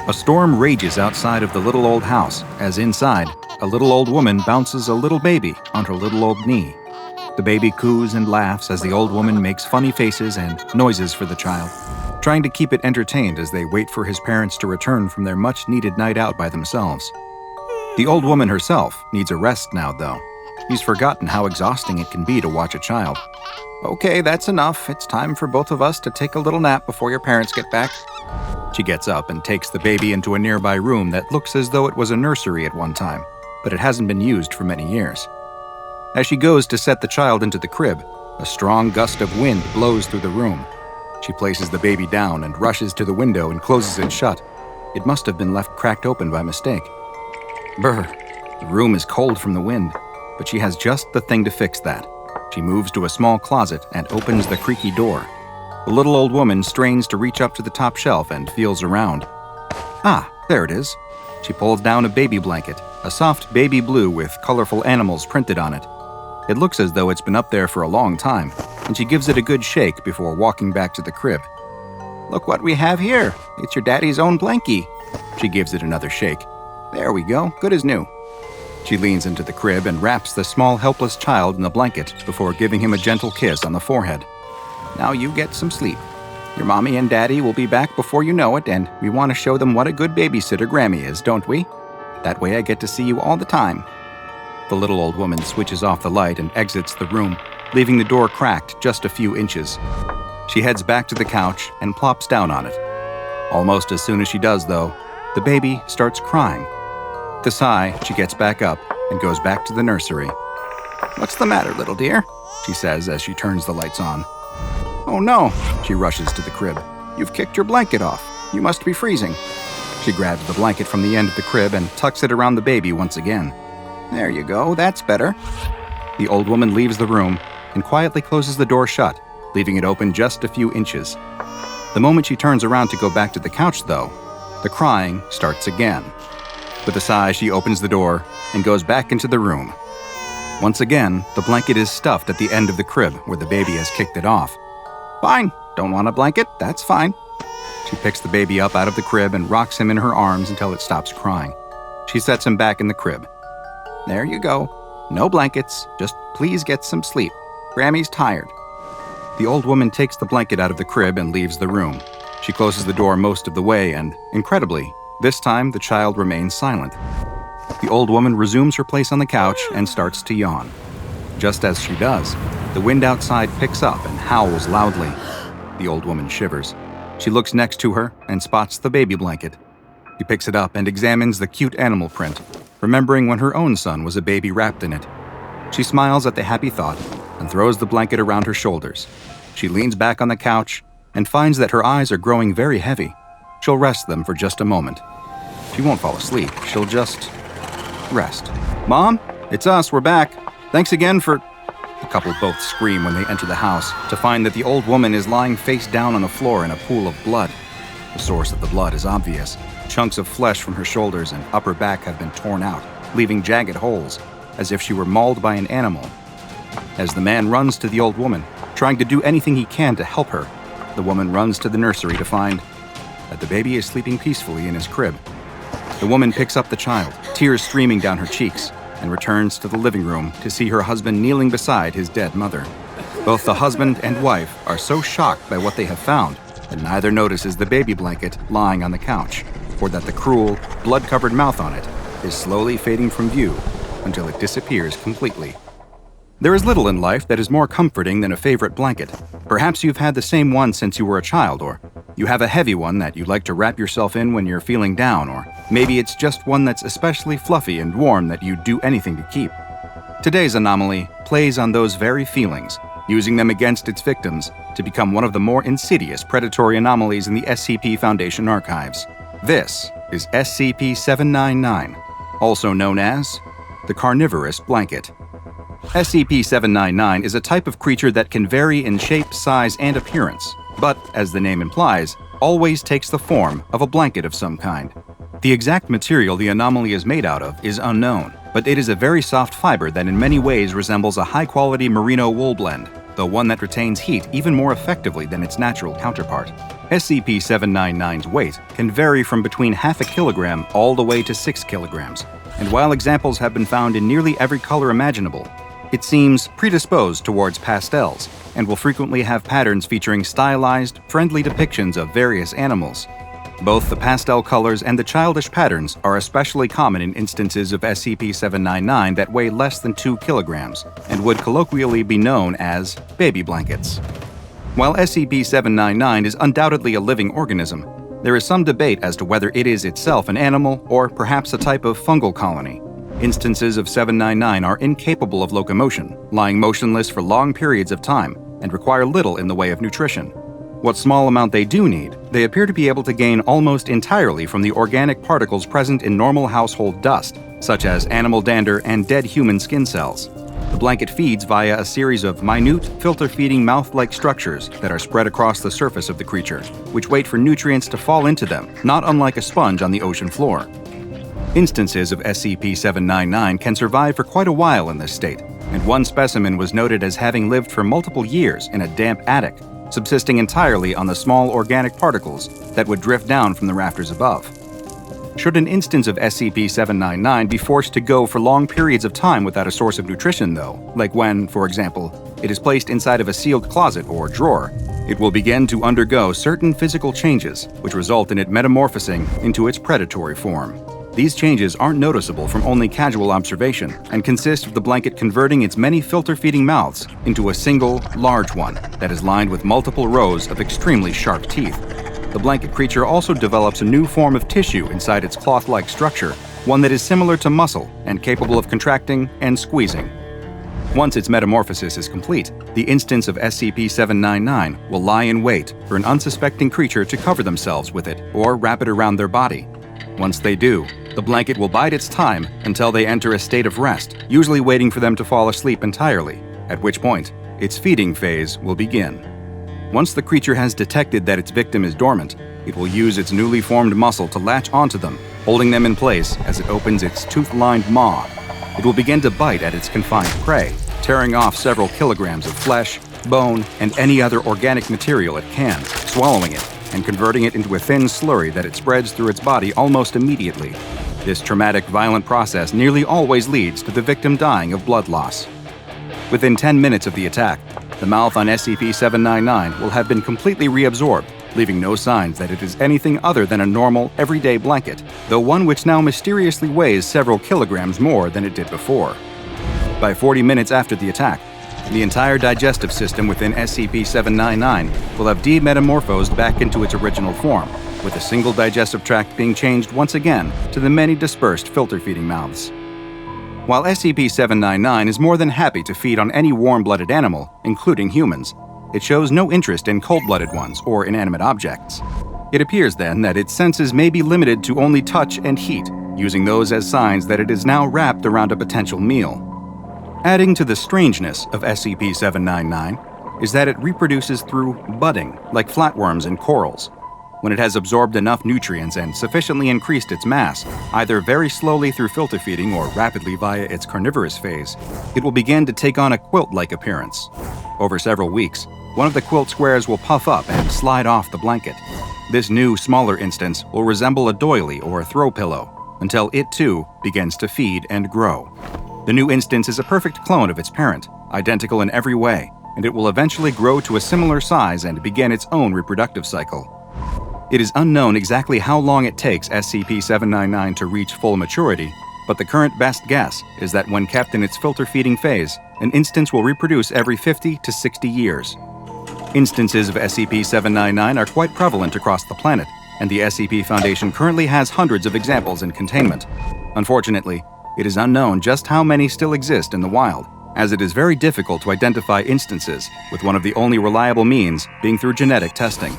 A storm rages outside of the little old house as inside, a little old woman bounces a little baby on her little old knee. The baby coos and laughs as the old woman makes funny faces and noises for the child, trying to keep it entertained as they wait for his parents to return from their much-needed night out by themselves. The old woman herself needs a rest now, though. She's forgotten how exhausting it can be to watch a child. "Okay, that's enough. It's time for both of us to take a little nap before your parents get back." She gets up and takes the baby into a nearby room that looks as though it was a nursery at one time, but it hasn't been used for many years. As she goes to set the child into the crib, a strong gust of wind blows through the room. She places the baby down and rushes to the window and closes it shut. It must have been left cracked open by mistake. Brr, the room is cold from the wind, but she has just the thing to fix that. She moves to a small closet and opens the creaky door. The little old woman strains to reach up to the top shelf and feels around. Ah, there it is. She pulls down a baby blanket, a soft baby blue with colorful animals printed on it. It looks as though it's been up there for a long time, and she gives it a good shake before walking back to the crib. "Look what we have here. It's your daddy's own blankie." She gives it another shake. "There we go, good as new." She leans into the crib and wraps the small helpless child in the blanket before giving him a gentle kiss on the forehead. "Now you get some sleep. Your mommy and daddy will be back before you know it, and we want to show them what a good babysitter Grammy is, don't we? That way I get to see you all the time." The little old woman switches off the light and exits the room, leaving the door cracked just a few inches. She heads back to the couch and plops down on it. Almost as soon as she does, though, the baby starts crying. With a sigh, she gets back up and goes back to the nursery. "What's the matter, little dear?" she says as she turns the lights on. "Oh no," she rushes to the crib. "You've kicked your blanket off. You must be freezing." She grabs the blanket from the end of the crib and tucks it around the baby once again. "There you go, that's better." The old woman leaves the room and quietly closes the door shut, leaving it open just a few inches. The moment she turns around to go back to the couch, though, the crying starts again. With a sigh, she opens the door and goes back into the room. Once again, the blanket is stuffed at the end of the crib where the baby has kicked it off. "Fine, don't want a blanket? That's fine." She picks the baby up out of the crib and rocks him in her arms until it stops crying. She sets him back in the crib. "There you go. No blankets, just please get some sleep. Grammy's tired." The old woman takes the blanket out of the crib and leaves the room. She closes the door most of the way and, incredibly, this time the child remains silent. The old woman resumes her place on the couch and starts to yawn. Just as she does, the wind outside picks up and howls loudly. The old woman shivers. She looks next to her and spots the baby blanket. She picks it up and examines the cute animal print, remembering when her own son was a baby wrapped in it. She smiles at the happy thought and throws the blanket around her shoulders. She leans back on the couch and finds that her eyes are growing very heavy. She'll rest them for just a moment. She won't fall asleep. She'll just rest. "Mom, it's us. We're back. Thanks again for..." The couple both scream when they enter the house to find that the old woman is lying face down on the floor in a pool of blood. The source of the blood is obvious. Chunks of flesh from her shoulders and upper back have been torn out, leaving jagged holes, as if she were mauled by an animal. As the man runs to the old woman, trying to do anything he can to help her, the woman runs to the nursery to find that the baby is sleeping peacefully in his crib. The woman picks up the child, tears streaming down her cheeks, and returns to the living room to see her husband kneeling beside his dead mother. Both the husband and wife are so shocked by what they have found that neither notices the baby blanket lying on the couch, or that the cruel, blood-covered mouth on it is slowly fading from view until it disappears completely. There is little in life that is more comforting than a favorite blanket. Perhaps you've had the same one since you were a child, or you have a heavy one that you like to wrap yourself in when you're feeling down, or maybe it's just one that's especially fluffy and warm that you'd do anything to keep. Today's anomaly plays on those very feelings, using them against its victims to become one of the more insidious predatory anomalies in the SCP Foundation archives. This is SCP-799, also known as the Carnivorous Blanket. SCP-799 is a type of creature that can vary in shape, size, and appearance, but, as the name implies, always takes the form of a blanket of some kind. The exact material the anomaly is made out of is unknown, but it is a very soft fiber that in many ways resembles a high-quality merino wool blend. though one that retains heat even more effectively than its natural counterpart. SCP-799's weight can vary from between half a kilogram all the way to 6 kilograms, and while examples have been found in nearly every color imaginable, it seems predisposed towards pastels and will frequently have patterns featuring stylized, friendly depictions of various animals. Both the pastel colors and the childish patterns are especially common in instances of SCP-799 that weigh less than 2 kilograms and would colloquially be known as baby blankets. While SCP-799 is undoubtedly a living organism, there is some debate as to whether it is itself an animal or perhaps a type of fungal colony. Instances of 799 are incapable of locomotion, lying motionless for long periods of time, and require little in the way of nutrition. What small amount they do need, they appear to be able to gain almost entirely from the organic particles present in normal household dust, such as animal dander and dead human skin cells. The blanket feeds via a series of minute, filter-feeding mouth-like structures that are spread across the surface of the creature, which wait for nutrients to fall into them, not unlike a sponge on the ocean floor. Instances of SCP-799 can survive for quite a while in this state, and one specimen was noted as having lived for multiple years in a damp attic, subsisting entirely on the small organic particles that would drift down from the rafters above. Should an instance of SCP-799 be forced to go for long periods of time without a source of nutrition, though, like when, for example, it is placed inside of a sealed closet or drawer, it will begin to undergo certain physical changes, which result in it metamorphosing into its predatory form. These changes aren't noticeable from only casual observation and consist of the blanket converting its many filter-feeding mouths into a single, large one that is lined with multiple rows of extremely sharp teeth. The blanket creature also develops a new form of tissue inside its cloth-like structure, one that is similar to muscle and capable of contracting and squeezing. Once its metamorphosis is complete, the instance of SCP-799 will lie in wait for an unsuspecting creature to cover themselves with it or wrap it around their body. Once they do, the blanket will bide its time until they enter a state of rest, usually waiting for them to fall asleep entirely, at which point its feeding phase will begin. Once the creature has detected that its victim is dormant, it will use its newly formed muscle to latch onto them, holding them in place as it opens its tooth-lined maw. It will begin to bite at its confined prey, tearing off several kilograms of flesh, bone, and any other organic material it can, swallowing it, and converting it into a thin slurry that it spreads through its body almost immediately. This traumatic, violent process nearly always leads to the victim dying of blood loss. Within 10 minutes of the attack, the mouth on SCP-799 will have been completely reabsorbed, leaving no signs that it is anything other than a normal, everyday blanket, though one which now mysteriously weighs several kilograms more than it did before. By 40 minutes after the attack, the entire digestive system within SCP-799 will have demetamorphosed back into its original form, with a single digestive tract being changed once again to the many dispersed filter-feeding mouths. While SCP-799 is more than happy to feed on any warm-blooded animal, including humans, it shows no interest in cold-blooded ones or inanimate objects. It appears then that its senses may be limited to only touch and heat, using those as signs that it is now wrapped around a potential meal. Adding to the strangeness of SCP-799 is that it reproduces through budding, like flatworms and corals. When it has absorbed enough nutrients and sufficiently increased its mass, either very slowly through filter feeding or rapidly via its carnivorous phase, it will begin to take on a quilt-like appearance. Over several weeks, one of the quilt squares will puff up and slide off the blanket. This new, smaller instance will resemble a doily or a throw pillow, until it too begins to feed and grow. The new instance is a perfect clone of its parent, identical in every way, and it will eventually grow to a similar size and begin its own reproductive cycle. It is unknown exactly how long it takes SCP-799 to reach full maturity, but the current best guess is that when kept in its filter-feeding phase, an instance will reproduce every 50 to 60 years. Instances of SCP-799 are quite prevalent across the planet, and the SCP Foundation currently has hundreds of examples in containment. Unfortunately, it is unknown just how many still exist in the wild, as it is very difficult to identify instances, with one of the only reliable means being through genetic testing.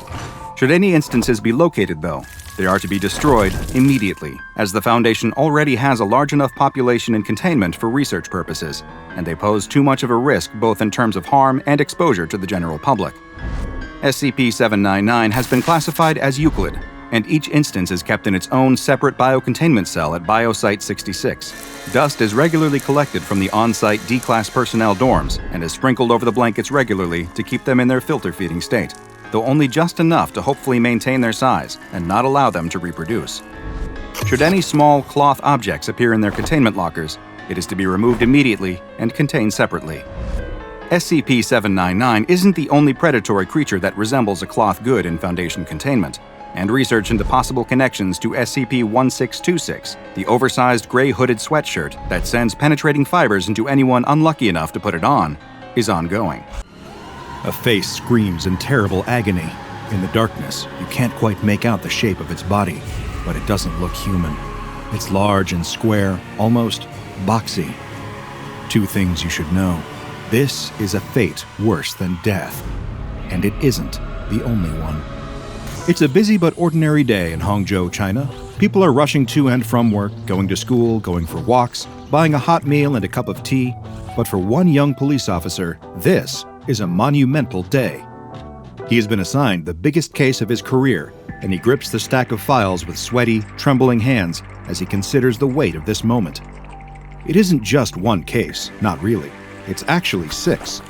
Should any instances be located, though, they are to be destroyed immediately, as the Foundation already has a large enough population in containment for research purposes, and they pose too much of a risk both in terms of harm and exposure to the general public. SCP-799 has been classified as Euclid, and each instance is kept in its own separate biocontainment cell at Biosite 66. Dust is regularly collected from the on-site D-Class personnel dorms and is sprinkled over the blankets regularly to keep them in their filter-feeding state, though only just enough to hopefully maintain their size and not allow them to reproduce. Should any small cloth objects appear in their containment lockers, it is to be removed immediately and contained separately. SCP-913 isn't the only predatory creature that resembles a cloth good in Foundation containment, and research into possible connections to SCP-1626, the oversized gray-hooded sweatshirt that sends penetrating fibers into anyone unlucky enough to put it on, is ongoing. A face screams in terrible agony. In the darkness, you can't quite make out the shape of its body, but it doesn't look human. It's large and square, almost boxy. Two things you should know. This is a fate worse than death, and it isn't the only one. It's a busy but ordinary day in Hangzhou, China. People are rushing to and from work, going to school, going for walks, buying a hot meal and a cup of tea. But for one young police officer, this is a monumental day. He has been assigned the biggest case of his career, and he grips the stack of files with sweaty, trembling hands as he considers the weight of this moment. It isn't just one case, not really. It's actually 6.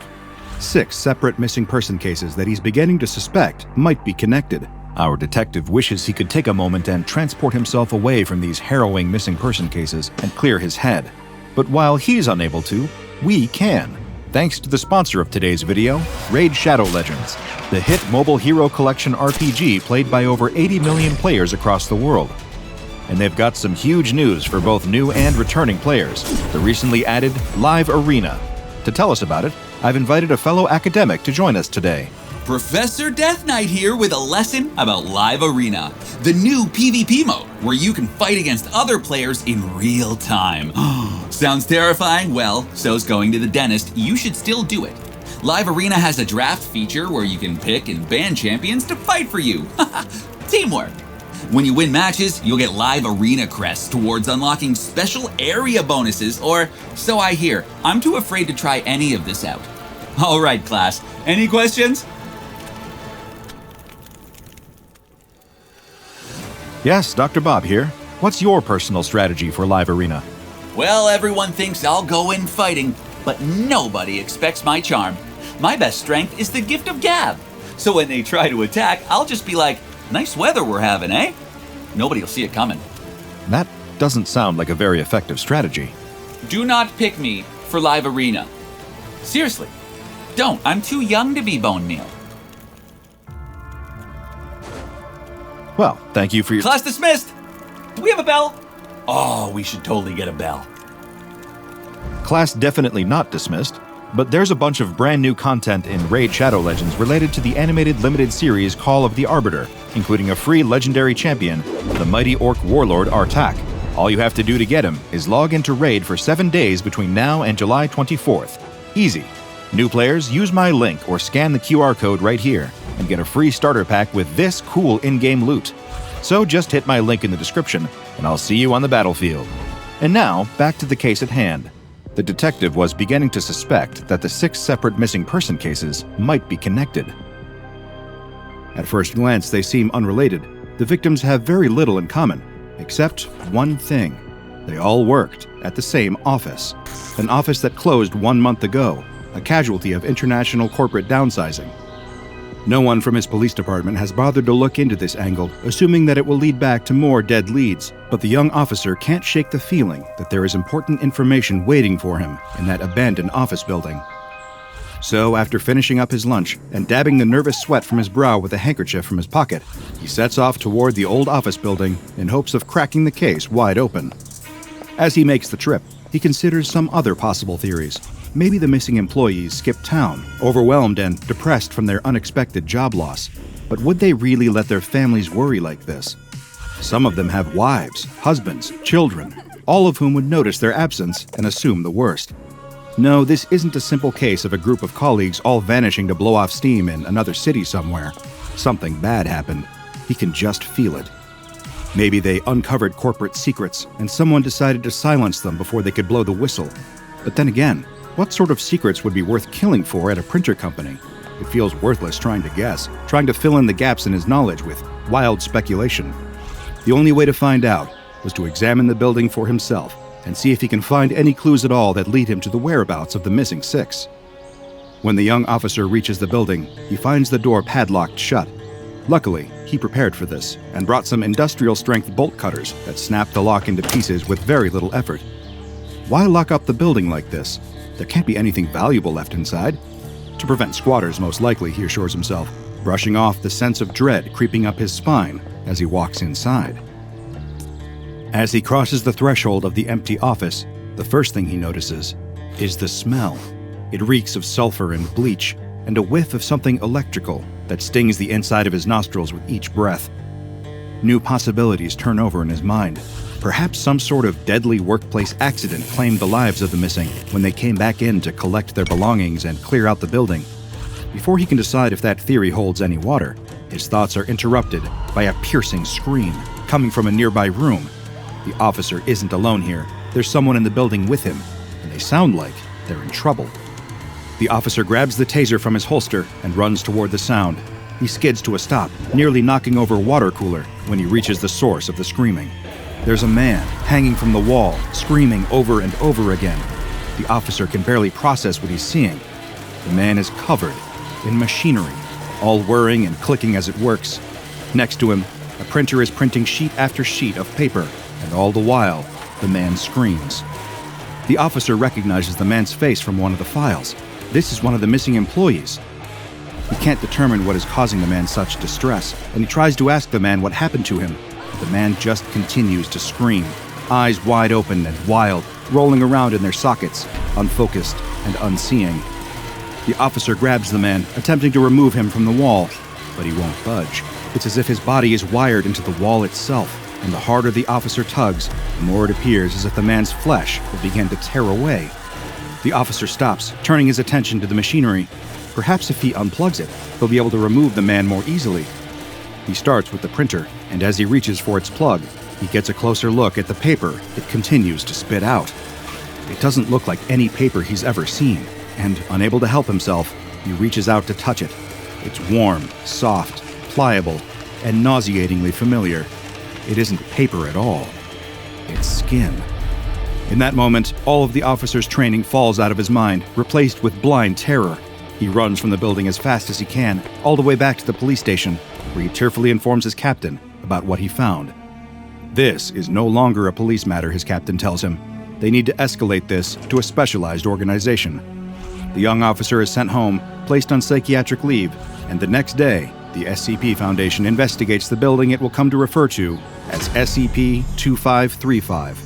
6 separate missing person cases that he's beginning to suspect might be connected. Our detective wishes he could take a moment and transport himself away from these harrowing missing person cases and clear his head. But while he's unable to, we can. Thanks to the sponsor of today's video, Raid Shadow Legends, the hit mobile hero collection RPG played by over 80 million players across the world. And they've got some huge news for both new and returning players, the recently added Live Arena. To tell us about it, I've invited a fellow academic to join us today. Professor Death Knight here with a lesson about Live Arena, the new PvP mode where you can fight against other players in real time. Sounds terrifying? Well, so's going to the dentist. You should still do it. Live Arena has a draft feature where you can pick and ban champions to fight for you. Teamwork. When you win matches, you'll get Live Arena crests towards unlocking special area bonuses, or so I hear. I'm too afraid to try any of this out. All right, class. Any questions? Yes, Dr. Bob here. What's your personal strategy for Live Arena? Well, everyone thinks I'll go in fighting, but nobody expects my charm. My best strength is the gift of gab. So when they try to attack, I'll just be like, nice weather we're having, eh? Nobody'll see it coming. That doesn't sound like a very effective strategy. Do not pick me for Live Arena. Seriously, don't. I'm too young to be bone meal. Well, thank you for your... Class dismissed! Do we have a bell? Oh, we should totally get a bell. Class definitely not dismissed, but there's a bunch of brand new content in Raid Shadow Legends related to the animated limited series Call of the Arbiter, including a free legendary champion, the mighty orc warlord Artak. All you have to do to get him is log into Raid for 7 days between now and July 24th. Easy. New players, use my link or scan the QR code right here and get a free starter pack with this cool in-game loot. So just hit my link in the description, and I'll see you on the battlefield. And now, back to the case at hand. The detective was beginning to suspect that the 6 separate missing person cases might be connected. At first glance, they seem unrelated. The victims have very little in common, except one thing. They all worked at the same office. An office that closed 1 month ago, a casualty of international corporate downsizing. No one from his police department has bothered to look into this angle, assuming that it will lead back to more dead leads. But the young officer can't shake the feeling that there is important information waiting for him in that abandoned office building. So, after finishing up his lunch and dabbing the nervous sweat from his brow with a handkerchief from his pocket, he sets off toward the old office building in hopes of cracking the case wide open. As he makes the trip, he considers some other possible theories. Maybe the missing employees skipped town, overwhelmed and depressed from their unexpected job loss. But would they really let their families worry like this? Some of them have wives, husbands, children, all of whom would notice their absence and assume the worst. No, this isn't a simple case of a group of colleagues all vanishing to blow off steam in another city somewhere. Something bad happened. He can just feel it. Maybe they uncovered corporate secrets and someone decided to silence them before they could blow the whistle. But then again, what sort of secrets would be worth killing for at a printer company? It feels worthless trying to guess, trying to fill in the gaps in his knowledge with wild speculation. The only way to find out was to examine the building for himself and see if he can find any clues at all that lead him to the whereabouts of the missing 6. When the young officer reaches the building, he finds the door padlocked shut. Luckily, he prepared for this and brought some industrial-strength bolt cutters that snap the lock into pieces with very little effort. Why lock up the building like this? There can't be anything valuable left inside. To prevent squatters, most likely, he assures himself, brushing off the sense of dread creeping up his spine as he walks inside. As he crosses the threshold of the empty office, the first thing he notices is the smell. It reeks of sulfur and bleach, and a whiff of something electrical that stings the inside of his nostrils with each breath. New possibilities turn over in his mind. Perhaps some sort of deadly workplace accident claimed the lives of the missing when they came back in to collect their belongings and clear out the building. Before he can decide if that theory holds any water, his thoughts are interrupted by a piercing scream coming from a nearby room. The officer isn't alone here. There's someone in the building with him, and they sound like they're in trouble. The officer grabs the taser from his holster and runs toward the sound. He skids to a stop, nearly knocking over a water cooler when he reaches the source of the screaming. There's a man hanging from the wall, screaming over and over again. The officer can barely process what he's seeing. The man is covered in machinery, all whirring and clicking as it works. Next to him, a printer is printing sheet after sheet of paper, and all the while, the man screams. The officer recognizes the man's face from one of the files. This is one of the missing employees. He can't determine what is causing the man such distress, and he tries to ask the man what happened to him. The man just continues to scream, eyes wide open and wild, rolling around in their sockets, unfocused and unseeing. The officer grabs the man, attempting to remove him from the wall, but he won't budge. It's as if his body is wired into the wall itself, and the harder the officer tugs, the more it appears as if the man's flesh will begin to tear away. The officer stops, turning his attention to the machinery. Perhaps if he unplugs it, he'll be able to remove the man more easily. He starts with the printer, and as he reaches for its plug, he gets a closer look at the paper it continues to spit out. It doesn't look like any paper he's ever seen, and unable to help himself, he reaches out to touch it. It's warm, soft, pliable, and nauseatingly familiar. It isn't paper at all. It's skin. In that moment, all of the officer's training falls out of his mind, replaced with blind terror. He runs from the building as fast as he can, all the way back to the police station, where he tearfully informs his captain about what he found. This is no longer a police matter, his captain tells him. They need to escalate this to a specialized organization. The young officer is sent home, placed on psychiatric leave, and the next day, the SCP Foundation investigates the building it will come to refer to as SCP-2535.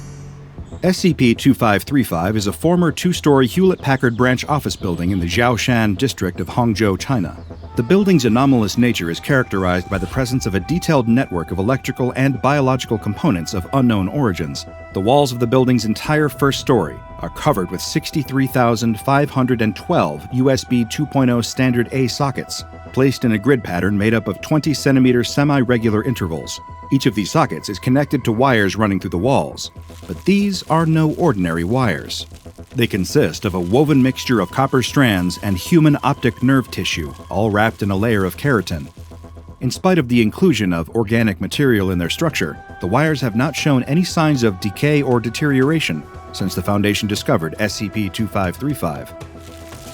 SCP-2535 is a former two-story Hewlett-Packard branch office building in the Jiaoshan district of Hangzhou, China. The building's anomalous nature is characterized by the presence of a detailed network of electrical and biological components of unknown origins. The walls of the building's entire first story are covered with 63,512 USB 2.0 standard A sockets, placed in a grid pattern made up of 20-centimeter semi-regular intervals. Each of these sockets is connected to wires running through the walls, but these are no ordinary wires. They consist of a woven mixture of copper strands and human optic nerve tissue, all wrapped in a layer of keratin. In spite of the inclusion of organic material in their structure, the wires have not shown any signs of decay or deterioration since the Foundation discovered SCP-2535.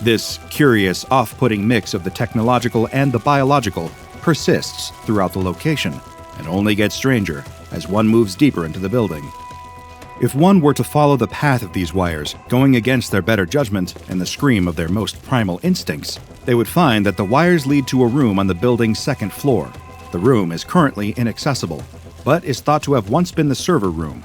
This curious, off-putting mix of the technological and the biological persists throughout the location, and only gets stranger as one moves deeper into the building. If one were to follow the path of these wires, going against their better judgment and the scream of their most primal instincts, they would find that the wires lead to a room on the building's second floor. The room is currently inaccessible, but is thought to have once been the server room.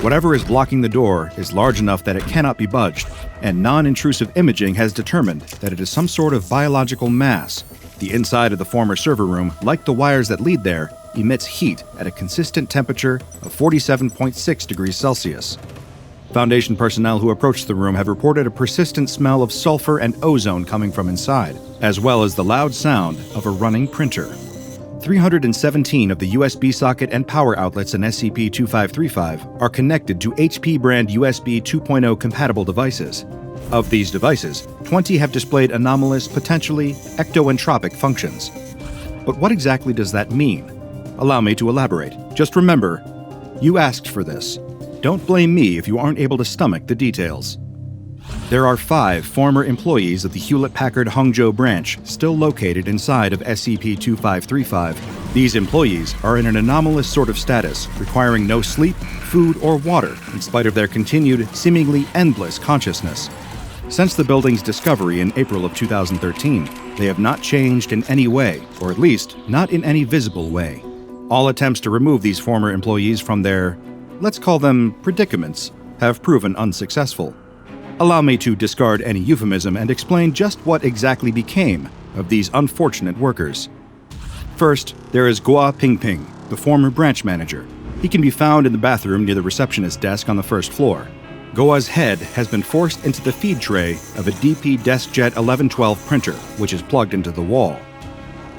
Whatever is blocking the door is large enough that it cannot be budged, and non-intrusive imaging has determined that it is some sort of biological mass. The inside of the former server room, like the wires that lead there, emits heat at a consistent temperature of 47.6 degrees Celsius. Foundation personnel who approached the room have reported a persistent smell of sulfur and ozone coming from inside, as well as the loud sound of a running printer. 317 of the USB socket and power outlets in SCP-2535 are connected to HP brand USB 2.0 compatible devices. Of these devices, 20 have displayed anomalous, potentially ectoentropic functions. But what exactly does that mean? Allow me to elaborate. Just remember, you asked for this. Don't blame me if you aren't able to stomach the details. There are 5 former employees of the Hewlett-Packard Hangzhou branch still located inside of SCP-2535. These employees are in an anomalous sort of status, requiring no sleep, food, or water, in spite of their continued, seemingly endless consciousness. Since the building's discovery in April of 2013, they have not changed in any way, or at least not in any visible way. All attempts to remove these former employees from their, let's call them predicaments, have proven unsuccessful. Allow me to discard any euphemism and explain just what exactly became of these unfortunate workers. First, there is Guo Pingping, the former branch manager. He can be found in the bathroom near the receptionist desk on the first floor. Guo's head has been forced into the feed tray of a DP DeskJet 1112 printer, which is plugged into the wall.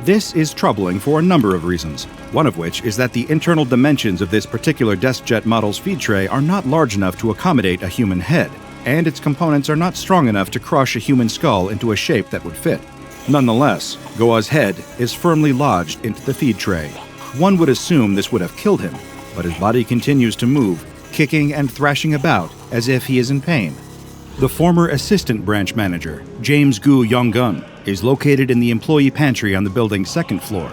This is troubling for a number of reasons, one of which is that the internal dimensions of this particular DeskJet model's feed tray are not large enough to accommodate a human head, and its components are not strong enough to crush a human skull into a shape that would fit. Nonetheless, Guo's head is firmly lodged into the feed tray. One would assume this would have killed him, but his body continues to move, kicking and thrashing about as if he is in pain. The former assistant branch manager, James Gu Yonggun, is located in the employee pantry on the building's second floor.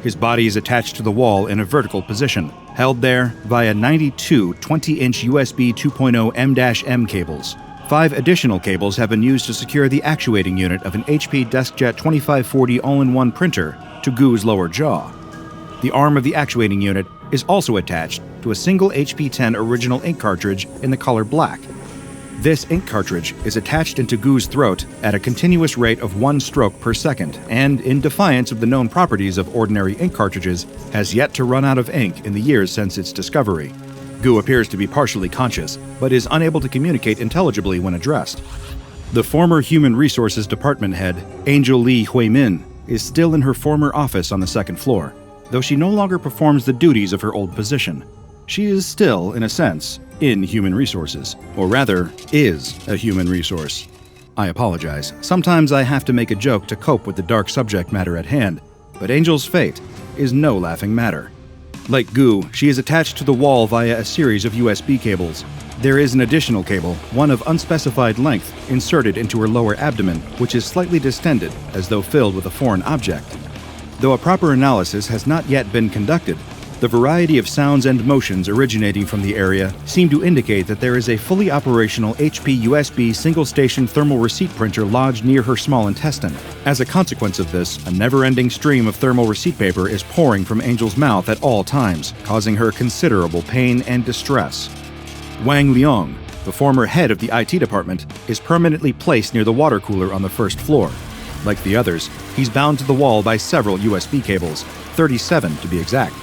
His body is attached to the wall in a vertical position, held there via 92 20-inch USB 2.0 M-M cables. 5 additional cables have been used to secure the actuating unit of an HP DeskJet 2540 all-in-one printer to Gu's lower jaw. The arm of the actuating unit is also attached to a single HP-10 original ink cartridge in the color black. This ink cartridge is attached into Gu's throat at a continuous rate of 1 stroke per second, and, in defiance of the known properties of ordinary ink cartridges, has yet to run out of ink in the years since its discovery. Gu appears to be partially conscious, but is unable to communicate intelligibly when addressed. The former Human Resources Department head, Angel Lee Huimin, is still in her former office on the second floor, though she no longer performs the duties of her old position. She is still, in a sense, in human resources, or rather, is a human resource. I apologize. Sometimes I have to make a joke to cope with the dark subject matter at hand, but Angel's fate is no laughing matter. Like Gu, she is attached to the wall via a series of USB cables. There is an additional cable, one of unspecified length, inserted into her lower abdomen, which is slightly distended, as though filled with a foreign object. Though a proper analysis has not yet been conducted, the variety of sounds and motions originating from the area seem to indicate that there is a fully operational HP USB single-station thermal receipt printer lodged near her small intestine. As a consequence of this, a never-ending stream of thermal receipt paper is pouring from Angel's mouth at all times, causing her considerable pain and distress. Wang Liang, the former head of the IT department, is permanently placed near the water cooler on the first floor. Like the others, he's bound to the wall by several USB cables, 37 to be exact.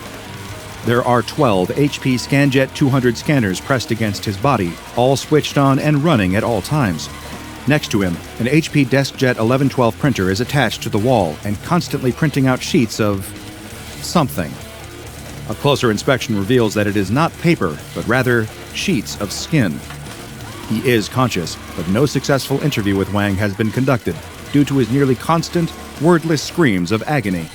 There are 12 HP ScanJet 200 scanners pressed against his body, all switched on and running at all times. Next to him, an HP DeskJet 1112 printer is attached to the wall and constantly printing out sheets of something. A closer inspection reveals that it is not paper, but rather sheets of skin. He is conscious, but no successful interview with Wang has been conducted due to his nearly constant, wordless screams of agony.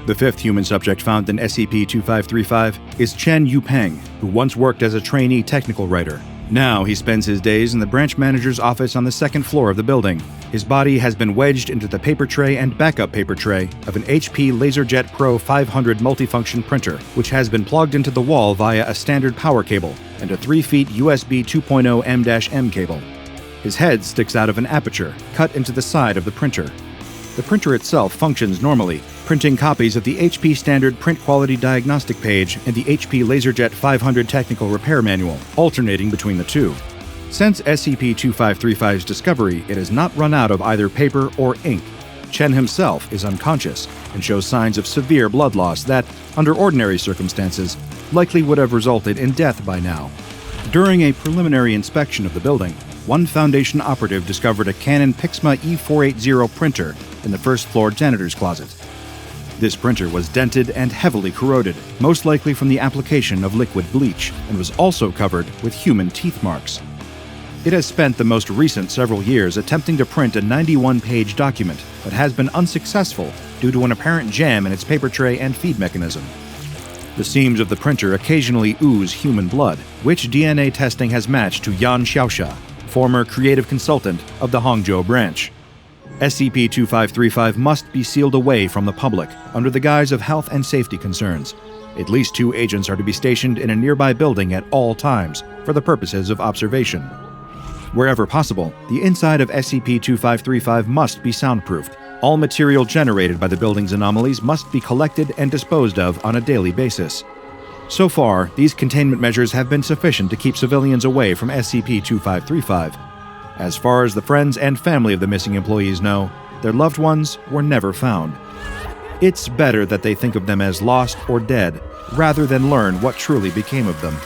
The 5th human subject found in SCP-2535 is Chen Yupeng, who once worked as a trainee technical writer. Now he spends his days in the branch manager's office on the second floor of the building. His body has been wedged into the paper tray and backup paper tray of an HP LaserJet Pro 500 multifunction printer, which has been plugged into the wall via a standard power cable and a 3 feet USB 2.0 M-M cable. His head sticks out of an aperture cut into the side of the printer. The printer itself functions normally, printing copies of the HP Standard Print Quality Diagnostic page and the HP LaserJet 500 Technical Repair Manual, alternating between the two. Since SCP-2535's discovery, it has not run out of either paper or ink. Chen himself is unconscious and shows signs of severe blood loss that, under ordinary circumstances, likely would have resulted in death by now. During a preliminary inspection of the building, one Foundation operative discovered a Canon Pixma E480 printer in the first-floor janitor's closet. This printer was dented and heavily corroded, most likely from the application of liquid bleach, and was also covered with human teeth marks. It has spent the most recent several years attempting to print a 91-page document, but has been unsuccessful due to an apparent jam in its paper tray and feed mechanism. The seams of the printer occasionally ooze human blood, which DNA testing has matched to Yan Xiaoxia, former creative consultant of the Hangzhou branch. SCP-2535 must be sealed away from the public under the guise of health and safety concerns. At least 2 agents are to be stationed in a nearby building at all times for the purposes of observation. Wherever possible, the inside of SCP-2535 must be soundproofed. All material generated by the building's anomalies must be collected and disposed of on a daily basis. So far, these containment measures have been sufficient to keep civilians away from SCP-2535. As far as the friends and family of the missing employees know, their loved ones were never found. It's better that they think of them as lost or dead, rather than learn what truly became of them.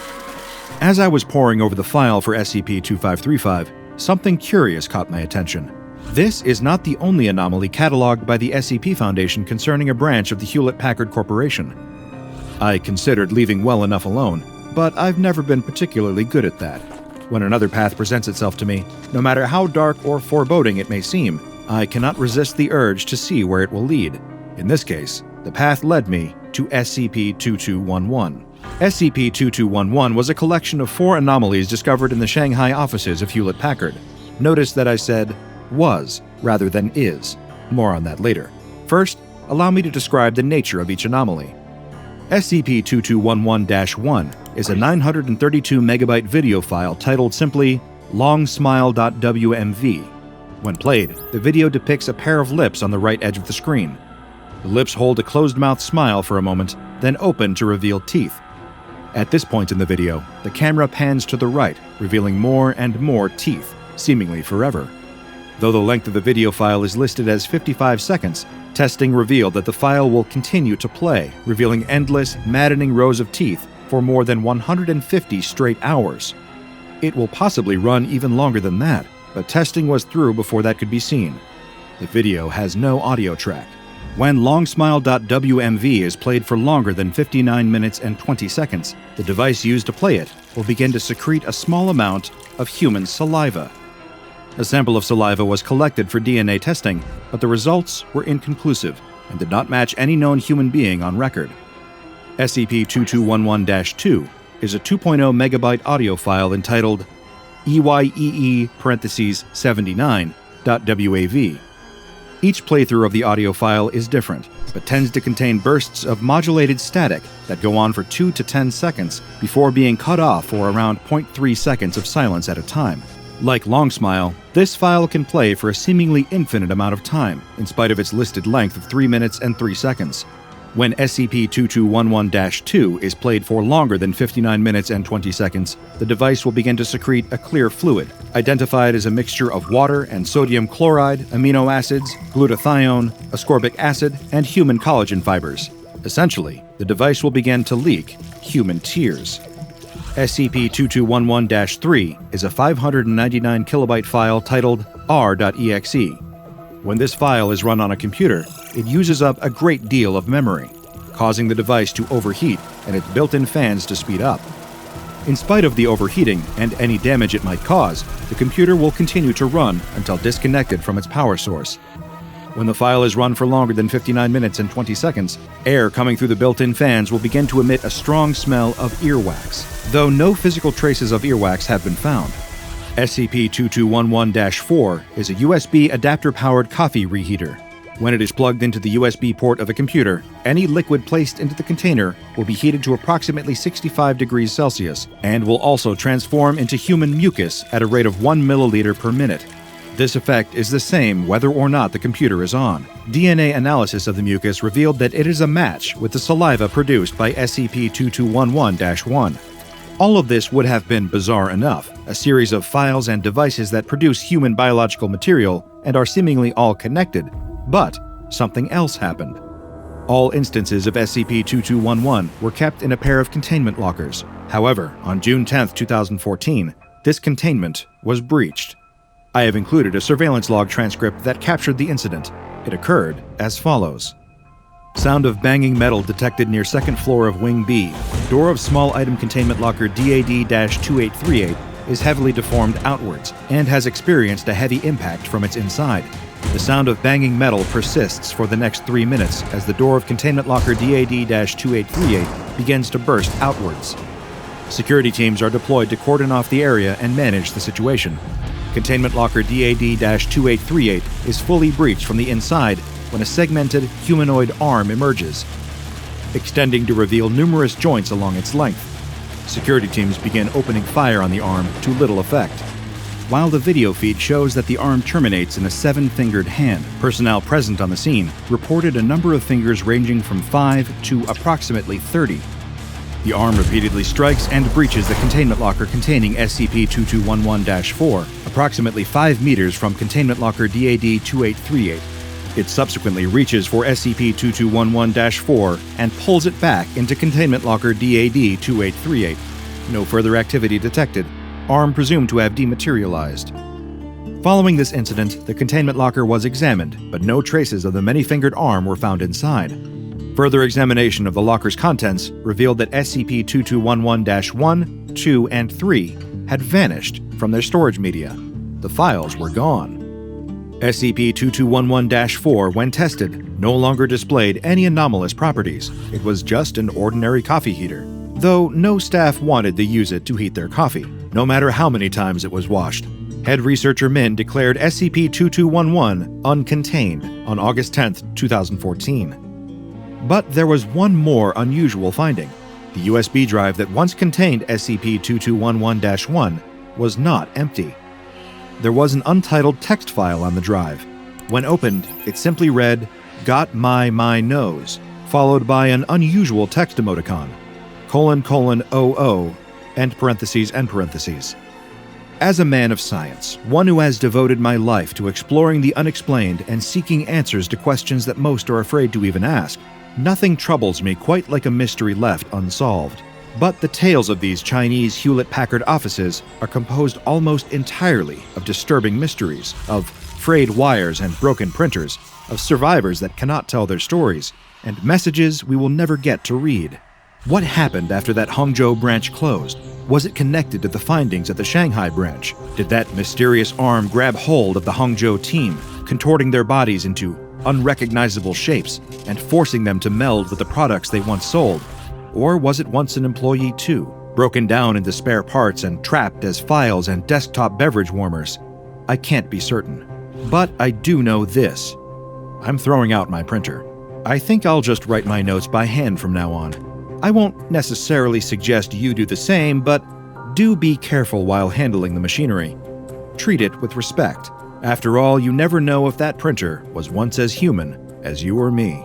As I was poring over the file for SCP-2535, something curious caught my attention. This is not the only anomaly cataloged by the SCP Foundation concerning a branch of the Hewlett-Packard Corporation. I considered leaving well enough alone, but I've never been particularly good at that. When another path presents itself to me, no matter how dark or foreboding it may seem, I cannot resist the urge to see where it will lead. In this case, the path led me to SCP-2211. SCP-2211 was a collection of 4 anomalies discovered in the Shanghai offices of Hewlett-Packard. Notice that I said was rather than is. More on that later. First, allow me to describe the nature of each anomaly. SCP-2211-1 is a 932-megabyte video file titled simply longsmile.wmv. When played, the video depicts a pair of lips on the right edge of the screen. The lips hold a closed-mouth smile for a moment, then open to reveal teeth. At this point in the video, the camera pans to the right, revealing more and more teeth, seemingly forever. Though the length of the video file is listed as 55 seconds, testing revealed that the file will continue to play, revealing endless, maddening rows of teeth for more than 150 straight hours. It will possibly run even longer than that, but testing was through before that could be seen. The video has no audio track. When longsmile.wmv is played for longer than 59 minutes and 20 seconds, the device used to play it will begin to secrete a small amount of human saliva. A sample of saliva was collected for DNA testing, but the results were inconclusive and did not match any known human being on record. SCP-2211-2 is a 2.0 megabyte audio file entitled EYEE-79.WAV. Each playthrough of the audio file is different, but tends to contain bursts of modulated static that go on for 2 to 10 seconds before being cut off for around 0.3 seconds of silence at a time. Like Longsmile, this file can play for a seemingly infinite amount of time, in spite of its listed length of 3 minutes and 3 seconds. When SCP-2211-2 is played for longer than 59 minutes and 20 seconds, the device will begin to secrete a clear fluid, identified as a mixture of water and sodium chloride, amino acids, glutathione, ascorbic acid, and human collagen fibers. Essentially, the device will begin to leak human tears. SCP-2211-3 is a 599 kilobyte file titled r.exe. When this file is run on a computer, it uses up a great deal of memory, causing the device to overheat and its built-in fans to speed up. In spite of the overheating and any damage it might cause, the computer will continue to run until disconnected from its power source. When the file is run for longer than 59 minutes and 20 seconds, air coming through the built-in fans will begin to emit a strong smell of earwax, though no physical traces of earwax have been found. SCP-2211-4 is a USB adapter-powered coffee reheater. When it is plugged into the USB port of a computer, any liquid placed into the container will be heated to approximately 65 degrees Celsius and will also transform into human mucus at a rate of 1 milliliter per minute. This effect is the same whether or not the computer is on. DNA analysis of the mucus revealed that it is a match with the saliva produced by SCP-2211-1. All of this would have been bizarre enough, a series of files and devices that produce human biological material and are seemingly all connected, but something else happened. All instances of SCP-2211 were kept in a pair of containment lockers. However, on June 10, 2014, this containment was breached. I have included a surveillance log transcript that captured the incident. It occurred as follows. Sound of banging metal detected near second floor of Wing B. Door of small item containment locker DAD-2838 is heavily deformed outwards and has experienced a heavy impact from its inside. The sound of banging metal persists for the next 3 minutes as the door of containment locker DAD-2838 begins to burst outwards. Security teams are deployed to cordon off the area and manage the situation. Containment locker DAD-2838 is fully breached from the inside when a segmented humanoid arm emerges, extending to reveal numerous joints along its length. Security teams begin opening fire on the arm to little effect. While the video feed shows that the arm terminates in a 7-fingered hand, personnel present on the scene reported a number of fingers ranging from 5 to approximately 30. The arm repeatedly strikes and breaches the containment locker containing SCP-2211-4, approximately 5 meters from containment locker DAD-2838. It subsequently reaches for SCP-2211-4 and pulls it back into containment locker DAD-2838. No further activity detected. Arm presumed to have dematerialized. Following this incident, the containment locker was examined, but no traces of the many-fingered arm were found inside. Further examination of the locker's contents revealed that SCP-2211-1, 2, and 3 had vanished from their storage media. The files were gone. SCP-2211-4, when tested, no longer displayed any anomalous properties. It was just an ordinary coffee heater, though no staff wanted to use it to heat their coffee, no matter how many times it was washed. Head researcher Min declared SCP-2211 uncontained on August 10, 2014. But there was one more unusual finding. The USB drive that once contained SCP-2211-1 was not empty. There was an untitled text file on the drive. When opened, it simply read, "Got my nose," followed by an unusual text emoticon, ::00, end parentheses, end parentheses. As a man of science, one who has devoted my life to exploring the unexplained and seeking answers to questions that most are afraid to even ask, nothing troubles me quite like a mystery left unsolved. But the tales of these Chinese Hewlett-Packard offices are composed almost entirely of disturbing mysteries, of frayed wires and broken printers, of survivors that cannot tell their stories, and messages we will never get to read. What happened after that Hangzhou branch closed? Was it connected to the findings at the Shanghai branch? Did that mysterious arm grab hold of the Hangzhou team, contorting their bodies into unrecognizable shapes and forcing them to meld with the products they once sold? Or was it once an employee too, broken down into spare parts and trapped as files and desktop beverage warmers? I can't be certain. But I do know this. I'm throwing out my printer. I think I'll just write my notes by hand from now on. I won't necessarily suggest you do the same, but do be careful while handling the machinery. Treat it with respect. After all, you never know if that printer was once as human as you or me.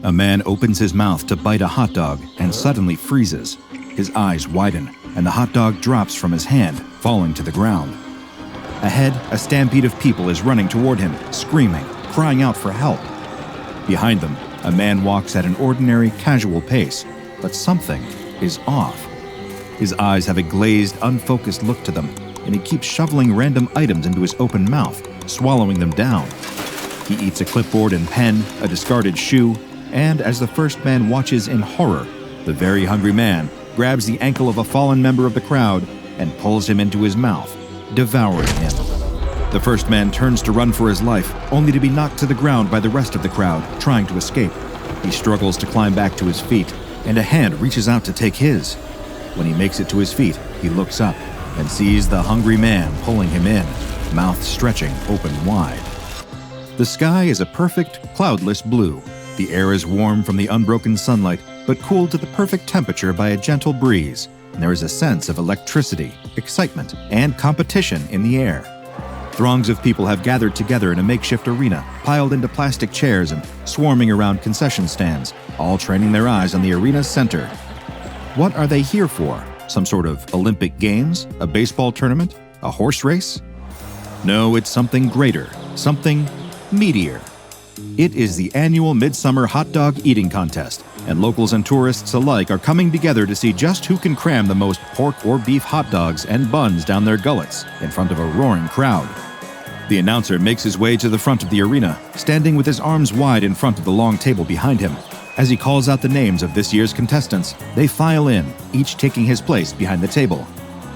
A man opens his mouth to bite a hot dog and suddenly freezes. His eyes widen, and the hot dog drops from his hand, falling to the ground. Ahead, a stampede of people is running toward him, screaming, crying out for help. Behind them, a man walks at an ordinary, casual pace, but something is off. His eyes have a glazed, unfocused look to them, and he keeps shoveling random items into his open mouth, swallowing them down. He eats a clipboard and pen, a discarded shoe, and as the first man watches in horror, the very hungry man grabs the ankle of a fallen member of the crowd and pulls him into his mouth, devouring him. The first man turns to run for his life, only to be knocked to the ground by the rest of the crowd, trying to escape. He struggles to climb back to his feet, and a hand reaches out to take his. When he makes it to his feet, he looks up and sees the hungry man pulling him in, mouth stretching open wide. The sky is a perfect, cloudless blue. The air is warm from the unbroken sunlight, but cooled to the perfect temperature by a gentle breeze. There is a sense of electricity, excitement, and competition in the air. Throngs of people have gathered together in a makeshift arena, piled into plastic chairs and swarming around concession stands, all training their eyes on the arena's center. What are they here for? Some sort of Olympic Games? A baseball tournament? A horse race? No, it's something greater, something meatier. It is the annual Midsummer Hot Dog Eating Contest, and locals and tourists alike are coming together to see just who can cram the most pork or beef hot dogs and buns down their gullets in front of a roaring crowd. The announcer makes his way to the front of the arena, standing with his arms wide in front of the long table behind him. As he calls out the names of this year's contestants, they file in, each taking his place behind the table.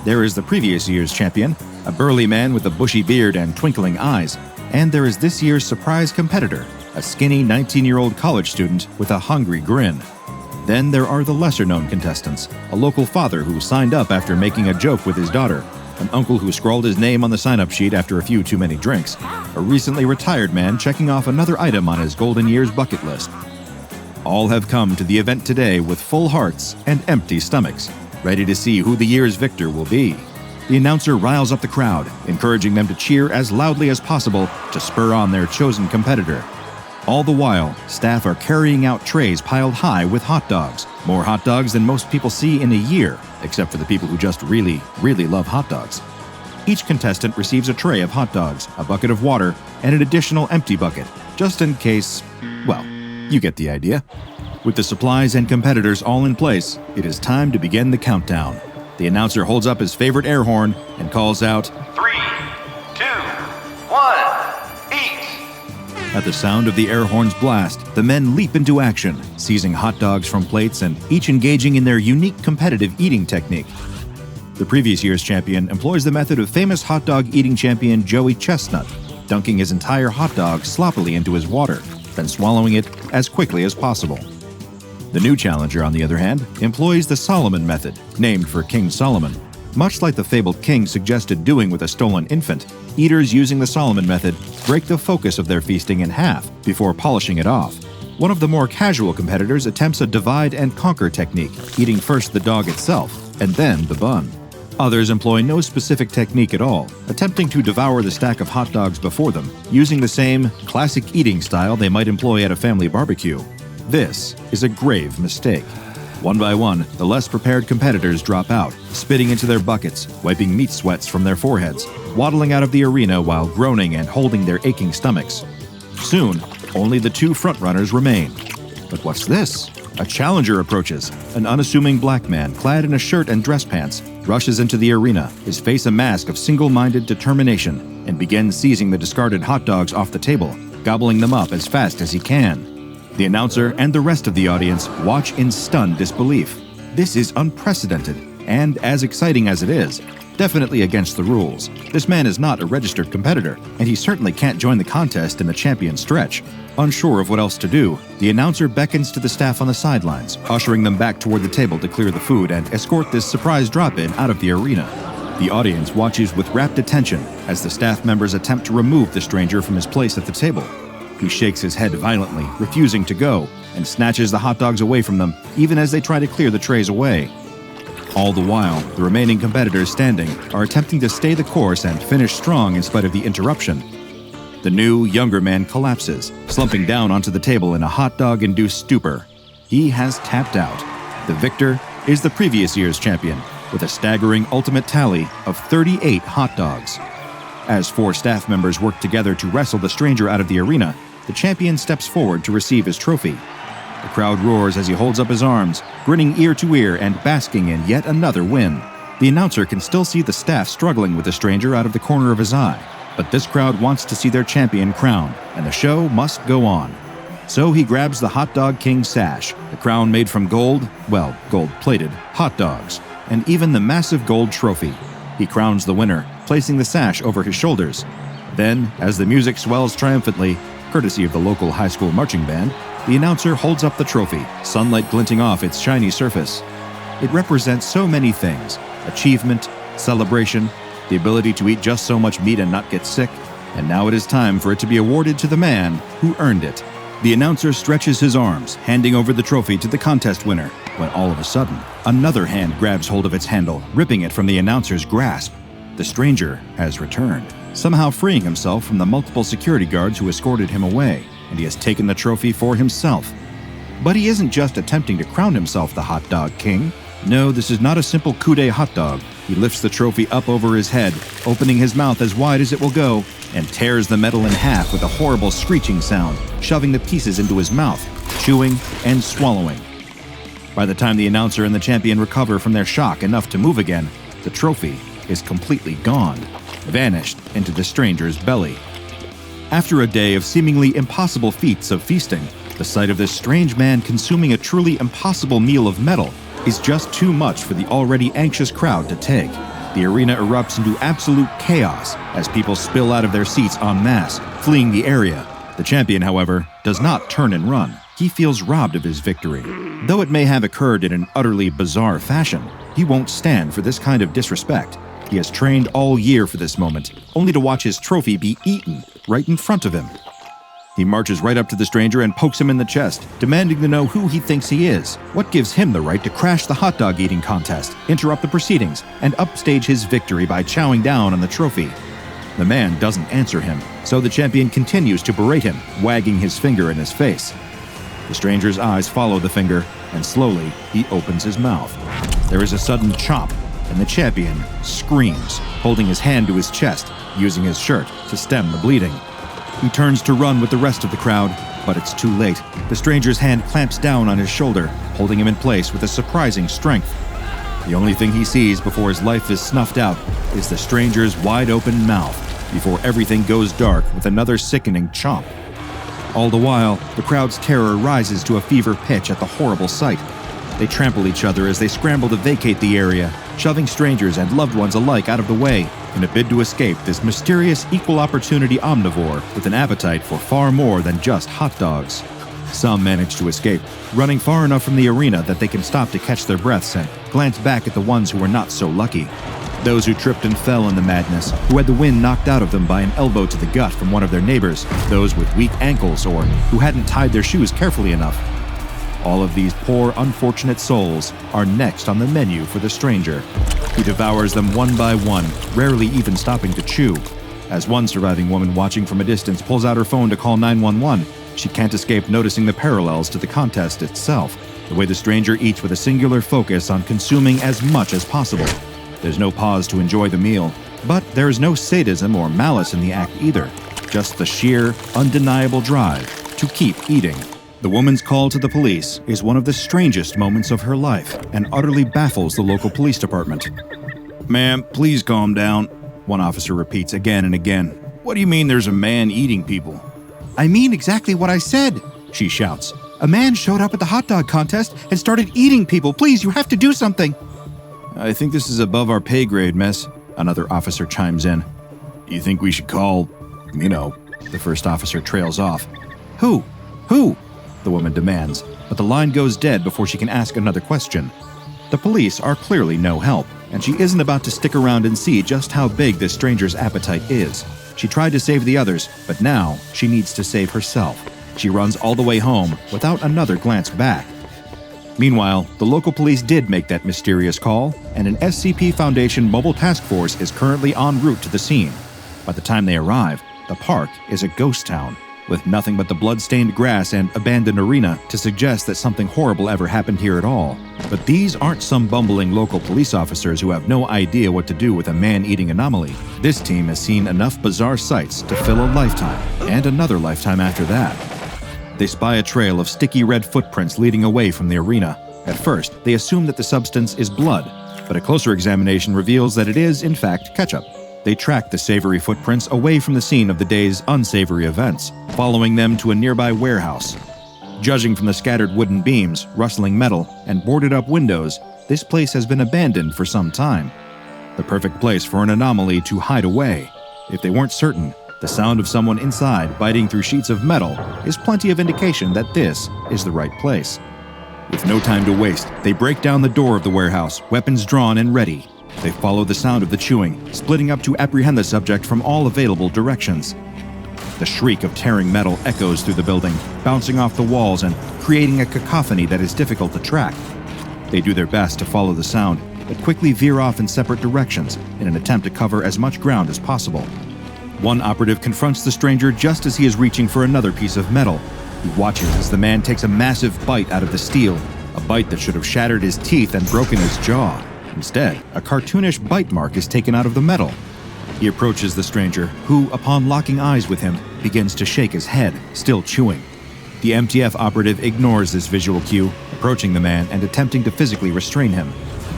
There is the previous year's champion, a burly man with a bushy beard and twinkling eyes, and there is this year's surprise competitor, a skinny 19-year-old college student with a hungry grin. Then there are the lesser-known contestants, a local father who signed up after making a joke with his daughter, an uncle who scrawled his name on the sign-up sheet after a few too many drinks, a recently retired man checking off another item on his golden years bucket list. All have come to the event today with full hearts and empty stomachs, ready to see who the year's victor will be. The announcer riles up the crowd, encouraging them to cheer as loudly as possible to spur on their chosen competitor. All the while, staff are carrying out trays piled high with hot dogs, more hot dogs than most people see in a year, except for the people who just really, really love hot dogs. Each contestant receives a tray of hot dogs, a bucket of water, and an additional empty bucket, just in case, well, you get the idea. With the supplies and competitors all in place, it is time to begin the countdown. The announcer holds up his favorite air horn and calls out, 3, 2, 1, eat! At the sound of the air horn's blast, the men leap into action, seizing hot dogs from plates and each engaging in their unique competitive eating technique. The previous year's champion employs the method of famous hot dog eating champion Joey Chestnut, dunking his entire hot dog sloppily into his water, then swallowing it as quickly as possible. The new challenger, on the other hand, employs the Solomon method, named for King Solomon. Much like the fabled king suggested doing with a stolen infant, eaters using the Solomon method break the focus of their feasting in half before polishing it off. One of the more casual competitors attempts a divide and conquer technique, eating first the dog itself and then the bun. Others employ no specific technique at all, attempting to devour the stack of hot dogs before them, using the same classic eating style they might employ at a family barbecue. This is a grave mistake. One by one, the less prepared competitors drop out, spitting into their buckets, wiping meat sweats from their foreheads, waddling out of the arena while groaning and holding their aching stomachs. Soon, only the two frontrunners remain. But what's this? A challenger approaches. An unassuming black man, clad in a shirt and dress pants, rushes into the arena, his face a mask of single-minded determination, and begins seizing the discarded hot dogs off the table, gobbling them up as fast as he can. The announcer and the rest of the audience watch in stunned disbelief. This is unprecedented, and as exciting as it is, definitely against the rules. This man is not a registered competitor, and he certainly can't join the contest in the champion stretch. Unsure of what else to do, the announcer beckons to the staff on the sidelines, ushering them back toward the table to clear the food and escort this surprise drop-in out of the arena. The audience watches with rapt attention as the staff members attempt to remove the stranger from his place at the table. He shakes his head violently, refusing to go, and snatches the hot dogs away from them, even as they try to clear the trays away. All the while, the remaining competitors standing are attempting to stay the course and finish strong in spite of the interruption. The new, younger man collapses, slumping down onto the table in a hot dog-induced stupor. He has tapped out. The victor is the previous year's champion, with a staggering ultimate tally of 38 hot dogs. As four staff members work together to wrestle the stranger out of the arena, the champion steps forward to receive his trophy. The crowd roars as he holds up his arms, grinning ear to ear and basking in yet another win. The announcer can still see the staff struggling with the stranger out of the corner of his eye, but this crowd wants to see their champion crowned, and the show must go on. So he grabs the Hot Dog King sash, the crown made from gold-plated, hot dogs, and even the massive gold trophy. He crowns the winner, placing the sash over his shoulders. Then, as the music swells triumphantly, courtesy of the local high school marching band, the announcer holds up the trophy, sunlight glinting off its shiny surface. It represents so many things: achievement, celebration, the ability to eat just so much meat and not get sick, and now it is time for it to be awarded to the man who earned it. The announcer stretches his arms, handing over the trophy to the contest winner, when all of a sudden, another hand grabs hold of its handle, ripping it from the announcer's grasp. The stranger has returned, somehow freeing himself from the multiple security guards who escorted him away, and he has taken the trophy for himself. But he isn't just attempting to crown himself the Hot Dog King. No, this is not a simple coup-de hot dog. He lifts the trophy up over his head, opening his mouth as wide as it will go, and tears the metal in half with a horrible screeching sound, shoving the pieces into his mouth, chewing and swallowing. By the time the announcer and the champion recover from their shock enough to move again, the trophy is completely gone, vanished into the stranger's belly. After a day of seemingly impossible feats of feasting, the sight of this strange man consuming a truly impossible meal of metal is just too much for the already anxious crowd to take. The arena erupts into absolute chaos as people spill out of their seats en masse, fleeing the area. The champion, however, does not turn and run. He feels robbed of his victory. Though it may have occurred in an utterly bizarre fashion, he won't stand for this kind of disrespect. He has trained all year for this moment, only to watch his trophy be eaten right in front of him. He marches right up to the stranger and pokes him in the chest, demanding to know who he thinks he is. What gives him the right to crash the hot dog eating contest, interrupt the proceedings, and upstage his victory by chowing down on the trophy? The man doesn't answer him, so the champion continues to berate him, wagging his finger in his face. The stranger's eyes follow the finger, and slowly he opens his mouth. There is a sudden chomp, and the champion screams, holding his hand to his chest, using his shirt to stem the bleeding. He turns to run with the rest of the crowd, but it's too late. The stranger's hand clamps down on his shoulder, holding him in place with a surprising strength. The only thing he sees before his life is snuffed out is the stranger's wide-open mouth, before everything goes dark with another sickening chomp. All the while, the crowd's terror rises to a fever pitch at the horrible sight. They trample each other as they scramble to vacate the area, shoving strangers and loved ones alike out of the way in a bid to escape this mysterious equal-opportunity omnivore with an appetite for far more than just hot dogs. Some manage to escape, running far enough from the arena that they can stop to catch their breaths and glance back at the ones who were not so lucky. Those who tripped and fell in the madness, who had the wind knocked out of them by an elbow to the gut from one of their neighbors, those with weak ankles or who hadn't tied their shoes carefully enough. All of these poor, unfortunate souls are next on the menu for the stranger, who devours them one by one, rarely even stopping to chew. As one surviving woman watching from a distance pulls out her phone to call 911, she can't escape noticing the parallels to the contest itself, the way the stranger eats with a singular focus on consuming as much as possible. There's no pause to enjoy the meal, but there is no sadism or malice in the act either, just the sheer, undeniable drive to keep eating. The woman's call to the police is one of the strangest moments of her life and utterly baffles the local police department. "Ma'am, please calm down," one officer repeats again and again. "What do you mean there's a man eating people?" "I mean exactly what I said," she shouts. "A man showed up at the hot dog contest and started eating people. Please, you have to do something." "I think this is above our pay grade, miss," another officer chimes in. "You think we should call, the first officer trails off. Who? The woman demands, but the line goes dead before she can ask another question. The police are clearly no help, and she isn't about to stick around and see just how big this stranger's appetite is. She tried to save the others, but now she needs to save herself. She runs all the way home without another glance back. Meanwhile, the local police did make that mysterious call, and an SCP Foundation mobile task force is currently en route to the scene. By the time they arrive, the park is a ghost town, with nothing but the blood-stained grass and abandoned arena to suggest that something horrible ever happened here at all. But these aren't some bumbling local police officers who have no idea what to do with a man-eating anomaly. This team has seen enough bizarre sights to fill a lifetime, and another lifetime after that. They spy a trail of sticky red footprints leading away from the arena. At first, they assume that the substance is blood, but a closer examination reveals that it is, in fact, ketchup. They track the savory footprints away from the scene of the day's unsavory events, following them to a nearby warehouse. Judging from the scattered wooden beams, rustling metal, and boarded-up windows, this place has been abandoned for some time. The perfect place for an anomaly to hide away. If they weren't certain, the sound of someone inside biting through sheets of metal is plenty of indication that this is the right place. With no time to waste, they break down the door of the warehouse, weapons drawn and ready. They follow the sound of the chewing, splitting up to apprehend the subject from all available directions. The shriek of tearing metal echoes through the building, bouncing off the walls and creating a cacophony that is difficult to track. They do their best to follow the sound, but quickly veer off in separate directions in an attempt to cover as much ground as possible. One operative confronts the stranger just as he is reaching for another piece of metal. He watches as the man takes a massive bite out of the steel, a bite that should have shattered his teeth and broken his jaw. Instead, a cartoonish bite mark is taken out of the metal. He approaches the stranger, who, upon locking eyes with him, begins to shake his head, still chewing. The MTF operative ignores this visual cue, approaching the man and attempting to physically restrain him.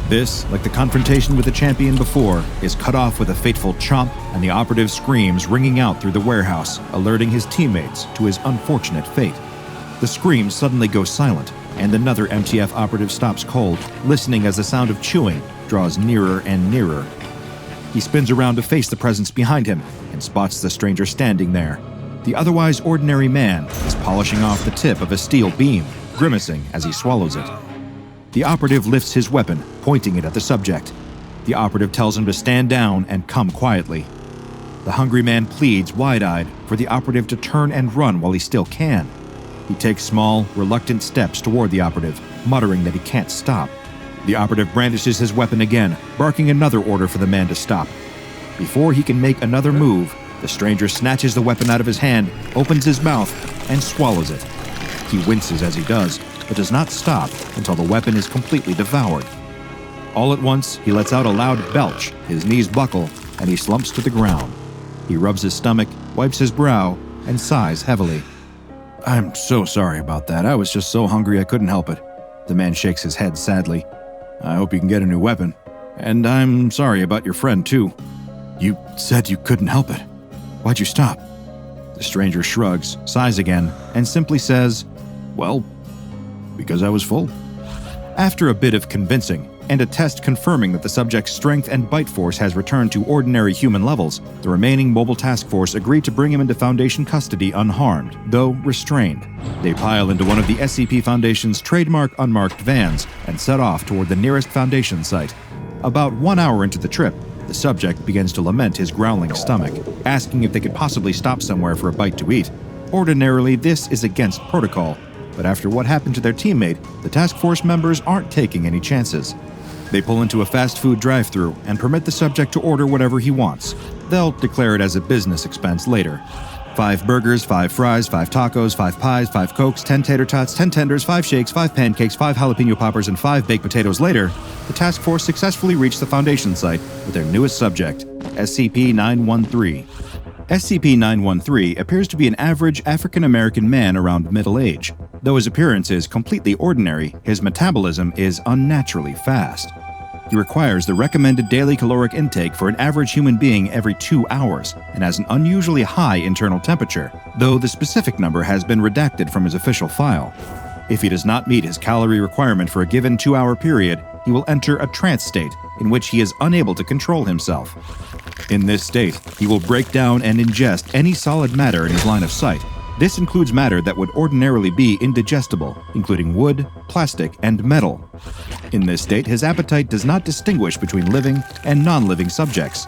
This, like the confrontation with the champion before, is cut off with a fateful chomp, and the operative screams ringing out through the warehouse, alerting his teammates to his unfortunate fate. The screams suddenly go silent, and another MTF operative stops cold, listening as the sound of chewing draws nearer and nearer. He spins around to face the presence behind him and spots the stranger standing there. The otherwise ordinary man is polishing off the tip of a steel beam, grimacing as he swallows it. The operative lifts his weapon, pointing it at the subject. The operative tells him to stand down and come quietly. The hungry man pleads wide-eyed for the operative to turn and run while he still can. He takes small, reluctant steps toward the operative, muttering that he can't stop. The operative brandishes his weapon again, barking another order for the man to stop. Before he can make another move, the stranger snatches the weapon out of his hand, opens his mouth, and swallows it. He winces as he does, but does not stop until the weapon is completely devoured. All at once, he lets out a loud belch, his knees buckle, and he slumps to the ground. He rubs his stomach, wipes his brow, and sighs heavily. "I'm so sorry about that. I was just so hungry I couldn't help it." The man shakes his head sadly. "I hope you can get a new weapon. And I'm sorry about your friend, too. You said you couldn't help it. Why'd you stop?" The stranger shrugs, sighs again, and simply says, "Well, because I was full." After a bit of convincing, and a test confirming that the subject's strength and bite force has returned to ordinary human levels, the remaining mobile task force agreed to bring him into Foundation custody unharmed, though restrained. They pile into one of the SCP Foundation's trademark unmarked vans and set off toward the nearest Foundation site. About 1 hour into the trip, the subject begins to lament his growling stomach, asking if they could possibly stop somewhere for a bite to eat. Ordinarily, this is against protocol, but after what happened to their teammate, the task force members aren't taking any chances. They pull into a fast food drive-thru and permit the subject to order whatever he wants. They'll declare it as a business expense later. 5 burgers, 5 fries, 5 tacos, 5 pies, 5 cokes, 10 tater tots, 10 tenders, 5 shakes, 5 pancakes, 5 jalapeno poppers, and 5 baked potatoes later, the task force successfully reached the Foundation site with their newest subject, SCP-913. SCP-913 appears to be an average African-American man around middle age. Though his appearance is completely ordinary, his metabolism is unnaturally fast. He requires the recommended daily caloric intake for an average human being every 2 hours and has an unusually high internal temperature, though the specific number has been redacted from his official file. If he does not meet his calorie requirement for a given 2-hour period, he will enter a trance state in which he is unable to control himself. In this state, he will break down and ingest any solid matter in his line of sight. This includes matter that would ordinarily be indigestible, including wood, plastic, and metal. In this state, his appetite does not distinguish between living and non-living subjects.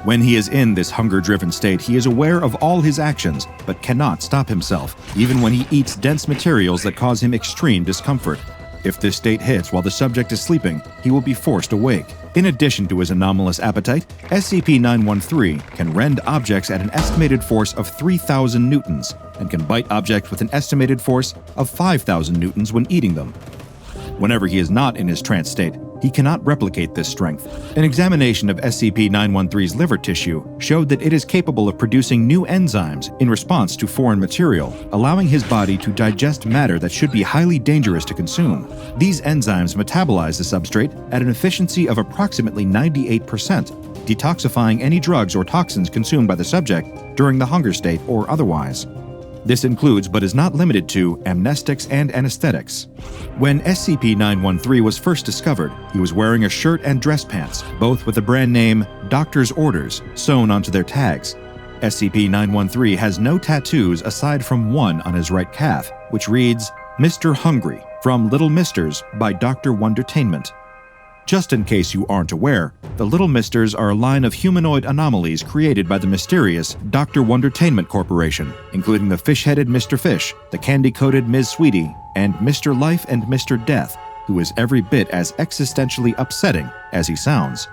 When he is in this hunger-driven state, he is aware of all his actions, but cannot stop himself, even when he eats dense materials that cause him extreme discomfort. If this state hits while the subject is sleeping, he will be forced awake. In addition to his anomalous appetite, SCP-913 can rend objects at an estimated force of 3,000 newtons and can bite objects with an estimated force of 5,000 newtons when eating them. Whenever he is not in his trance state, he cannot replicate this strength. An examination of SCP-913's liver tissue showed that it is capable of producing new enzymes in response to foreign material, allowing his body to digest matter that should be highly dangerous to consume. These enzymes metabolize the substrate at an efficiency of approximately 98%, detoxifying any drugs or toxins consumed by the subject during the hunger state or otherwise. This includes, but is not limited to, amnestics and anesthetics. When SCP-913 was first discovered, he was wearing a shirt and dress pants, both with the brand name Doctor's Orders sewn onto their tags. SCP-913 has no tattoos aside from one on his right calf, which reads, Mr. Hungry, from Little Misters by Dr. Wondertainment. Just in case you aren't aware, the Little Misters are a line of humanoid anomalies created by the mysterious Dr. Wondertainment Corporation, including the fish-headed Mr. Fish, the candy-coated Ms. Sweetie, and Mr. Life and Mr. Death, who is every bit as existentially upsetting as he sounds.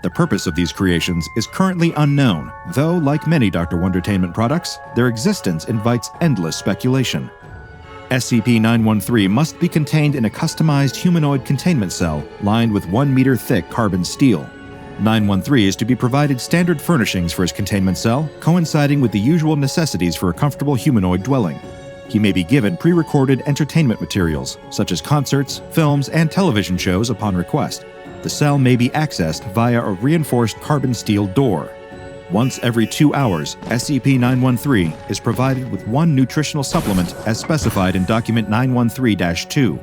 The purpose of these creations is currently unknown, though, like many Dr. Wondertainment products, their existence invites endless speculation. SCP-913 must be contained in a customized humanoid containment cell lined with 1-meter-thick carbon steel. 913 is to be provided standard furnishings for his containment cell, coinciding with the usual necessities for a comfortable humanoid dwelling. He may be given pre-recorded entertainment materials, such as concerts, films, and television shows upon request. The cell may be accessed via a reinforced carbon steel door. Once every 2 hours, SCP-913 is provided with one nutritional supplement as specified in Document 913-2.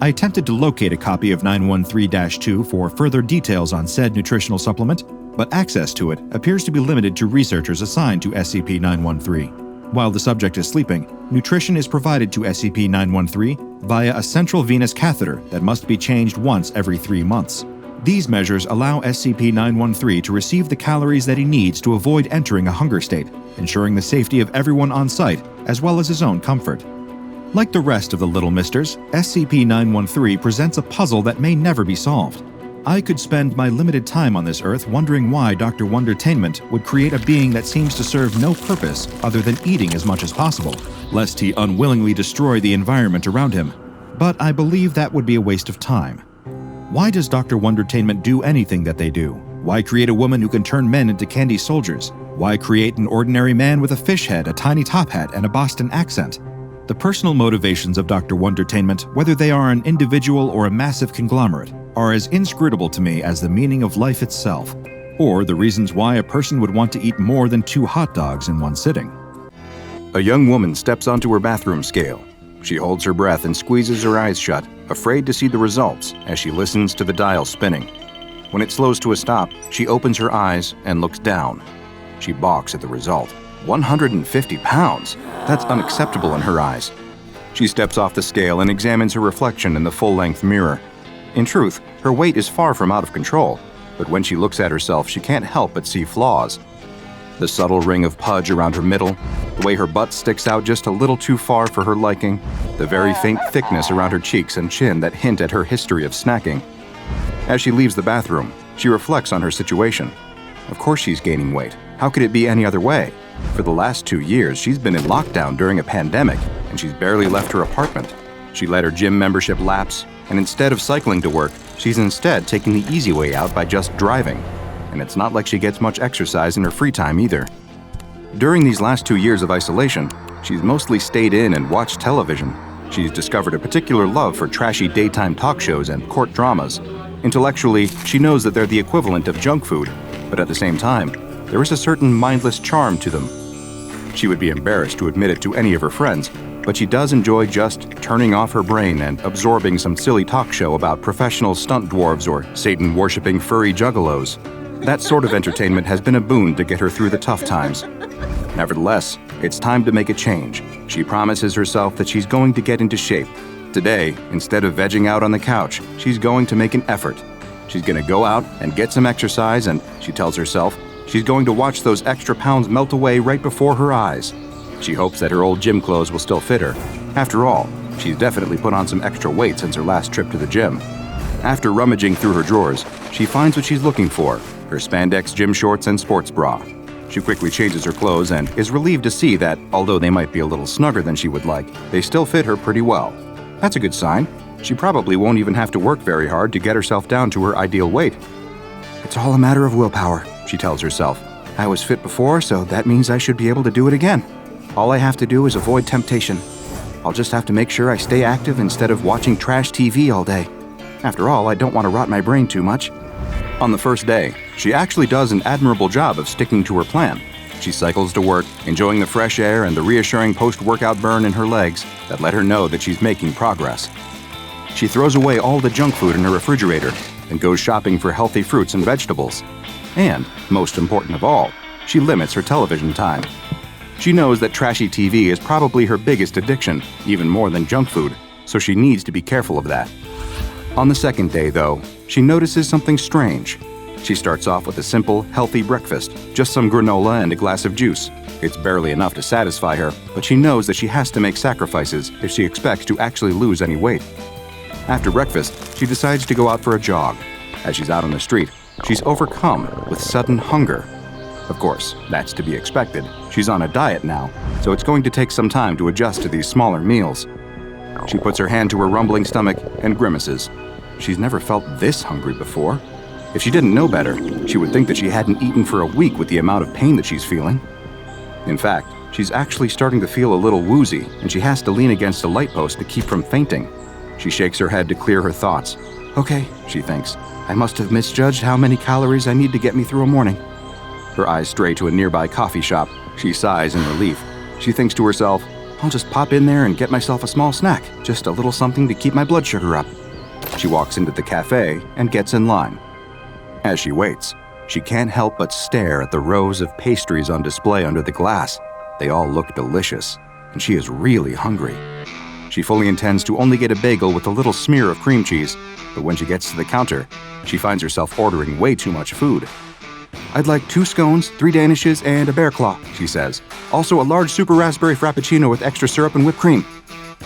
I attempted to locate a copy of 913-2 for further details on said nutritional supplement, but access to it appears to be limited to researchers assigned to SCP-913. While the subject is sleeping, nutrition is provided to SCP-913 via a central venous catheter that must be changed once every 3 months. These measures allow SCP-913 to receive the calories that he needs to avoid entering a hunger state, ensuring the safety of everyone on site as well as his own comfort. Like the rest of the Little Misters, SCP-913 presents a puzzle that may never be solved. I could spend my limited time on this Earth wondering why Dr. Wondertainment would create a being that seems to serve no purpose other than eating as much as possible, lest he unwillingly destroy the environment around him. But I believe that would be a waste of time. Why does Dr. Wondertainment do anything that they do? Why create a woman who can turn men into candy soldiers? Why create an ordinary man with a fish head, a tiny top hat, and a Boston accent? The personal motivations of Dr. Wondertainment, whether they are an individual or a massive conglomerate, are as inscrutable to me as the meaning of life itself, or the reasons why a person would want to eat more than 2 hot dogs in one sitting. A young woman steps onto her bathroom scale. She holds her breath and squeezes her eyes shut, afraid to see the results as she listens to the dial spinning. When it slows to a stop, she opens her eyes and looks down. She balks at the result. 150 pounds! That's unacceptable in her eyes. She steps off the scale and examines her reflection in the full-length mirror. In truth, her weight is far from out of control, but when she looks at herself, she can't help but see flaws. The subtle ring of pudge around her middle, the way her butt sticks out just a little too far for her liking, the very faint thickness around her cheeks and chin that hint at her history of snacking. As she leaves the bathroom, she reflects on her situation. Of course she's gaining weight. How could it be any other way? For the last 2 years, she's been in lockdown during a pandemic, and she's barely left her apartment. She let her gym membership lapse, and instead of cycling to work, she's instead taking the easy way out by just driving. And it's not like she gets much exercise in her free time either. During these last 2 years of isolation, she's mostly stayed in and watched television. She's discovered a particular love for trashy daytime talk shows and court dramas. Intellectually, she knows that they're the equivalent of junk food, but at the same time, there is a certain mindless charm to them. She would be embarrassed to admit it to any of her friends, but she does enjoy just turning off her brain and absorbing some silly talk show about professional stunt dwarves or Satan-worshipping furry juggalos. That sort of entertainment has been a boon to get her through the tough times. Nevertheless, it's time to make a change. She promises herself that she's going to get into shape. Today, instead of vegging out on the couch, she's going to make an effort. She's going to go out and get some exercise, and she tells herself she's going to watch those extra pounds melt away right before her eyes. She hopes that her old gym clothes will still fit her. After all, she's definitely put on some extra weight since her last trip to the gym. After rummaging through her drawers, she finds what she's looking for: her spandex gym shorts and sports bra. She quickly changes her clothes and is relieved to see that, although they might be a little snugger than she would like, they still fit her pretty well. That's a good sign. She probably won't even have to work very hard to get herself down to her ideal weight. It's all a matter of willpower, she tells herself. I was fit before, so that means I should be able to do it again. All I have to do is avoid temptation. I'll just have to make sure I stay active instead of watching trash TV all day. After all, I don't want to rot my brain too much. On the first day, she actually does an admirable job of sticking to her plan. She cycles to work, enjoying the fresh air and the reassuring post-workout burn in her legs that let her know that she's making progress. She throws away all the junk food in her refrigerator and goes shopping for healthy fruits and vegetables. And, most important of all, she limits her television time. She knows that trashy TV is probably her biggest addiction, even more than junk food, so she needs to be careful of that. On the second day, though, she notices something strange. She starts off with a simple, healthy breakfast, just some granola and a glass of juice. It's barely enough to satisfy her, but she knows that she has to make sacrifices if she expects to actually lose any weight. After breakfast, she decides to go out for a jog. As she's out on the street, she's overcome with sudden hunger. Of course, that's to be expected. She's on a diet now, so it's going to take some time to adjust to these smaller meals. She puts her hand to her rumbling stomach and grimaces. She's never felt this hungry before. If she didn't know better, she would think that she hadn't eaten for a week with the amount of pain that she's feeling. In fact, she's actually starting to feel a little woozy, and she has to lean against a light post to keep from fainting. She shakes her head to clear her thoughts. Okay, she thinks, I must have misjudged how many calories I need to get me through a morning. Her eyes stray to a nearby coffee shop. She sighs in relief. She thinks to herself, I'll just pop in there and get myself a small snack, just a little something to keep my blood sugar up. She walks into the cafe and gets in line. As she waits, She can't help but stare at the rows of pastries on display under the glass. They all look delicious, and she is really hungry. She fully intends to only get a bagel with a little smear of cream cheese, but when she gets to the counter, she finds herself ordering way too much food. "I'd like 2 scones, 3 danishes, and a bear claw," she says. "Also a large super raspberry frappuccino with extra syrup and whipped cream."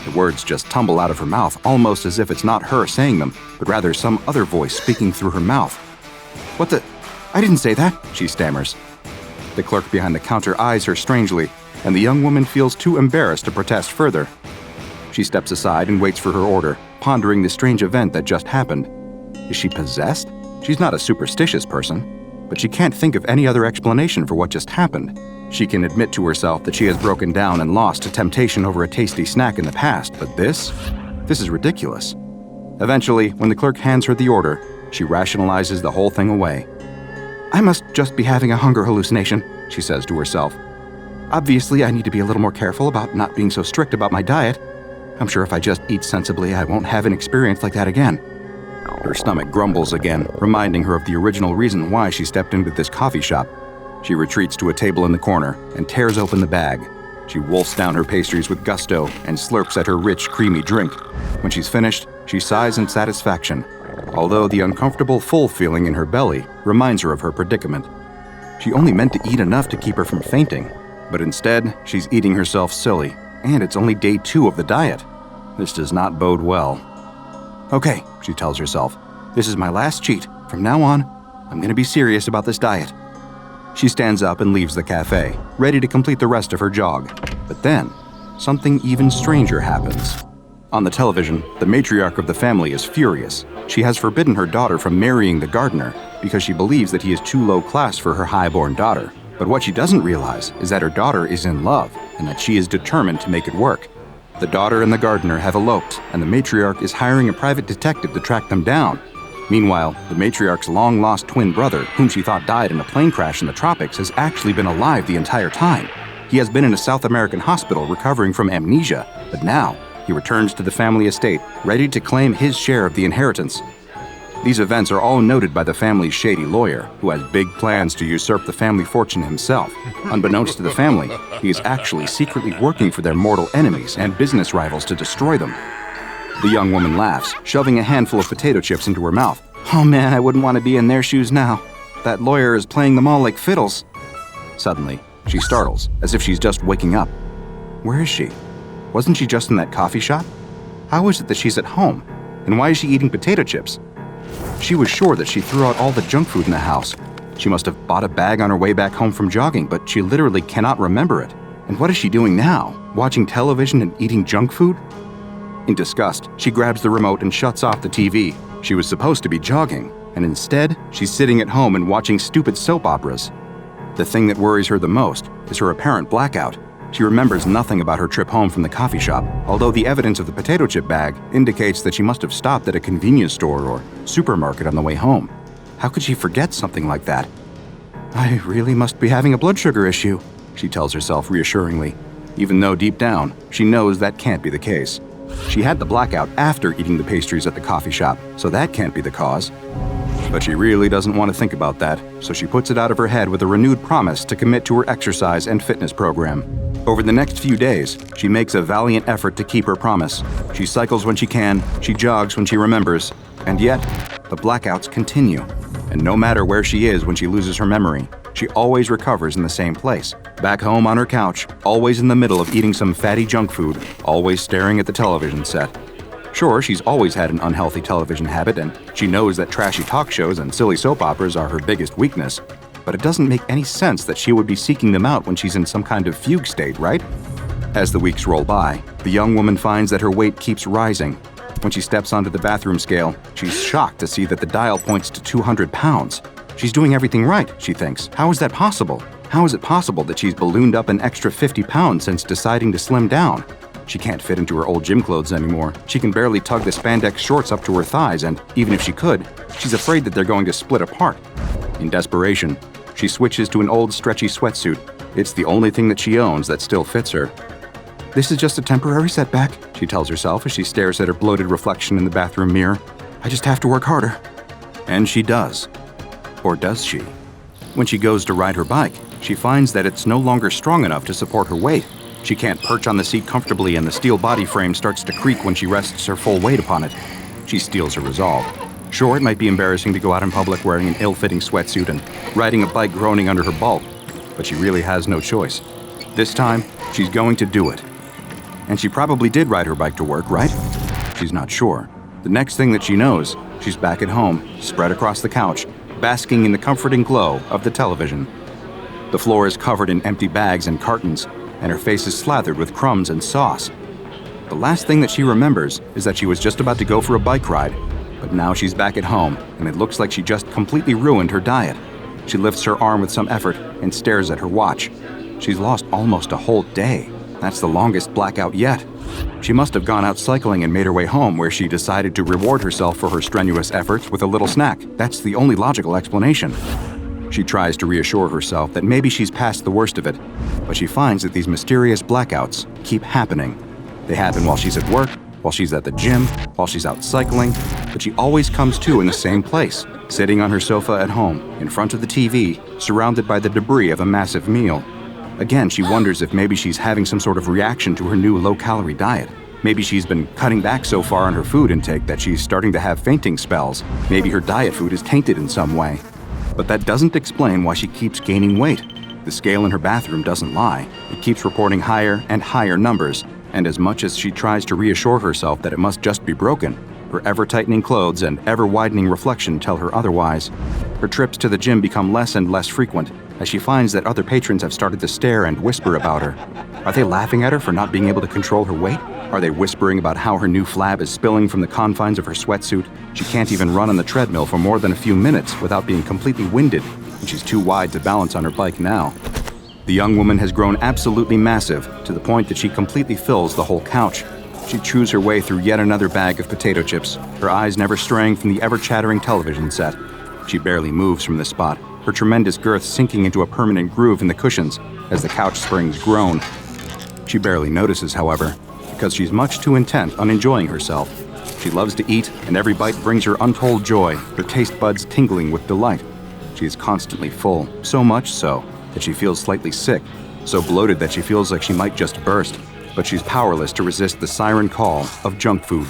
The words just tumble out of her mouth, almost as if it's not her saying them, but rather some other voice speaking through her mouth. "What the? I didn't say that," she stammers. The clerk behind the counter eyes her strangely, and the young woman feels too embarrassed to protest further. She steps aside and waits for her order, pondering the strange event that just happened. Is she possessed? She's not a superstitious person, but she can't think of any other explanation for what just happened. She can admit to herself that she has broken down and lost to temptation over a tasty snack in the past, but this is ridiculous. Eventually, when the clerk hands her the order, she rationalizes the whole thing away. "I must just be having a hunger hallucination," she says to herself. "Obviously, I need to be a little more careful about not being so strict about my diet. I'm sure if I just eat sensibly, I won't have an experience like that again." Her stomach grumbles again, reminding her of the original reason why she stepped into this coffee shop. She retreats to a table in the corner and tears open the bag. She wolfs down her pastries with gusto and slurps at her rich, creamy drink. When she's finished, she sighs in satisfaction, although the uncomfortable full feeling in her belly reminds her of her predicament. She only meant to eat enough to keep her from fainting, but instead, she's eating herself silly, and it's only day 2 of the diet. This does not bode well. "Okay," she tells herself, "this is my last cheat. From now on, I'm going to be serious about this diet." She stands up and leaves the cafe, ready to complete the rest of her jog. But then, something even stranger happens. On the television, the matriarch of the family is furious. She has forbidden her daughter from marrying the gardener because she believes that he is too low class for her high-born daughter. But what she doesn't realize is that her daughter is in love and that she is determined to make it work. The daughter and the gardener have eloped, and the matriarch is hiring a private detective to track them down. Meanwhile, the matriarch's long-lost twin brother, whom she thought died in a plane crash in the tropics, has actually been alive the entire time. He has been in a South American hospital recovering from amnesia, but now he returns to the family estate, ready to claim his share of the inheritance. These events are all noted by the family's shady lawyer, who has big plans to usurp the family fortune himself. Unbeknownst to the family, he is actually secretly working for their mortal enemies and business rivals to destroy them. The young woman laughs, shoving a handful of potato chips into her mouth. "Oh man, I wouldn't want to be in their shoes now. That lawyer is playing them all like fiddles." Suddenly, she startles, as if she's just waking up. Where is she? Wasn't she just in that coffee shop? How is it that she's at home? And why is she eating potato chips? She was sure that she threw out all the junk food in the house. She must have bought a bag on her way back home from jogging, but she literally cannot remember it. And what is she doing now? Watching television and eating junk food? In disgust, she grabs the remote and shuts off the TV. She was supposed to be jogging, and instead, she's sitting at home and watching stupid soap operas. The thing that worries her the most is her apparent blackout. She remembers nothing about her trip home from the coffee shop, although the evidence of the potato chip bag indicates that she must have stopped at a convenience store or supermarket on the way home. How could she forget something like that? "I really must be having a blood sugar issue," she tells herself reassuringly, even though deep down, she knows that can't be the case. She had the blackout after eating the pastries at the coffee shop, so that can't be the cause. But she really doesn't want to think about that, so she puts it out of her head with a renewed promise to commit to her exercise and fitness program. Over the next few days, she makes a valiant effort to keep her promise. She cycles when she can, she jogs when she remembers, and yet, the blackouts continue. And no matter where she is when she loses her memory, she always recovers in the same place. Back home on her couch, always in the middle of eating some fatty junk food, always staring at the television set. Sure, she's always had an unhealthy television habit, and she knows that trashy talk shows and silly soap operas are her biggest weakness. But it doesn't make any sense that she would be seeking them out when she's in some kind of fugue state, right? As the weeks roll by, the young woman finds that her weight keeps rising. When she steps onto the bathroom scale, she's shocked to see that the dial points to 200 pounds. She's doing everything right, she thinks. How is that possible? How is it possible that she's ballooned up an extra 50 pounds since deciding to slim down? She can't fit into her old gym clothes anymore. She can barely tug the spandex shorts up to her thighs, and even if she could, she's afraid that they're going to split apart. In desperation, she switches to an old stretchy sweatsuit. It's the only thing that she owns that still fits her. "This is just a temporary setback," she tells herself as she stares at her bloated reflection in the bathroom mirror. "I just have to work harder." And she does. Or does she? When she goes to ride her bike, she finds that it's no longer strong enough to support her weight. She can't perch on the seat comfortably, and the steel body frame starts to creak when she rests her full weight upon it. She steels her resolve. Sure, it might be embarrassing to go out in public wearing an ill-fitting sweatsuit and riding a bike groaning under her bulk, but she really has no choice. This time, she's going to do it. And she probably did ride her bike to work, right? She's not sure. The next thing that she knows, she's back at home, spread across the couch, basking in the comforting glow of the television. The floor is covered in empty bags and cartons, and her face is slathered with crumbs and sauce. The last thing that she remembers is that she was just about to go for a bike ride, but now she's back at home, and it looks like she just completely ruined her diet. She lifts her arm with some effort and stares at her watch. She's lost almost a whole day. That's the longest blackout yet. She must have gone out cycling and made her way home, where she decided to reward herself for her strenuous efforts with a little snack. That's the only logical explanation. She tries to reassure herself that maybe she's past the worst of it, but she finds that these mysterious blackouts keep happening. They happen while she's at work, while she's at the gym, while she's out cycling, but she always comes to in the same place, sitting on her sofa at home, in front of the TV, surrounded by the debris of a massive meal. Again, she wonders if maybe she's having some sort of reaction to her new low-calorie diet. Maybe she's been cutting back so far on her food intake that she's starting to have fainting spells. Maybe her diet food is tainted in some way. But that doesn't explain why she keeps gaining weight. The scale in her bathroom doesn't lie. It keeps reporting higher and higher numbers, and as much as she tries to reassure herself that it must just be broken, her ever-tightening clothes and ever-widening reflection tell her otherwise. Her trips to the gym become less and less frequent, as she finds that other patrons have started to stare and whisper about her. Are they laughing at her for not being able to control her weight? Are they whispering about how her new flab is spilling from the confines of her sweatsuit? She can't even run on the treadmill for more than a few minutes without being completely winded, and she's too wide to balance on her bike now. The young woman has grown absolutely massive, to the point that she completely fills the whole couch. She chews her way through yet another bag of potato chips, her eyes never straying from the ever-chattering television set. She barely moves from the spot, her tremendous girth sinking into a permanent groove in the cushions as the couch springs groan. She barely notices, however, because she's much too intent on enjoying herself. She loves to eat, and every bite brings her untold joy, her taste buds tingling with delight. She is constantly full, so much so that she feels slightly sick, so bloated that she feels like she might just burst, but she's powerless to resist the siren call of junk food.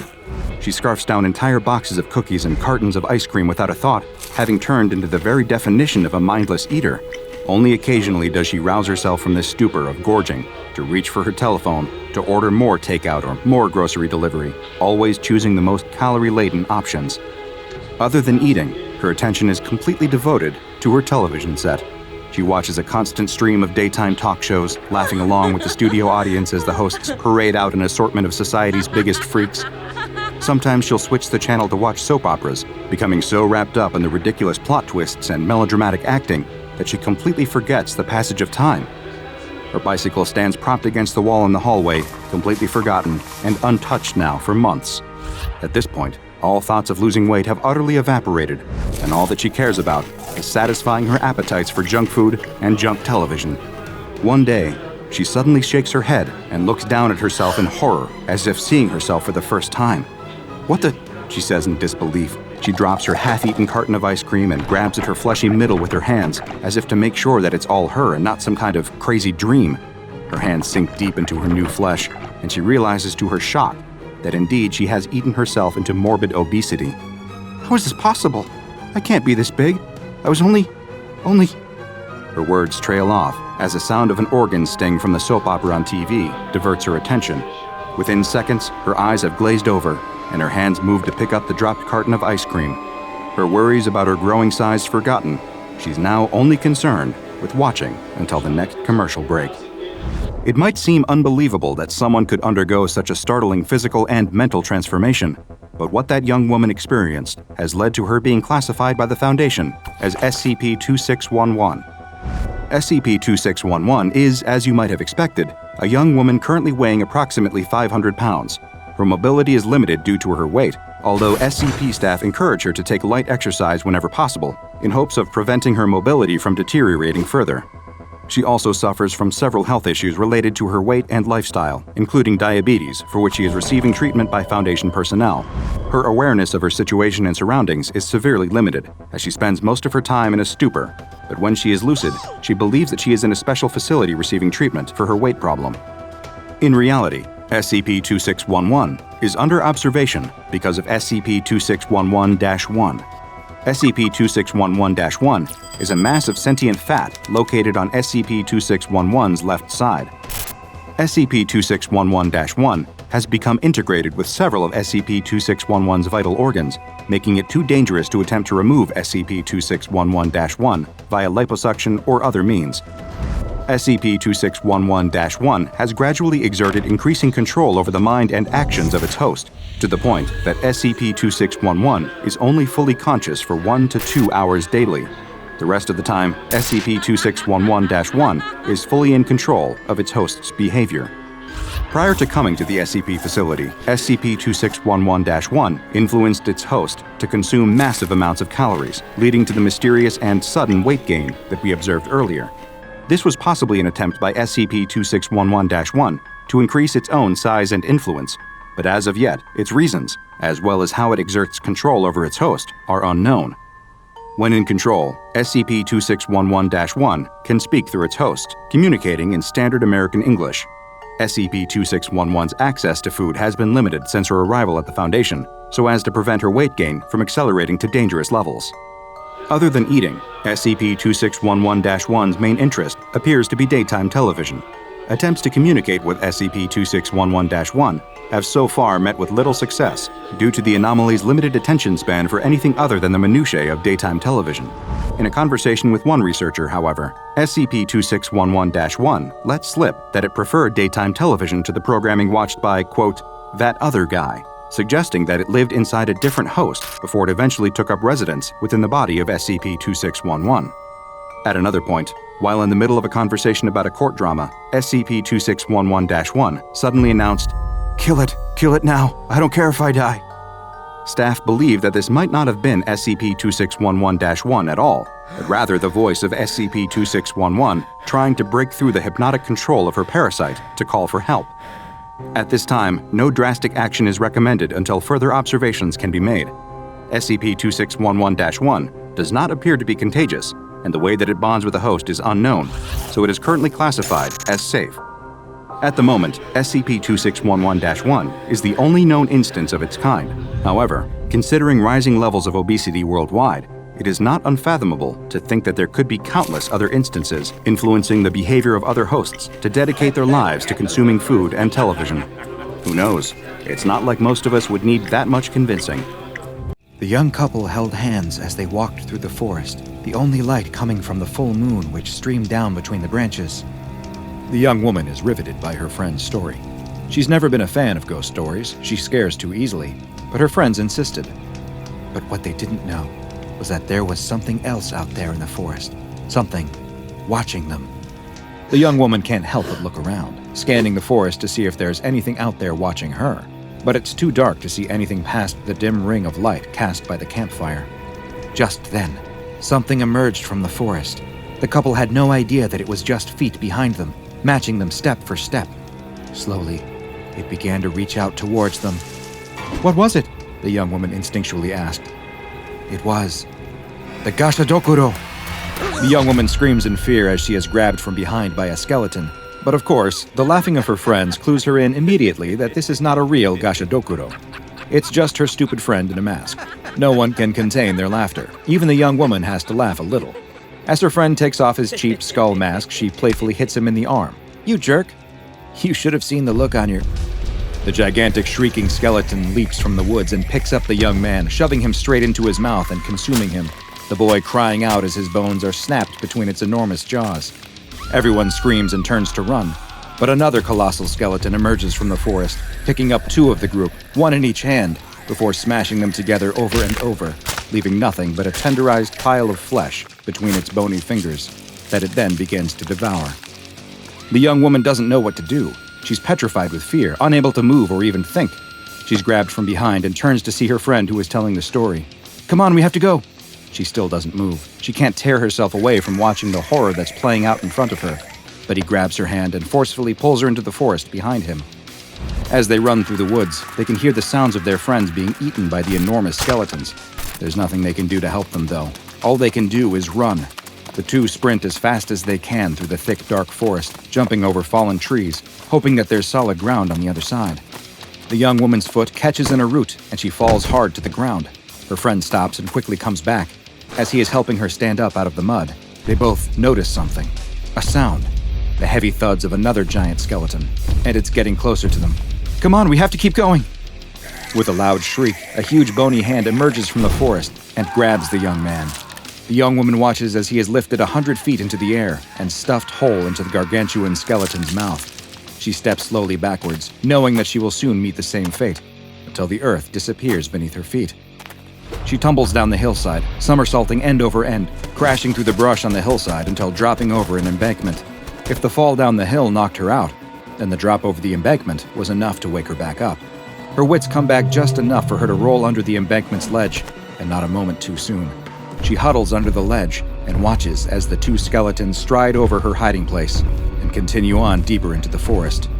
She scarfs down entire boxes of cookies and cartons of ice cream without a thought, having turned into the very definition of a mindless eater. Only occasionally does she rouse herself from this stupor of gorging, to reach for her telephone, to order more takeout or more grocery delivery, always choosing the most calorie-laden options. Other than eating, her attention is completely devoted to her television set. She watches a constant stream of daytime talk shows, laughing along with the studio audience as the hosts parade out an assortment of society's biggest freaks. Sometimes she'll switch the channel to watch soap operas, becoming so wrapped up in the ridiculous plot twists and melodramatic acting that she completely forgets the passage of time. Her bicycle stands propped against the wall in the hallway, completely forgotten and untouched now for months. At this point, all thoughts of losing weight have utterly evaporated, and all that she cares about is satisfying her appetites for junk food and junk television. One day, she suddenly shakes her head and looks down at herself in horror, as if seeing herself for the first time. "What the?" she says in disbelief. She drops her half-eaten carton of ice cream and grabs at her fleshy middle with her hands, as if to make sure that it's all her and not some kind of crazy dream. Her hands sink deep into her new flesh, and she realizes to her shock that indeed she has eaten herself into morbid obesity. "How is this possible? I can't be this big. I was only... Her words trail off as the sound of an organ sting from the soap opera on TV diverts her attention. Within seconds, her eyes have glazed over, and her hands move to pick up the dropped carton of ice cream. Her worries about her growing size forgotten, she's now only concerned with watching until the next commercial break. It might seem unbelievable that someone could undergo such a startling physical and mental transformation, but what that young woman experienced has led to her being classified by the Foundation as SCP-2611. SCP-2611 is, as you might have expected, a young woman currently weighing approximately 500 pounds. Her mobility is limited due to her weight, although SCP staff encourage her to take light exercise whenever possible, in hopes of preventing her mobility from deteriorating further. She also suffers from several health issues related to her weight and lifestyle, including diabetes, for which she is receiving treatment by Foundation personnel. Her awareness of her situation and surroundings is severely limited, as she spends most of her time in a stupor, but when she is lucid, she believes that she is in a special facility receiving treatment for her weight problem. In reality, SCP-2611 is under observation because of SCP-2611-1. SCP-2611-1 is a mass of sentient fat located on SCP-2611's left side. SCP-2611-1 has become integrated with several of SCP-2611's vital organs, making it too dangerous to attempt to remove SCP-2611-1 via liposuction or other means. SCP-2611-1 has gradually exerted increasing control over the mind and actions of its host, to the point that SCP-2611 is only fully conscious for 1 to 2 hours daily. The rest of the time, SCP-2611-1 is fully in control of its host's behavior. Prior to coming to the SCP facility, SCP-2611-1 influenced its host to consume massive amounts of calories, leading to the mysterious and sudden weight gain that we observed earlier. This was possibly an attempt by SCP-2611-1 to increase its own size and influence, but as of yet, its reasons, as well as how it exerts control over its host, are unknown. When in control, SCP-2611-1 can speak through its host, communicating in standard American English. SCP-2611's access to food has been limited since her arrival at the Foundation, so as to prevent her weight gain from accelerating to dangerous levels. Other than eating, SCP-2611-1's main interest appears to be daytime television. Attempts to communicate with SCP-2611-1 have so far met with little success due to the anomaly's limited attention span for anything other than the minutiae of daytime television. In a conversation with one researcher, however, SCP-2611-1 let slip that it preferred daytime television to the programming watched by, quote, that other guy, suggesting that it lived inside a different host before it eventually took up residence within the body of SCP-2611. At another point, while in the middle of a conversation about a court drama, SCP-2611-1 suddenly announced, kill it now, I don't care if I die." Staff believe that this might not have been SCP-2611-1 at all, but rather the voice of SCP-2611 trying to break through the hypnotic control of her parasite to call for help. At this time, no drastic action is recommended until further observations can be made. SCP-2611-1 does not appear to be contagious, and the way that it bonds with the host is unknown, so it is currently classified as safe. At the moment, SCP-2611-1 is the only known instance of its kind. However, considering rising levels of obesity worldwide, it is not unfathomable to think that there could be countless other instances influencing the behavior of other hosts to dedicate their lives to consuming food and television. Who knows? It's not like most of us would need that much convincing. The young couple held hands as they walked through the forest, the only light coming from the full moon which streamed down between the branches. The young woman is riveted by her friend's story. She's never been a fan of ghost stories, she scares too easily, but her friends insisted. But what they didn't know was that there was something else out there in the forest, something watching them. The young woman can't help but look around, scanning the forest to see if there's anything out there watching her, but it's too dark to see anything past the dim ring of light cast by the campfire. Just then, something emerged from the forest. The couple had no idea that it was just feet behind them, matching them step for step. Slowly, it began to reach out towards them. "What was it?" the young woman instinctually asked. It was the Gashadokuro. The young woman screams in fear as she is grabbed from behind by a skeleton. But of course, the laughing of her friends clues her in immediately that this is not a real Gashadokuro. It's just her stupid friend in a mask. No one can contain their laughter. Even the young woman has to laugh a little. As her friend takes off his cheap skull mask, she playfully hits him in the arm. "You jerk! You should have seen the look on your..." The gigantic shrieking skeleton leaps from the woods and picks up the young man, shoving him straight into his mouth and consuming him, the boy crying out as his bones are snapped between its enormous jaws. Everyone screams and turns to run, but another colossal skeleton emerges from the forest, picking up two of the group, one in each hand, before smashing them together over and over, leaving nothing but a tenderized pile of flesh between its bony fingers that it then begins to devour. The young woman doesn't know what to do. She's petrified with fear, unable to move or even think. She's grabbed from behind and turns to see her friend who is telling the story. "Come on, we have to go." She still doesn't move. She can't tear herself away from watching the horror that's playing out in front of her, but he grabs her hand and forcefully pulls her into the forest behind him. As they run through the woods, they can hear the sounds of their friends being eaten by the enormous skeletons. There's nothing they can do to help them, though. All they can do is run. The two sprint as fast as they can through the thick, dark forest, jumping over fallen trees, hoping that there's solid ground on the other side. The young woman's foot catches in a root, and she falls hard to the ground. Her friend stops and quickly comes back. As he is helping her stand up out of the mud, they both notice something. A sound. The heavy thuds of another giant skeleton. And it's getting closer to them. Come on, we have to keep going! With a loud shriek, a huge bony hand emerges from the forest and grabs the young man. The young woman watches as he is lifted 100 feet into the air and stuffed whole into the gargantuan skeleton's mouth. She steps slowly backwards, knowing that she will soon meet the same fate, until the earth disappears beneath her feet. She tumbles down the hillside, somersaulting end over end, crashing through the brush on the hillside until dropping over an embankment. If the fall down the hill knocked her out, then the drop over the embankment was enough to wake her back up. Her wits come back just enough for her to roll under the embankment's ledge, and not a moment too soon. She huddles under the ledge and watches as the two skeletons stride over her hiding place and continue on deeper into the forest.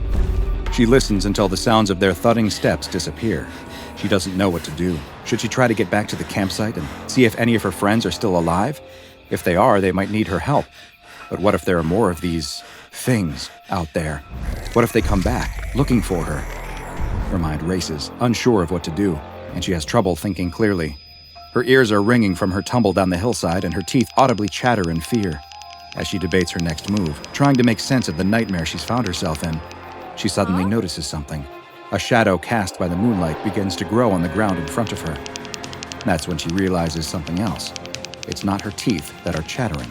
She listens until the sounds of their thudding steps disappear. She doesn't know what to do. Should she try to get back to the campsite and see if any of her friends are still alive? If they are, they might need her help. But what if there are more of these things out there? What if they come back, looking for her? Her mind races, unsure of what to do, and she has trouble thinking clearly. Her ears are ringing from her tumble down the hillside, and her teeth audibly chatter in fear. As she debates her next move, trying to make sense of the nightmare she's found herself in, she suddenly notices something. A shadow cast by the moonlight begins to grow on the ground in front of her. That's when she realizes something else. It's not her teeth that are chattering.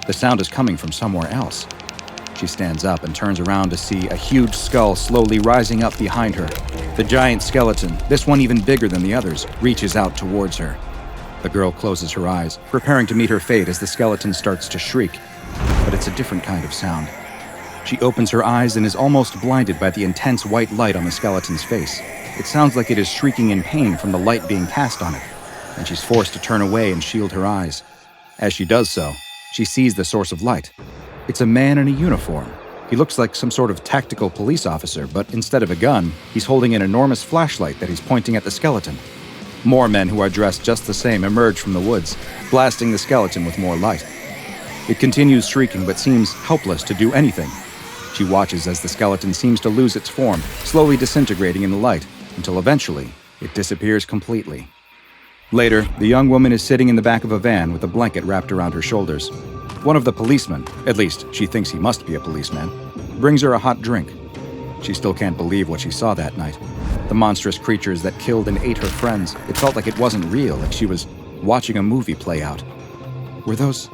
The sound is coming from somewhere else. She stands up and turns around to see a huge skull slowly rising up behind her. The giant skeleton, this one even bigger than the others, reaches out towards her. The girl closes her eyes, preparing to meet her fate as the skeleton starts to shriek. But it's a different kind of sound. She opens her eyes and is almost blinded by the intense white light on the skeleton's face. It sounds like it is shrieking in pain from the light being cast on it, and she's forced to turn away and shield her eyes. As she does so, she sees the source of light. It's a man in a uniform. He looks like some sort of tactical police officer, but instead of a gun, he's holding an enormous flashlight that he's pointing at the skeleton. More men who are dressed just the same emerge from the woods, blasting the skeleton with more light. It continues shrieking but seems helpless to do anything. She watches as the skeleton seems to lose its form, slowly disintegrating in the light, until eventually it disappears completely. Later, the young woman is sitting in the back of a van with a blanket wrapped around her shoulders. One of the policemen, at least she thinks he must be a policeman, brings her a hot drink. She still can't believe what she saw that night. The monstrous creatures that killed and ate her friends. It felt like it wasn't real, like she was watching a movie play out. Were those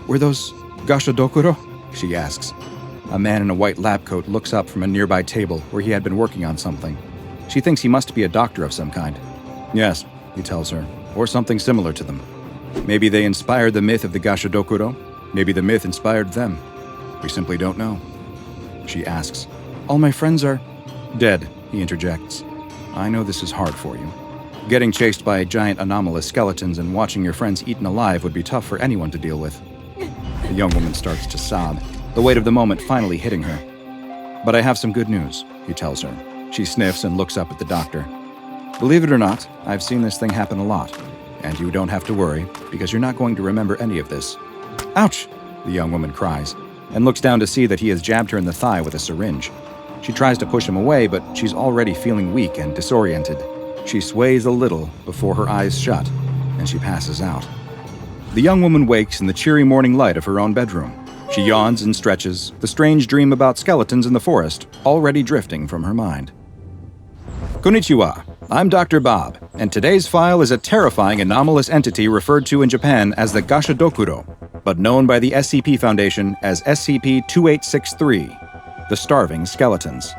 Gashadokuro? She asks. A man in a white lab coat looks up from a nearby table where he had been working on something. She thinks he must be a doctor of some kind. Yes, he tells her, or something similar to them. Maybe they inspired the myth of the Gashadokuro. Maybe the myth inspired them. We simply don't know. She asks. All my friends are dead, he interjects. I know this is hard for you. Getting chased by giant anomalous skeletons and watching your friends eaten alive would be tough for anyone to deal with. The young woman starts to sob, the weight of the moment finally hitting her. But I have some good news, he tells her. She sniffs and looks up at the doctor. Believe it or not, I've seen this thing happen a lot. And you don't have to worry, because you're not going to remember any of this. Ouch! The young woman cries, and looks down to see that he has jabbed her in the thigh with a syringe. She tries to push him away, but she's already feeling weak and disoriented. She sways a little before her eyes shut, and she passes out. The young woman wakes in the cheery morning light of her own bedroom. She yawns and stretches, the strange dream about skeletons in the forest already drifting from her mind. Konnichiwa, I'm Dr. Bob, and today's file is a terrifying anomalous entity referred to in Japan as the Gashadokuro, but known by the SCP Foundation as SCP-2863, the Starving Skeletons.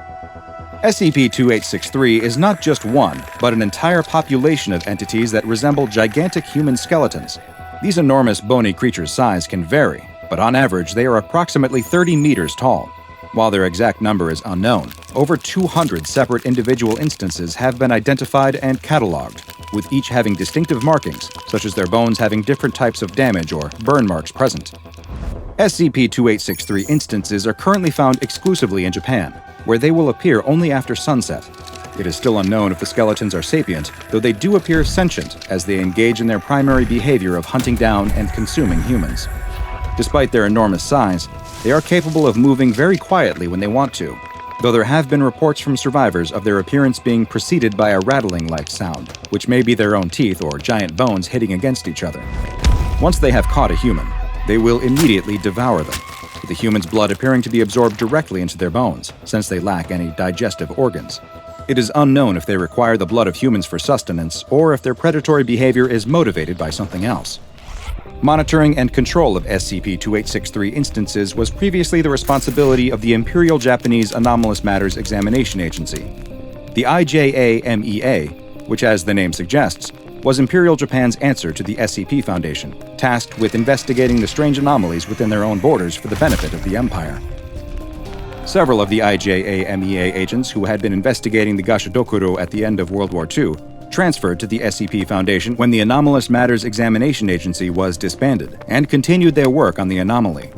SCP-2863 is not just one, but an entire population of entities that resemble gigantic human skeletons. These enormous bony creatures' size can vary, but on average they are approximately 30 meters tall. While their exact number is unknown, over 200 separate individual instances have been identified and cataloged, with each having distinctive markings, such as their bones having different types of damage or burn marks present. SCP-2863 instances are currently found exclusively in Japan, where they will appear only after sunset. It is still unknown if the skeletons are sapient, though they do appear sentient as they engage in their primary behavior of hunting down and consuming humans. Despite their enormous size, they are capable of moving very quietly when they want to, though there have been reports from survivors of their appearance being preceded by a rattling-like sound, which may be their own teeth or giant bones hitting against each other. Once they have caught a human, they will immediately devour them, with the human's blood appearing to be absorbed directly into their bones, since they lack any digestive organs. It is unknown if they require the blood of humans for sustenance, or if their predatory behavior is motivated by something else. Monitoring and control of SCP-2863 instances was previously the responsibility of the Imperial Japanese Anomalous Matters Examination Agency. The IJA-MEA, which as the name suggests, was Imperial Japan's answer to the SCP Foundation, tasked with investigating the strange anomalies within their own borders for the benefit of the Empire. Several of the IJA-MEA agents who had been investigating the Gashadokuro at the end of World War II transferred to the SCP Foundation when the Anomalous Matters Examination Agency was disbanded, and continued their work on the anomaly.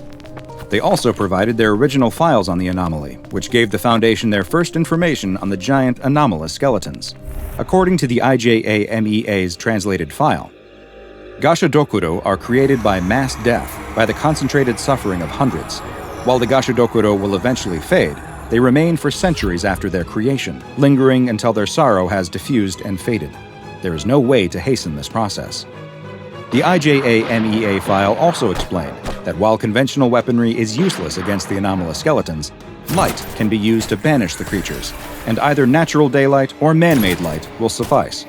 They also provided their original files on the anomaly, which gave the Foundation their first information on the giant anomalous skeletons. According to the IJA-MEA's translated file, Gashadokuro are created by mass death, by the concentrated suffering of hundreds. While the Gashadokuro will eventually fade, they remain for centuries after their creation, lingering until their sorrow has diffused and faded. There is no way to hasten this process. The IJA-MEA file also explained that while conventional weaponry is useless against the anomalous skeletons, light can be used to banish the creatures, and either natural daylight or man-made light will suffice.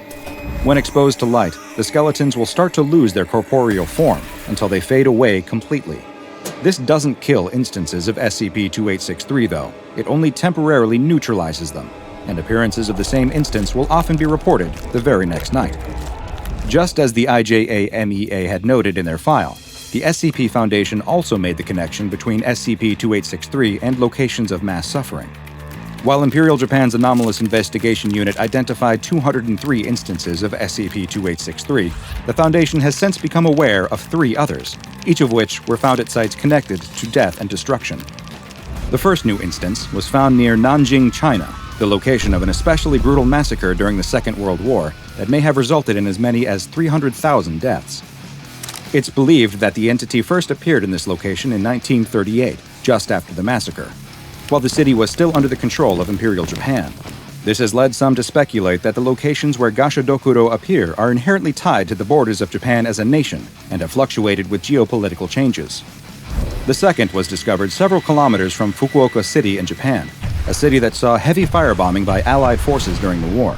When exposed to light, the skeletons will start to lose their corporeal form until they fade away completely. This doesn't kill instances of SCP-2863, though. It only temporarily neutralizes them, and appearances of the same instance will often be reported the very next night. Just as the IJA-MEA had noted in their file, the SCP Foundation also made the connection between SCP-2863 and locations of mass suffering. While Imperial Japan's Anomalous Investigation Unit identified 203 instances of SCP-2863, the Foundation has since become aware of 3 others, each of which were found at sites connected to death and destruction. The first new instance was found near Nanjing, China, the location of an especially brutal massacre during the Second World War that may have resulted in as many as 300,000 deaths. It's believed that the entity first appeared in this location in 1938, just after the massacre, while the city was still under the control of Imperial Japan. This has led some to speculate that the locations where Gashadokuro appear are inherently tied to the borders of Japan as a nation and have fluctuated with geopolitical changes. The second was discovered several kilometers from Fukuoka City in Japan, a city that saw heavy firebombing by Allied forces during the war.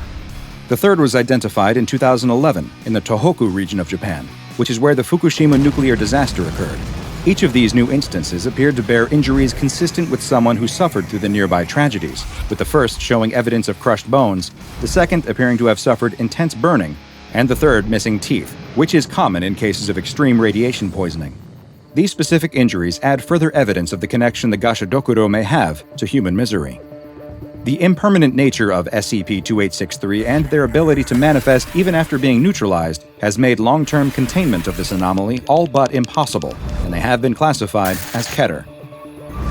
The third was identified in 2011 in the Tohoku region of Japan, which is where the Fukushima nuclear disaster occurred. Each of these new instances appeared to bear injuries consistent with someone who suffered through the nearby tragedies, with the first showing evidence of crushed bones, the second appearing to have suffered intense burning, and the third missing teeth, which is common in cases of extreme radiation poisoning. These specific injuries add further evidence of the connection the Gashadokuro may have to human misery. The impermanent nature of SCP-2863 and their ability to manifest even after being neutralized has made long-term containment of this anomaly all but impossible, and they have been classified as Keter.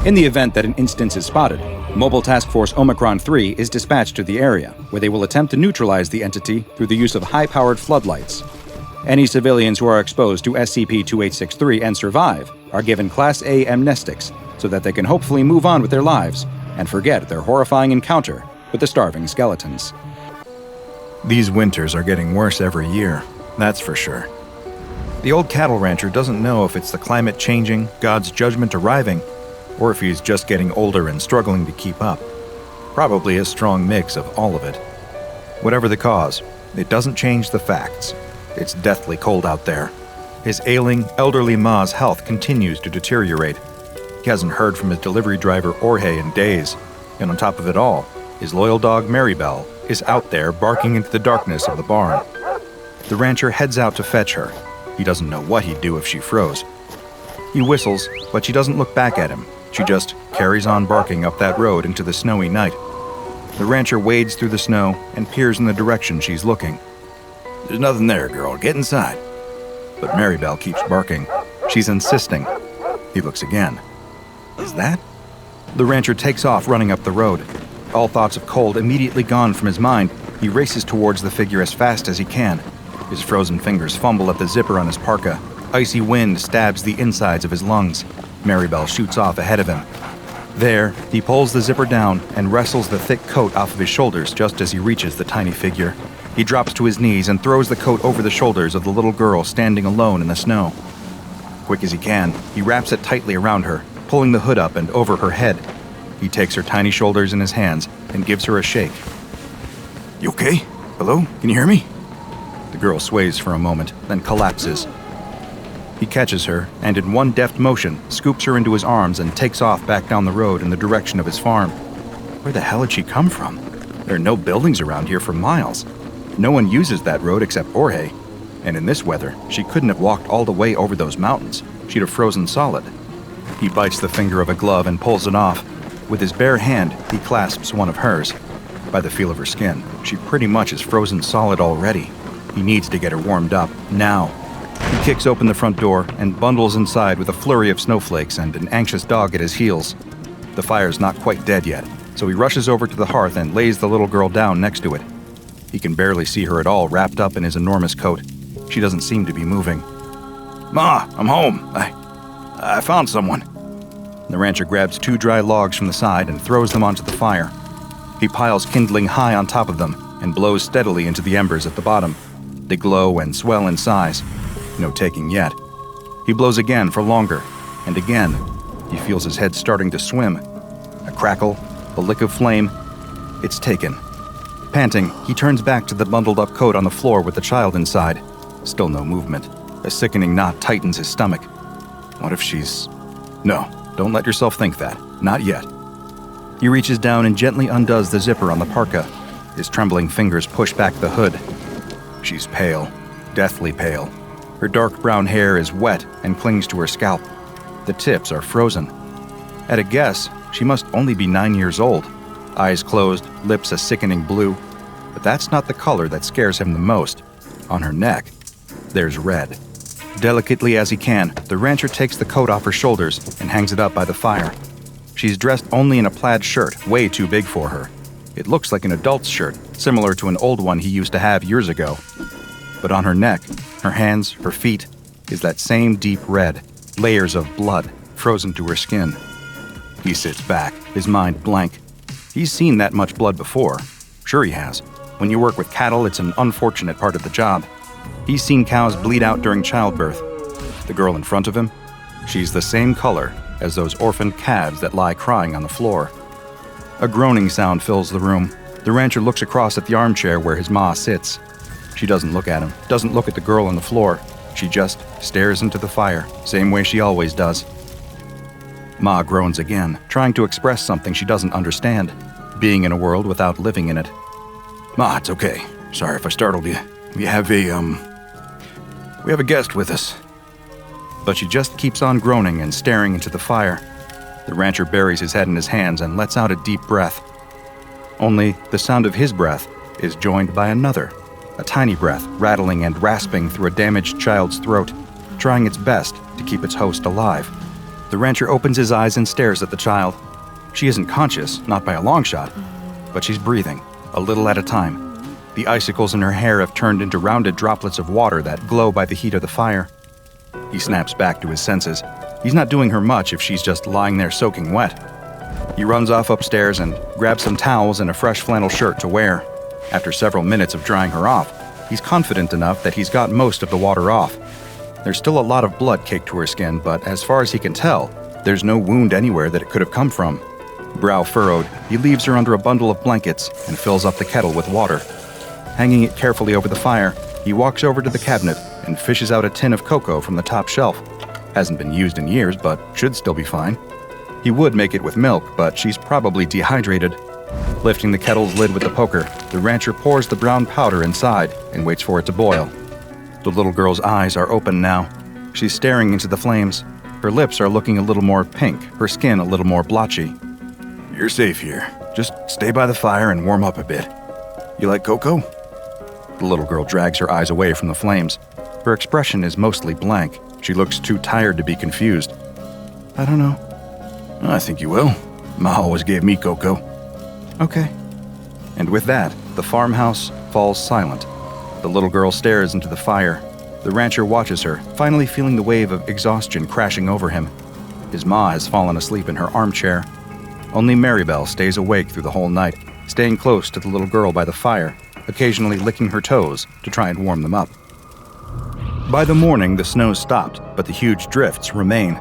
In the event that an instance is spotted, Mobile Task Force Omicron-3 is dispatched to the area, where they will attempt to neutralize the entity through the use of high-powered floodlights. Any civilians who are exposed to SCP-2863 and survive are given Class A amnestics so that they can hopefully move on with their lives and forget their horrifying encounter with the starving skeletons. These winters are getting worse every year, that's for sure. The old cattle rancher doesn't know if it's the climate changing, God's judgment arriving, or if he's just getting older and struggling to keep up. Probably a strong mix of all of it. Whatever the cause, it doesn't change the facts. It's deathly cold out there. His ailing, elderly ma's health continues to deteriorate. He hasn't heard from his delivery driver Jorge in days, and on top of it all, his loyal dog Maribel is out there barking into the darkness of the barn. The rancher heads out to fetch her. He doesn't know what he'd do if she froze. He whistles, but she doesn't look back at him. She just carries on barking up that road into the snowy night. The rancher wades through the snow and peers in the direction she's looking. "There's nothing there, girl. Get inside." But Maribel keeps barking. She's insisting. He looks again. Is that? The rancher takes off running up the road. All thoughts of cold immediately gone from his mind, he races towards the figure as fast as he can. His frozen fingers fumble at the zipper on his parka. Icy wind stabs the insides of his lungs. Maribel shoots off ahead of him. There, he pulls the zipper down and wrestles the thick coat off of his shoulders just as he reaches the tiny figure. He drops to his knees and throws the coat over the shoulders of the little girl standing alone in the snow. Quick as he can, he wraps it tightly around her, pulling the hood up and over her head. He takes her tiny shoulders in his hands and gives her a shake. "You okay? Hello? Can you hear me?" The girl sways for a moment, then collapses. He catches her and in one deft motion scoops her into his arms and takes off back down the road in the direction of his farm. Where the hell had she come from? There are no buildings around here for miles. No one uses that road except Jorge. And in this weather, she couldn't have walked all the way over those mountains. She'd have frozen solid. He bites the finger of a glove and pulls it off. With his bare hand, he clasps one of hers. By the feel of her skin, she pretty much is frozen solid already. He needs to get her warmed up, now. He kicks open the front door and bundles inside with a flurry of snowflakes and an anxious dog at his heels. The fire's not quite dead yet, so he rushes over to the hearth and lays the little girl down next to it. He can barely see her at all wrapped up in his enormous coat. She doesn't seem to be moving. "Ma, I'm home. I found someone." The rancher grabs 2 dry logs from the side and throws them onto the fire. He piles kindling high on top of them and blows steadily into the embers at the bottom. They glow and swell in size. No taking yet. He blows again for longer, and again. He feels his head starting to swim. A crackle, a lick of flame. It's taken. Panting, he turns back to the bundled-up coat on the floor with the child inside. Still no movement. A sickening knot tightens his stomach. What if she's... No, don't let yourself think that. Not yet. He reaches down and gently undoes the zipper on the parka. His trembling fingers push back the hood. She's pale. Deathly pale. Her dark brown hair is wet and clings to her scalp. The tips are frozen. At a guess, she must only be 9 years old. Eyes closed, lips a sickening blue. But that's not the color that scares him the most. On her neck, there's red. Delicately as he can, the rancher takes the coat off her shoulders and hangs it up by the fire. She's dressed only in a plaid shirt, way too big for her. It looks like an adult's shirt, similar to an old one he used to have years ago. But on her neck, her hands, her feet, is that same deep red, layers of blood frozen to her skin. He sits back, his mind blank. He's seen that much blood before. Sure he has. When you work with cattle, it's an unfortunate part of the job. He's seen cows bleed out during childbirth. The girl in front of him, she's the same color as those orphaned calves that lie crying on the floor. A groaning sound fills the room. The rancher looks across at the armchair where his ma sits. She doesn't look at him, doesn't look at the girl on the floor. She just stares into the fire, same way she always does. Ma groans again, trying to express something she doesn't understand, being in a world without living in it. "Ma, it's okay. Sorry if I startled you. We have a guest with us." But she just keeps on groaning and staring into the fire. The rancher buries his head in his hands and lets out a deep breath. Only the sound of his breath is joined by another, a tiny breath rattling and rasping through a damaged child's throat, trying its best to keep its host alive. The rancher opens his eyes and stares at the child. She isn't conscious, not by a long shot, but she's breathing, a little at a time. The icicles in her hair have turned into rounded droplets of water that glow by the heat of the fire. He snaps back to his senses. He's not doing her much if she's just lying there soaking wet. He runs off upstairs and grabs some towels and a fresh flannel shirt to wear. After several minutes of drying her off, he's confident enough that he's got most of the water off. There's still a lot of blood caked to her skin, but as far as he can tell, there's no wound anywhere that it could have come from. Brow furrowed, he leaves her under a bundle of blankets and fills up the kettle with water. Hanging it carefully over the fire, he walks over to the cabinet and fishes out a tin of cocoa from the top shelf. Hasn't been used in years, but should still be fine. He would make it with milk, but she's probably dehydrated. Lifting the kettle's lid with the poker, the rancher pours the brown powder inside and waits for it to boil. The little girl's eyes are open now. She's staring into the flames. Her lips are looking a little more pink, her skin a little more blotchy. "You're safe here. Just stay by the fire and warm up a bit. You like cocoa?" The little girl drags her eyes away from the flames. Her expression is mostly blank. She looks too tired to be confused. "I don't know." "I think you will. Ma always gave me cocoa." "Okay." And with that, the farmhouse falls silent. The little girl stares into the fire. The rancher watches her, finally feeling the wave of exhaustion crashing over him. His ma has fallen asleep in her armchair. Only Maribel stays awake through the whole night, staying close to the little girl by the fire, occasionally licking her toes to try and warm them up. By the morning, the snow stopped, but the huge drifts remain.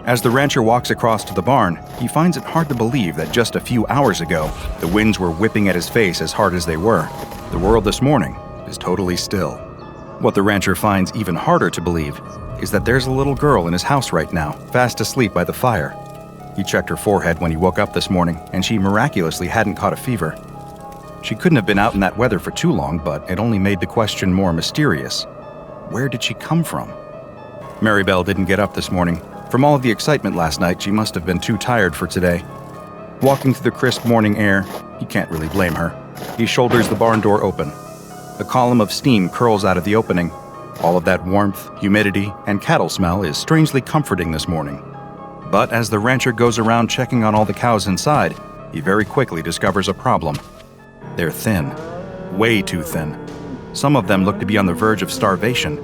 As the rancher walks across to the barn, he finds it hard to believe that just a few hours ago, the winds were whipping at his face as hard as they were. The world this morning is totally still. What the rancher finds even harder to believe is that there's a little girl in his house right now, fast asleep by the fire. He checked her forehead when he woke up this morning, and she miraculously hadn't caught a fever. She couldn't have been out in that weather for too long, but it only made the question more mysterious. Where did she come from? Maribel didn't get up this morning. From all of the excitement last night, she must have been too tired for today. Walking through the crisp morning air, he can't really blame her. He shoulders the barn door open. A column of steam curls out of the opening. All of that warmth, humidity, and cattle smell is strangely comforting this morning. But as the rancher goes around checking on all the cows inside, he very quickly discovers a problem. They're thin. Way too thin. Some of them look to be on the verge of starvation.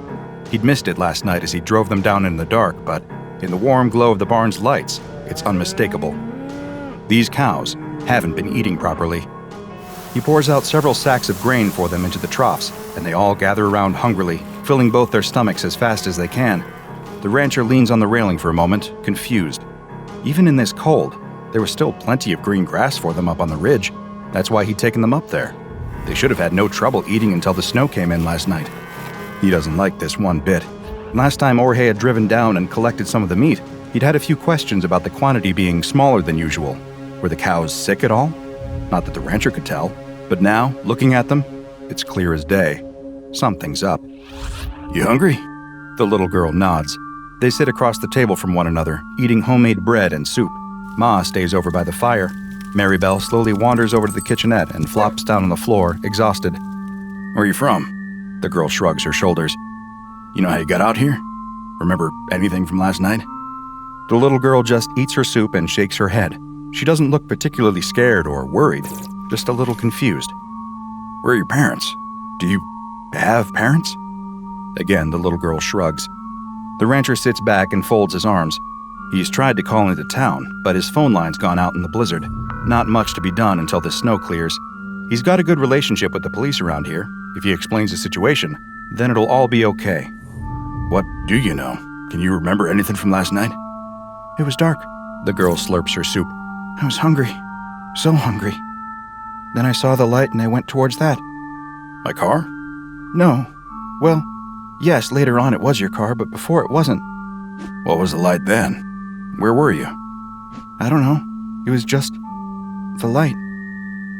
He'd missed it last night as he drove them down in the dark, but in the warm glow of the barn's lights, it's unmistakable. These cows haven't been eating properly. He pours out several sacks of grain for them into the troughs, and they all gather around hungrily, filling both their stomachs as fast as they can. The rancher leans on the railing for a moment, confused. Even in this cold, there was still plenty of green grass for them up on the ridge. That's why he'd taken them up there. They should have had no trouble eating until the snow came in last night. He doesn't like this one bit. Last time Jorge had driven down and collected some of the meat, he'd had a few questions about the quantity being smaller than usual. Were the cows sick at all? Not that the rancher could tell. But now, looking at them, it's clear as day. Something's up. You hungry? The little girl nods. They sit across the table from one another, eating homemade bread and soup. Ma stays over by the fire. Maribel slowly wanders over to the kitchenette and flops down on the floor, exhausted. Where are you from? The girl shrugs her shoulders. You know how you got out here? Remember anything from last night? The little girl just eats her soup and shakes her head. She doesn't look particularly scared or worried, just a little confused. Where are your parents? Do you have parents? Again, the little girl shrugs. The rancher sits back and folds his arms. He's tried to call into town, but his phone line's gone out in the blizzard. Not much to be done until the snow clears. He's got a good relationship with the police around here. If he explains the situation, then it'll all be okay. What do you know? Can you remember anything from last night? It was dark. The girl slurps her soup. I was hungry. So hungry. Then I saw the light and I went towards that. My car? No. Well, yes, later on it was your car, but before it wasn't. What was the light then? Where were you? I don't know. It was just the light.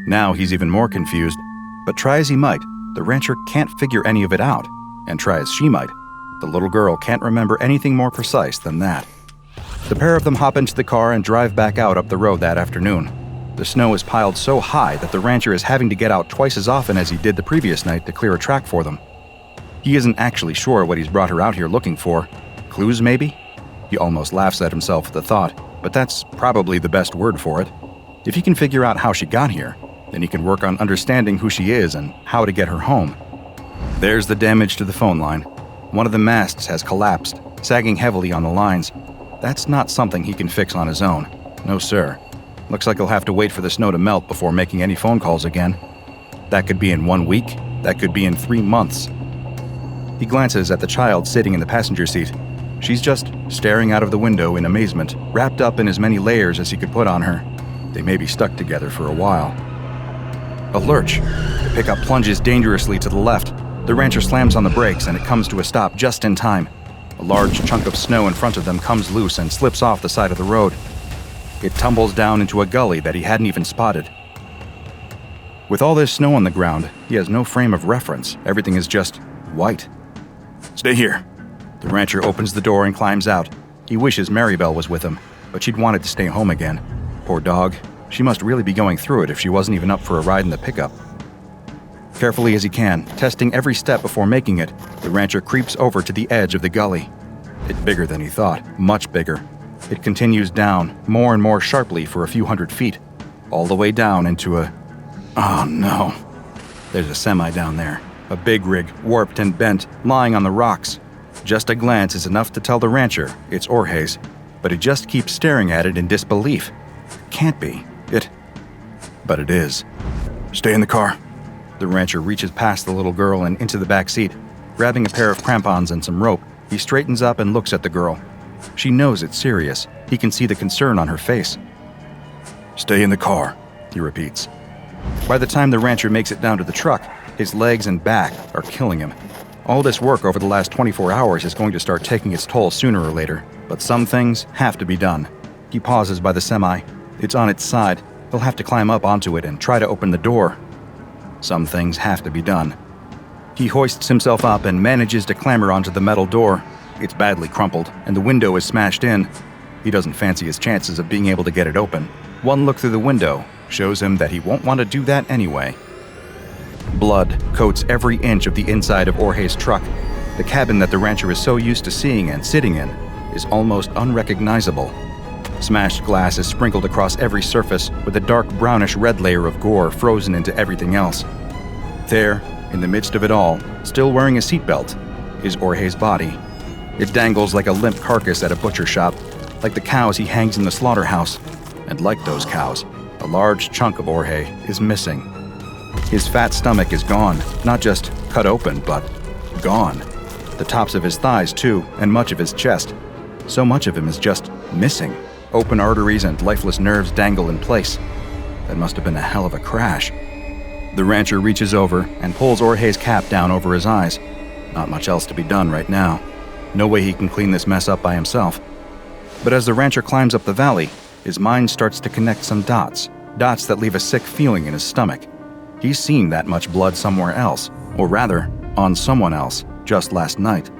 Now he's even more confused, but try as he might, the rancher can't figure any of it out, and try as she might, the little girl can't remember anything more precise than that. The pair of them hop into the car and drive back out up the road that afternoon. The snow is piled so high that the rancher is having to get out twice as often as he did the previous night to clear a track for them. He isn't actually sure what he's brought her out here looking for. Clues, maybe? He almost laughs at himself at the thought, but that's probably the best word for it. If he can figure out how she got here, then he can work on understanding who she is and how to get her home. There's the damage to the phone line. One of the masts has collapsed, sagging heavily on the lines. That's not something he can fix on his own. No, sir. Looks like he'll have to wait for the snow to melt before making any phone calls again. That could be in 1 week. That could be in 3 months. He glances at the child sitting in the passenger seat. She's just staring out of the window in amazement, wrapped up in as many layers as he could put on her. They may be stuck together for a while. A lurch. The pickup plunges dangerously to the left. The rancher slams on the brakes and it comes to a stop just in time. A large chunk of snow in front of them comes loose and slips off the side of the road. It tumbles down into a gully that he hadn't even spotted. With all this snow on the ground, he has no frame of reference. Everything is just white. Stay here. The rancher opens the door and climbs out. He wishes Maribel was with him, but she'd wanted to stay home again. Poor dog. She must really be going through it if she wasn't even up for a ride in the pickup. Carefully as he can, testing every step before making it, the rancher creeps over to the edge of the gully. It's bigger than he thought, much bigger. It continues down, more and more sharply for a few hundred feet, all the way down into a... Oh no. There's a semi down there, a big rig, warped and bent, lying on the rocks. Just a glance is enough to tell the rancher it's Jorge's, but he just keeps staring at it in disbelief. Can't be. But it is. Stay in the car. The rancher reaches past the little girl and into the back seat. Grabbing a pair of crampons and some rope, he straightens up and looks at the girl. She knows it's serious. He can see the concern on her face. Stay in the car, he repeats. By the time the rancher makes it down to the truck, his legs and back are killing him. All this work over the last 24 hours is going to start taking its toll sooner or later, but some things have to be done. He pauses by the semi. It's on its side. He'll have to climb up onto it and try to open the door. Some things have to be done. He hoists himself up and manages to clamber onto the metal door. It's badly crumpled, and the window is smashed in. He doesn't fancy his chances of being able to get it open. One look through the window shows him that he won't want to do that anyway. Blood coats every inch of the inside of Jorge's truck. The cabin that the rancher is so used to seeing and sitting in is almost unrecognizable. Smashed glass is sprinkled across every surface with a dark brownish-red layer of gore frozen into everything else. There, in the midst of it all, still wearing a seatbelt, is Jorge's body. It dangles like a limp carcass at a butcher shop, like the cows he hangs in the slaughterhouse. And like those cows, a large chunk of Jorge is missing. His fat stomach is gone, not just cut open, but gone. The tops of his thighs, too, and much of his chest. So much of him is just missing. Open arteries and lifeless nerves dangle in place. That must have been a hell of a crash. The rancher reaches over and pulls Jorge's cap down over his eyes. Not much else to be done right now. No way he can clean this mess up by himself. But as the rancher climbs up the valley, his mind starts to connect some dots that leave a sick feeling in his stomach. He's seen that much blood somewhere else, or rather, on someone else, just last night.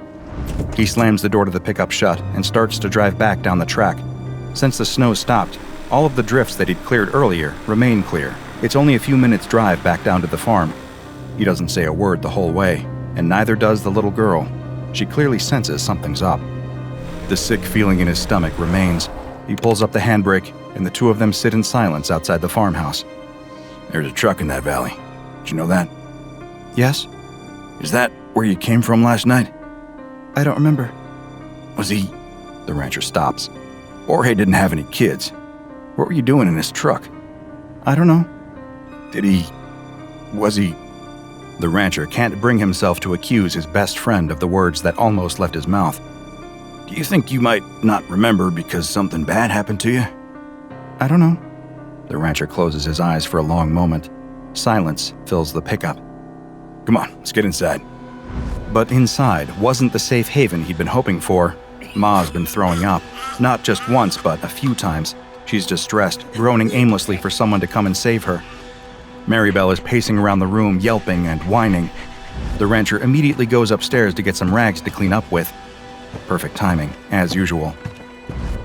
He slams the door to the pickup shut and starts to drive back down the track. Since the snow stopped, all of the drifts that he'd cleared earlier remain clear. It's only a few minutes' drive back down to the farm. He doesn't say a word the whole way, and neither does the little girl. She clearly senses something's up. The sick feeling in his stomach remains. He pulls up the handbrake, and the two of them sit in silence outside the farmhouse. There's a truck in that valley. Did you know that? Yes? Is that where you came from last night? I don't remember. Was he... The rancher stops. Jorge didn't have any kids. What were you doing in his truck? I don't know. Was he... The rancher can't bring himself to accuse his best friend of the words that almost left his mouth. Do you think you might not remember because something bad happened to you? I don't know. The rancher closes his eyes for a long moment. Silence fills the pickup. Come on, let's get inside. But inside wasn't the safe haven he'd been hoping for. Ma's been throwing up. Not just once, but a few times. She's distressed, groaning aimlessly for someone to come and save her. Maribel is pacing around the room, yelping and whining. The rancher immediately goes upstairs to get some rags to clean up with. Perfect timing, as usual.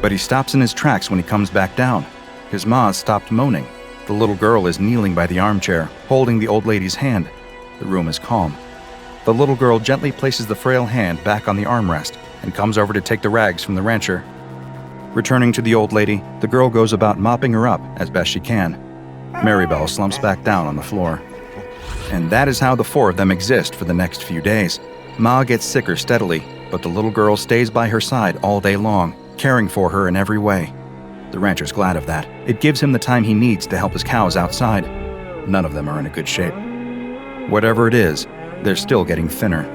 But he stops in his tracks when he comes back down. His ma's stopped moaning. The little girl is kneeling by the armchair, holding the old lady's hand. The room is calm. The little girl gently places the frail hand back on the armrest and comes over to take the rags from the rancher. Returning to the old lady, the girl goes about mopping her up as best she can. Maribel slumps back down on the floor. And that is how the four of them exist for the next few days. Ma gets sicker steadily, but the little girl stays by her side all day long, caring for her in every way. The rancher's glad of that. It gives him the time he needs to help his cows outside. None of them are in a good shape. Whatever it is, they're still getting thinner.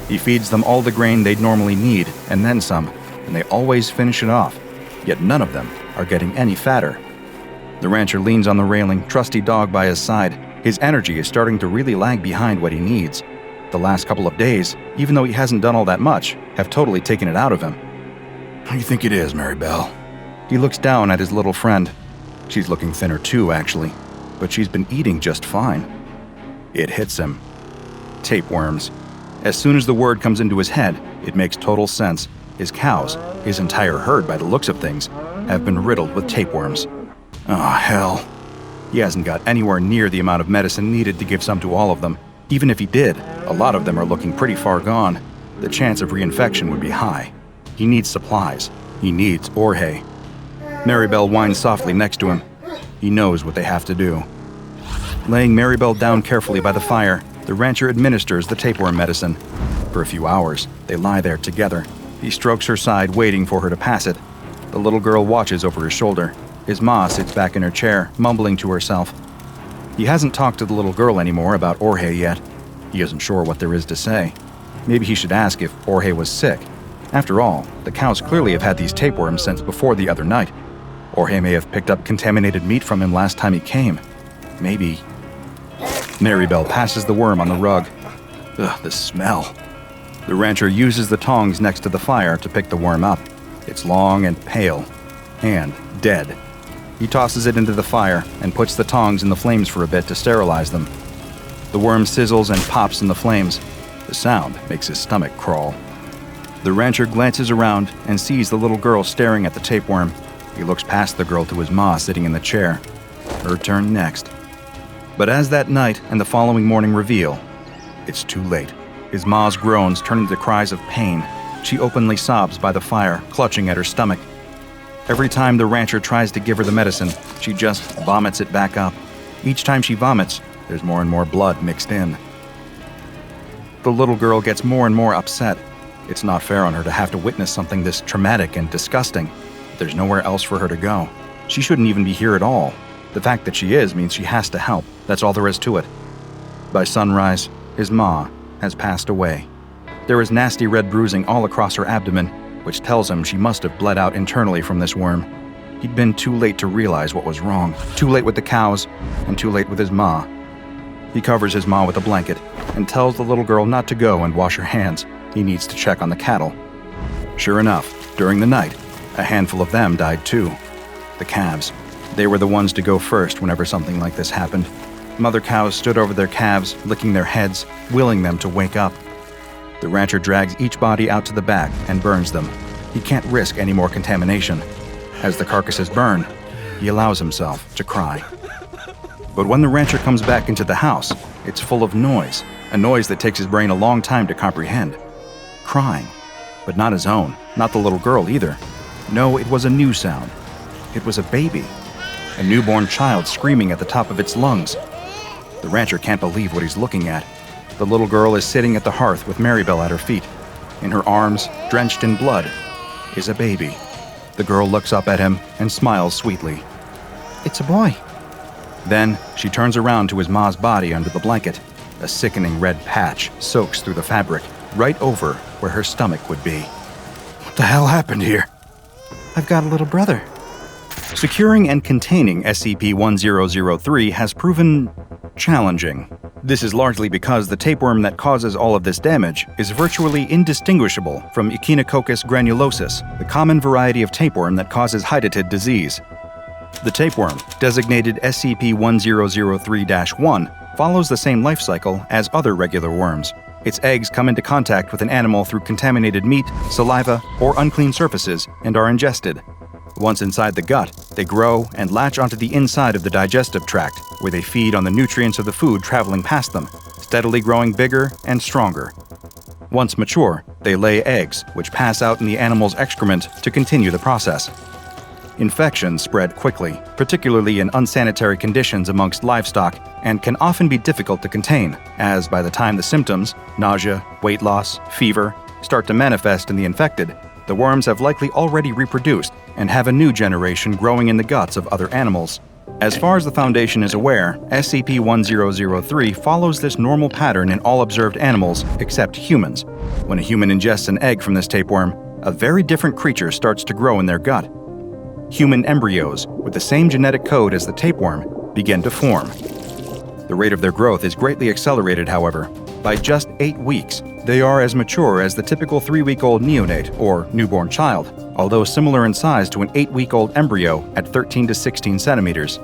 He feeds them all the grain they'd normally need, and then some, and they always finish it off. Yet none of them are getting any fatter. The rancher leans on the railing, trusty dog by his side. His energy is starting to really lag behind what he needs. The last couple of days, even though he hasn't done all that much, have totally taken it out of him. How do you think it is, Maribel? He looks down at his little friend. She's looking thinner too, actually, but she's been eating just fine. It hits him. Tapeworms. As soon as the word comes into his head, it makes total sense. His cows, his entire herd by the looks of things, have been riddled with tapeworms. Oh, hell. He hasn't got anywhere near the amount of medicine needed to give some to all of them. Even if he did, a lot of them are looking pretty far gone. The chance of reinfection would be high. He needs supplies. He needs Jorge. Maribel whines softly next to him. He knows what they have to do. Laying Maribel down carefully by the fire, The rancher administers the tapeworm medicine. For a few hours, they lie there together. He strokes her side, waiting for her to pass it. The little girl watches over his shoulder. His ma sits back in her chair, mumbling to herself. He hasn't talked to the little girl anymore about Jorge yet. He isn't sure what there is to say. Maybe he should ask if Jorge was sick. After all, the cows clearly have had these tapeworms since before the other night. Jorge may have picked up contaminated meat from him last time he came. Maybe. Maribel passes the worm on the rug. Ugh, the smell. The rancher uses the tongs next to the fire to pick the worm up. It's long and pale, and dead. He tosses it into the fire and puts the tongs in the flames for a bit to sterilize them. The worm sizzles and pops in the flames. The sound makes his stomach crawl. The rancher glances around and sees the little girl staring at the tapeworm. He looks past the girl to his ma sitting in the chair. Her turn next. But as that night and the following morning reveal, it's too late. His ma's groans turn into cries of pain. She openly sobs by the fire, clutching at her stomach. Every time the rancher tries to give her the medicine, she just vomits it back up. Each time she vomits, there's more and more blood mixed in. The little girl gets more and more upset. It's not fair on her to have to witness something this traumatic and disgusting. There's nowhere else for her to go. She shouldn't even be here at all. The fact that she is means she has to help. That's all there is to it. By sunrise, his ma has passed away. There is nasty red bruising all across her abdomen, which tells him she must have bled out internally from this worm. He'd been too late to realize what was wrong. Too late with the cows, and too late with his ma. He covers his ma with a blanket and tells the little girl not to go and wash her hands. He needs to check on the cattle. Sure enough, during the night, a handful of them died too. The calves. They were the ones to go first whenever something like this happened. Mother cows stood over their calves, licking their heads, willing them to wake up. The rancher drags each body out to the back and burns them. He can't risk any more contamination. As the carcasses burn, he allows himself to cry. But when the rancher comes back into the house, it's full of noise, a noise that takes his brain a long time to comprehend. Crying, but not his own, not the little girl either. No, it was a new sound. It was a baby, a newborn child screaming at the top of its lungs. The rancher can't believe what he's looking at. The little girl is sitting at the hearth with Maribel at her feet. In her arms, drenched in blood, is a baby. The girl looks up at him and smiles sweetly. "It's a boy." Then she turns around to his ma's body under the blanket. A sickening red patch soaks through the fabric, right over where her stomach would be. "What the hell happened here?" "I've got a little brother." Securing and containing SCP-1013 has proven challenging. This is largely because the tapeworm that causes all of this damage is virtually indistinguishable from Echinococcus granulosus, the common variety of tapeworm that causes hydatid disease. The tapeworm, designated SCP-1003-1, follows the same life cycle as other regular worms. Its eggs come into contact with an animal through contaminated meat, saliva, or unclean surfaces and are ingested. Once inside the gut, they grow and latch onto the inside of the digestive tract, where they feed on the nutrients of the food traveling past them, steadily growing bigger and stronger. Once mature, they lay eggs, which pass out in the animal's excrement to continue the process. Infections spread quickly, particularly in unsanitary conditions amongst livestock, and can often be difficult to contain, as by the time the symptoms, nausea, weight loss, fever, start to manifest in the infected, the worms have likely already reproduced and have a new generation growing in the guts of other animals. As far as the Foundation is aware, SCP-1003 follows this normal pattern in all observed animals except humans. When a human ingests an egg from this tapeworm, a very different creature starts to grow in their gut. Human embryos, with the same genetic code as the tapeworm, begin to form. The rate of their growth is greatly accelerated, however. By just 8 weeks, they are as mature as the typical 3-week-old neonate or newborn child, although similar in size to an 8-week-old embryo at 13 to 16 centimeters.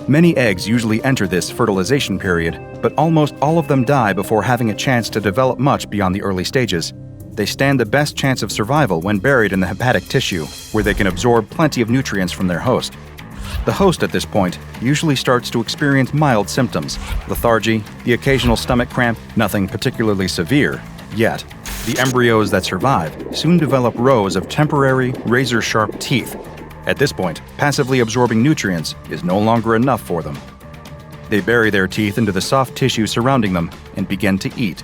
Many eggs usually enter this fertilization period, but almost all of them die before having a chance to develop much beyond the early stages. They stand the best chance of survival when buried in the hepatic tissue, where they can absorb plenty of nutrients from their host. The host at this point usually starts to experience mild symptoms, lethargy, the occasional stomach cramp, nothing particularly severe, yet. The embryos that survive soon develop rows of temporary, razor-sharp teeth. At this point, passively absorbing nutrients is no longer enough for them. They bury their teeth into the soft tissue surrounding them, and begin to eat.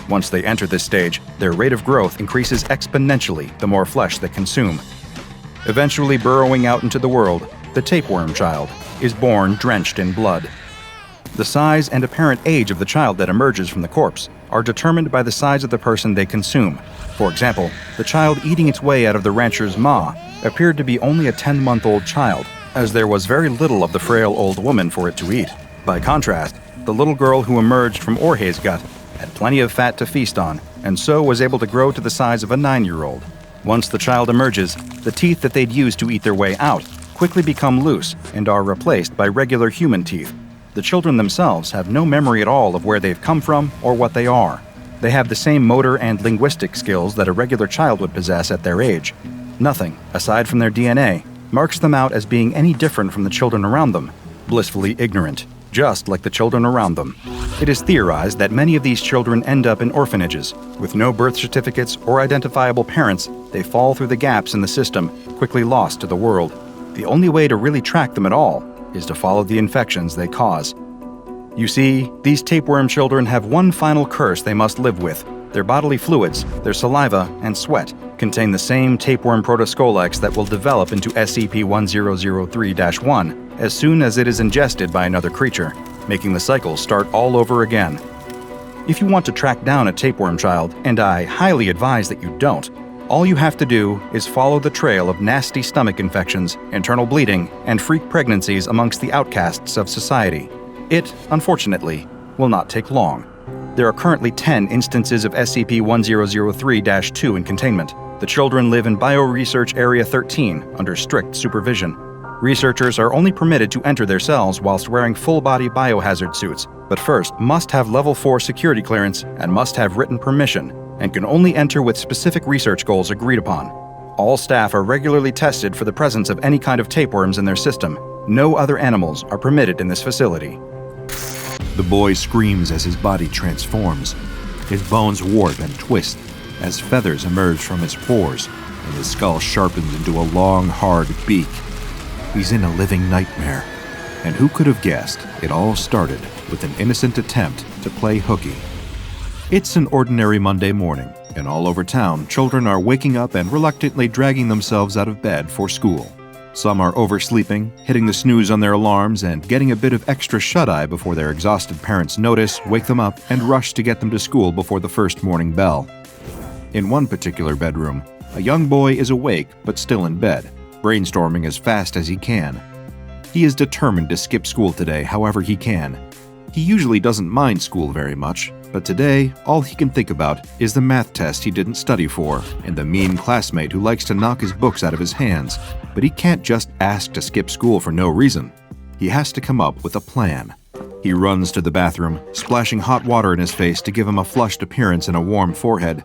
Once they enter this stage, their rate of growth increases exponentially the more flesh they consume. Eventually burrowing out into the world, the tapeworm child is born drenched in blood. The size and apparent age of the child that emerges from the corpse are determined by the size of the person they consume. For example, the child eating its way out of the rancher's maw appeared to be only a 10-month-old child, as there was very little of the frail old woman for it to eat. By contrast, the little girl who emerged from Orhe's gut had plenty of fat to feast on, and so was able to grow to the size of a 9-year-old. Once the child emerges, the teeth that they'd used to eat their way out quickly become loose and are replaced by regular human teeth. The children themselves have no memory at all of where they've come from or what they are. They have the same motor and linguistic skills that a regular child would possess at their age. Nothing, aside from their DNA, marks them out as being any different from the children around them, blissfully ignorant, just like the children around them. It is theorized that many of these children end up in orphanages. With no birth certificates or identifiable parents, they fall through the gaps in the system, quickly lost to the world. The only way to really track them at all is to follow the infections they cause. You see, these tapeworm children have one final curse they must live with. Their bodily fluids, their saliva, and sweat contain the same tapeworm protoscolex that will develop into SCP-1013-1 as soon as it is ingested by another creature, making the cycle start all over again. If you want to track down a tapeworm child, and I highly advise that you don't, all you have to do is follow the trail of nasty stomach infections, internal bleeding, and freak pregnancies amongst the outcasts of society. It, unfortunately, will not take long. There are currently 10 instances of SCP-1013-2 in containment. The children live in Bioresearch Area 13 under strict supervision. Researchers are only permitted to enter their cells whilst wearing full-body biohazard suits, but first must have Level 4 security clearance and must have written permission, and can only enter with specific research goals agreed upon. All staff are regularly tested for the presence of any kind of tapeworms in their system. No other animals are permitted in this facility. The boy screams as his body transforms. His bones warp and twist as feathers emerge from his pores, and his skull sharpens into a long, hard beak. He's in a living nightmare. And who could have guessed it all started with an innocent attempt to play hooky? It's an ordinary Monday morning, and all over town, children are waking up and reluctantly dragging themselves out of bed for school. Some are oversleeping, hitting the snooze on their alarms, and getting a bit of extra shut-eye before their exhausted parents notice, wake them up, and rush to get them to school before the first morning bell. In one particular bedroom, a young boy is awake but still in bed, brainstorming as fast as he can. He is determined to skip school today however he can. He usually doesn't mind school very much, but today, all he can think about is the math test he didn't study for and the mean classmate who likes to knock his books out of his hands. But he can't just ask to skip school for no reason. He has to come up with a plan. He runs to the bathroom, splashing hot water in his face to give him a flushed appearance and a warm forehead.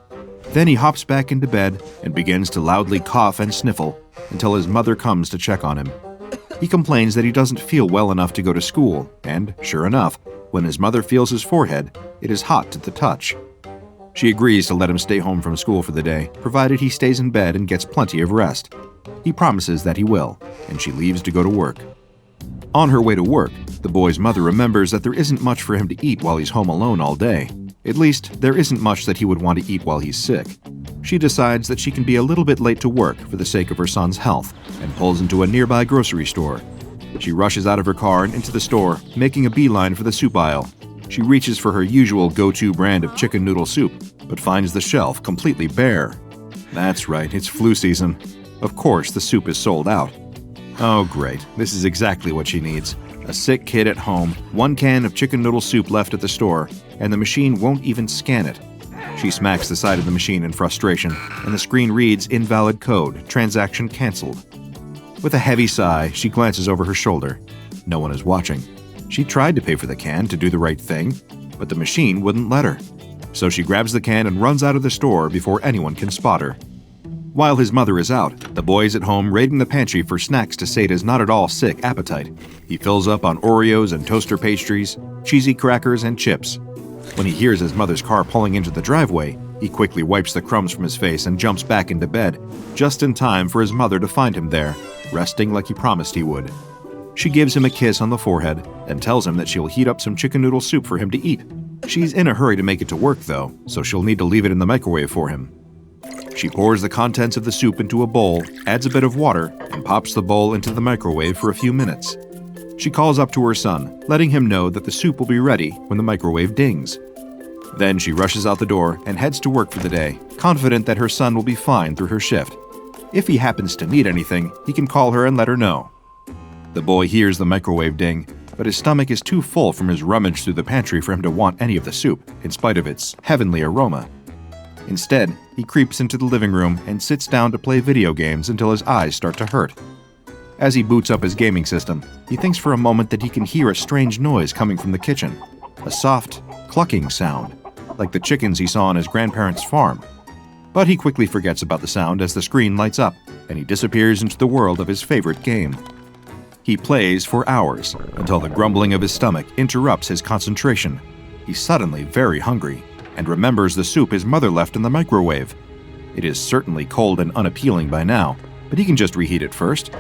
Then he hops back into bed and begins to loudly cough and sniffle until his mother comes to check on him. He complains that he doesn't feel well enough to go to school, and sure enough, when his mother feels his forehead, it is hot to the touch. She agrees to let him stay home from school for the day, provided he stays in bed and gets plenty of rest. He promises that he will, and she leaves to go to work. On her way to work, the boy's mother remembers that there isn't much for him to eat while he's home alone all day. At least, there isn't much that he would want to eat while he's sick. She decides that she can be a little bit late to work for the sake of her son's health, and pulls into a nearby grocery store. She rushes out of her car and into the store, making a beeline for the soup aisle. She reaches for her usual go-to brand of chicken noodle soup, but finds the shelf completely bare. That's right, it's flu season. Of course, the soup is sold out. Oh great, this is exactly what she needs. A sick kid at home, 1 can of chicken noodle soup left at the store, and the machine won't even scan it. She smacks the side of the machine in frustration, and the screen reads invalid code, transaction cancelled. With a heavy sigh, she glances over her shoulder. No one is watching. She tried to pay for the can to do the right thing, but the machine wouldn't let her. So she grabs the can and runs out of the store before anyone can spot her. While his mother is out, the boy is at home raiding the pantry for snacks to sate his not at all sick appetite. He fills up on Oreos and toaster pastries, cheesy crackers, and chips. When he hears his mother's car pulling into the driveway, he quickly wipes the crumbs from his face and jumps back into bed, just in time for his mother to find him there, resting like he promised he would. She gives him a kiss on the forehead and tells him that she'll heat up some chicken noodle soup for him to eat. She's in a hurry to make it to work, though, so she'll need to leave it in the microwave for him. She pours the contents of the soup into a bowl, adds a bit of water, and pops the bowl into the microwave for a few minutes. She calls up to her son, letting him know that the soup will be ready when the microwave dings. Then she rushes out the door and heads to work for the day, confident that her son will be fine through her shift. If he happens to need anything, he can call her and let her know. The boy hears the microwave ding, but his stomach is too full from his rummage through the pantry for him to want any of the soup, in spite of its heavenly aroma. Instead, he creeps into the living room and sits down to play video games until his eyes start to hurt. As he boots up his gaming system, he thinks for a moment that he can hear a strange noise coming from the kitchen, a soft, clucking sound, like the chickens he saw on his grandparents' farm. But he quickly forgets about the sound as the screen lights up, and he disappears into the world of his favorite game. He plays for hours, until the grumbling of his stomach interrupts his concentration. He's suddenly very hungry, and remembers the soup his mother left in the microwave. It is certainly cold and unappealing by now, but he can just reheat it first.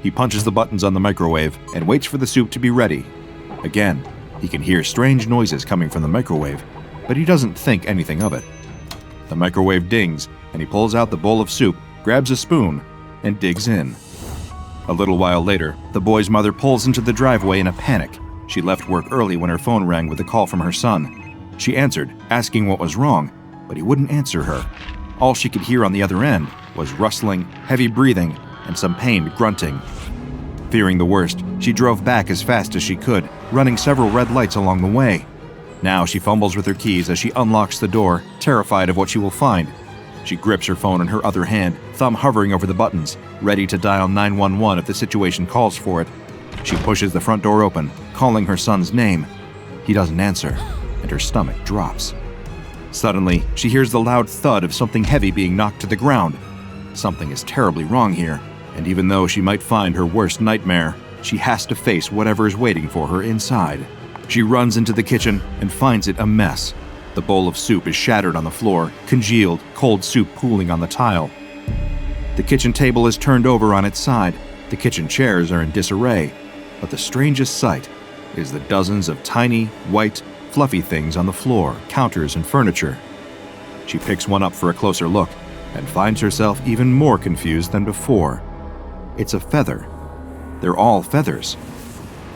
He punches the buttons on the microwave and waits for the soup to be ready. Again, he can hear strange noises coming from the microwave, but he doesn't think anything of it. The microwave dings, and he pulls out the bowl of soup, grabs a spoon, and digs in. A little while later, the boy's mother pulls into the driveway in a panic. She left work early when her phone rang with a call from her son. She answered, asking what was wrong, but he wouldn't answer her. All she could hear on the other end was rustling, heavy breathing, and some pained grunting. Fearing the worst, she drove back as fast as she could, running several red lights along the way. Now she fumbles with her keys as she unlocks the door, terrified of what she will find. She grips her phone in her other hand, thumb hovering over the buttons, ready to dial 911 if the situation calls for it. She pushes the front door open, calling her son's name. He doesn't answer, and her stomach drops. Suddenly, she hears the loud thud of something heavy being knocked to the ground. Something is terribly wrong here, and even though she might find her worst nightmare, she has to face whatever is waiting for her inside. She runs into the kitchen and finds it a mess. The bowl of soup is shattered on the floor, congealed, cold soup pooling on the tile. The kitchen table is turned over on its side. The kitchen chairs are in disarray. But the strangest sight is the dozens of tiny, white, fluffy things on the floor, counters, and furniture. She picks one up for a closer look and finds herself even more confused than before. It's a feather. They're all feathers.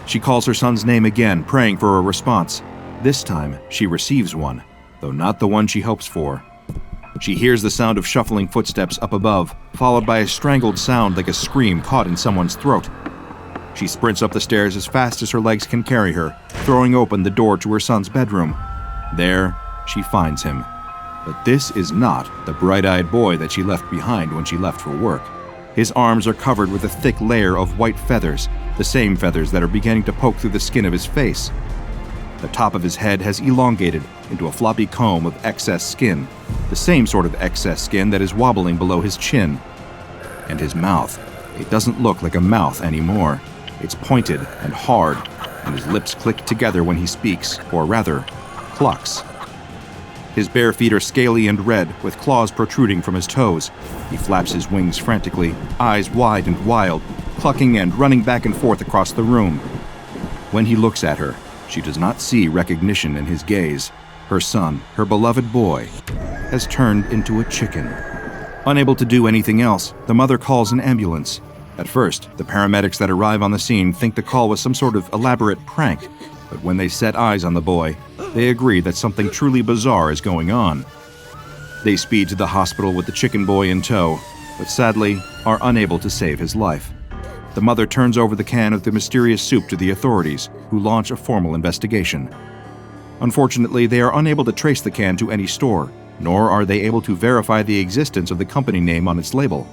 She calls her son's name again, praying for a response. This time, she receives one, though not the one she hopes for. She hears the sound of shuffling footsteps up above, followed by a strangled sound like a scream caught in someone's throat. She sprints up the stairs as fast as her legs can carry her, throwing open the door to her son's bedroom. There, she finds him. But this is not the bright-eyed boy that she left behind when she left for work. His arms are covered with a thick layer of white feathers, the same feathers that are beginning to poke through the skin of his face. The top of his head has elongated into a floppy comb of excess skin, the same sort of excess skin that is wobbling below his chin. And his mouth, it doesn't look like a mouth anymore. It's pointed and hard, and his lips click together when he speaks, or rather, clucks. His bare feet are scaly and red, with claws protruding from his toes. He flaps his wings frantically, eyes wide and wild, clucking and running back and forth across the room. When he looks at her, she does not see recognition in his gaze. Her son, her beloved boy, has turned into a chicken. Unable to do anything else, the mother calls an ambulance. At first, the paramedics that arrive on the scene think the call was some sort of elaborate prank, but when they set eyes on the boy, they agree that something truly bizarre is going on. They speed to the hospital with the chicken boy in tow, but sadly are unable to save his life. The mother turns over the can of the mysterious soup to the authorities, who launch a formal investigation. Unfortunately, they are unable to trace the can to any store, nor are they able to verify the existence of the company name on its label.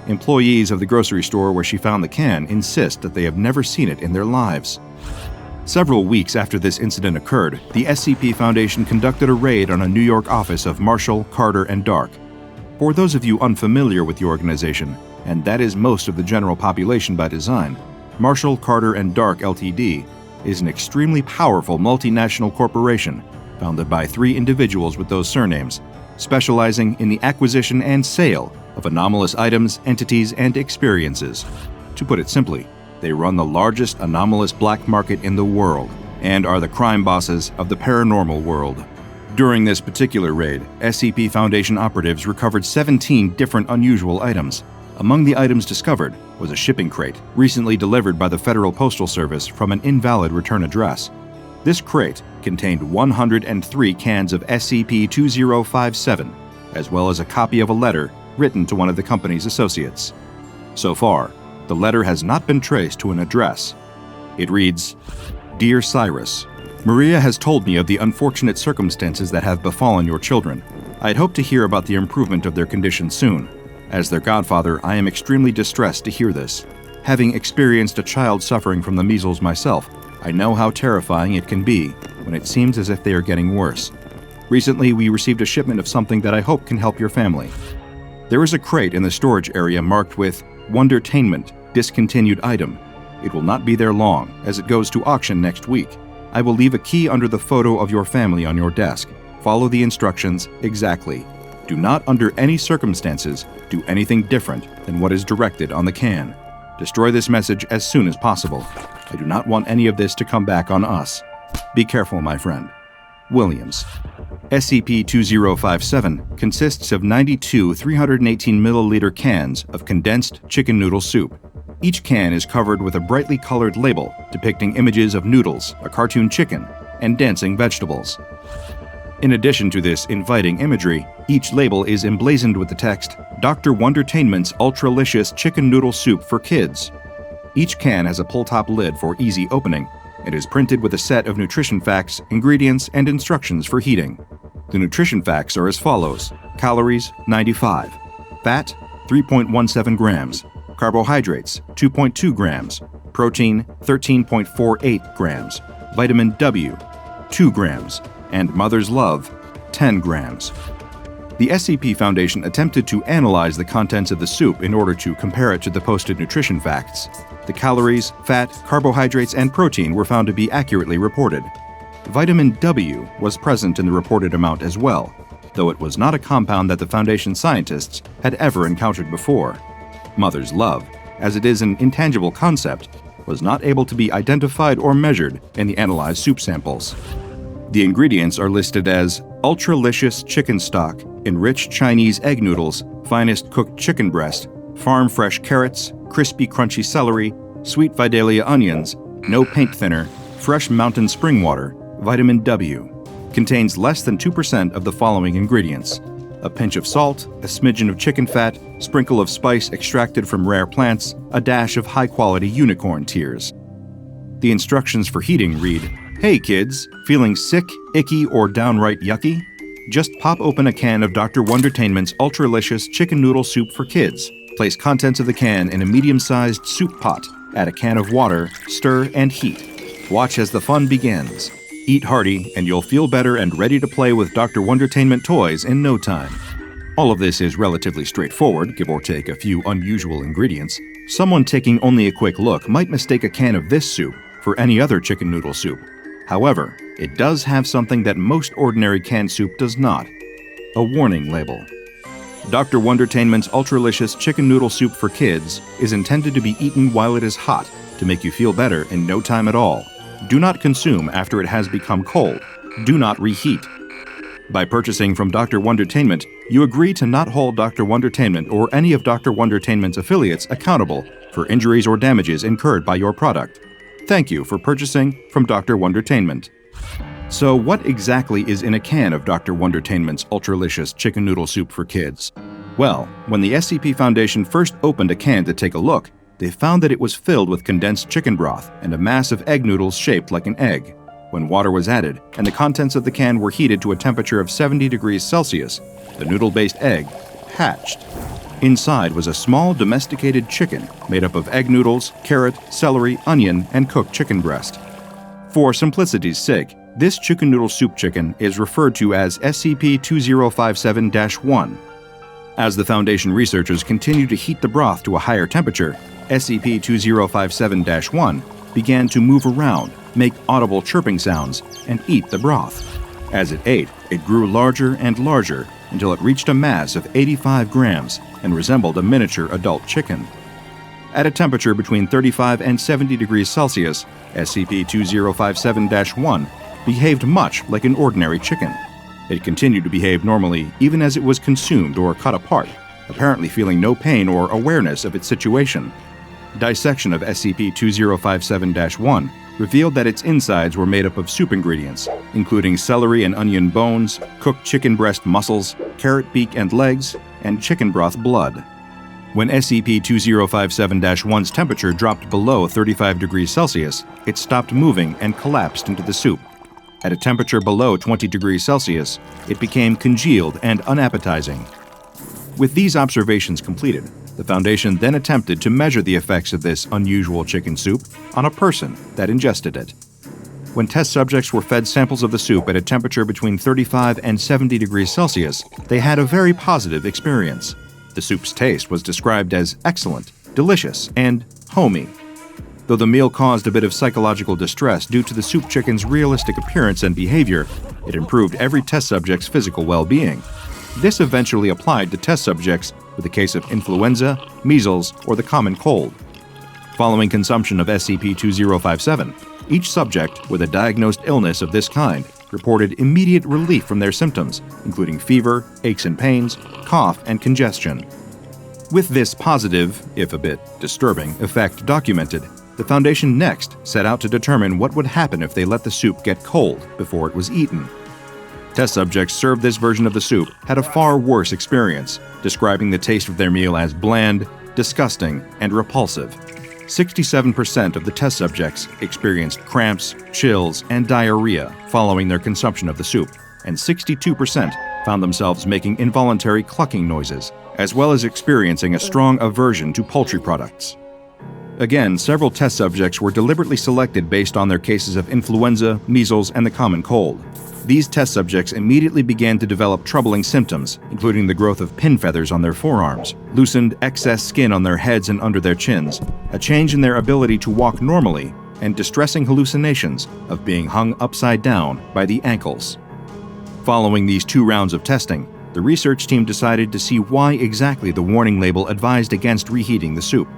Employees of the grocery store where she found the can insist that they have never seen it in their lives. Several weeks after this incident occurred, the SCP Foundation conducted a raid on a New York office of Marshall, Carter, and Dark. For those of you unfamiliar with the organization, and that is most of the general population by design, Marshall, Carter, and Dark Ltd. is an extremely powerful multinational corporation founded by 3 individuals with those surnames, specializing in the acquisition and sale of anomalous items, entities, and experiences. To put it simply, they run the largest anomalous black market in the world, and are the crime bosses of the paranormal world. During this particular raid, SCP Foundation operatives recovered 17 different unusual items. Among the items discovered was a shipping crate recently delivered by the Federal Postal Service from an invalid return address. This crate contained 103 cans of SCP-1057, as well as a copy of a letter written to one of the company's associates. So far, the letter has not been traced to an address. It reads, "Dear Cyrus, Maria has told me of the unfortunate circumstances that have befallen your children. I'd hope to hear about the improvement of their condition soon. As their godfather, I am extremely distressed to hear this. Having experienced a child suffering from the measles myself, I know how terrifying it can be when it seems as if they are getting worse. Recently, we received a shipment of something that I hope can help your family. There is a crate in the storage area marked with Wondertainment, discontinued item. It will not be there long, as it goes to auction next week. I will leave a key under the photo of your family on your desk. Follow the instructions exactly. Do not, under any circumstances, do anything different than what is directed on the can. Destroy this message as soon as possible. I do not want any of this to come back on us. Be careful, my friend. Williams." SCP-2057 consists of 92 318-milliliter cans of condensed chicken noodle soup. Each can is covered with a brightly colored label depicting images of noodles, a cartoon chicken, and dancing vegetables. In addition to this inviting imagery, each label is emblazoned with the text, "Dr. Wondertainment's Ultralicious Chicken Noodle Soup for Kids." Each can has a pull-top lid for easy opening. It is printed with a set of nutrition facts, ingredients, and instructions for heating. The nutrition facts are as follows: calories, 95, fat, 3.17 grams, carbohydrates, 2.2 grams, protein, 13.48 grams, vitamin W, 2 grams, and mother's love, 10 grams. The SCP Foundation attempted to analyze the contents of the soup in order to compare it to the posted nutrition facts. The calories, fat, carbohydrates, and protein were found to be accurately reported. Vitamin W was present in the reported amount as well, though it was not a compound that the Foundation scientists had ever encountered before. Mother's love, as it is an intangible concept, was not able to be identified or measured in the analyzed soup samples. The ingredients are listed as ultralicious chicken stock, enriched Chinese egg noodles, finest cooked chicken breast, farm fresh carrots, crispy crunchy celery, sweet Vidalia onions, no paint thinner, fresh mountain spring water, vitamin W. Contains less than 2% of the following ingredients: a pinch of salt, a smidgen of chicken fat, sprinkle of spice extracted from rare plants, a dash of high-quality unicorn tears. The instructions for heating read, "Hey kids, feeling sick, icky, or downright yucky? Just pop open a can of Dr. Wondertainment's Ultralicious Chicken Noodle Soup for Kids. Place contents of the can in a medium-sized soup pot. Add a can of water, stir, and heat. Watch as the fun begins. Eat hearty, and you'll feel better and ready to play with Dr. Wondertainment toys in no time." All of this is relatively straightforward, give or take a few unusual ingredients. Someone taking only a quick look might mistake a can of this soup for any other chicken noodle soup. However, it does have something that most ordinary canned soup does not: a warning label. Dr. Wondertainment's Ultralicious Chicken Noodle Soup for Kids is intended to be eaten while it is hot to make you feel better in no time at all. Do not consume after it has become cold. Do not reheat. By purchasing from Dr. Wondertainment, you agree to not hold Dr. Wondertainment or any of Dr. Wondertainment's affiliates accountable for injuries or damages incurred by your product. Thank you for purchasing from Dr. Wondertainment. So what exactly is in a can of Dr. Wondertainment's Ultralicious Chicken Noodle Soup for Kids? Well, when the SCP Foundation first opened a can to take a look, they found that it was filled with condensed chicken broth and a mass of egg noodles shaped like an egg. When water was added and the contents of the can were heated to a temperature of 70 degrees Celsius, the noodle-based egg hatched. Inside was a small domesticated chicken made up of egg noodles, carrot, celery, onion, and cooked chicken breast. For simplicity's sake, this chicken noodle soup chicken is referred to as SCP-2057-1. As the Foundation researchers continued to heat the broth to a higher temperature, SCP-2057-1 began to move around, make audible chirping sounds, and eat the broth. As it ate, it grew larger and larger until it reached a mass of 85 grams and resembled a miniature adult chicken. At a temperature between 35 and 70 degrees Celsius, SCP-2057-1 behaved much like an ordinary chicken. It continued to behave normally even as it was consumed or cut apart, apparently feeling no pain or awareness of its situation. Dissection of SCP-2057-1 revealed that its insides were made up of soup ingredients, including celery and onion bones, cooked chicken breast muscles, carrot beak and legs, and chicken broth blood. When SCP-2057-1's temperature dropped below 35 degrees Celsius, it stopped moving and collapsed into the soup. At a temperature below 20 degrees Celsius, it became congealed and unappetizing. With these observations completed, the Foundation then attempted to measure the effects of this unusual chicken soup on a person that ingested it. When test subjects were fed samples of the soup at a temperature between 35 and 70 degrees Celsius, they had a very positive experience. The soup's taste was described as excellent, delicious, and homey. Though the meal caused a bit of psychological distress due to the soup chicken's realistic appearance and behavior, it improved every test subject's physical well-being. This eventually applied to test subjects with a case of influenza, measles, or the common cold. Following consumption of SCP-2057, each subject with a diagnosed illness of this kind reported immediate relief from their symptoms, including fever, aches and pains, cough, and congestion. With this positive, if a bit disturbing, effect documented, the Foundation next set out to determine what would happen if they let the soup get cold before it was eaten. Test subjects served this version of the soup had a far worse experience, describing the taste of their meal as bland, disgusting, and repulsive. 67% of the test subjects experienced cramps, chills, and diarrhea following their consumption of the soup, and 62% found themselves making involuntary clucking noises, as well as experiencing a strong aversion to poultry products. Again, several test subjects were deliberately selected based on their cases of influenza, measles, and the common cold. These test subjects immediately began to develop troubling symptoms, including the growth of pin feathers on their forearms, loosened excess skin on their heads and under their chins, a change in their ability to walk normally, and distressing hallucinations of being hung upside down by the ankles. Following these 2 rounds of testing, the research team decided to see why exactly the warning label advised against reheating the soup.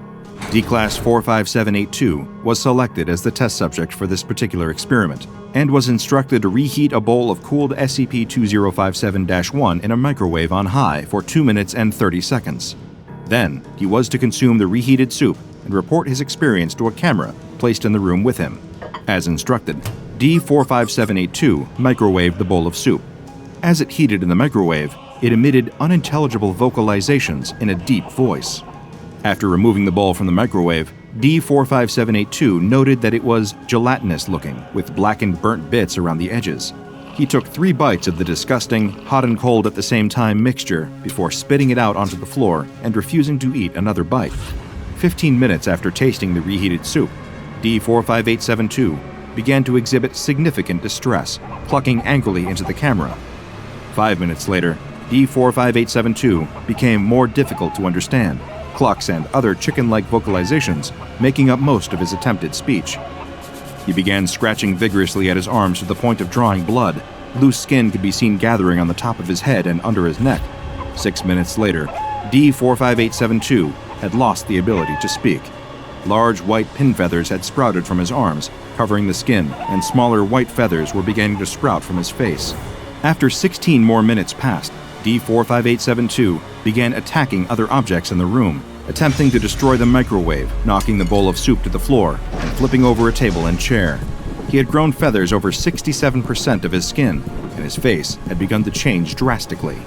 D-Class 45782 was selected as the test subject for this particular experiment, and was instructed to reheat a bowl of cooled SCP-2057-1 in a microwave on high for 2 minutes and 30 seconds. Then, he was to consume the reheated soup and report his experience to a camera placed in the room with him. As instructed, D-45782 microwaved the bowl of soup. As it heated in the microwave, it emitted unintelligible vocalizations in a deep voice. After removing the bowl from the microwave, D-45782 noted that it was gelatinous-looking, with blackened burnt bits around the edges. He took 3 bites of the disgusting, hot and cold at the same time mixture before spitting it out onto the floor and refusing to eat another bite. 15 minutes after tasting the reheated soup, D-45872 began to exhibit significant distress, clucking angrily into the camera. 5 minutes later, D-45872 became more difficult to understand, clucks and other chicken-like vocalizations making up most of his attempted speech. He began scratching vigorously at his arms to the point of drawing blood. Loose skin could be seen gathering on the top of his head and under his neck. 6 minutes later, D-45872 had lost the ability to speak. Large white pin feathers had sprouted from his arms, covering the skin, and smaller white feathers were beginning to sprout from his face. After 16 more minutes passed, D-45872 began attacking other objects in the room, attempting to destroy the microwave, knocking the bowl of soup to the floor, and flipping over a table and chair. He had grown feathers over 67% of his skin, and his face had begun to change drastically.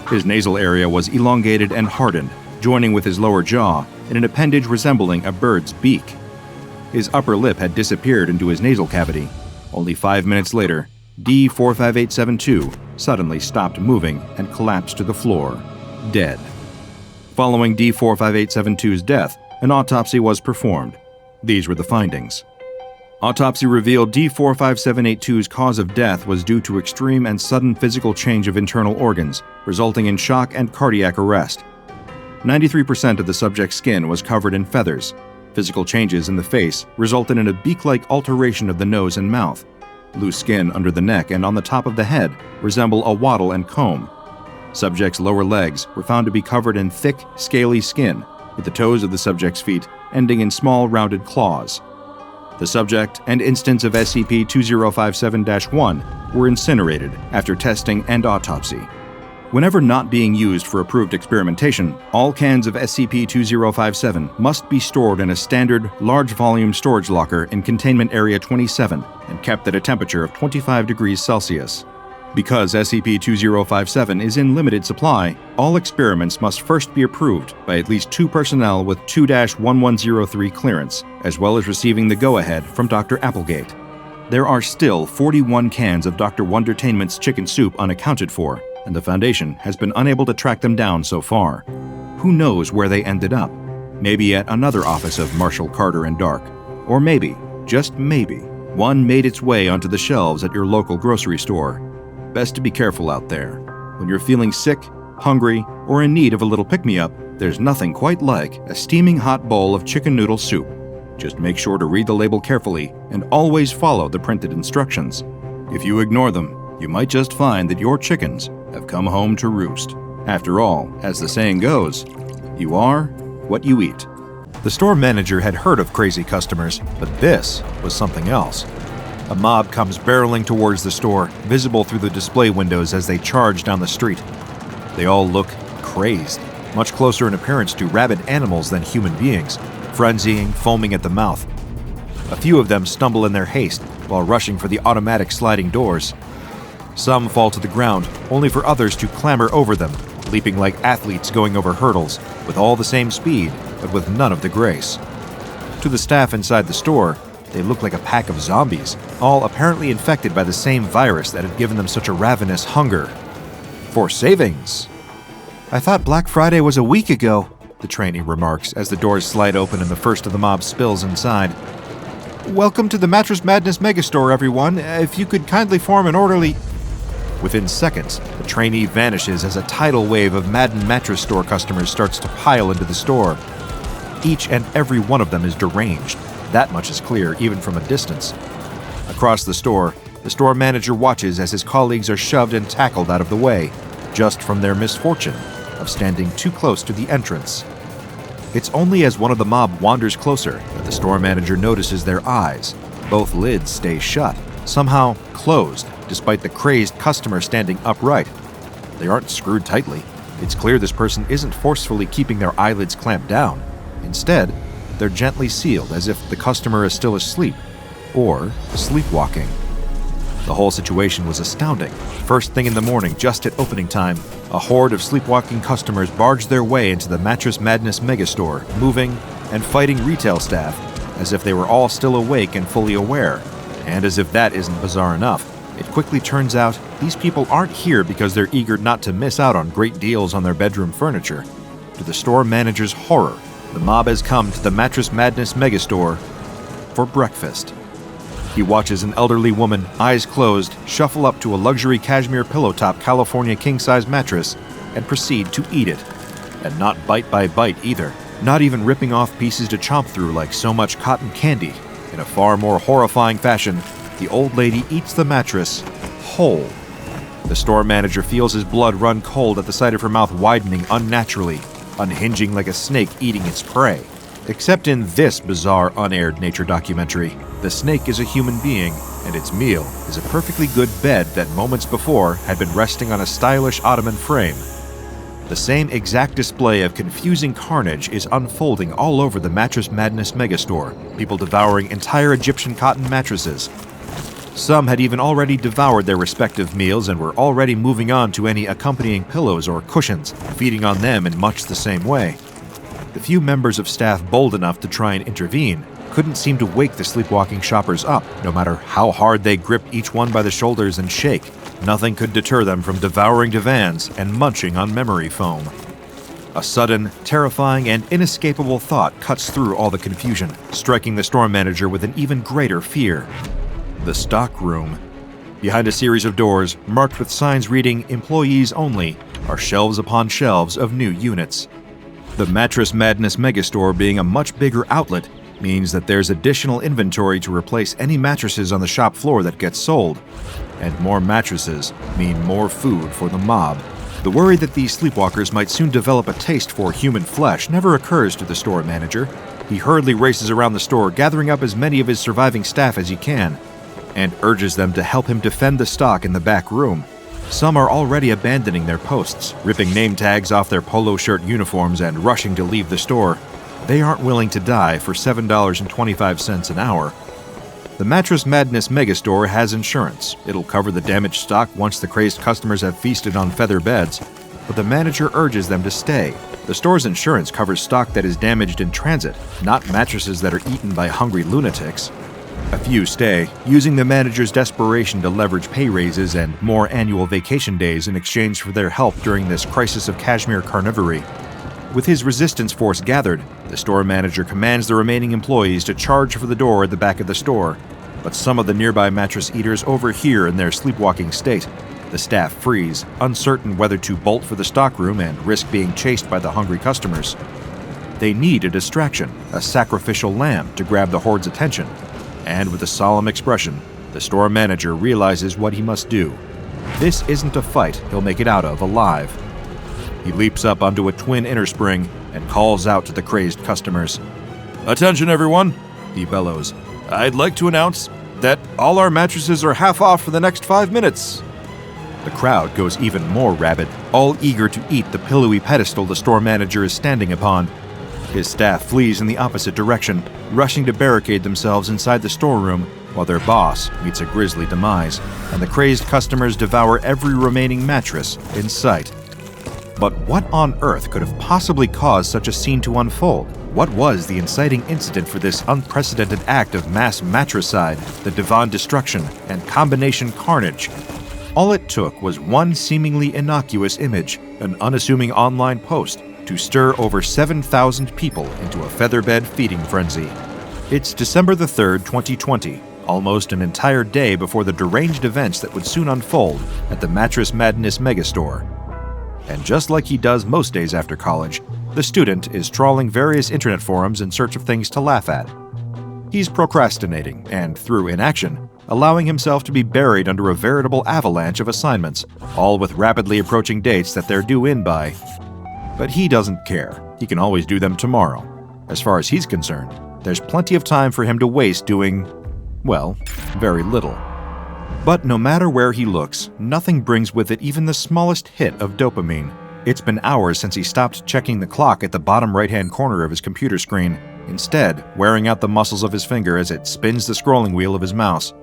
His nasal area was elongated and hardened, joining with his lower jaw in an appendage resembling a bird's beak. His upper lip had disappeared into his nasal cavity. Only 5 minutes later, D-45872 suddenly stopped moving and collapsed to the floor, dead. Following D-45872's death, an autopsy was performed. These were the findings. Autopsy revealed D-45782's cause of death was due to extreme and sudden physical change of internal organs, resulting in shock and cardiac arrest. 93% of the subject's skin was covered in feathers. Physical changes in the face resulted in a beak-like alteration of the nose and mouth. Loose skin under the neck and on the top of the head resemble a wattle and comb. Subject's lower legs were found to be covered in thick, scaly skin, with the toes of the subject's feet ending in small rounded claws. The subject and instance of SCP-2057-1 were incinerated after testing and autopsy. Whenever not being used for approved experimentation, all cans of SCP-2057 must be stored in a standard, large-volume storage locker in Containment Area 27 and kept at a temperature of 25 degrees Celsius. Because SCP-2057 is in limited supply, all experiments must first be approved by at least 2 personnel with 2-1103 clearance, as well as receiving the go-ahead from Dr. Applegate. There are still 41 cans of Dr. Wondertainment's chicken soup unaccounted for, and the Foundation has been unable to track them down so far. Who knows where they ended up? Maybe at another office of Marshall Carter and Dark. Or maybe, just maybe, one made its way onto the shelves at your local grocery store. Best to be careful out there. When you're feeling sick, hungry, or in need of a little pick-me-up, there's nothing quite like a steaming hot bowl of chicken noodle soup. Just make sure to read the label carefully and always follow the printed instructions. If you ignore them, you might just find that your chickens have come home to roost. After all, as the saying goes, you are what you eat. The store manager had heard of crazy customers, but this was something else. A mob comes barreling towards the store, visible through the display windows as they charge down the street. They all look crazed, much closer in appearance to rabid animals than human beings, frenzying, foaming at the mouth. A few of them stumble in their haste while rushing for the automatic sliding doors. Some fall to the ground, only for others to clamber over them, leaping like athletes going over hurdles, with all the same speed, but with none of the grace. To the staff inside the store, they look like a pack of zombies, all apparently infected by the same virus that had given them such a ravenous hunger. For savings! "I thought Black Friday was a week ago," the trainee remarks as the doors slide open and the first of the mob spills inside. "Welcome to the Mattress Madness Megastore, everyone. If you could kindly form an orderly..." Within seconds, the trainee vanishes as a tidal wave of maddened mattress store customers starts to pile into the store. Each and every one of them is deranged. That much is clear even from a distance. Across the store manager watches as his colleagues are shoved and tackled out of the way, just from their misfortune of standing too close to the entrance. It's only as one of the mob wanders closer that the store manager notices their eyes. Both lids stay shut, somehow closed, despite the crazed customer standing upright. They aren't screwed tightly. It's clear this person isn't forcefully keeping their eyelids clamped down. Instead, they're gently sealed as if the customer is still asleep, or sleepwalking. The whole situation was astounding. First thing in the morning, just at opening time, a horde of sleepwalking customers barged their way into the Mattress Madness Megastore, moving and fighting retail staff as if they were all still awake and fully aware. And as if that isn't bizarre enough, it quickly turns out these people aren't here because they're eager not to miss out on great deals on their bedroom furniture. To the store manager's horror, the mob has come to the Mattress Madness Megastore for breakfast. He watches an elderly woman, eyes closed, shuffle up to a luxury cashmere pillow-top California king-size mattress and proceed to eat it. And not bite by bite either, not even ripping off pieces to chomp through like so much cotton candy. In a far more horrifying fashion, the old lady eats the mattress whole. The store manager feels his blood run cold at the sight of her mouth widening unnaturally, unhinging like a snake eating its prey. Except in this bizarre, unaired nature documentary, the snake is a human being, and its meal is a perfectly good bed that moments before had been resting on a stylish ottoman frame. The same exact display of confusing carnage is unfolding all over the Mattress Madness Megastore, people devouring entire Egyptian cotton mattresses. Some had even already devoured their respective meals and were already moving on to any accompanying pillows or cushions, feeding on them in much the same way. The few members of staff bold enough to try and intervene couldn't seem to wake the sleepwalking shoppers up, no matter how hard they gripped each one by the shoulders and shake. Nothing could deter them from devouring divans and munching on memory foam. A sudden, terrifying, and inescapable thought cuts through all the confusion, striking the store manager with an even greater fear. The stock room. Behind a series of doors, marked with signs reading "Employees Only," are shelves upon shelves of new units. The Mattress Madness Megastore being a much bigger outlet means that there's additional inventory to replace any mattresses on the shop floor that gets sold. And more mattresses mean more food for the mob. The worry that these sleepwalkers might soon develop a taste for human flesh never occurs to the store manager. He hurriedly races around the store, gathering up as many of his surviving staff as he can, and urges them to help him defend the stock in the back room. Some are already abandoning their posts, ripping name tags off their polo shirt uniforms and rushing to leave the store. They aren't willing to die for $7.25 an hour. The Mattress Madness Megastore has insurance. It'll cover the damaged stock once the crazed customers have feasted on feather beds, but the manager urges them to stay. The store's insurance covers stock that is damaged in transit, not mattresses that are eaten by hungry lunatics. A few stay, using the manager's desperation to leverage pay raises and more annual vacation days in exchange for their help during this crisis of cashmere carnivory. With his resistance force gathered, the store manager commands the remaining employees to charge for the door at the back of the store, but some of the nearby mattress eaters overhear in their sleepwalking state. The staff freeze, uncertain whether to bolt for the stockroom and risk being chased by the hungry customers. They need a distraction, a sacrificial lamb to grab the horde's attention. And with a solemn expression, the store manager realizes what he must do. This isn't a fight he'll make it out of alive. He leaps up onto a twin inner spring and calls out to the crazed customers. "Attention everyone," he bellows. "I'd like to announce that all our mattresses are half off for the next 5 minutes." The crowd goes even more rabid, all eager to eat the pillowy pedestal the store manager is standing upon. His staff flees in the opposite direction, rushing to barricade themselves inside the storeroom, while their boss meets a grisly demise, and the crazed customers devour every remaining mattress in sight. But what on earth could have possibly caused such a scene to unfold? What was the inciting incident for this unprecedented act of mass matricide, the divan destruction, and combination carnage? All it took was one seemingly innocuous image, an unassuming online post, to stir over 7,000 people into a featherbed feeding frenzy. It's December the 3rd, 2020, almost an entire day before the deranged events that would soon unfold at the Mattress Madness Megastore. And just like he does most days after college, the student is trawling various internet forums in search of things to laugh at. He's procrastinating, and through inaction, allowing himself to be buried under a veritable avalanche of assignments, all with rapidly approaching dates that they're due in by. But he doesn't care. He can always do them tomorrow. As far as he's concerned, there's plenty of time for him to waste doing, well, very little. But no matter where he looks, nothing brings with it even the smallest hit of dopamine. It's been hours since he stopped checking the clock at the bottom right-hand corner of his computer screen, instead wearing out the muscles of his finger as it spins the scrolling wheel of his mouse.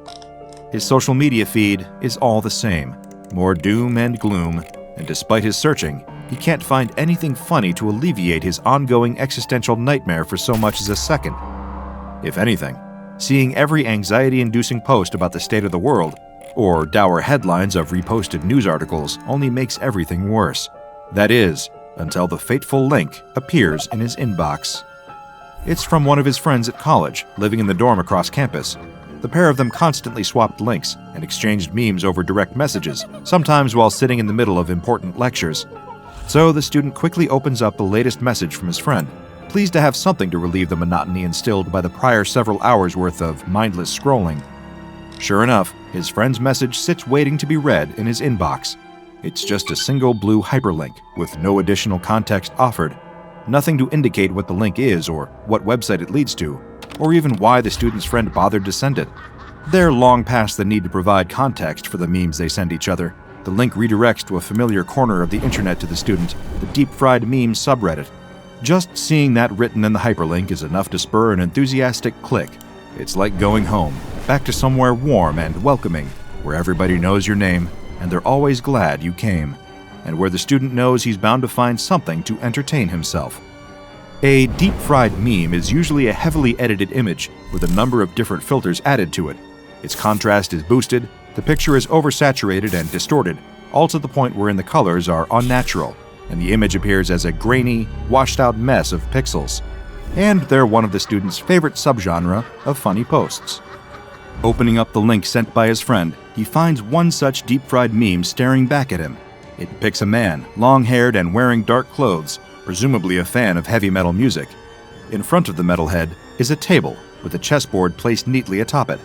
His social media feed is all the same, more doom and gloom, and despite his searching, he can't find anything funny to alleviate his ongoing existential nightmare for so much as a second. If anything, seeing every anxiety-inducing post about the state of the world, or dour headlines of reposted news articles, only makes everything worse. That is, until the fateful link appears in his inbox. It's from one of his friends at college, living in the dorm across campus. The pair of them constantly swapped links and exchanged memes over direct messages, sometimes while sitting in the middle of important lectures. So the student quickly opens up the latest message from his friend, pleased to have something to relieve the monotony instilled by the prior several hours' worth of mindless scrolling. Sure enough, his friend's message sits waiting to be read in his inbox. It's just a single blue hyperlink with no additional context offered. Nothing to indicate what the link is or what website it leads to, or even why the student's friend bothered to send it. They're long past the need to provide context for the memes they send each other. The link redirects to a familiar corner of the internet to the student, the deep-fried memes subreddit. Just seeing that written in the hyperlink is enough to spur an enthusiastic click. It's like going home, back to somewhere warm and welcoming, where everybody knows your name, and they're always glad you came, and where the student knows he's bound to find something to entertain himself. A deep-fried meme is usually a heavily edited image with a number of different filters added to it. Its contrast is boosted, the picture is oversaturated and distorted, all to the point wherein the colors are unnatural, and the image appears as a grainy, washed-out mess of pixels. And they're one of the student's favorite subgenre of funny posts. Opening up the link sent by his friend, he finds one such deep-fried meme staring back at him. It depicts a man, long-haired and wearing dark clothes, presumably a fan of heavy metal music. In front of the metalhead is a table with a chessboard placed neatly atop it.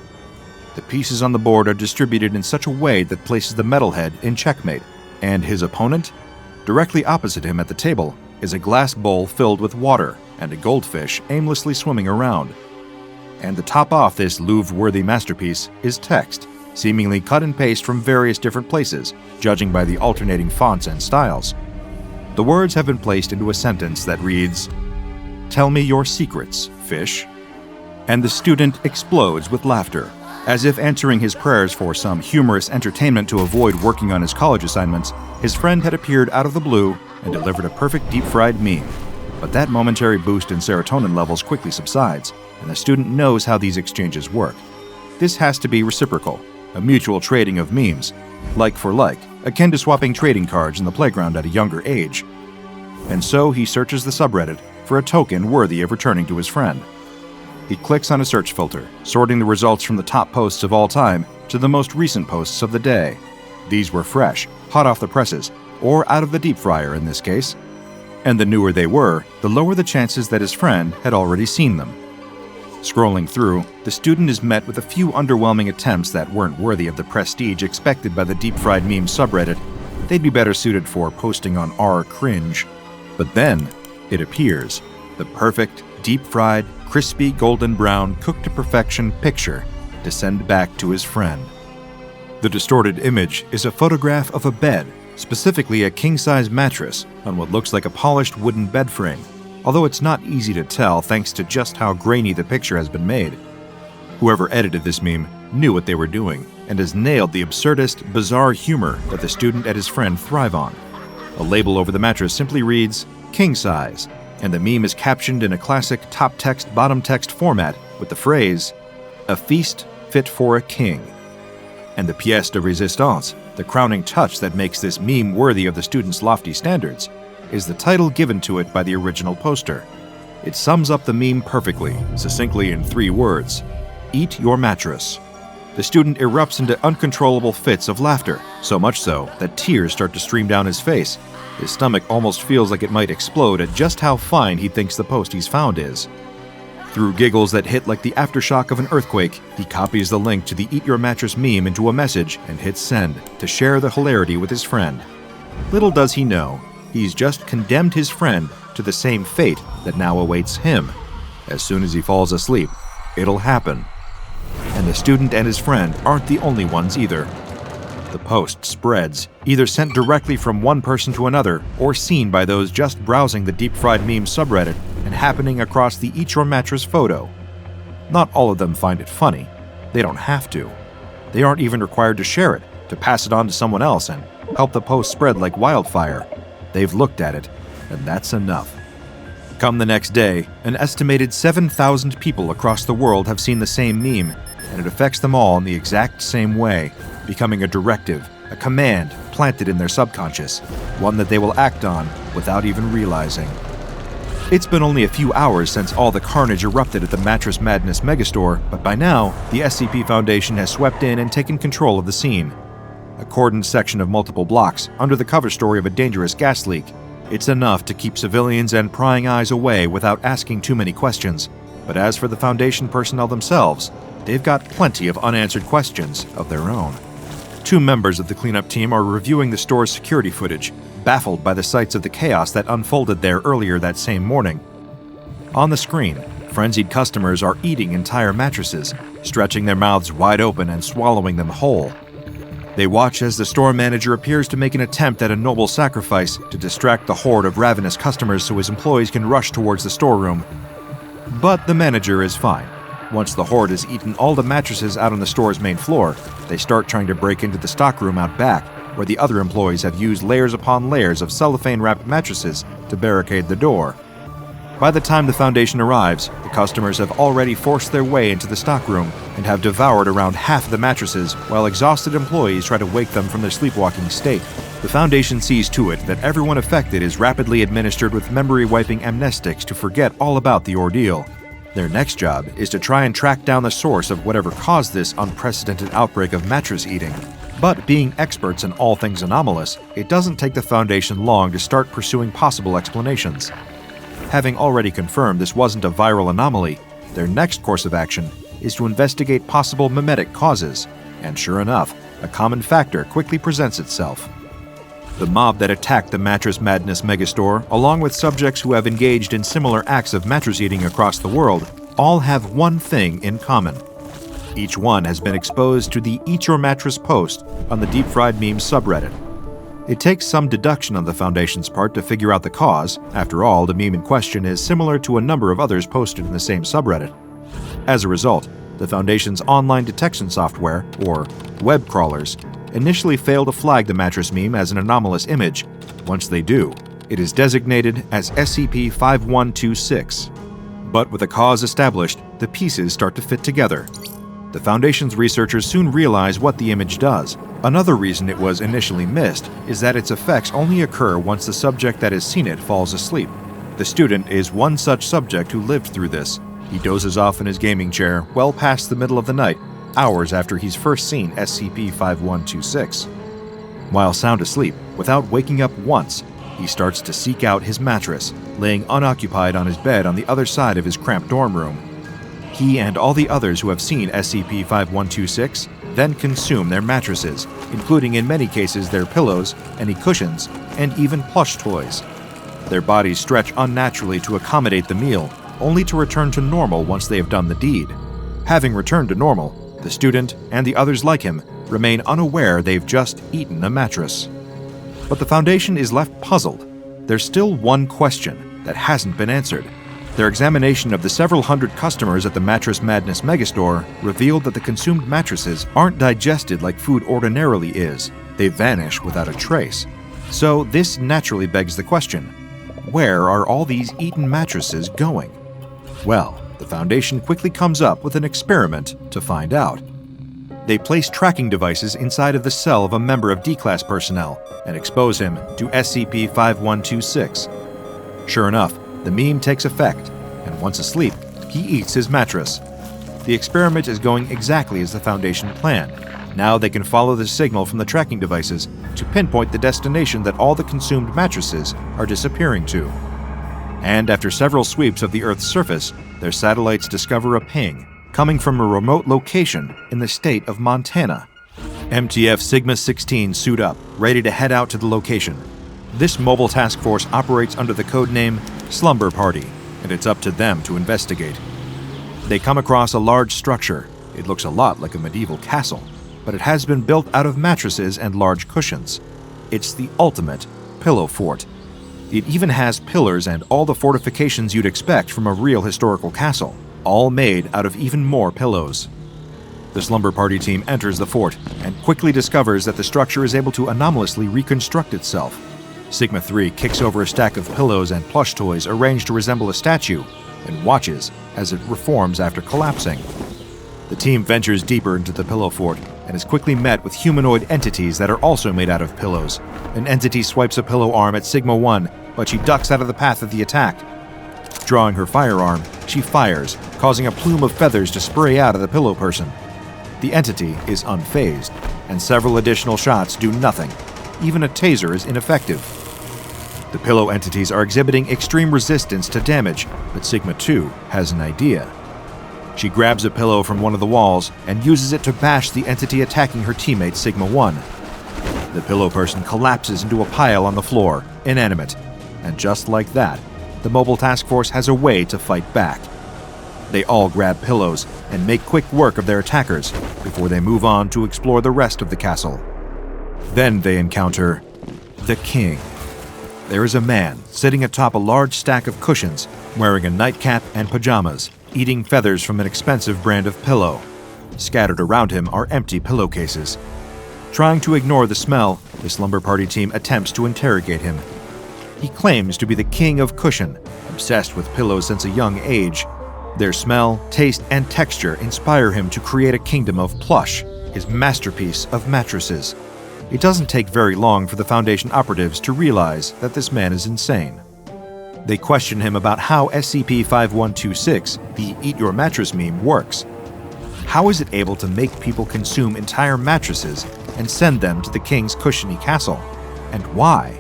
The pieces on the board are distributed in such a way that places the metalhead in checkmate, and his opponent? Directly opposite him at the table is a glass bowl filled with water and a goldfish aimlessly swimming around. And to top off this Louvre-worthy masterpiece is text, seemingly cut and paste from various different places, judging by the alternating fonts and styles. The words have been placed into a sentence that reads, "Tell me your secrets, fish." And the student explodes with laughter, as if answering his prayers for some humorous entertainment to avoid working on his college assignments. His friend had appeared out of the blue and delivered a perfect deep-fried meme. But that momentary boost in serotonin levels quickly subsides, and the student knows how these exchanges work. This has to be reciprocal, a mutual trading of memes, like for like, akin to swapping trading cards in the playground at a younger age. And so he searches the subreddit for a token worthy of returning to his friend. He clicks on a search filter, sorting the results from the top posts of all time to the most recent posts of the day. These were fresh, hot off the presses, or out of the deep fryer in this case. And the newer they were, the lower the chances that his friend had already seen them. Scrolling through, the student is met with a few underwhelming attempts that weren't worthy of the prestige expected by the deep-fried meme subreddit. They'd be better suited for posting on r/cringe. But then, it appears, the perfect, deep-fried, crispy golden brown, cooked to perfection picture to send back to his friend. The distorted image is a photograph of a bed, specifically a king-size mattress, on what looks like a polished wooden bed frame, although it's not easy to tell thanks to just how grainy the picture has been made. Whoever edited this meme knew what they were doing, and has nailed the absurdist, bizarre humor that the student and his friend thrive on. A label over the mattress simply reads, "King size," and the meme is captioned in a classic top text, bottom text format with the phrase, "A feast fit for a king." And the pièce de résistance, the crowning touch that makes this meme worthy of the student's lofty standards, is the title given to it by the original poster. It sums up the meme perfectly, succinctly in 3 words: "Eat your mattress." The student erupts into uncontrollable fits of laughter, so much so that tears start to stream down his face. His stomach almost feels like it might explode at just how fine he thinks the post he's found is. Through giggles that hit like the aftershock of an earthquake, he copies the link to the Eat Your Mattress meme into a message and hits send to share the hilarity with his friend. Little does he know, he's just condemned his friend to the same fate that now awaits him. As soon as he falls asleep, it'll happen. And the student and his friend aren't the only ones either. The post spreads, either sent directly from one person to another or seen by those just browsing the deep-fried meme subreddit and happening across the Eat Your Mattress photo. Not all of them find it funny. They don't have to. They aren't even required to share it, to pass it on to someone else and help the post spread like wildfire. They've looked at it, and that's enough. Come the next day, an estimated 7,000 people across the world have seen the same meme, and it affects them all in the exact same way, becoming a directive, a command planted in their subconscious, one that they will act on without even realizing. It's been only a few hours since all the carnage erupted at the Mattress Madness megastore, but by now, the SCP Foundation has swept in and taken control of the scene. A cordoned section of multiple blocks, under the cover story of a dangerous gas leak. It's enough to keep civilians and prying eyes away without asking too many questions. But as for the Foundation personnel themselves, they've got plenty of unanswered questions of their own. 2 members of the cleanup team are reviewing the store's security footage, baffled by the sights of the chaos that unfolded there earlier that same morning. On the screen, frenzied customers are eating entire mattresses, stretching their mouths wide open and swallowing them whole. They watch as the store manager appears to make an attempt at a noble sacrifice to distract the horde of ravenous customers so his employees can rush towards the storeroom. But the manager is fine. Once the horde has eaten all the mattresses out on the store's main floor, they start trying to break into the stockroom out back, where the other employees have used layers upon layers of cellophane-wrapped mattresses to barricade the door. By the time the Foundation arrives, the customers have already forced their way into the stockroom and have devoured around half of the mattresses while exhausted employees try to wake them from their sleepwalking state. The Foundation sees to it that everyone affected is rapidly administered with memory-wiping amnestics to forget all about the ordeal. Their next job is to try and track down the source of whatever caused this unprecedented outbreak of mattress eating. But being experts in all things anomalous, it doesn't take the Foundation long to start pursuing possible explanations. Having already confirmed this wasn't a viral anomaly, their next course of action is to investigate possible mimetic causes, and sure enough, a common factor quickly presents itself. The mob that attacked the Mattress Madness megastore, along with subjects who have engaged in similar acts of mattress eating across the world, all have one thing in common. Each one has been exposed to the Eat Your Mattress post on the Deep Fried Memes subreddit. It takes some deduction on the Foundation's part to figure out the cause. After all, the meme in question is similar to a number of others posted in the same subreddit. As a result, the Foundation's online detection software, or web crawlers, initially fail to flag the mattress meme as an anomalous image. Once they do, it is designated as SCP-5126. But with a cause established, the pieces start to fit together. The Foundation's researchers soon realize what the image does. Another reason it was initially missed is that its effects only occur once the subject that has seen it falls asleep. The student is one such subject who lived through this. He dozes off in his gaming chair well past the middle of the night, hours after he's first seen SCP-5126. While sound asleep, without waking up once, he starts to seek out his mattress, laying unoccupied on his bed on the other side of his cramped dorm room. He and all the others who have seen SCP-5126 then consume their mattresses, including in many cases their pillows, any cushions, and even plush toys. Their bodies stretch unnaturally to accommodate the meal, only to return to normal once they have done the deed. Having returned to normal, the student and the others like him remain unaware they've just eaten a mattress. But the Foundation is left puzzled. There's still one question that hasn't been answered. Their examination of the several hundred customers at the Mattress Madness megastore revealed that the consumed mattresses aren't digested like food ordinarily is. They vanish without a trace. So this naturally begs the question, where are all these eaten mattresses going? Well, the Foundation quickly comes up with an experiment to find out. They place tracking devices inside of the cell of a member of D-Class personnel and expose him to SCP-5126. Sure enough, the meme takes effect, and once asleep, he eats his mattress. The experiment is going exactly as the Foundation planned. Now they can follow the signal from the tracking devices to pinpoint the destination that all the consumed mattresses are disappearing to. And after several sweeps of the Earth's surface, their satellites discover a ping coming from a remote location in the state of Montana. MTF Sigma-16 suit up, ready to head out to the location. This mobile task force operates under the codename Slumber Party, and it's up to them to investigate. They come across a large structure. It looks a lot like a medieval castle, but it has been built out of mattresses and large cushions. It's the ultimate pillow fort. It even has pillars and all the fortifications you'd expect from a real historical castle, all made out of even more pillows. The Slumber Party team enters the fort and quickly discovers that the structure is able to anomalously reconstruct itself. Sigma-3 kicks over a stack of pillows and plush toys arranged to resemble a statue and watches as it reforms after collapsing. The team ventures deeper into the pillow fort and is quickly met with humanoid entities that are also made out of pillows. An entity swipes a pillow arm at Sigma-1, but she ducks out of the path of the attack. Drawing her firearm, she fires, causing a plume of feathers to spray out of the pillow person. The entity is unfazed, and several additional shots do nothing. Even a taser is ineffective. The pillow entities are exhibiting extreme resistance to damage, but Sigma-2 has an idea. She grabs a pillow from one of the walls and uses it to bash the entity attacking her teammate Sigma-1. The pillow person collapses into a pile on the floor, inanimate, and just like that, the mobile task force has a way to fight back. They all grab pillows and make quick work of their attackers before they move on to explore the rest of the castle. Then they encounter the king. There is a man sitting atop a large stack of cushions, wearing a nightcap and pajamas, eating feathers from an expensive brand of pillow. Scattered around him are empty pillowcases. Trying to ignore the smell, the Slumber Party team attempts to interrogate him. He claims to be the king of cushion, obsessed with pillows since a young age. Their smell, taste, and texture inspire him to create a kingdom of plush, his masterpiece of mattresses. It doesn't take very long for the Foundation operatives to realize that this man is insane. They question him about how SCP-5126, the Eat Your Mattress meme, works. How is it able to make people consume entire mattresses and send them to the king's cushiony castle? And why?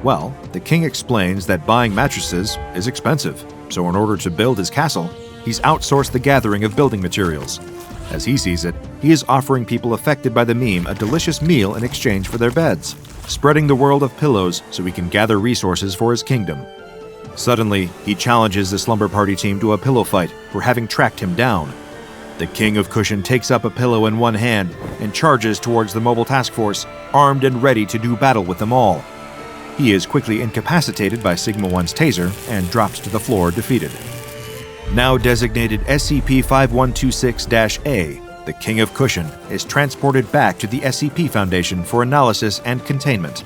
Well, the king explains that buying mattresses is expensive, so in order to build his castle, he's outsourced the gathering of building materials. As he sees it, he is offering people affected by the meme a delicious meal in exchange for their beds. spreading the world of pillows so he can gather resources for his kingdom. Suddenly, he challenges the slumber party team to a pillow fight for having tracked him down. The King of Cushion takes up a pillow in one hand and charges towards the mobile task force, armed and ready to do battle with them all. He is quickly incapacitated by Sigma 1's taser and drops to the floor defeated. Now designated SCP-5126-A, the King of Cushion is transported back to the SCP Foundation for analysis and containment.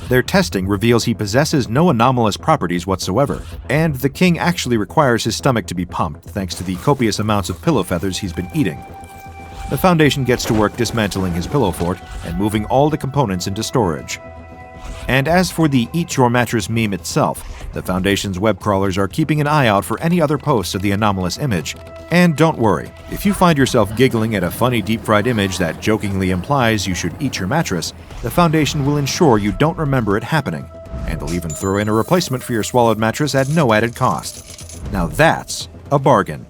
Their testing reveals he possesses no anomalous properties whatsoever, and the king actually requires his stomach to be pumped thanks to the copious amounts of pillow feathers he's been eating. The Foundation gets to work dismantling his pillow fort and moving all the components into storage. And as for the Eat Your Mattress meme itself, the Foundation's web crawlers are keeping an eye out for any other posts of the anomalous image. And don't worry, if you find yourself giggling at a funny deep-fried image that jokingly implies you should eat your mattress, the Foundation will ensure you don't remember it happening, and they'll even throw in a replacement for your swallowed mattress at no added cost. Now that's a bargain.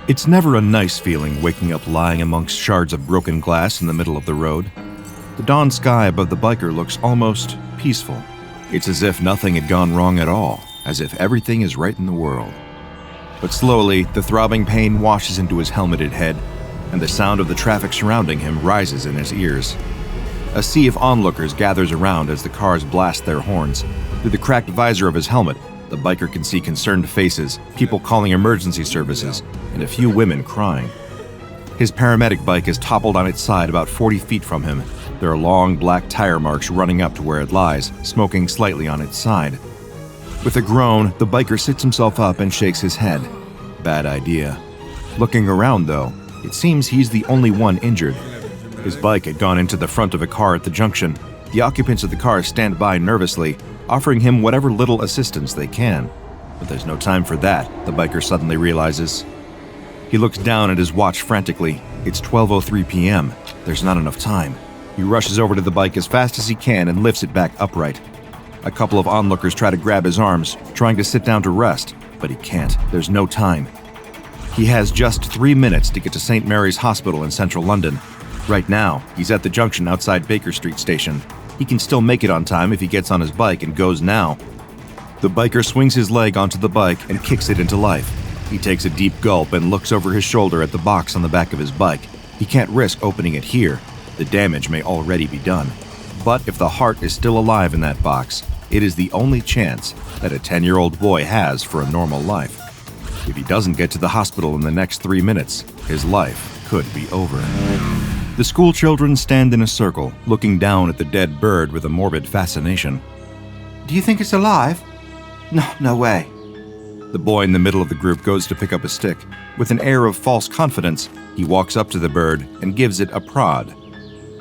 It's never a nice feeling waking up lying amongst shards of broken glass in the middle of the road. The dawn sky above the biker looks almost peaceful. It's as if nothing had gone wrong at all, as if everything is right in the world. But slowly, the throbbing pain washes into his helmeted head, and the sound of the traffic surrounding him rises in his ears. A sea of onlookers gathers around as the cars blast their horns. Through the cracked visor of his helmet, the biker can see concerned faces, people calling emergency services, and a few women crying. His paramedic bike is toppled on its side about 40 feet from him. There are long black tire marks running up to where it lies, smoking slightly on its side. With a groan, the biker sits himself up and shakes his head. Bad idea. Looking around, though, it seems he's the only one injured. His bike had gone into the front of a car at the junction. The occupants of the car stand by nervously, offering him whatever little assistance they can. But there's no time for that, the biker suddenly realizes. He looks down at his watch frantically. It's 12:03 p.m. There's not enough time. He rushes over to the bike as fast as he can and lifts it back upright. A couple of onlookers try to grab his arms, trying to sit down to rest, but he can't. There's no time. He has just 3 minutes to get to St. Mary's Hospital in central London. Right now, he's at the junction outside Baker Street Station. He can still make it on time if he gets on his bike and goes now. The biker swings his leg onto the bike and kicks it into life. He takes a deep gulp and looks over his shoulder at the box on the back of his bike. He can't risk opening it here. The damage may already be done. But if the heart is still alive in that box, it is the only chance that a 10-year-old boy has for a normal life. If he doesn't get to the hospital in the next 3 minutes, his life could be over. The school children stand in a circle, looking down at the dead bird with a morbid fascination. Do you think it's alive? No way. The boy in the middle of the group goes to pick up a stick. With an air of false confidence, he walks up to the bird and gives it a prod.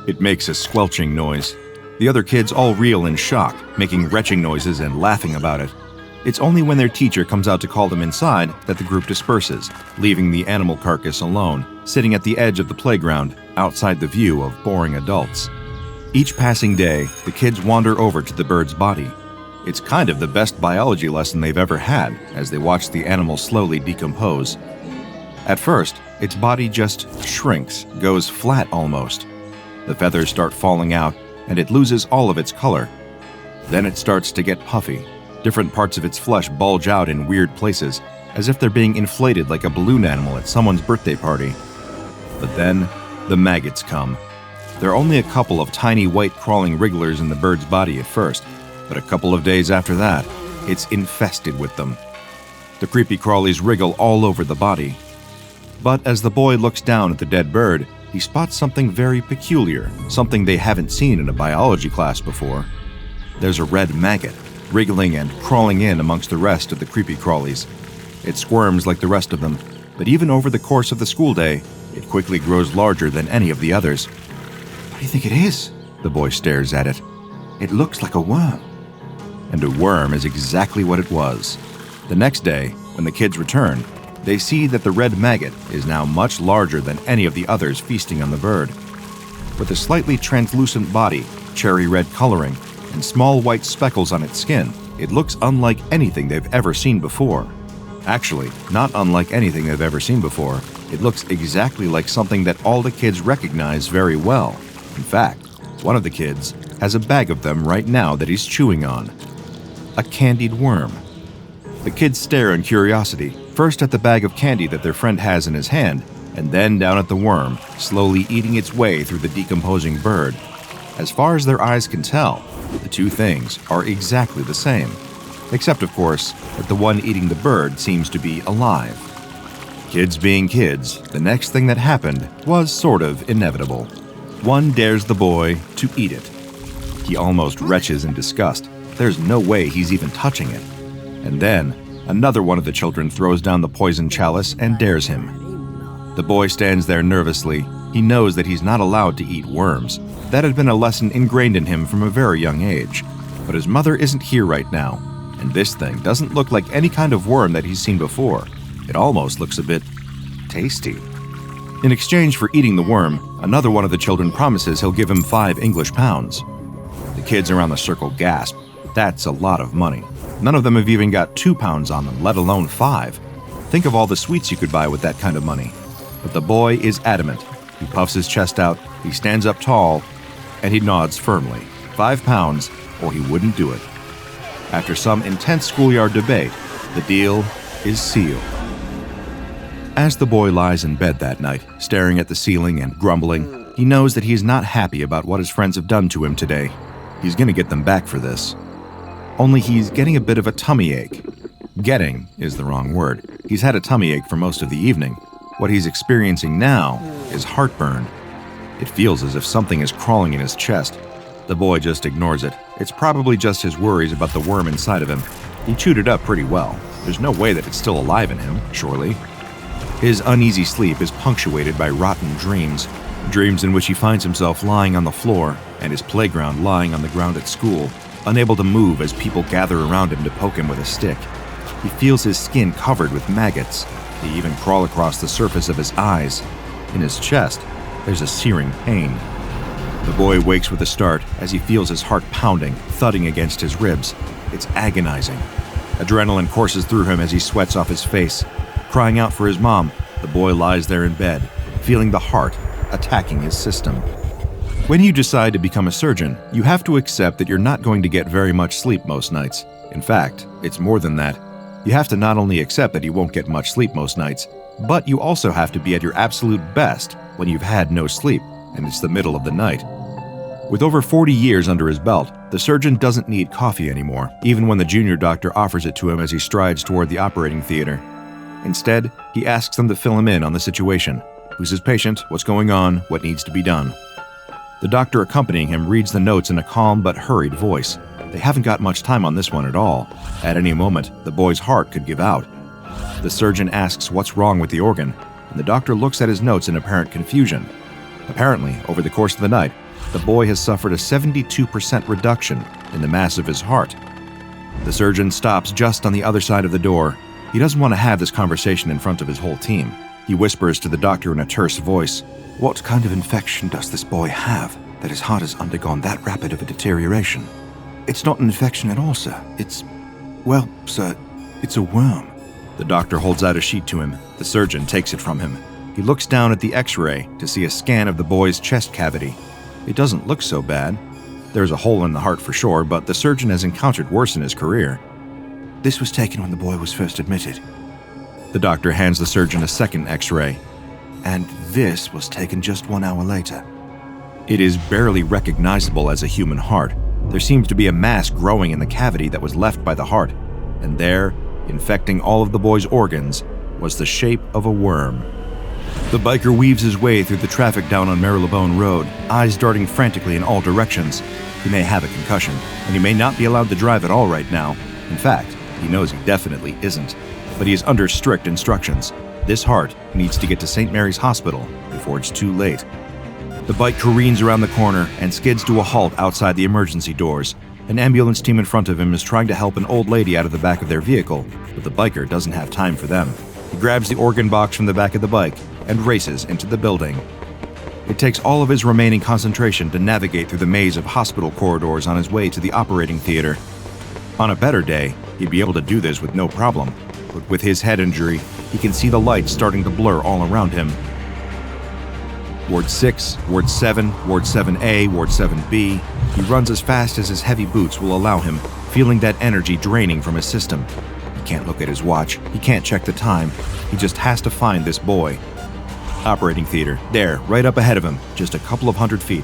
It makes a squelching noise. The other kids all reel in shock, making retching noises and laughing about it. It's only when their teacher comes out to call them inside that the group disperses, leaving the animal carcass alone, sitting at the edge of the playground, outside the view of boring adults. Each passing day, the kids wander over to the bird's body. It's kind of the best biology lesson they've ever had as they watch the animal slowly decompose. At first, its body just shrinks, goes flat almost. The feathers start falling out, and it loses all of its color. Then it starts to get puffy. Different parts of its flesh bulge out in weird places, as if they're being inflated like a balloon animal at someone's birthday party. But then, the maggots come. There are only a couple of tiny white crawling wrigglers in the bird's body at first, but a couple of days after that, it's infested with them. The creepy crawlies wriggle all over the body. But as the boy looks down at the dead bird, he spots something very peculiar, something they haven't seen in a biology class before. There's a red maggot, wriggling and crawling in amongst the rest of the creepy crawlies. It squirms like the rest of them, but even over the course of the school day, it quickly grows larger than any of the others. What do you think it is? The boy stares at it. It looks like a worm. And a worm is exactly what it was. The next day, when the kids return, they see that the red maggot is now much larger than any of the others feasting on the bird. With a slightly translucent body, cherry red coloring, and small white speckles on its skin, it looks unlike anything they've ever seen before. Actually, not unlike anything they've ever seen before. It looks exactly like something that all the kids recognize very well. In fact, one of the kids, has a bag of them right now that he's chewing on. A candied worm. The kids stare in curiosity, first at the bag of candy that their friend has in his hand, and then down at the worm, slowly eating its way through the decomposing bird. As far as their eyes can tell, the two things are exactly the same, except of course that the one eating the bird seems to be alive. Kids being kids, the next thing that happened was sort of inevitable. One dares the boy to eat it. He almost retches in disgust. There's no way he's even touching it. And then, another one of the children throws down the poison chalice and dares him. The boy stands there nervously. He knows that he's not allowed to eat worms. That had been a lesson ingrained in him from a very young age. But his mother isn't here right now, and this thing doesn't look like any kind of worm that he's seen before. It almost looks a bit tasty. In exchange for eating the worm, another one of the children promises he'll give him 5 English pounds. The kids around the circle gasp. That's a lot of money. None of them have even got 2 pounds on them, let alone 5. Think of all the sweets you could buy with that kind of money. But the boy is adamant. He puffs his chest out, he stands up tall, and he nods firmly. 5 pounds, or he wouldn't do it. After some intense schoolyard debate, the deal is sealed. As the boy lies in bed that night, staring at the ceiling and grumbling, he knows that he's not happy about what his friends have done to him today. He's gonna get them back for this. Only he's getting a bit of a tummy ache. Getting is the wrong word. He's had a tummy ache for most of the evening. What he's experiencing now is heartburn. It feels as if something is crawling in his chest. The boy just ignores it. It's probably just his worries about the worm inside of him. He chewed it up pretty well. There's no way that it's still alive in him, surely. His uneasy sleep is punctuated by rotten dreams. Dreams in which he finds himself lying on the floor and his playground lying on the ground at school, unable to move as people gather around him to poke him with a stick. He feels his skin covered with maggots. They even crawl across the surface of his eyes. In his chest, there's a searing pain. The boy wakes with a start as he feels his heart pounding, thudding against his ribs. It's agonizing. Adrenaline courses through him as he sweats off his face. Crying out for his mom, the boy lies there in bed, feeling the heart attacking his system. When you decide to become a surgeon, you have to accept that you're not going to get very much sleep most nights. In fact, it's more than that. You have to not only accept that you won't get much sleep most nights, but you also have to be at your absolute best when you've had no sleep, and it's the middle of the night. With over 40 years under his belt, the surgeon doesn't need coffee anymore, even when the junior doctor offers it to him as he strides toward the operating theater. Instead, he asks them to fill him in on the situation. Who's his patient, what's going on, what needs to be done. The doctor accompanying him reads the notes in a calm but hurried voice. They haven't got much time on this one at all. At any moment, the boy's heart could give out. The surgeon asks what's wrong with the organ, and the doctor looks at his notes in apparent confusion. Apparently, over the course of the night, the boy has suffered a 72% reduction in the mass of his heart. The surgeon stops just on the other side of the door. He doesn't want to have this conversation in front of his whole team. He whispers to the doctor in a terse voice, "What kind of infection does this boy have that his heart has undergone that rapid of a deterioration?" "It's not an infection at all, sir. Well, sir, it's a worm." The doctor holds out a sheet to him. The surgeon takes it from him. He looks down at the x-ray to see a scan of the boy's chest cavity. It doesn't look so bad. There's a hole in the heart for sure, but the surgeon has encountered worse in his career. "This was taken when the boy was first admitted." The doctor hands the surgeon a second x-ray. "And this was taken just 1 hour later." It is barely recognizable as a human heart. There seems to be a mass growing in the cavity that was left by the heart, and there, infecting all of the boy's organs, was the shape of a worm. The biker weaves his way through the traffic down on Marylebone Road, eyes darting frantically in all directions. He may have a concussion, and he may not be allowed to drive at all right now. In fact, he knows he definitely isn't. But he is under strict instructions. This heart needs to get to St. Mary's Hospital before it's too late. The bike careens around the corner and skids to a halt outside the emergency doors. An ambulance team in front of him is trying to help an old lady out of the back of their vehicle, but the biker doesn't have time for them. He grabs the organ box from the back of the bike and races into the building. It takes all of his remaining concentration to navigate through the maze of hospital corridors on his way to the operating theater. On a better day, he'd be able to do this with no problem, but with his head injury, he can see the lights starting to blur all around him. Ward 6, Ward 7, Ward 7A, Ward 7B. He runs as fast as his heavy boots will allow him, feeling that energy draining from his system. He can't look at his watch, he can't check the time, he just has to find this boy. Operating theater, there, right up ahead of him, just a couple of 100 feet.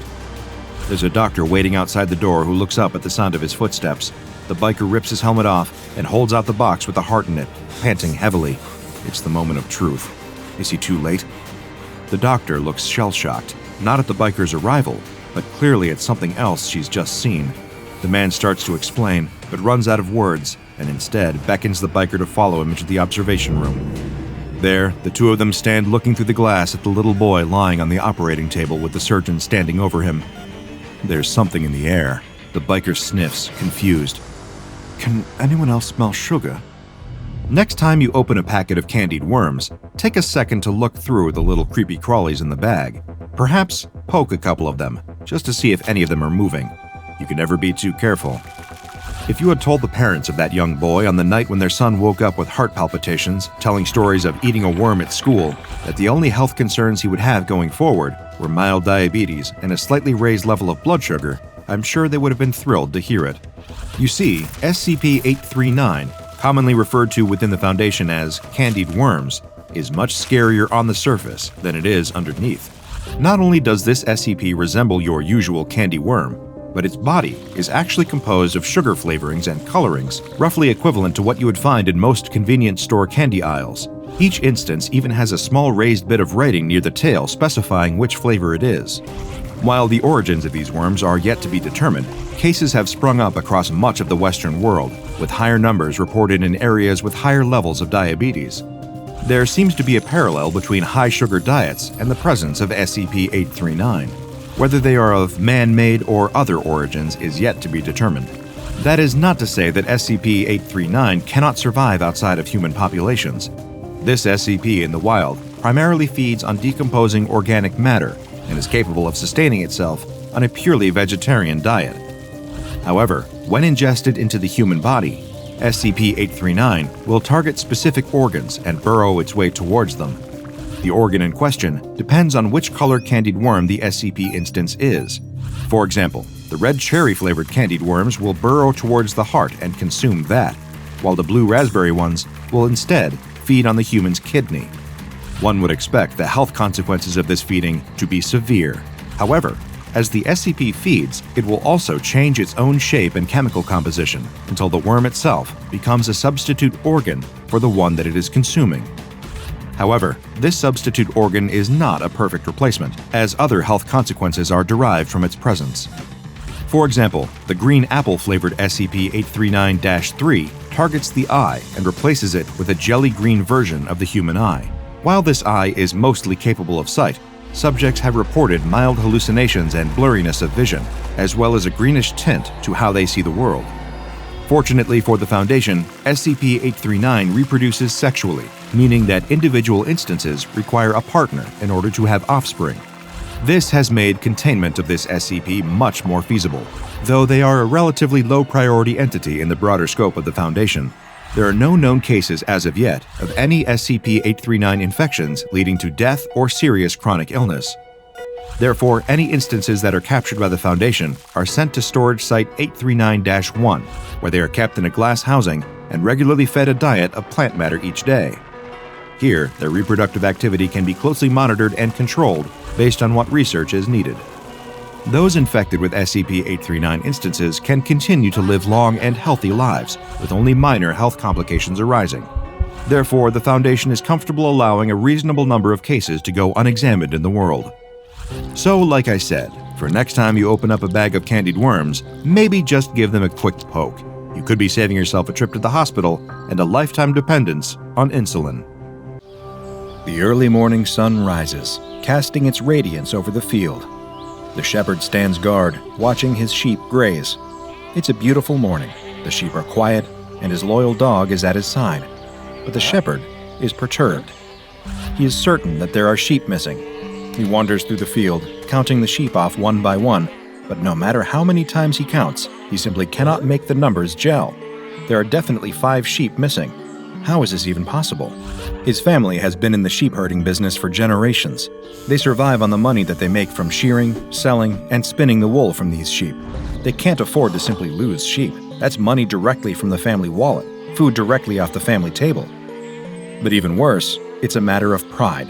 There's a doctor waiting outside the door who looks up at the sound of his footsteps. The biker rips his helmet off and holds out the box with the heart in it, panting heavily. It's the moment of truth. Is he too late? The doctor looks shell-shocked, not at the biker's arrival, but clearly at something else she's just seen. The man starts to explain, but runs out of words, and instead beckons the biker to follow him into the observation room. There, the two of them stand looking through the glass at the little boy lying on the operating table with the surgeon standing over him. There's something in the air. The biker sniffs, confused. Can anyone else smell sugar? Next time you open a packet of candied worms, take a second to look through the little creepy crawlies in the bag. Perhaps poke a couple of them, just to see if any of them are moving. You can never be too careful. If you had told the parents of that young boy on the night when their son woke up with heart palpitations, telling stories of eating a worm at school, that the only health concerns he would have going forward were mild diabetes and a slightly raised level of blood sugar, I'm sure they would have been thrilled to hear it. You see, SCP-839, commonly referred to within the Foundation as candied worms, is much scarier on the surface than it is underneath. Not only does this SCP resemble your usual candy worm, but its body is actually composed of sugar flavorings and colorings, roughly equivalent to what you would find in most convenience store candy aisles. Each instance even has a small raised bit of writing near the tail specifying which flavor it is. While the origins of these worms are yet to be determined, cases have sprung up across much of the Western world, with higher numbers reported in areas with higher levels of diabetes. There seems to be a parallel between high-sugar diets and the presence of SCP-839. Whether they are of man-made or other origins is yet to be determined. That is not to say that SCP-839 cannot survive outside of human populations. This SCP in the wild primarily feeds on decomposing organic matter and is capable of sustaining itself on a purely vegetarian diet. However, when ingested into the human body, SCP-839 will target specific organs and burrow its way towards them. The organ in question depends on which color candied worm the SCP instance is. For example, the red cherry-flavored candied worms will burrow towards the heart and consume that, while the blue raspberry ones will instead feed on the human's kidney. One would expect the health consequences of this feeding to be severe. However, as the SCP feeds, it will also change its own shape and chemical composition until the worm itself becomes a substitute organ for the one that it is consuming. However, this substitute organ is not a perfect replacement, as other health consequences are derived from its presence. For example, the green apple-flavored SCP-839-3 targets the eye and replaces it with a jelly-green version of the human eye. While this eye is mostly capable of sight, subjects have reported mild hallucinations and blurriness of vision, as well as a greenish tint to how they see the world. Fortunately for the Foundation, SCP-839 reproduces sexually, meaning that individual instances require a partner in order to have offspring. This has made containment of this SCP much more feasible. Though they are a relatively low-priority entity in the broader scope of the Foundation, there are no known cases as of yet of any SCP-839 infections leading to death or serious chronic illness. Therefore, any instances that are captured by the Foundation are sent to Storage Site 839-1, where they are kept in a glass housing and regularly fed a diet of plant matter each day. Here, their reproductive activity can be closely monitored and controlled based on what research is needed. Those infected with SCP-839 instances can continue to live long and healthy lives, with only minor health complications arising. Therefore, the Foundation is comfortable allowing a reasonable number of cases to go unexamined in the world. So, like I said, for next time you open up a bag of candied worms, maybe just give them a quick poke. You could be saving yourself a trip to the hospital and a lifetime dependence on insulin. The early morning sun rises, casting its radiance over the field. The shepherd stands guard, watching his sheep graze. It's a beautiful morning. The sheep are quiet, and his loyal dog is at his side. But the shepherd is perturbed. He is certain that there are sheep missing. He wanders through the field, counting the sheep off one by one, but no matter how many times he counts, he simply cannot make the numbers gel. There are definitely 5 sheep missing. How is this even possible? His family has been in the sheep herding business for generations. They survive on the money that they make from shearing, selling, and spinning the wool from these sheep. They can't afford to simply lose sheep. That's money directly from the family wallet, food directly off the family table. But even worse, it's a matter of pride.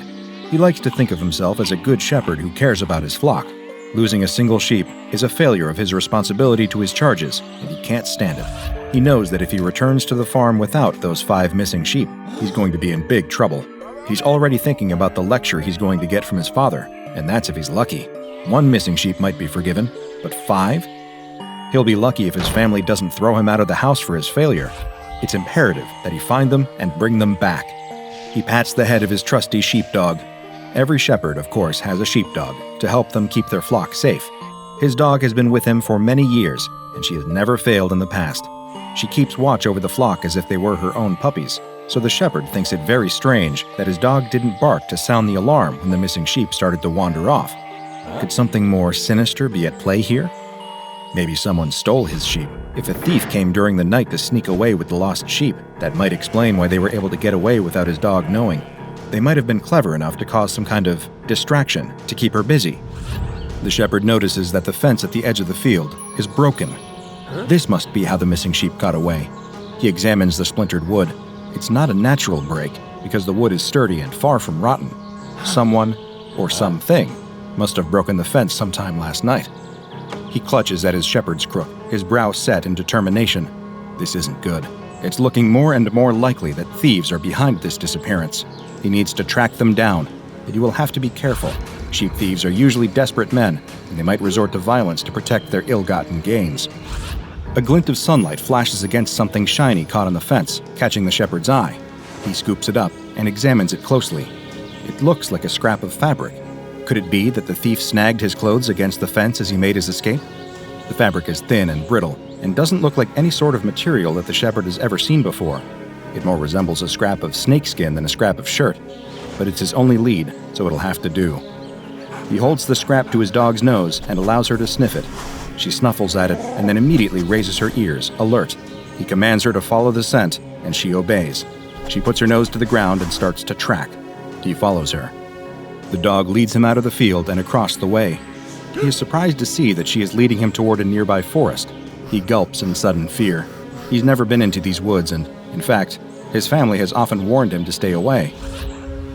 He likes to think of himself as a good shepherd who cares about his flock. Losing a single sheep is a failure of his responsibility to his charges, and he can't stand it. He knows that if he returns to the farm without those 5 missing sheep, he's going to be in big trouble. He's already thinking about the lecture he's going to get from his father, and that's if he's lucky. 1 missing sheep might be forgiven, but 5? He'll be lucky if his family doesn't throw him out of the house for his failure. It's imperative that he find them and bring them back. He pats the head of his trusty sheepdog. Every shepherd, of course, has a sheepdog to help them keep their flock safe. His dog has been with him for many years, and she has never failed in the past. She keeps watch over the flock as if they were her own puppies, so the shepherd thinks it very strange that his dog didn't bark to sound the alarm when the missing sheep started to wander off. Could something more sinister be at play here? Maybe someone stole his sheep. If a thief came during the night to sneak away with the lost sheep, that might explain why they were able to get away without his dog knowing. They might have been clever enough to cause some kind of distraction to keep her busy. The shepherd notices that the fence at the edge of the field is broken. This must be how the missing sheep got away. He examines the splintered wood. It's not a natural break, because the wood is sturdy and far from rotten. Someone, or something, must have broken the fence sometime last night. He clutches at his shepherd's crook, his brow set in determination. This isn't good. It's looking more and more likely that thieves are behind this disappearance. He needs to track them down, but he will have to be careful. Sheep thieves are usually desperate men, and they might resort to violence to protect their ill-gotten gains. A glint of sunlight flashes against something shiny caught on the fence, catching the shepherd's eye. He scoops it up and examines it closely. It looks like a scrap of fabric. Could it be that the thief snagged his clothes against the fence as he made his escape? The fabric is thin and brittle, and doesn't look like any sort of material that the shepherd has ever seen before. It more resembles a scrap of snakeskin than a scrap of shirt, but it's his only lead, so it'll have to do. He holds the scrap to his dog's nose and allows her to sniff it. She snuffles at it and then immediately raises her ears, alert. He commands her to follow the scent, and she obeys. She puts her nose to the ground and starts to track. He follows her. The dog leads him out of the field and across the way. He is surprised to see that she is leading him toward a nearby forest. He gulps in sudden fear. He's never been into these woods, and, in fact, his family has often warned him to stay away.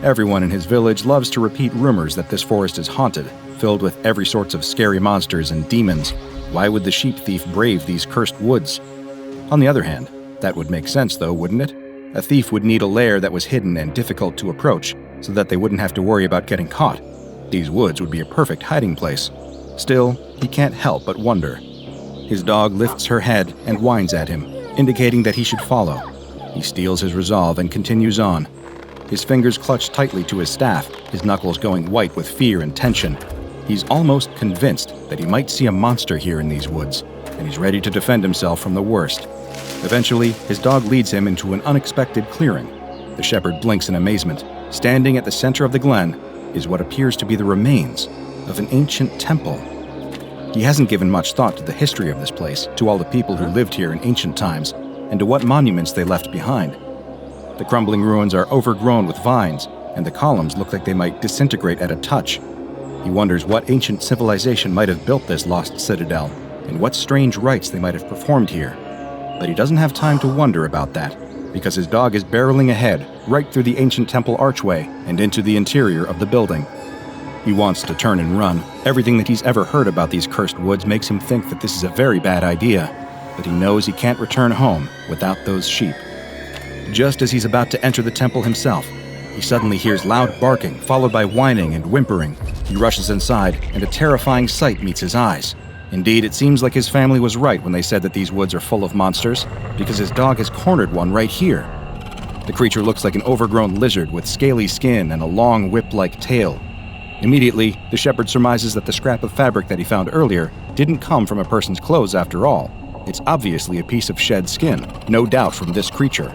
Everyone in his village loves to repeat rumors that this forest is haunted, filled with every sorts of scary monsters and demons. Why would the sheep thief brave these cursed woods? On the other hand, that would make sense though, wouldn't it? A thief would need a lair that was hidden and difficult to approach, so that they wouldn't have to worry about getting caught. These woods would be a perfect hiding place. Still, he can't help but wonder. His dog lifts her head and whines at him, indicating that he should follow. He steels his resolve and continues on. His fingers clutch tightly to his staff, his knuckles going white with fear and tension. He's almost convinced that he might see a monster here in these woods, and he's ready to defend himself from the worst. Eventually, his dog leads him into an unexpected clearing. The shepherd blinks in amazement. Standing at the center of the glen is what appears to be the remains of an ancient temple. He hasn't given much thought to the history of this place, to all the people who lived here in ancient times, and to what monuments they left behind. The crumbling ruins are overgrown with vines, and the columns look like they might disintegrate at a touch. He wonders what ancient civilization might have built this lost citadel, and what strange rites they might have performed here. But he doesn't have time to wonder about that, because his dog is barreling ahead, right through the ancient temple archway and into the interior of the building. He wants to turn and run. Everything that he's ever heard about these cursed woods makes him think that this is a very bad idea, but he knows he can't return home without those sheep. Just as he's about to enter the temple himself, he suddenly hears loud barking, followed by whining and whimpering. He rushes inside, and a terrifying sight meets his eyes. Indeed, it seems like his family was right when they said that these woods are full of monsters, because his dog has cornered one right here. The creature looks like an overgrown lizard with scaly skin and a long whip-like tail. Immediately, the shepherd surmises that the scrap of fabric that he found earlier didn't come from a person's clothes after all. It's obviously a piece of shed skin, no doubt from this creature.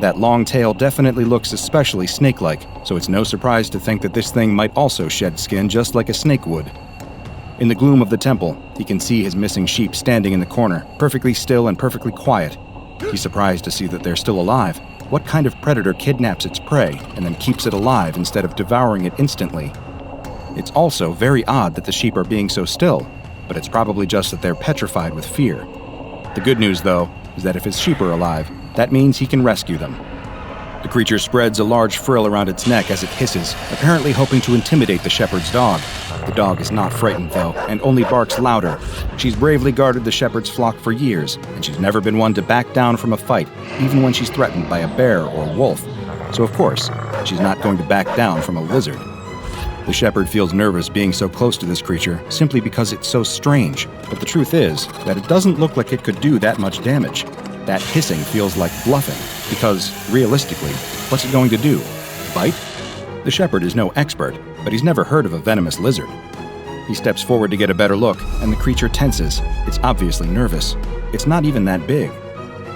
That long tail definitely looks especially snake-like, so it's no surprise to think that this thing might also shed skin just like a snake would. In the gloom of the temple, he can see his missing sheep standing in the corner, perfectly still and perfectly quiet. He's surprised to see that they're still alive, What kind of predator kidnaps its prey and then keeps it alive instead of devouring it instantly? It's also very odd that the sheep are being so still, but it's probably just that they're petrified with fear. The good news, though, is that if his sheep are alive, that means he can rescue them. The creature spreads a large frill around its neck as it hisses, apparently hoping to intimidate the shepherd's dog. The dog is not frightened, though, and only barks louder. She's bravely guarded the shepherd's flock for years, and she's never been one to back down from a fight, even when she's threatened by a bear or wolf. So, of course, she's not going to back down from a lizard. The shepherd feels nervous being so close to this creature simply because it's so strange, but the truth is that it doesn't look like it could do that much damage. That hissing feels like bluffing, because, realistically, what's it going to do? Bite? The shepherd is no expert, but he's never heard of a venomous lizard. He steps forward to get a better look, and the creature tenses. It's obviously nervous. It's not even that big.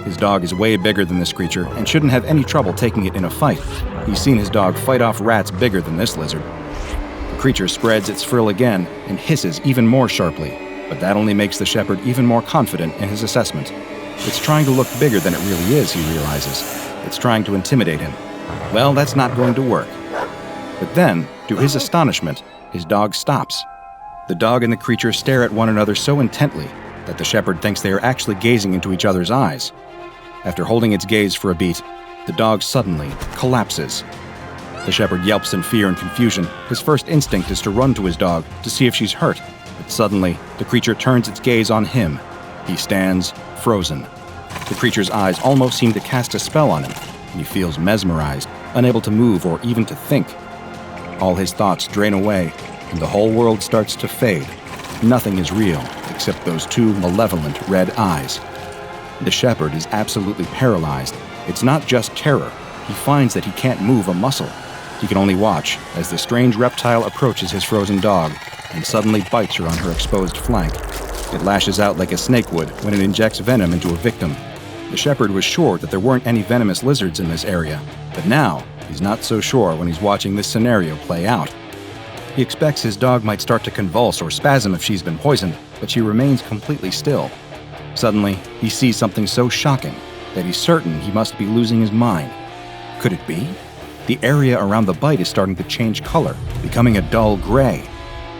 His dog is way bigger than this creature and shouldn't have any trouble taking it in a fight. He's seen his dog fight off rats bigger than this lizard. The creature spreads its frill again and hisses even more sharply, but that only makes the shepherd even more confident in his assessment. It's trying to look bigger than it really is, he realizes. It's trying to intimidate him. Well, that's not going to work. But then, to his astonishment, his dog stops. The dog and the creature stare at one another so intently that the shepherd thinks they are actually gazing into each other's eyes. After holding its gaze for a beat, the dog suddenly collapses. The shepherd yelps in fear and confusion. His first instinct is to run to his dog to see if she's hurt, but suddenly, the creature turns its gaze on him. He stands frozen. The creature's eyes almost seem to cast a spell on him, and he feels mesmerized, unable to move or even to think. All his thoughts drain away, and the whole world starts to fade. Nothing is real except those two malevolent red eyes. The shepherd is absolutely paralyzed. It's not just terror. He finds that he can't move a muscle. He can only watch as the strange reptile approaches his frozen dog and suddenly bites her on her exposed flank. It lashes out like a snake would when it injects venom into a victim. The shepherd was sure that there weren't any venomous lizards in this area, but now he's not so sure when he's watching this scenario play out. He expects his dog might start to convulse or spasm if she's been poisoned, but she remains completely still. Suddenly, he sees something so shocking that he's certain he must be losing his mind. Could it be? The area around the bite is starting to change color, becoming a dull gray.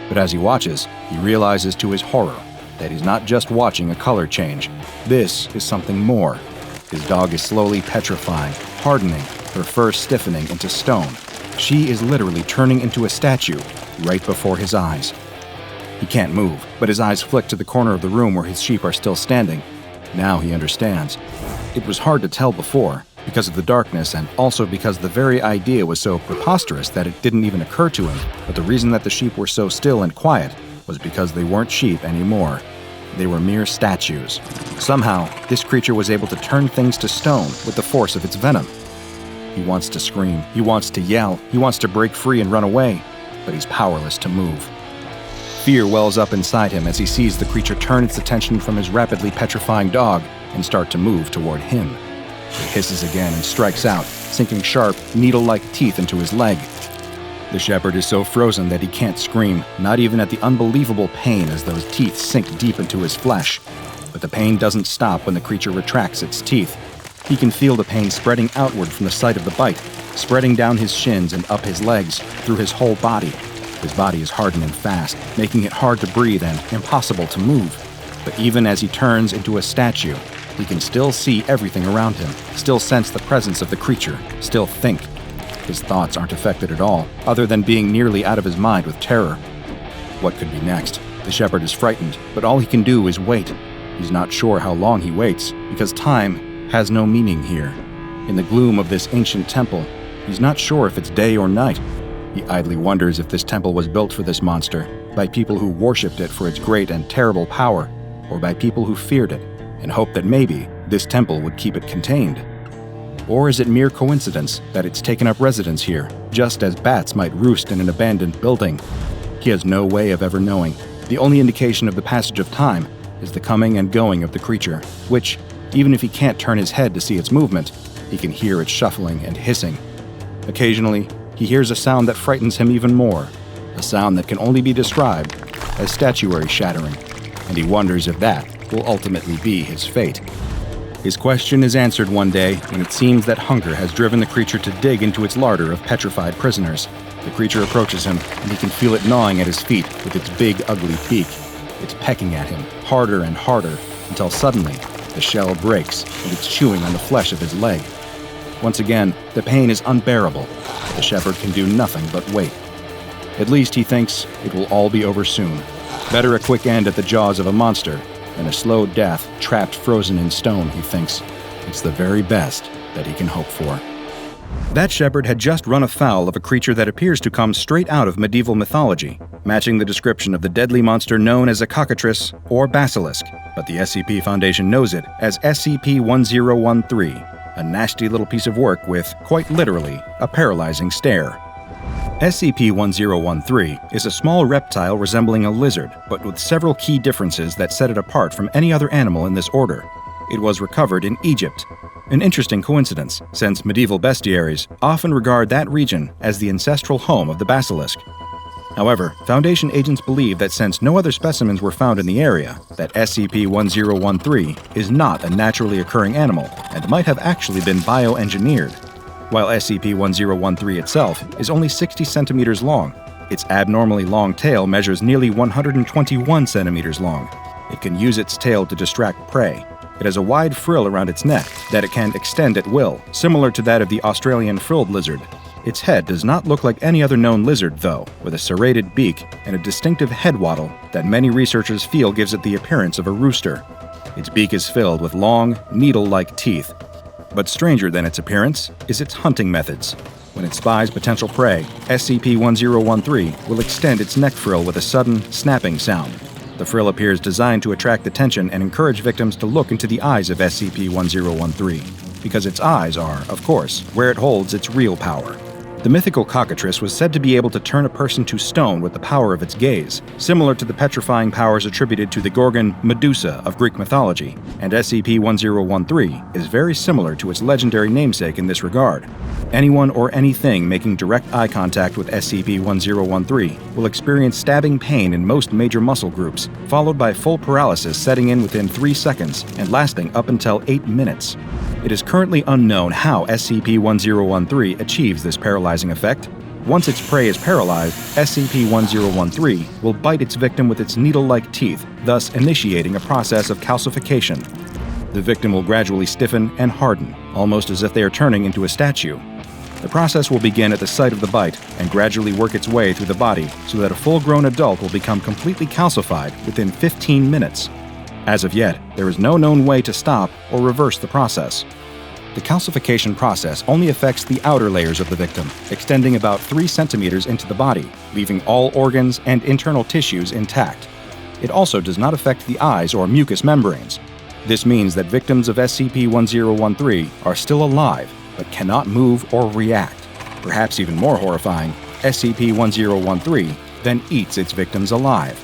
But as he watches, he realizes to his horror that he's not just watching a color change. This is something more. His dog is slowly petrifying, hardening, her fur stiffening into stone. She is literally turning into a statue right before his eyes. He can't move, but his eyes flick to the corner of the room where his sheep are still standing. Now he understands. It was hard to tell before, because of the darkness and also because the very idea was so preposterous that it didn't even occur to him. But the reason that the sheep were so still and quiet was because they weren't sheep anymore. They were mere statues. Somehow, this creature was able to turn things to stone with the force of its venom. He wants to scream, he wants to yell, he wants to break free and run away, but he's powerless to move. Fear wells up inside him as he sees the creature turn its attention from his rapidly petrifying dog and start to move toward him. It hisses again and strikes out, sinking sharp, needle-like teeth into his leg. The shepherd is so frozen that he can't scream, not even at the unbelievable pain as those teeth sink deep into his flesh. But the pain doesn't stop when the creature retracts its teeth. He can feel the pain spreading outward from the site of the bite, spreading down his shins and up his legs, through his whole body. His body is hardening fast, making it hard to breathe and impossible to move. But even as he turns into a statue, he can still see everything around him, still sense the presence of the creature, still think. His thoughts aren't affected at all, other than being nearly out of his mind with terror. What could be next? The shepherd is frightened, but all he can do is wait. He's not sure how long he waits, because time has no meaning here. In the gloom of this ancient temple, he's not sure if it's day or night. He idly wonders if this temple was built for this monster, by people who worshipped it for its great and terrible power, or by people who feared it, and hoped that maybe this temple would keep it contained. Or is it mere coincidence that it's taken up residence here, just as bats might roost in an abandoned building? He has no way of ever knowing. The only indication of the passage of time is the coming and going of the creature, which, even if he can't turn his head to see its movement, he can hear its shuffling and hissing. Occasionally, he hears a sound that frightens him even more, a sound that can only be described as statuary shattering, and he wonders if that will ultimately be his fate. His question is answered one day when it seems that hunger has driven the creature to dig into its larder of petrified prisoners. The creature approaches him, and he can feel it gnawing at his feet with its big, ugly beak. It's pecking at him, harder and harder, until suddenly, the shell breaks, and it's chewing on the flesh of his leg. Once again, the pain is unbearable, but the shepherd can do nothing but wait. At least he thinks it will all be over soon. Better a quick end at the jaws of a monster than a slow death trapped frozen in stone, he thinks. It's the very best that he can hope for. That shepherd had just run afoul of a creature that appears to come straight out of medieval mythology, matching the description of the deadly monster known as a cockatrice or basilisk, but the SCP Foundation knows it as SCP-1013, a nasty little piece of work with, quite literally, a paralyzing stare. SCP-1013 is a small reptile resembling a lizard, but with several key differences that set it apart from any other animal in this order. It was recovered in Egypt. An interesting coincidence, since medieval bestiaries often regard that region as the ancestral home of the basilisk. However, Foundation agents believe that since no other specimens were found in the area, that SCP-1013 is not a naturally occurring animal and might have actually been bioengineered. While SCP-1013 itself is only 60 centimeters long, its abnormally long tail measures nearly 121 centimeters long. It can use its tail to distract prey. It has a wide frill around its neck that it can extend at will, similar to that of the Australian frilled lizard. Its head does not look like any other known lizard, though, with a serrated beak and a distinctive head wattle that many researchers feel gives it the appearance of a rooster. Its beak is filled with long, needle-like teeth. But stranger than its appearance is its hunting methods. When it spies potential prey, SCP-1013 will extend its neck frill with a sudden, snapping sound. The frill appears designed to attract attention and encourage victims to look into the eyes of SCP-1013, because its eyes are, of course, where it holds its real power. The mythical cockatrice was said to be able to turn a person to stone with the power of its gaze, similar to the petrifying powers attributed to the Gorgon Medusa of Greek mythology, and SCP-1013 is very similar to its legendary namesake in this regard. Anyone or anything making direct eye contact with SCP-1013 will experience stabbing pain in most major muscle groups, followed by full paralysis setting in within 3 seconds and lasting up until 8 minutes. It is currently unknown how SCP-1013 achieves this paralyzing effect. Once its prey is paralyzed, SCP-1013 will bite its victim with its needle-like teeth, thus initiating a process of calcification. The victim will gradually stiffen and harden, almost as if they are turning into a statue. The process will begin at the site of the bite and gradually work its way through the body so that a full-grown adult will become completely calcified within 15 minutes. As of yet, there is no known way to stop or reverse the process. The calcification process only affects the outer layers of the victim, extending about 3 centimeters into the body, leaving all organs and internal tissues intact. It also does not affect the eyes or mucous membranes. This means that victims of SCP-1013 are still alive, but cannot move or react. Perhaps even more horrifying, SCP-1013 then eats its victims alive.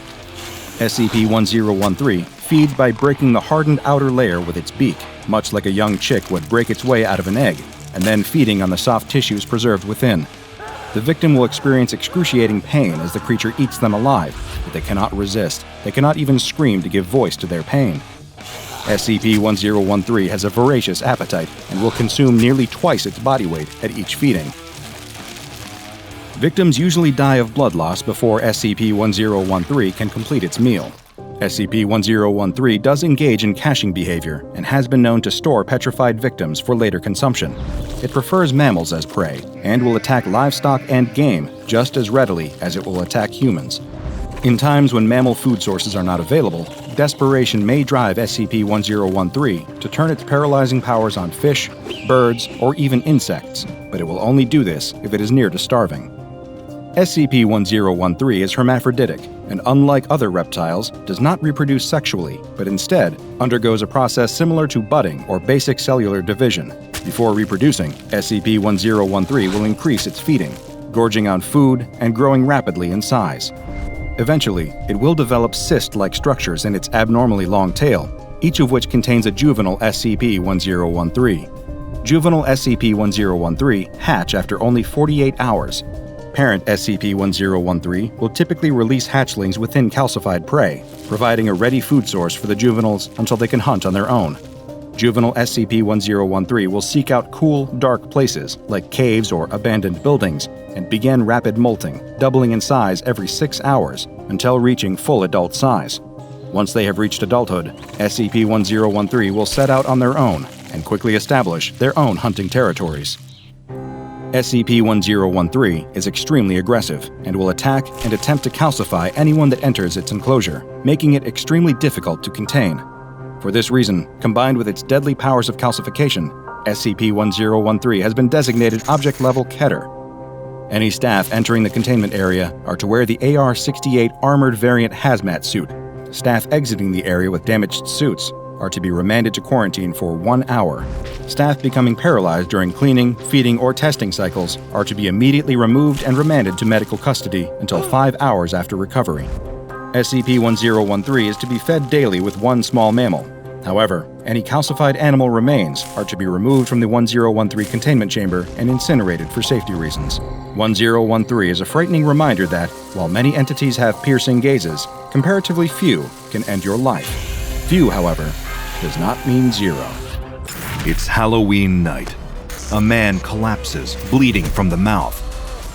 SCP-1013 feeds by breaking the hardened outer layer with its beak, much like a young chick would break its way out of an egg, and then feeding on the soft tissues preserved within. The victim will experience excruciating pain as the creature eats them alive, but they cannot resist. They cannot even scream to give voice to their pain. SCP-1013 has a voracious appetite and will consume nearly twice its body weight at each feeding. Victims usually die of blood loss before SCP-1013 can complete its meal. SCP-1013 does engage in caching behavior and has been known to store petrified victims for later consumption. It prefers mammals as prey and will attack livestock and game just as readily as it will attack humans. In times when mammal food sources are not available, desperation may drive SCP-1013 to turn its paralyzing powers on fish, birds, or even insects, but it will only do this if it is near to starving. SCP-1013 is hermaphroditic, and unlike other reptiles, does not reproduce sexually, but instead undergoes a process similar to budding or basic cellular division. Before reproducing, SCP-1013 will increase its feeding, gorging on food and growing rapidly in size. Eventually, it will develop cyst-like structures in its abnormally long tail, each of which contains a juvenile SCP-1013. Juvenile SCP-1013 hatch after only 48 hours. Parent SCP-1013 will typically release hatchlings within calcified prey, providing a ready food source for the juveniles until they can hunt on their own. Juvenile SCP-1013 will seek out cool, dark places, like caves or abandoned buildings, and begin rapid molting, doubling in size every 6 hours, until reaching full adult size. Once they have reached adulthood, SCP-1013 will set out on their own and quickly establish their own hunting territories. SCP-1013 is extremely aggressive and will attack and attempt to calcify anyone that enters its enclosure, making it extremely difficult to contain. For this reason, combined with its deadly powers of calcification, SCP-1013 has been designated Object-Level Keter. Any staff entering the containment area are to wear the AR-68 Armored Variant Hazmat suit. Staff exiting the area with damaged suits are to be remanded to quarantine for 1 hour. Staff becoming paralyzed during cleaning, feeding, or testing cycles are to be immediately removed and remanded to medical custody until 5 hours after recovery. SCP-1013 is to be fed daily with one small mammal. However, any calcified animal remains are to be removed from the 1013 containment chamber and incinerated for safety reasons. 1013 is a frightening reminder that, while many entities have piercing gazes, comparatively few can end your life. Few, however, does not mean zero. It's Halloween night. A man collapses, bleeding from the mouth.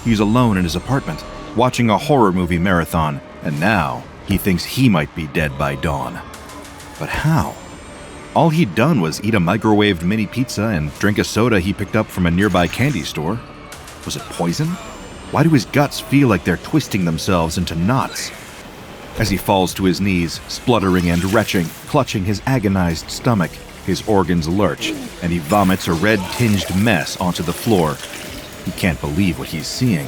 He's alone in his apartment, watching a horror movie marathon, and now he thinks he might be dead by dawn. But how? All he'd done was eat a microwaved mini pizza and drink a soda he picked up from a nearby candy store. Was it poison? Why do his guts feel like they're twisting themselves into knots? As he falls to his knees, spluttering and retching, clutching his agonized stomach, his organs lurch, and he vomits a red-tinged mess onto the floor. He can't believe what he's seeing.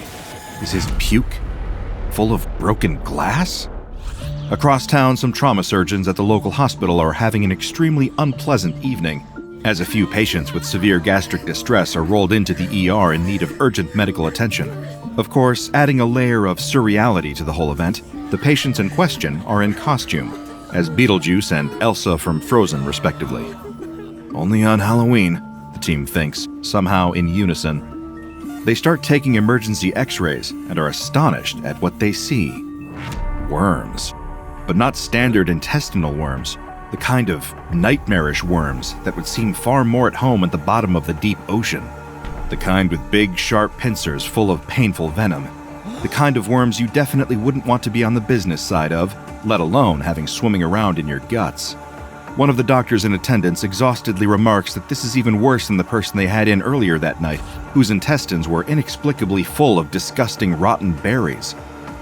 Is his puke full of broken glass? Across town, some trauma surgeons at the local hospital are having an extremely unpleasant evening, as a few patients with severe gastric distress are rolled into the ER in need of urgent medical attention. Of course, adding a layer of surreality to the whole event, the patients in question are in costume, as Beetlejuice and Elsa from Frozen, respectively. Only on Halloween, the team thinks, somehow in unison. They start taking emergency x-rays and are astonished at what they see. Worms. But not standard intestinal worms, the kind of nightmarish worms that would seem far more at home at the bottom of the deep ocean. The kind with big, sharp pincers full of painful venom. The kind of worms you definitely wouldn't want to be on the business side of, let alone having swimming around in your guts. One of the doctors in attendance exhaustedly remarks that this is even worse than the person they had in earlier that night, whose intestines were inexplicably full of disgusting rotten berries.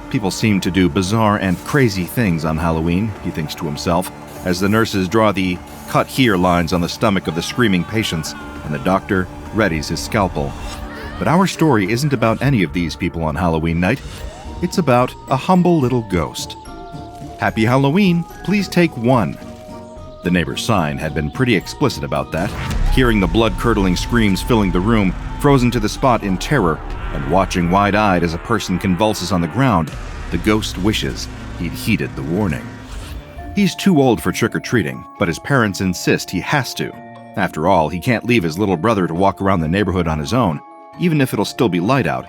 People seem to do bizarre and crazy things on Halloween, he thinks to himself, as the nurses draw the "cut here" lines on the stomach of the screaming patients, and the doctor readies his scalpel. But our story isn't about any of these people on Halloween night. It's about a humble little ghost. Happy Halloween, please take one. The neighbor's sign had been pretty explicit about that. Hearing the blood-curdling screams filling the room, frozen to the spot in terror, and watching wide-eyed as a person convulses on the ground, the ghost wishes he'd heeded the warning. He's too old for trick-or-treating, but his parents insist he has to. After all, he can't leave his little brother to walk around the neighborhood on his own, even if it'll still be light out.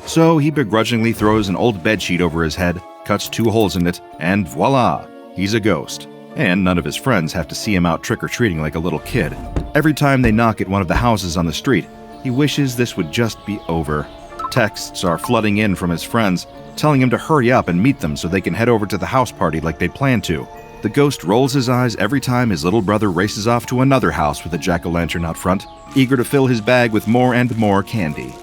So he begrudgingly throws an old bedsheet over his head, cuts 2 holes in it, and voila, he's a ghost. And none of his friends have to see him out trick-or-treating like a little kid. Every time they knock at one of the houses on the street, he wishes this would just be over. Texts are flooding in from his friends, telling him to hurry up and meet them so they can head over to the house party like they'd planned to. The ghost rolls his eyes every time his little brother races off to another house with a jack-o'-lantern out front, eager to fill his bag with more and more candy.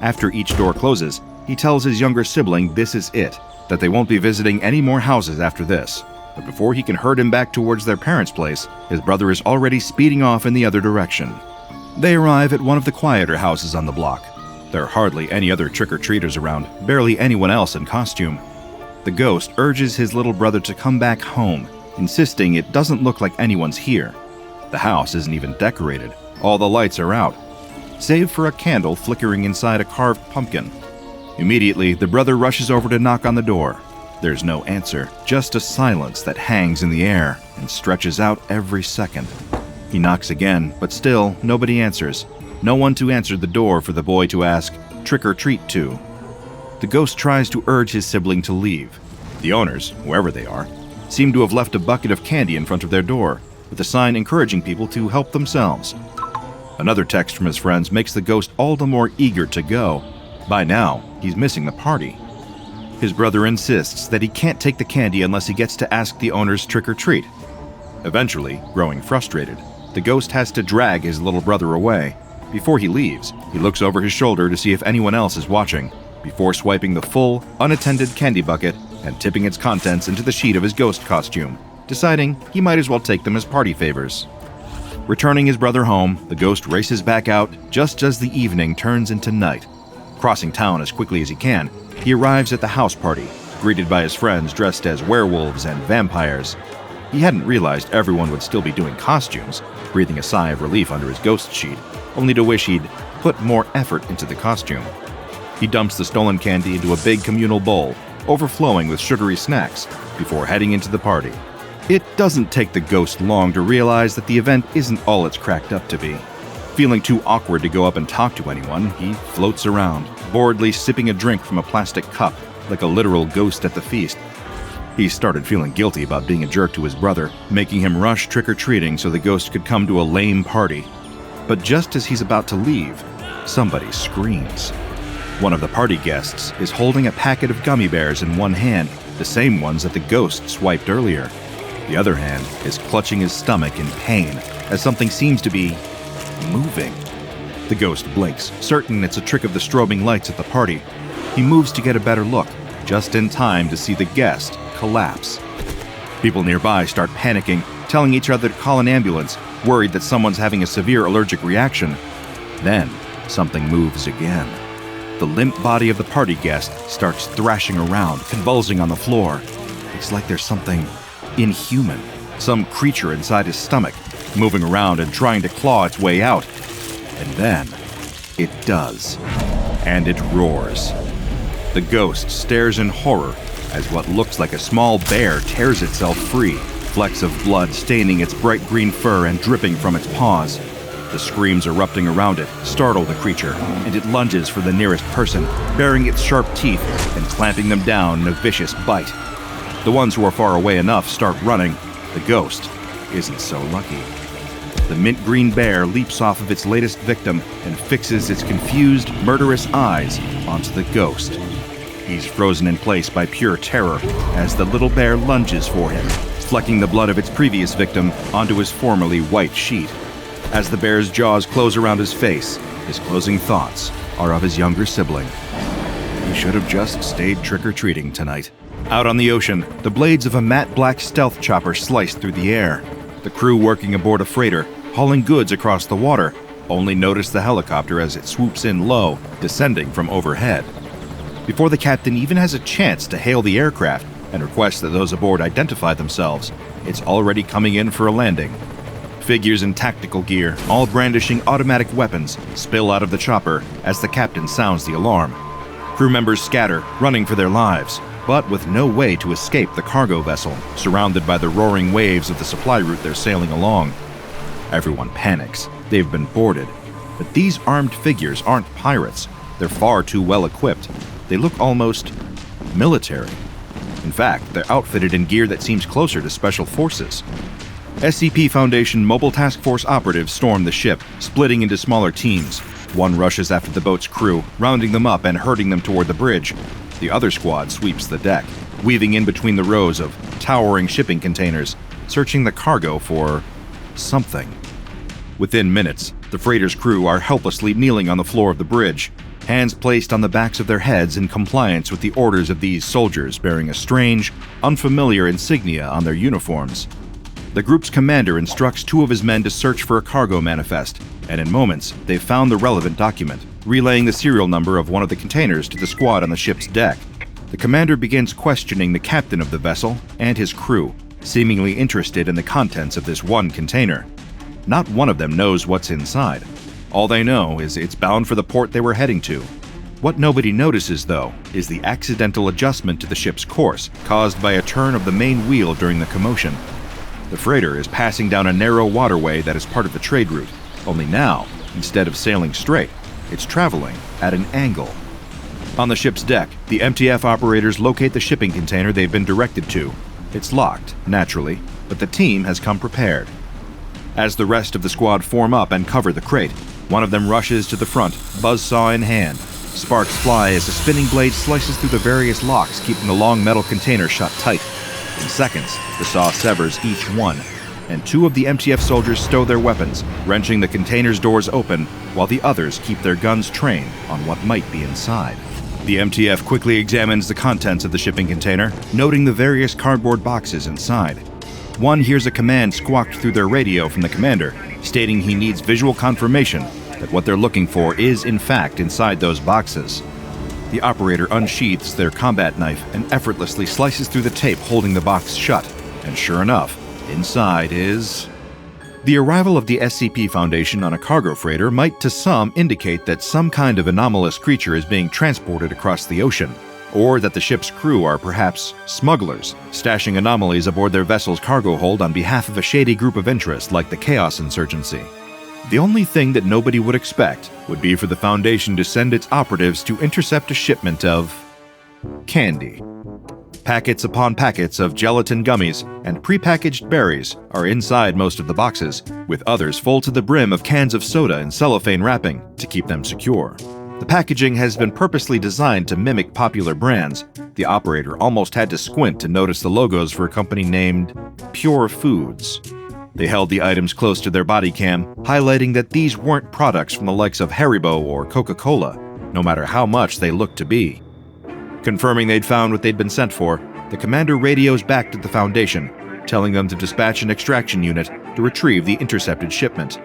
After each door closes, he tells his younger sibling this is it, that they won't be visiting any more houses after this. But before he can herd him back towards their parents' place, his brother is already speeding off in the other direction. They arrive at one of the quieter houses on the block. There are hardly any other trick-or-treaters around, barely anyone else in costume. The ghost urges his little brother to come back home, insisting it doesn't look like anyone's here. The house isn't even decorated. All the lights are out, save for a candle flickering inside a carved pumpkin. Immediately, the brother rushes over to knock on the door. There's no answer, just a silence that hangs in the air and stretches out every second. He knocks again, but still, nobody answers. No one to answer the door for the boy to ask, trick or treat to. The ghost tries to urge his sibling to leave. The owners, whoever they are, seem to have left a bucket of candy in front of their door, with a sign encouraging people to help themselves. Another text from his friends makes the ghost all the more eager to go. By now, he's missing the party. His brother insists that he can't take the candy unless he gets to ask the owners trick or treat. Eventually, growing frustrated, the ghost has to drag his little brother away. Before he leaves, he looks over his shoulder to see if anyone else is watching, before swiping the full, unattended candy bucket and tipping its contents into the sheet of his ghost costume, deciding he might as well take them as party favors. Returning his brother home, the ghost races back out just as the evening turns into night. Crossing town as quickly as he can, he arrives at the house party, greeted by his friends dressed as werewolves and vampires. He hadn't realized everyone would still be doing costumes, breathing a sigh of relief under his ghost sheet, only to wish he'd put more effort into the costume. He dumps the stolen candy into a big communal bowl, overflowing with sugary snacks, before heading into the party. It doesn't take the ghost long to realize that the event isn't all it's cracked up to be. Feeling too awkward to go up and talk to anyone, he floats around, boredly sipping a drink from a plastic cup, like a literal ghost at the feast. He started feeling guilty about being a jerk to his brother, making him rush trick-or-treating so the ghost could come to a lame party. But just as he's about to leave, somebody screams. One of the party guests is holding a packet of gummy bears in one hand, the same ones that the ghost swiped earlier. The other hand is clutching his stomach in pain as something seems to be moving. The ghost blinks, certain it's a trick of the strobing lights at the party. He moves to get a better look, just in time to see the guest collapse. People nearby start panicking, telling each other to call an ambulance, worried that someone's having a severe allergic reaction. Then, something moves again. The limp body of the party guest starts thrashing around, convulsing on the floor. It's like there's something inhuman, some creature inside his stomach, moving around and trying to claw its way out. And then, it does. And it roars. The ghost stares in horror as what looks like a small bear tears itself free, flecks of blood staining its bright green fur and dripping from its paws. The screams erupting around it startle the creature, and it lunges for the nearest person, baring its sharp teeth and clamping them down in a vicious bite. The ones who are far away enough start running. The ghost isn't so lucky. The mint green bear leaps off of its latest victim and fixes its confused, murderous eyes onto the ghost. He's frozen in place by pure terror as the little bear lunges for him, flecking the blood of its previous victim onto his formerly white sheet. As the bear's jaws close around his face, his closing thoughts are of his younger sibling. He should have just stayed trick-or-treating tonight. Out on the ocean, the blades of a matte black stealth chopper slice through the air. The crew working aboard a freighter, hauling goods across the water, only notice the helicopter as it swoops in low, descending from overhead. Before the captain even has a chance to hail the aircraft and request that those aboard identify themselves, it's already coming in for a landing. Figures in tactical gear, all brandishing automatic weapons, spill out of the chopper as the captain sounds the alarm. Crew members scatter, running for their lives, but with no way to escape the cargo vessel, surrounded by the roaring waves of the supply route they're sailing along. Everyone panics. They've been boarded. But these armed figures aren't pirates. They're far too well equipped. They look almost military. In fact, they're outfitted in gear that seems closer to special forces. SCP Foundation Mobile Task Force operatives storm the ship, splitting into smaller teams. One rushes after the boat's crew, rounding them up and herding them toward the bridge. The other squad sweeps the deck, weaving in between the rows of towering shipping containers, searching the cargo for something. Within minutes, the freighter's crew are helplessly kneeling on the floor of the bridge, hands placed on the backs of their heads in compliance with the orders of these soldiers bearing a strange, unfamiliar insignia on their uniforms. The group's commander instructs two of his men to search for a cargo manifest, and in moments, they've found the relevant document, relaying the serial number of one of the containers to the squad on the ship's deck. The commander begins questioning the captain of the vessel and his crew, seemingly interested in the contents of this one container. Not one of them knows what's inside. All they know is it's bound for the port they were heading to. What nobody notices, though, is the accidental adjustment to the ship's course caused by a turn of the main wheel during the commotion. The freighter is passing down a narrow waterway that is part of the trade route, only now, instead of sailing straight, it's traveling at an angle. On the ship's deck, the MTF operators locate the shipping container they've been directed to. It's locked, naturally, but the team has come prepared. As the rest of the squad form up and cover the crate, one of them rushes to the front, buzzsaw in hand. Sparks fly as the spinning blade slices through the various locks, keeping the long metal container shut tight. In seconds, the saw severs each one, and 2 of the MTF soldiers stow their weapons, wrenching the container's doors open, while the others keep their guns trained on what might be inside. The MTF quickly examines the contents of the shipping container, noting the various cardboard boxes inside. One hears a command squawked through their radio from the commander, stating he needs visual confirmation that what they're looking for is in fact inside those boxes. The operator unsheaths their combat knife and effortlessly slices through the tape holding the box shut, and sure enough, inside is... The arrival of the SCP Foundation on a cargo freighter might to some indicate that some kind of anomalous creature is being transported across the ocean, or that the ship's crew are perhaps smugglers, stashing anomalies aboard their vessel's cargo hold on behalf of a shady group of interest like the Chaos Insurgency. The only thing that nobody would expect would be for the Foundation to send its operatives to intercept a shipment of... candy. Packets upon packets of gelatin gummies and prepackaged berries are inside most of the boxes, with others full to the brim of cans of soda in cellophane wrapping to keep them secure. The packaging has been purposely designed to mimic popular brands. The operator almost had to squint to notice the logos for a company named Pure Foods. They held the items close to their body cam, highlighting that these weren't products from the likes of Haribo or Coca-Cola, no matter how much they looked to be. Confirming they'd found what they'd been sent for, the commander radios back to the Foundation, telling them to dispatch an extraction unit to retrieve the intercepted shipment.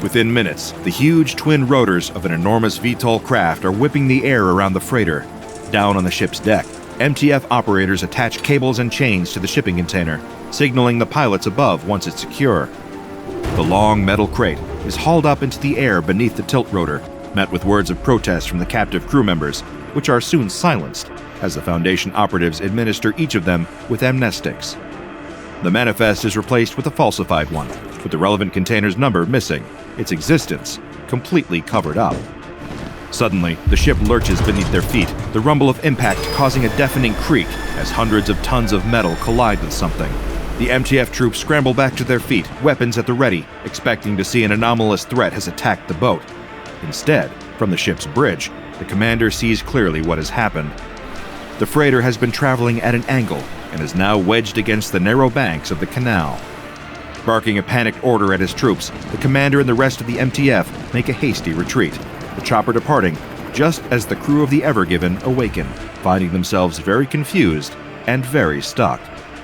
Within minutes, the huge twin rotors of an enormous VTOL craft are whipping the air around the freighter. Down on the ship's deck, MTF operators attach cables and chains to the shipping container, signaling the pilots above once it's secure. The long metal crate is hauled up into the air beneath the tilt rotor, met with words of protest from the captive crew members, which are soon silenced as the Foundation operatives administer each of them with amnestics. The manifest is replaced with a falsified one, with the relevant container's number missing, its existence completely covered up. Suddenly, the ship lurches beneath their feet, the rumble of impact causing a deafening creak as hundreds of tons of metal collide with something. The MTF troops scramble back to their feet, weapons at the ready, expecting to see an anomalous threat has attacked the boat. Instead, from the ship's bridge, the commander sees clearly what has happened. The freighter has been traveling at an angle and is now wedged against the narrow banks of the canal. Barking a panicked order at his troops, the commander and the rest of the MTF make a hasty retreat, the chopper departing just as the crew of the Ever Given awaken, finding themselves very confused and very stuck.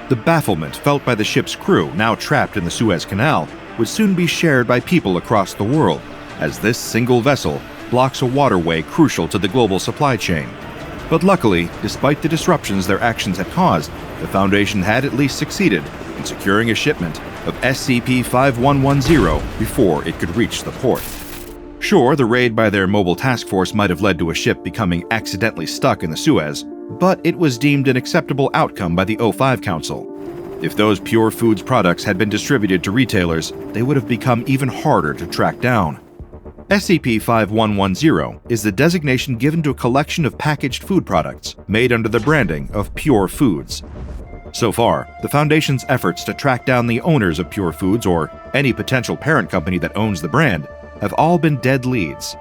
The bafflement felt by the ship's crew, now trapped in the Suez Canal, would soon be shared by people across the world, as this single vessel blocks a waterway crucial to the global supply chain. But luckily, despite the disruptions their actions had caused, the Foundation had at least succeeded in securing a shipment of SCP-5110 before it could reach the port. Sure, the raid by their mobile task force might have led to a ship becoming accidentally stuck in the Suez, but it was deemed an acceptable outcome by the O5 Council. If those Pure Foods products had been distributed to retailers, they would have become even harder to track down. SCP-5110 is the designation given to a collection of packaged food products made under the branding of Pure Foods. So far, the Foundation's efforts to track down the owners of Pure Foods or any potential parent company that owns the brand have all been dead leads.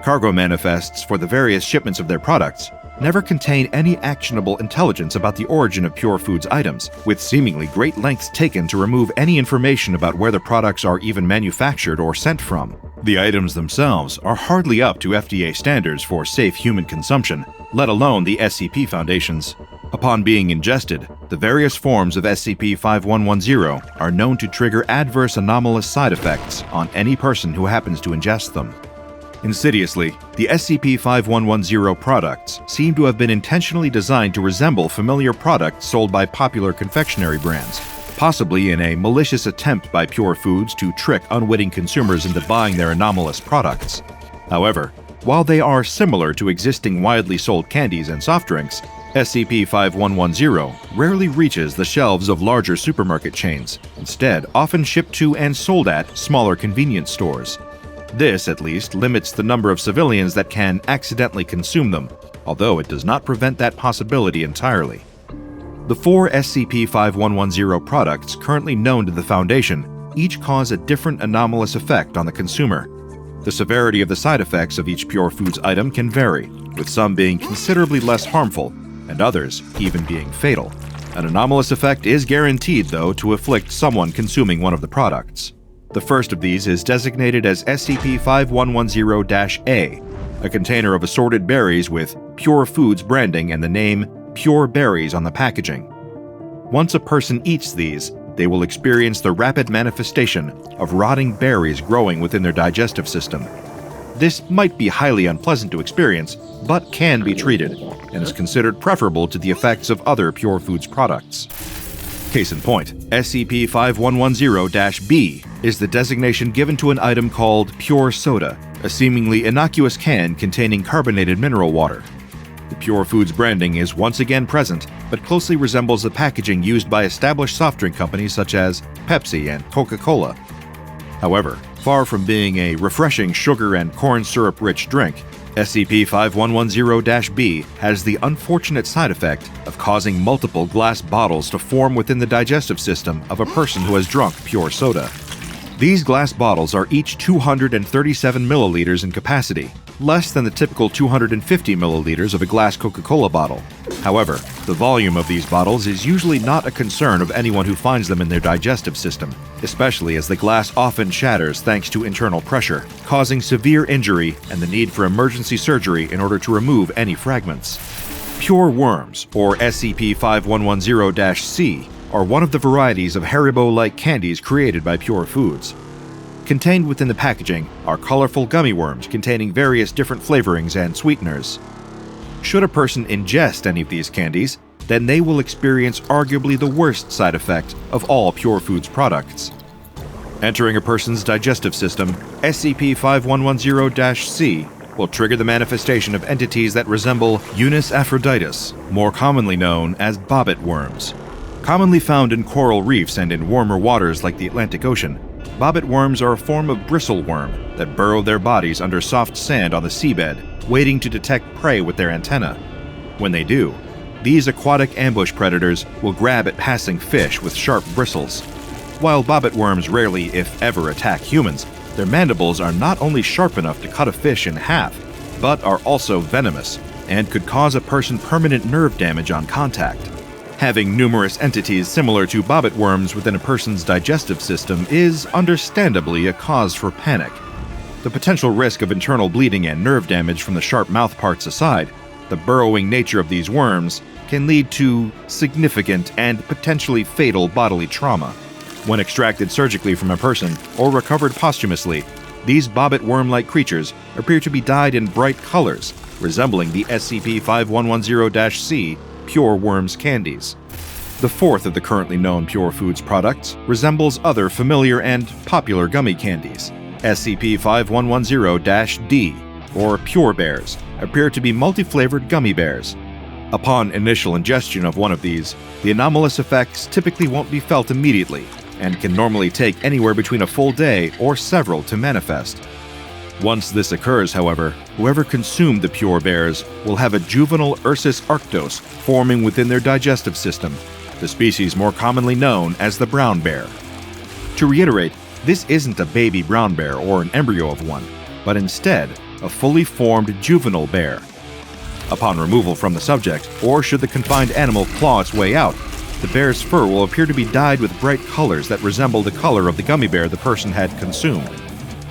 Cargo manifests for the various shipments of their products never contain any actionable intelligence about the origin of Pure Foods items, with seemingly great lengths taken to remove any information about where the products are even manufactured or sent from. The items themselves are hardly up to FDA standards for safe human consumption, let alone the SCP Foundation's. Upon being ingested, the various forms of SCP-5110 are known to trigger adverse anomalous side effects on any person who happens to ingest them. Insidiously, the SCP-5110 products seem to have been intentionally designed to resemble familiar products sold by popular confectionery brands, possibly in a malicious attempt by Pure Foods to trick unwitting consumers into buying their anomalous products. However, while they are similar to existing widely sold candies and soft drinks, SCP-5110 rarely reaches the shelves of larger supermarket chains, instead often shipped to and sold at smaller convenience stores. This, at least, limits the number of civilians that can accidentally consume them, although it does not prevent that possibility entirely. The 4 SCP-5110 products currently known to the Foundation each cause a different anomalous effect on the consumer. The severity of the side effects of each Pure Foods item can vary, with some being considerably less harmful, and others even being fatal. An anomalous effect is guaranteed, though, to afflict someone consuming one of the products. The first of these is designated as SCP-5110-A, a container of assorted berries with Pure Foods branding and the name Pure Berries on the packaging. Once a person eats these, they will experience the rapid manifestation of rotting berries growing within their digestive system. This might be highly unpleasant to experience, but can be treated, and is considered preferable to the effects of other Pure Foods products. Case in point, SCP-5110-B is the designation given to an item called Pure Soda, a seemingly innocuous can containing carbonated mineral water. The Pure Foods branding is once again present, but closely resembles the packaging used by established soft drink companies such as Pepsi and Coca-Cola. However, far from being a refreshing sugar and corn syrup-rich drink, SCP-5110-B has the unfortunate side effect of causing multiple glass bottles to form within the digestive system of a person who has drunk pure soda. These glass bottles are each 237 milliliters in capacity, less than the typical 250 milliliters of a glass Coca-Cola bottle. However, the volume of these bottles is usually not a concern of anyone who finds them in their digestive system, especially as the glass often shatters thanks to internal pressure, causing severe injury and the need for emergency surgery in order to remove any fragments. Pure worms, or SCP-5110-C, are one of the varieties of Haribo-like candies created by Pure Foods. Contained within the packaging are colorful gummy worms containing various different flavorings and sweeteners. Should a person ingest any of these candies, then they will experience arguably the worst side effect of all Pure Foods products. Entering a person's digestive system, SCP-5110-C will trigger the manifestation of entities that resemble Eunice aphroditis, more commonly known as bobbit worms. Commonly found in coral reefs and in warmer waters like the Atlantic Ocean, bobbit worms are a form of bristle worm that burrow their bodies under soft sand on the seabed, waiting to detect prey with their antennae. When they do, these aquatic ambush predators will grab at passing fish with sharp bristles. While bobbit worms rarely, if ever, attack humans, their mandibles are not only sharp enough to cut a fish in half, but are also venomous and could cause a person permanent nerve damage on contact. Having numerous entities similar to bobbit worms within a person's digestive system is understandably a cause for panic. The potential risk of internal bleeding and nerve damage from the sharp mouthparts aside, the burrowing nature of these worms can lead to significant and potentially fatal bodily trauma. When extracted surgically from a person or recovered posthumously, these bobbit worm-like creatures appear to be dyed in bright colors, resembling the SCP-5110-C Pure Worms candies. The fourth of the currently known Pure Foods products resembles other familiar and popular gummy candies. SCP-5110-D, or Pure Bears, appear to be multi-flavored gummy bears. Upon initial ingestion of one of these, the anomalous effects typically won't be felt immediately, and can normally take anywhere between a full day or several to manifest. Once this occurs, however, whoever consumed the Pure Bears will have a juvenile Ursus arctos forming within their digestive system, the species more commonly known as the brown bear. To reiterate, this isn't a baby brown bear or an embryo of one, but instead a fully formed juvenile bear. Upon removal from the subject, or should the confined animal claw its way out, the bear's fur will appear to be dyed with bright colors that resemble the color of the gummy bear the person had consumed.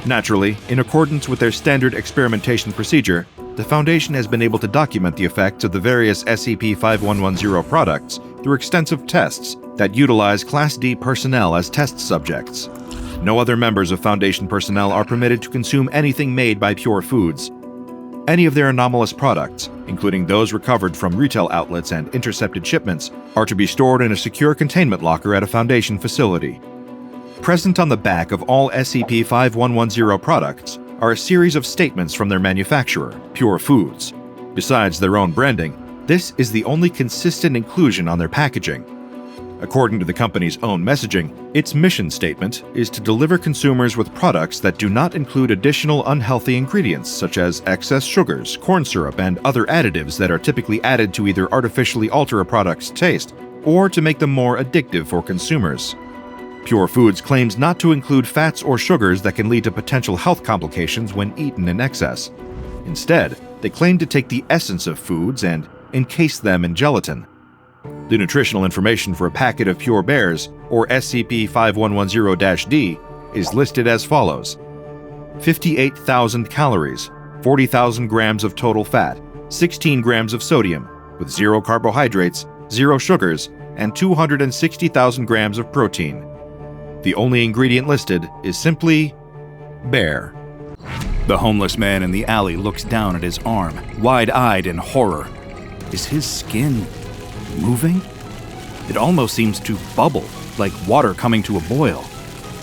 Naturally, in accordance with their standard experimentation procedure, the Foundation has been able to document the effects of the various SCP-5110 products through extensive tests that utilize Class D personnel as test subjects. No other members of Foundation personnel are permitted to consume anything made by Pure Foods. Any of their anomalous products, including those recovered from retail outlets and intercepted shipments, are to be stored in a secure containment locker at a Foundation facility. Present on the back of all SCP-5110 products are a series of statements from their manufacturer, Pure Foods. Besides their own branding, this is the only consistent inclusion on their packaging. According to the company's own messaging, its mission statement is to deliver consumers with products that do not include additional unhealthy ingredients such as excess sugars, corn syrup, and other additives that are typically added to either artificially alter a product's taste or to make them more addictive for consumers. Pure Foods claims not to include fats or sugars that can lead to potential health complications when eaten in excess. Instead, they claim to take the essence of foods and encase them in gelatin. The nutritional information for a packet of Pure Bears, or SCP-5110-D, is listed as follows: 58,000 calories, 40,000 grams of total fat, 16 grams of sodium, with 0 carbohydrates, 0 sugars, and 260,000 grams of protein. The only ingredient listed is simply bear. The homeless man in the alley looks down at his arm, wide-eyed in horror. Is his skin moving? It almost seems to bubble, like water coming to a boil.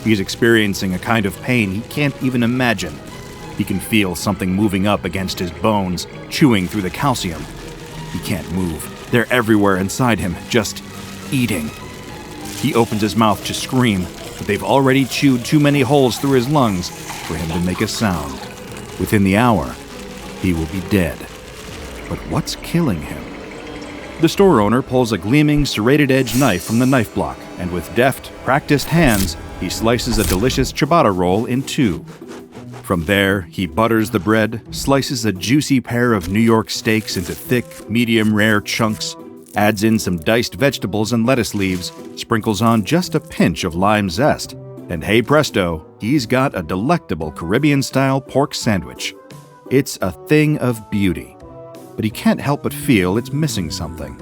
He's experiencing a kind of pain he can't even imagine. He can feel something moving up against his bones, chewing through the calcium. He can't move. They're everywhere inside him, just eating. He opens his mouth to scream, but they've already chewed too many holes through his lungs for him to make a sound. Within the hour, he will be dead. But what's killing him? The store owner pulls a gleaming, serrated-edge knife from the knife block, and with deft, practiced hands, he slices a delicious ciabatta roll in two. From there, he butters the bread, slices a juicy pair of New York steaks into thick, medium-rare chunks, adds in some diced vegetables and lettuce leaves, sprinkles on just a pinch of lime zest, and hey presto, he's got a delectable Caribbean-style pork sandwich. It's a thing of beauty, but he can't help but feel it's missing something.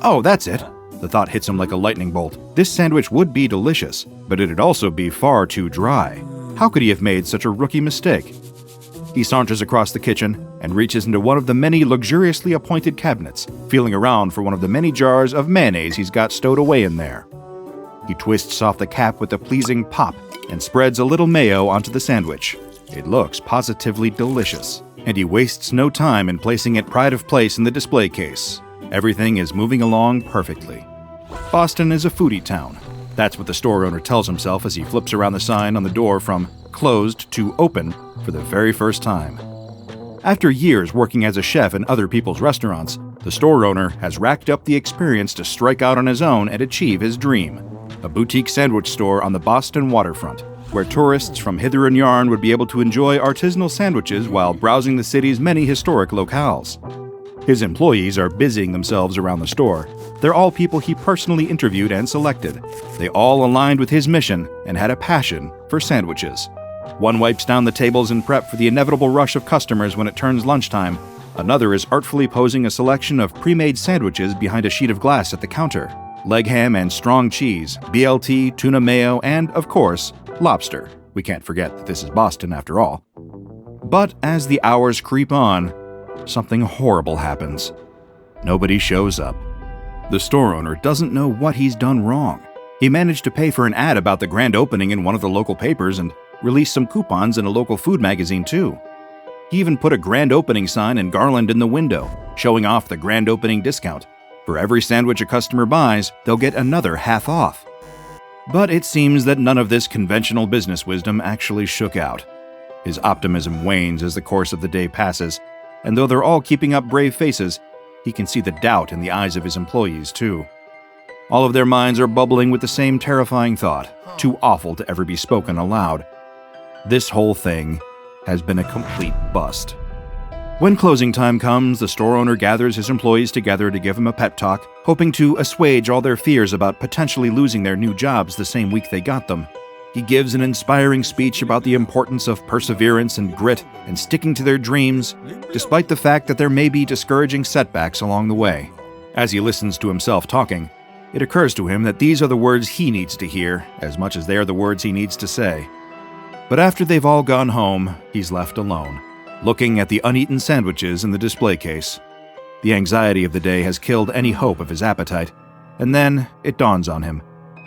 Oh, that's it. The thought hits him like a lightning bolt. This sandwich would be delicious, but it'd also be far too dry. How could he have made such a rookie mistake? He saunters across the kitchen and reaches into one of the many luxuriously appointed cabinets, feeling around for one of the many jars of mayonnaise he's got stowed away in there. He twists off the cap with a pleasing pop and spreads a little mayo onto the sandwich. It looks positively delicious, and he wastes no time in placing it pride of place in the display case. Everything is moving along perfectly. Boston is a foodie town. That's what the store owner tells himself as he flips around the sign on the door from closed to open for the very first time. After years working as a chef in other people's restaurants, the store owner has racked up the experience to strike out on his own and achieve his dream: a boutique sandwich store on the Boston waterfront, where tourists from hither and yon would be able to enjoy artisanal sandwiches while browsing the city's many historic locales. His employees are busying themselves around the store. They're all people he personally interviewed and selected. They all aligned with his mission and had a passion for sandwiches. One wipes down the tables in prep for the inevitable rush of customers when it turns lunchtime. Another is artfully posing a selection of pre-made sandwiches behind a sheet of glass at the counter. Leg ham and strong cheese, BLT, tuna mayo, and, of course, lobster. We can't forget that this is Boston after all. But as the hours creep on, something horrible happens. Nobody shows up. The store owner doesn't know what he's done wrong. He managed to pay for an ad about the grand opening in one of the local papers and released some coupons in a local food magazine too. He even put a grand opening sign and garland in the window, showing off the grand opening discount. For every sandwich a customer buys, they'll get another half off. But it seems that none of this conventional business wisdom actually shook out. His optimism wanes as the course of the day passes, and though they're all keeping up brave faces, he can see the doubt in the eyes of his employees, too. All of their minds are bubbling with the same terrifying thought, too awful to ever be spoken aloud. This whole thing has been a complete bust. When closing time comes, the store owner gathers his employees together to give him a pep talk, hoping to assuage all their fears about potentially losing their new jobs the same week they got them. He gives an inspiring speech about the importance of perseverance and grit and sticking to their dreams, despite the fact that there may be discouraging setbacks along the way. As he listens to himself talking, it occurs to him that these are the words he needs to hear, as much as they are the words he needs to say. But after they've all gone home, he's left alone, looking at the uneaten sandwiches in the display case. The anxiety of the day has killed any hope of his appetite, and then it dawns on him.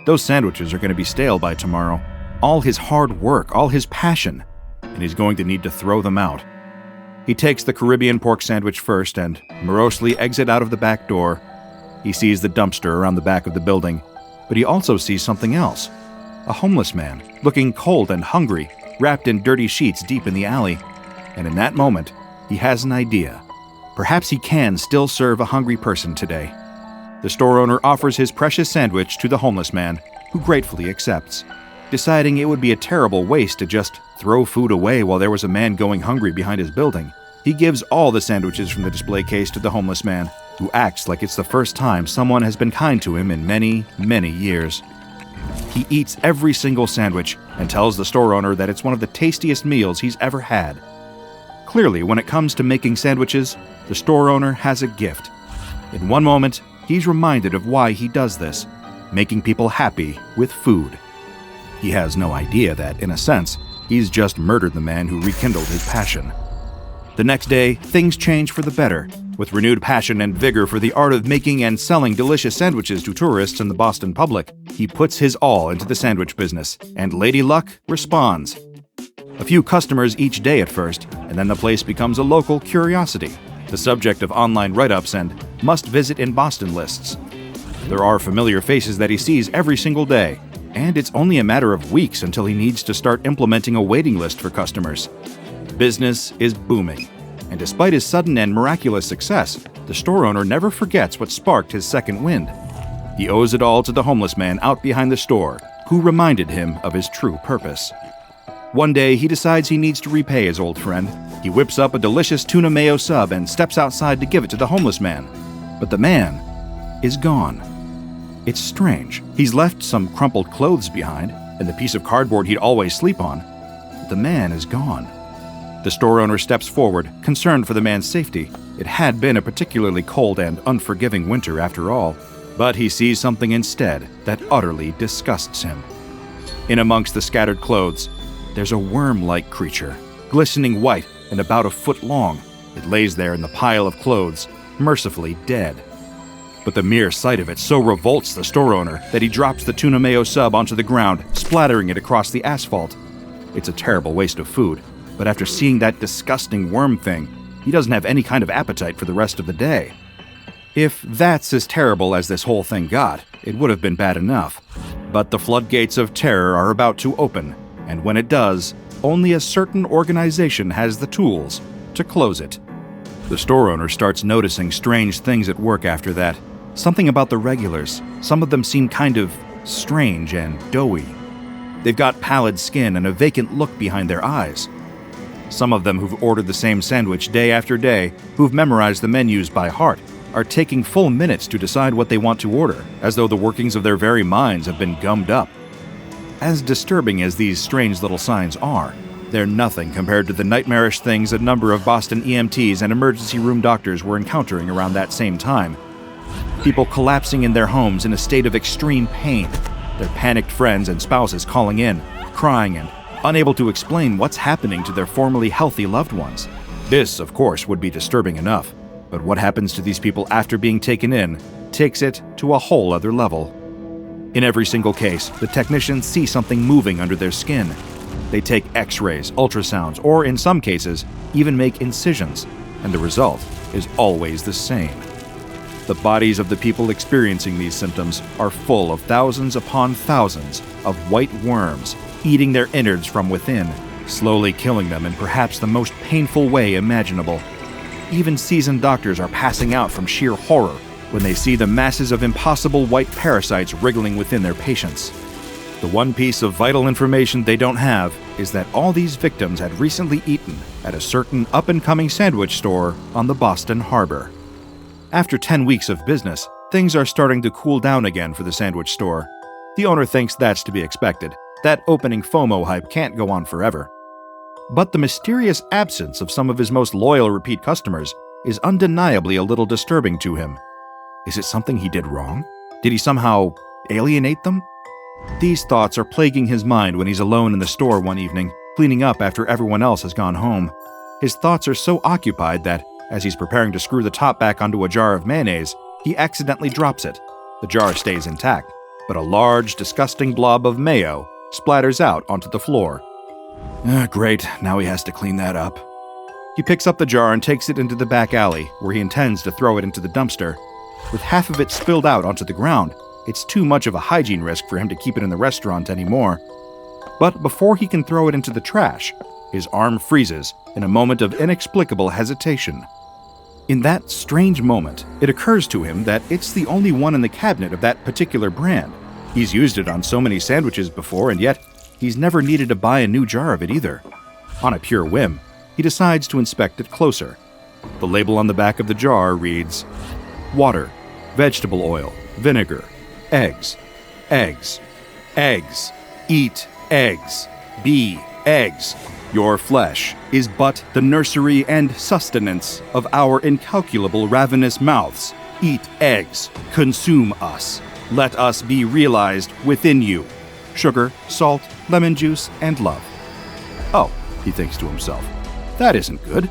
Those sandwiches are going to be stale by tomorrow. All his hard work, all his passion, and he's going to need to throw them out. He takes the Caribbean pork sandwich first and morosely exits out of the back door. He sees the dumpster around the back of the building, but he also sees something else. A homeless man, looking cold and hungry, wrapped in dirty sheets deep in the alley. And in that moment, he has an idea. Perhaps he can still serve a hungry person today. The store owner offers his precious sandwich to the homeless man, who gratefully accepts. Deciding it would be a terrible waste to just throw food away while there was a man going hungry behind his building, he gives all the sandwiches from the display case to the homeless man, who acts like it's the first time someone has been kind to him in many, many years. He eats every single sandwich and tells the store owner that it's one of the tastiest meals he's ever had. Clearly, when it comes to making sandwiches, the store owner has a gift. In one moment, he's reminded of why he does this, making people happy with food. He has no idea that, in a sense, he's just murdered the man who rekindled his passion. The next day, things change for the better. With renewed passion and vigor for the art of making and selling delicious sandwiches to tourists and the Boston public, he puts his all into the sandwich business, and Lady Luck responds. A few customers each day at first, and then the place becomes a local curiosity, the subject of online write-ups and must-visit in Boston lists. There are familiar faces that he sees every single day, and it's only a matter of weeks until he needs to start implementing a waiting list for customers. Business is booming, and despite his sudden and miraculous success, the store owner never forgets what sparked his second wind. He owes it all to the homeless man out behind the store, who reminded him of his true purpose. One day, he decides he needs to repay his old friend. He whips up a delicious tuna mayo sub and steps outside to give it to the homeless man. But the man is gone. It's strange. He's left some crumpled clothes behind and the piece of cardboard he'd always sleep on. But the man is gone. The store owner steps forward, concerned for the man's safety. It had been a particularly cold and unforgiving winter after all, but he sees something instead that utterly disgusts him. In amongst the scattered clothes, there's a worm-like creature, glistening white and about a foot long. It lays there in the pile of clothes, mercifully dead. But the mere sight of it so revolts the store owner that he drops the tuna mayo sub onto the ground, splattering it across the asphalt. It's a terrible waste of food, but after seeing that disgusting worm thing, he doesn't have any kind of appetite for the rest of the day. If that's as terrible as this whole thing got, it would have been bad enough. But the floodgates of terror are about to open, and when it does, only a certain organization has the tools to close it. The store owner starts noticing strange things at work after that. Something about the regulars. Some of them seem kind of strange and doughy. They've got pallid skin and a vacant look behind their eyes. Some of them who've ordered the same sandwich day after day, who've memorized the menus by heart, are taking full minutes to decide what they want to order, as though the workings of their very minds have been gummed up. As disturbing as these strange little signs are, they're nothing compared to the nightmarish things a number of Boston EMTs and emergency room doctors were encountering around that same time. People collapsing in their homes in a state of extreme pain, their panicked friends and spouses calling in, crying and unable to explain what's happening to their formerly healthy loved ones. This, of course, would be disturbing enough, but what happens to these people after being taken in takes it to a whole other level. In every single case, the technicians see something moving under their skin. They take x-rays, ultrasounds, or in some cases, even make incisions, and the result is always the same. The bodies of the people experiencing these symptoms are full of thousands upon thousands of white worms, eating their innards from within, slowly killing them in perhaps the most painful way imaginable. Even seasoned doctors are passing out from sheer horror when they see the masses of impossible white parasites wriggling within their patients. The one piece of vital information they don't have is that all these victims had recently eaten at a certain up-and-coming sandwich store on the Boston Harbor. After 10 weeks of business, things are starting to cool down again for the sandwich store. The owner thinks that's to be expected. That opening FOMO hype can't go on forever. But the mysterious absence of some of his most loyal repeat customers is undeniably a little disturbing to him. Is it something he did wrong? Did he somehow alienate them? These thoughts are plaguing his mind when he's alone in the store one evening, cleaning up after everyone else has gone home. His thoughts are so occupied that, as he's preparing to screw the top back onto a jar of mayonnaise, he accidentally drops it. The jar stays intact, but a large, disgusting blob of mayo splatters out onto the floor. Great, now he has to clean that up. He picks up the jar and takes it into the back alley, where he intends to throw it into the dumpster. With half of it spilled out onto the ground, it's too much of a hygiene risk for him to keep it in the restaurant anymore. But before he can throw it into the trash, his arm freezes in a moment of inexplicable hesitation. In that strange moment, it occurs to him that it's the only one in the cabinet of that particular brand. He's used it on so many sandwiches before, and yet he's never needed to buy a new jar of it either. On a pure whim, he decides to inspect it closer. The label on the back of the jar reads, "Water, vegetable oil, vinegar, eggs, eggs, eggs, eat eggs, be eggs. Your flesh is but the nursery and sustenance of our incalculable ravenous mouths. Eat eggs, consume us. Let us be realized within you. Sugar, salt, lemon juice, and love." Oh, he thinks to himself, that isn't good.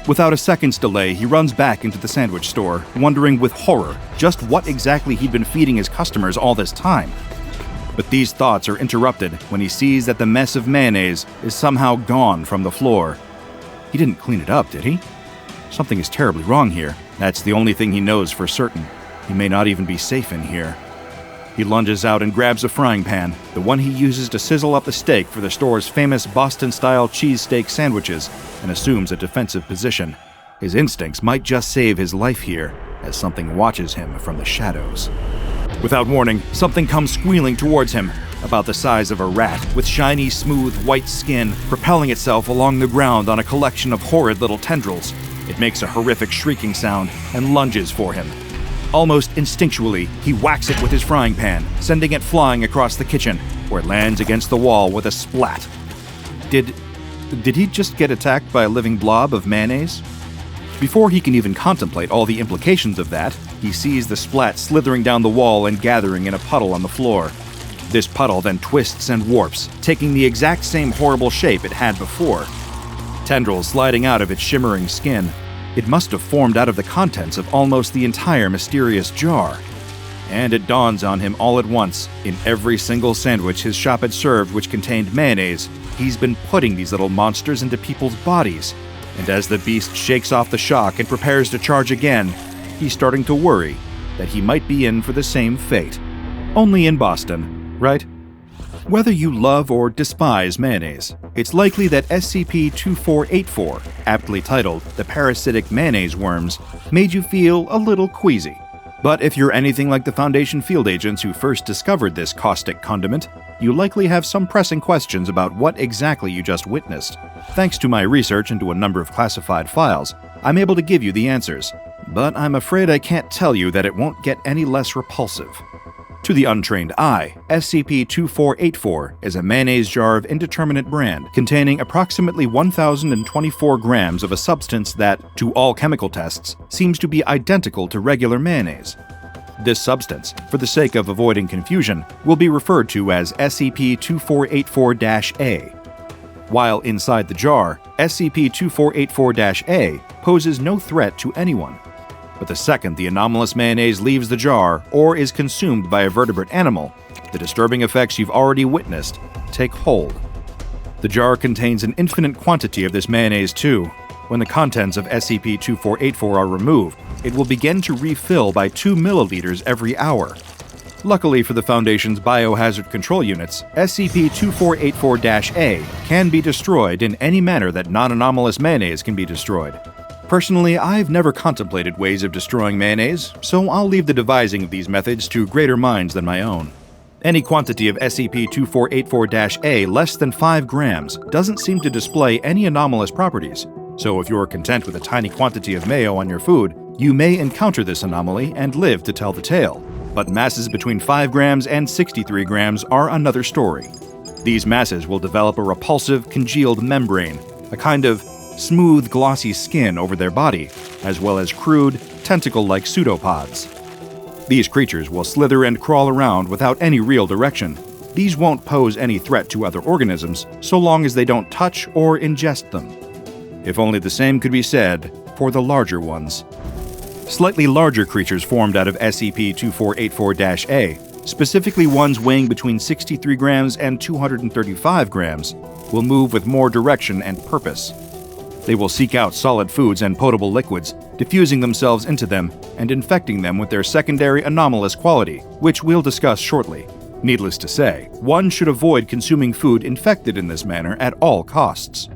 Without a second's delay, he runs back into the sandwich store, wondering with horror just what exactly he'd been feeding his customers all this time. But these thoughts are interrupted when he sees that the mess of mayonnaise is somehow gone from the floor. He didn't clean it up, did he? Something is terribly wrong here. That's the only thing he knows for certain. He may not even be safe in here. He lunges out and grabs a frying pan, the one he uses to sizzle up the steak for the store's famous Boston-style cheesesteak sandwiches, and assumes a defensive position. His instincts might just save his life here, as something watches him from the shadows. Without warning, something comes squealing towards him, about the size of a rat, with shiny, smooth, white skin, propelling itself along the ground on a collection of horrid little tendrils. It makes a horrific shrieking sound and lunges for him. Almost instinctually, he whacks it with his frying pan, sending it flying across the kitchen, where it lands against the wall with a splat. Did he just get attacked by a living blob of mayonnaise? Before he can even contemplate all the implications of that, he sees the splat slithering down the wall and gathering in a puddle on the floor. This puddle then twists and warps, taking the exact same horrible shape it had before. Tendrils sliding out of its shimmering skin. It must have formed out of the contents of almost the entire mysterious jar. And it dawns on him all at once, in every single sandwich his shop had served which contained mayonnaise, he's been putting these little monsters into people's bodies. And as the beast shakes off the shock and prepares to charge again, he's starting to worry that he might be in for the same fate. Only in Boston, right? Whether you love or despise mayonnaise, it's likely that SCP-2484, aptly titled the Parasitic Mayonnaise Worms, made you feel a little queasy. But if you're anything like the Foundation field agents who first discovered this caustic condiment, you likely have some pressing questions about what exactly you just witnessed. Thanks to my research into a number of classified files, I'm able to give you the answers, but I'm afraid I can't tell you that it won't get any less repulsive. To the untrained eye, SCP-2484 is a mayonnaise jar of indeterminate brand containing approximately 1,024 grams of a substance that, to all chemical tests, seems to be identical to regular mayonnaise. This substance, for the sake of avoiding confusion, will be referred to as SCP-2484-A. While inside the jar, SCP-2484-A poses no threat to anyone. But the second the anomalous mayonnaise leaves the jar or is consumed by a vertebrate animal, the disturbing effects you've already witnessed take hold. The jar contains an infinite quantity of this mayonnaise too. When the contents of SCP-2484 are removed, it will begin to refill by 2 milliliters every hour. Luckily for the Foundation's biohazard control units, SCP-2484-A can be destroyed in any manner that non-anomalous mayonnaise can be destroyed. Personally, I've never contemplated ways of destroying mayonnaise, so I'll leave the devising of these methods to greater minds than my own. Any quantity of SCP-2484-A less than 5 grams doesn't seem to display any anomalous properties, so if you're content with a tiny quantity of mayo on your food, you may encounter this anomaly and live to tell the tale. But masses between 5 grams and 63 grams are another story. These masses will develop a repulsive, congealed membrane, a kind of smooth, glossy skin over their body, as well as crude, tentacle-like pseudopods. These creatures will slither and crawl around without any real direction. These won't pose any threat to other organisms, so long as they don't touch or ingest them. If only the same could be said for the larger ones. Slightly larger creatures formed out of SCP-2484-A, specifically ones weighing between 63 grams and 235 grams, will move with more direction and purpose. They will seek out solid foods and potable liquids, diffusing themselves into them and infecting them with their secondary anomalous quality, which we'll discuss shortly. Needless to say, one should avoid consuming food infected in this manner at all costs.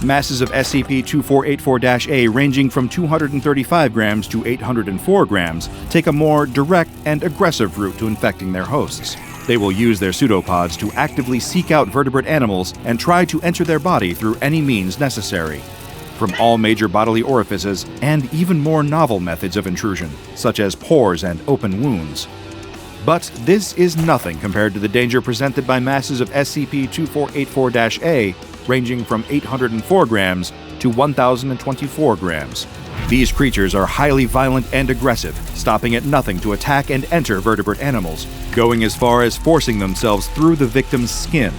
Masses of SCP-2484-A ranging from 235 grams to 804 grams take a more direct and aggressive route to infecting their hosts. They will use their pseudopods to actively seek out vertebrate animals and try to enter their body through any means necessary. From all major bodily orifices and even more novel methods of intrusion, such as pores and open wounds. But this is nothing compared to the danger presented by masses of SCP-2484-A, ranging from 804 grams to 1,024 grams. These creatures are highly violent and aggressive, stopping at nothing to attack and enter vertebrate animals, going as far as forcing themselves through the victim's skin.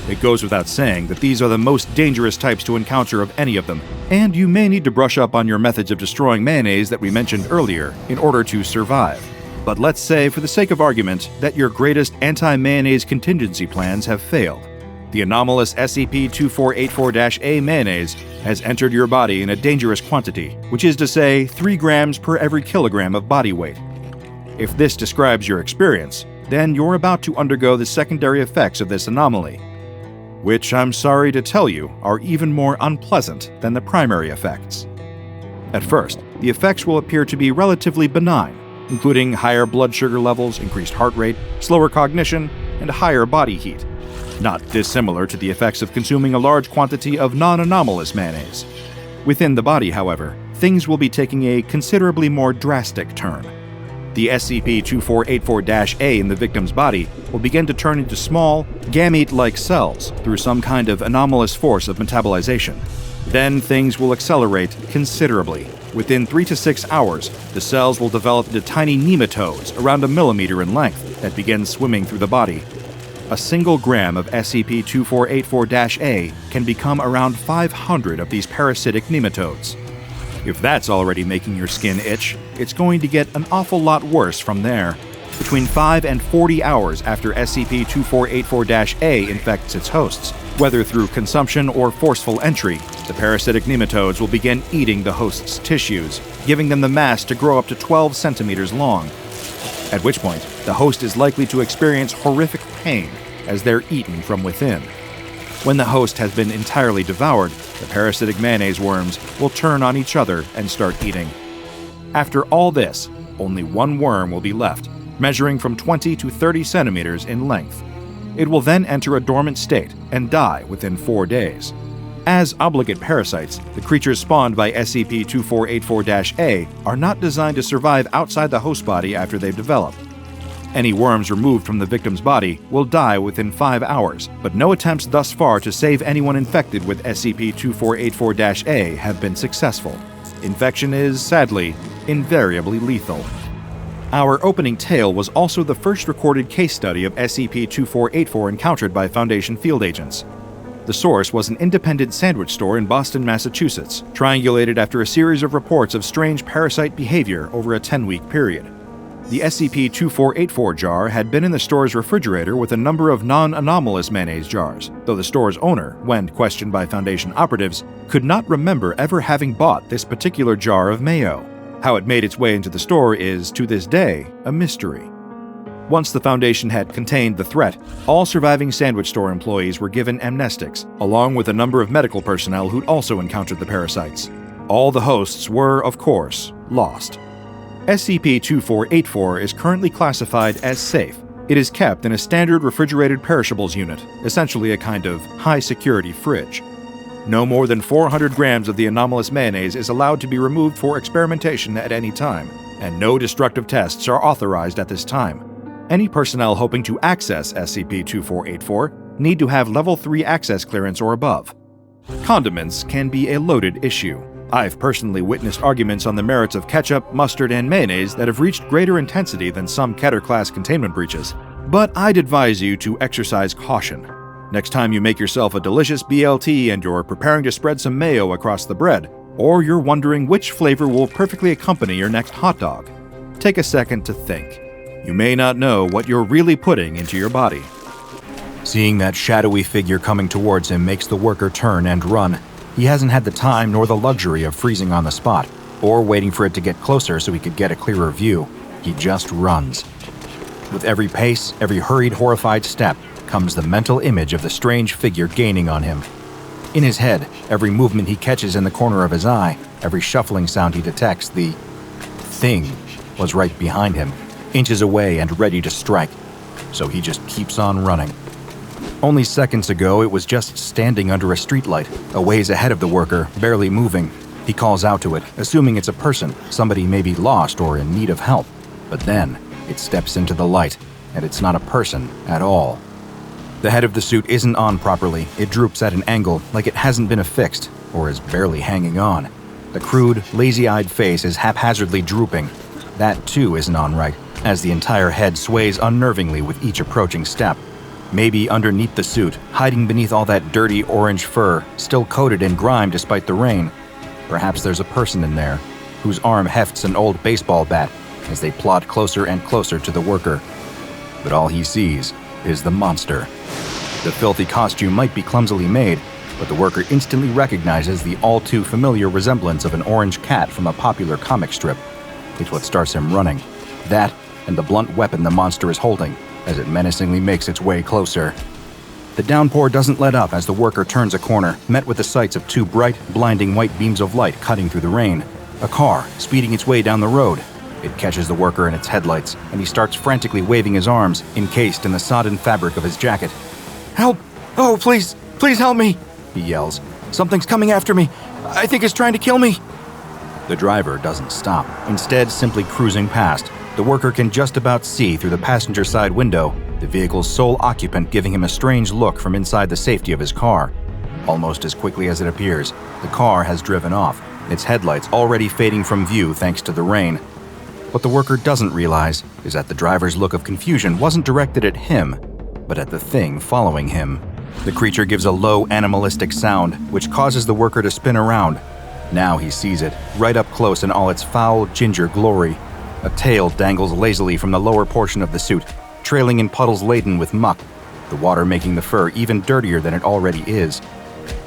It goes without saying that these are the most dangerous types to encounter of any of them, and you may need to brush up on your methods of destroying mayonnaise that we mentioned earlier in order to survive. But let's say, for the sake of argument, that your greatest anti-mayonnaise contingency plans have failed. The anomalous SCP-2484-A mayonnaise has entered your body in a dangerous quantity, which is to say 3 grams per every kilogram of body weight. If this describes your experience, then you're about to undergo the secondary effects of this anomaly, which I'm sorry to tell you are even more unpleasant than the primary effects. At first, the effects will appear to be relatively benign, including higher blood sugar levels, increased heart rate, slower cognition, and higher body heat. Not dissimilar to the effects of consuming a large quantity of non-anomalous mayonnaise. Within the body, however, things will be taking a considerably more drastic turn. The SCP-2484-A in the victim's body will begin to turn into small, gamete-like cells through some kind of anomalous force of metabolization. Then things will accelerate considerably. Within 3 to 6 hours, the cells will develop into tiny nematodes around a millimeter in length that begin swimming through the body. A single gram of SCP-2484-A can become around 500 of these parasitic nematodes. If that's already making your skin itch, it's going to get an awful lot worse from there. Between 5 and 40 hours after SCP-2484-A infects its hosts, whether through consumption or forceful entry, the parasitic nematodes will begin eating the host's tissues, giving them the mass to grow up to 12 centimeters long. At which point, the host is likely to experience horrific pain as they're eaten from within. When the host has been entirely devoured, the parasitic mayonnaise worms will turn on each other and start eating. After all this, only one worm will be left, measuring from 20 to 30 centimeters in length. It will then enter a dormant state and die within 4 days. As obligate parasites, the creatures spawned by SCP-2484-A are not designed to survive outside the host body after they've developed. Any worms removed from the victim's body will die within 5 hours, but no attempts thus far to save anyone infected with SCP-2484-A have been successful. Infection is, sadly, invariably lethal. Our opening tale was also the first recorded case study of SCP-2484 encountered by Foundation field agents. The source was an independent sandwich store in Boston, Massachusetts, triangulated after a series of reports of strange parasite behavior over a 10-week period. The SCP-2484 jar had been in the store's refrigerator with a number of non-anomalous mayonnaise jars, though the store's owner, when questioned by Foundation operatives, could not remember ever having bought this particular jar of mayo. How it made its way into the store is, to this day, a mystery. Once the Foundation had contained the threat, all surviving sandwich store employees were given amnestics, along with a number of medical personnel who'd also encountered the parasites. All the hosts were, of course, lost. SCP-2484 is currently classified as safe. It is kept in a standard refrigerated perishables unit, essentially a kind of high-security fridge. No more than 400 grams of the anomalous mayonnaise is allowed to be removed for experimentation at any time, and no destructive tests are authorized at this time. Any personnel hoping to access SCP-2484 need to have Level 3 access clearance or above. Condiments can be a loaded issue. I've personally witnessed arguments on the merits of ketchup, mustard, and mayonnaise that have reached greater intensity than some Keter-class containment breaches, but I'd advise you to exercise caution. Next time you make yourself a delicious BLT and you're preparing to spread some mayo across the bread, or you're wondering which flavor will perfectly accompany your next hot dog, take a second to think. You may not know what you're really putting into your body. Seeing that shadowy figure coming towards him makes the worker turn and run. He hasn't had the time nor the luxury of freezing on the spot, or waiting for it to get closer so he could get a clearer view. He just runs. With every pace, every hurried, horrified step, comes the mental image of the strange figure gaining on him. In his head, every movement he catches in the corner of his eye, every shuffling sound he detects, the thing was right behind him, inches away and ready to strike. so he just keeps on running. Only seconds ago, it was just standing under a streetlight, a ways ahead of the worker, barely moving. He calls out to it, assuming it's a person, somebody may be lost or in need of help. But then, it steps into the light, and it's not a person at all. The head of the suit isn't on properly. It droops at an angle, like it hasn't been affixed, or is barely hanging on. The crude, lazy-eyed face is haphazardly drooping. That too isn't on right, as the entire head sways unnervingly with each approaching step. Maybe underneath the suit, hiding beneath all that dirty orange fur, still coated in grime despite the rain. Perhaps there's a person in there, whose arm hefts an old baseball bat as they plod closer and closer to the worker. But all he sees is the monster. The filthy costume might be clumsily made, but the worker instantly recognizes the all-too-familiar resemblance of an orange cat from a popular comic strip. It's what starts him running. That, and the blunt weapon the monster is holding, as it menacingly makes its way closer. The downpour doesn't let up as the worker turns a corner, met with the sights of two bright, blinding white beams of light cutting through the rain. A car, speeding its way down the road. It catches the worker in its headlights, and he starts frantically waving his arms, encased in the sodden fabric of his jacket. "Help! Oh, please! Please help me!" he yells. "Something's coming after me! I think it's trying to kill me!" The driver doesn't stop, instead simply cruising past. The worker can just about see through the passenger side window, the vehicle's sole occupant giving him a strange look from inside the safety of his car. Almost as quickly as it appears, the car has driven off, its headlights already fading from view thanks to the rain. What the worker doesn't realize is that the driver's look of confusion wasn't directed at him, but at the thing following him. The creature gives a low, animalistic sound, which causes the worker to spin around. Now he sees it, right up close in all its foul, ginger glory. A tail dangles lazily from the lower portion of the suit, trailing in puddles laden with muck, the water making the fur even dirtier than it already is.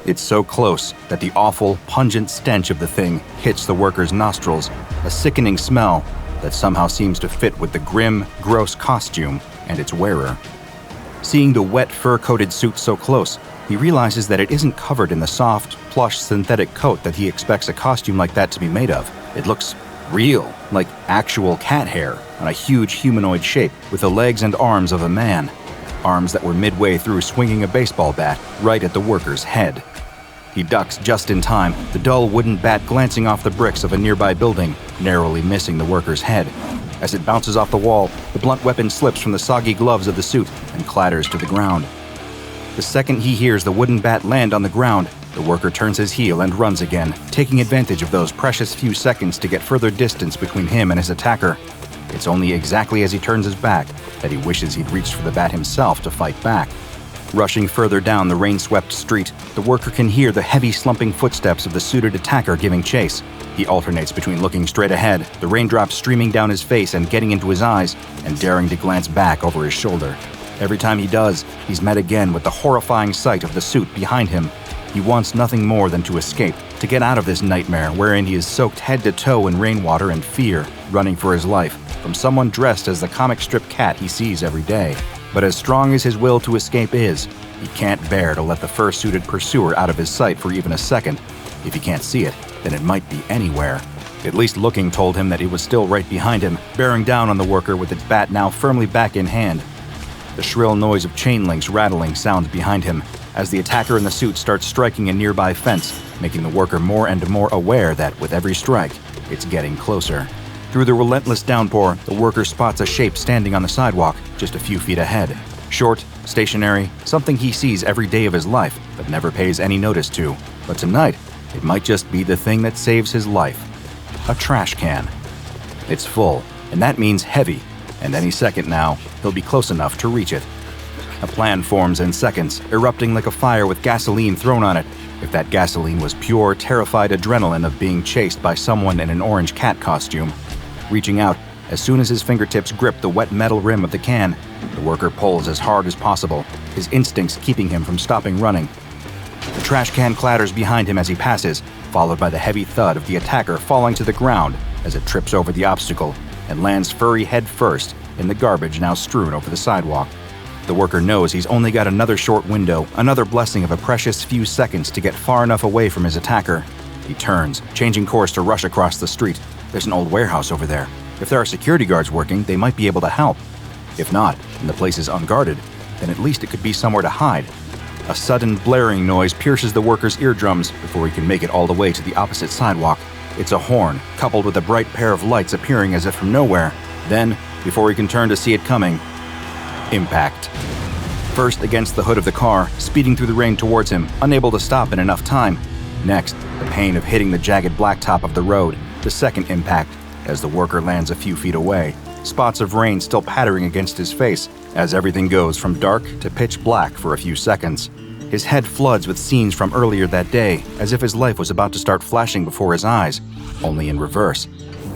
It's so close that the awful, pungent stench of the thing hits the worker's nostrils, a sickening smell that somehow seems to fit with the grim, gross costume and its wearer. Seeing the wet, fur-coated suit so close, he realizes that it isn't covered in the soft, plush synthetic coat that he expects a costume like that to be made of. It looks real, like actual cat hair on a huge humanoid shape with the legs and arms of a man. Arms that were midway through swinging a baseball bat right at the worker's head. He ducks just in time, the dull wooden bat glancing off the bricks of a nearby building, narrowly missing the worker's head. As it bounces off the wall, the blunt weapon slips from the soggy gloves of the suit and clatters to the ground. The second he hears the wooden bat land on the ground, the worker turns his heel and runs again, taking advantage of those precious few seconds to get further distance between him and his attacker. It's only exactly as he turns his back that he wishes he'd reached for the bat himself to fight back. Rushing further down the rain-swept street, the worker can hear the heavy slumping footsteps of the suited attacker giving chase. He alternates between looking straight ahead, the raindrops streaming down his face and getting into his eyes, and daring to glance back over his shoulder. Every time he does, he's met again with the horrifying sight of the suit behind him. He wants nothing more than to escape, to get out of this nightmare wherein he is soaked head to toe in rainwater and fear, running for his life, from someone dressed as the comic strip cat he sees every day. But as strong as his will to escape is, he can't bear to let the fur-suited pursuer out of his sight for even a second. If he can't see it, then it might be anywhere. At least looking told him that it was still right behind him, bearing down on the worker with its bat now firmly back in hand. The shrill noise of chain links rattling sounds behind him, as the attacker in the suit starts striking a nearby fence, making the worker more and more aware that, with every strike, it's getting closer. Through the relentless downpour, the worker spots a shape standing on the sidewalk, just a few feet ahead. Short, stationary, something he sees every day of his life, but never pays any notice to. But tonight, it might just be the thing that saves his life. A trash can. It's full, and that means heavy, and any second now, he'll be close enough to reach it. A plan forms in seconds, erupting like a fire with gasoline thrown on it. If that gasoline was pure, terrified adrenaline of being chased by someone in an orange cat costume. Reaching out, as soon as his fingertips grip the wet metal rim of the can, the worker pulls as hard as possible, his instincts keeping him from stopping running. The trash can clatters behind him as he passes, followed by the heavy thud of the attacker falling to the ground as it trips over the obstacle and lands furry head first in the garbage now strewn over the sidewalk. The worker knows he's only got another short window, another blessing of a precious few seconds to get far enough away from his attacker. He turns, changing course to rush across the street. There's an old warehouse over there. If there are security guards working, they might be able to help. If not, and the place is unguarded, then at least it could be somewhere to hide. A sudden blaring noise pierces the worker's eardrums before he can make it all the way to the opposite sidewalk. It's a horn, coupled with a bright pair of lights appearing as if from nowhere. Then, before he can turn to see it coming, impact. First against the hood of the car, speeding through the rain towards him, unable to stop in enough time. Next, the pain of hitting the jagged blacktop of the road. The second impact, as the worker lands a few feet away, spots of rain still pattering against his face, as everything goes from dark to pitch black for a few seconds. His head floods with scenes from earlier that day, as if his life was about to start flashing before his eyes, only in reverse.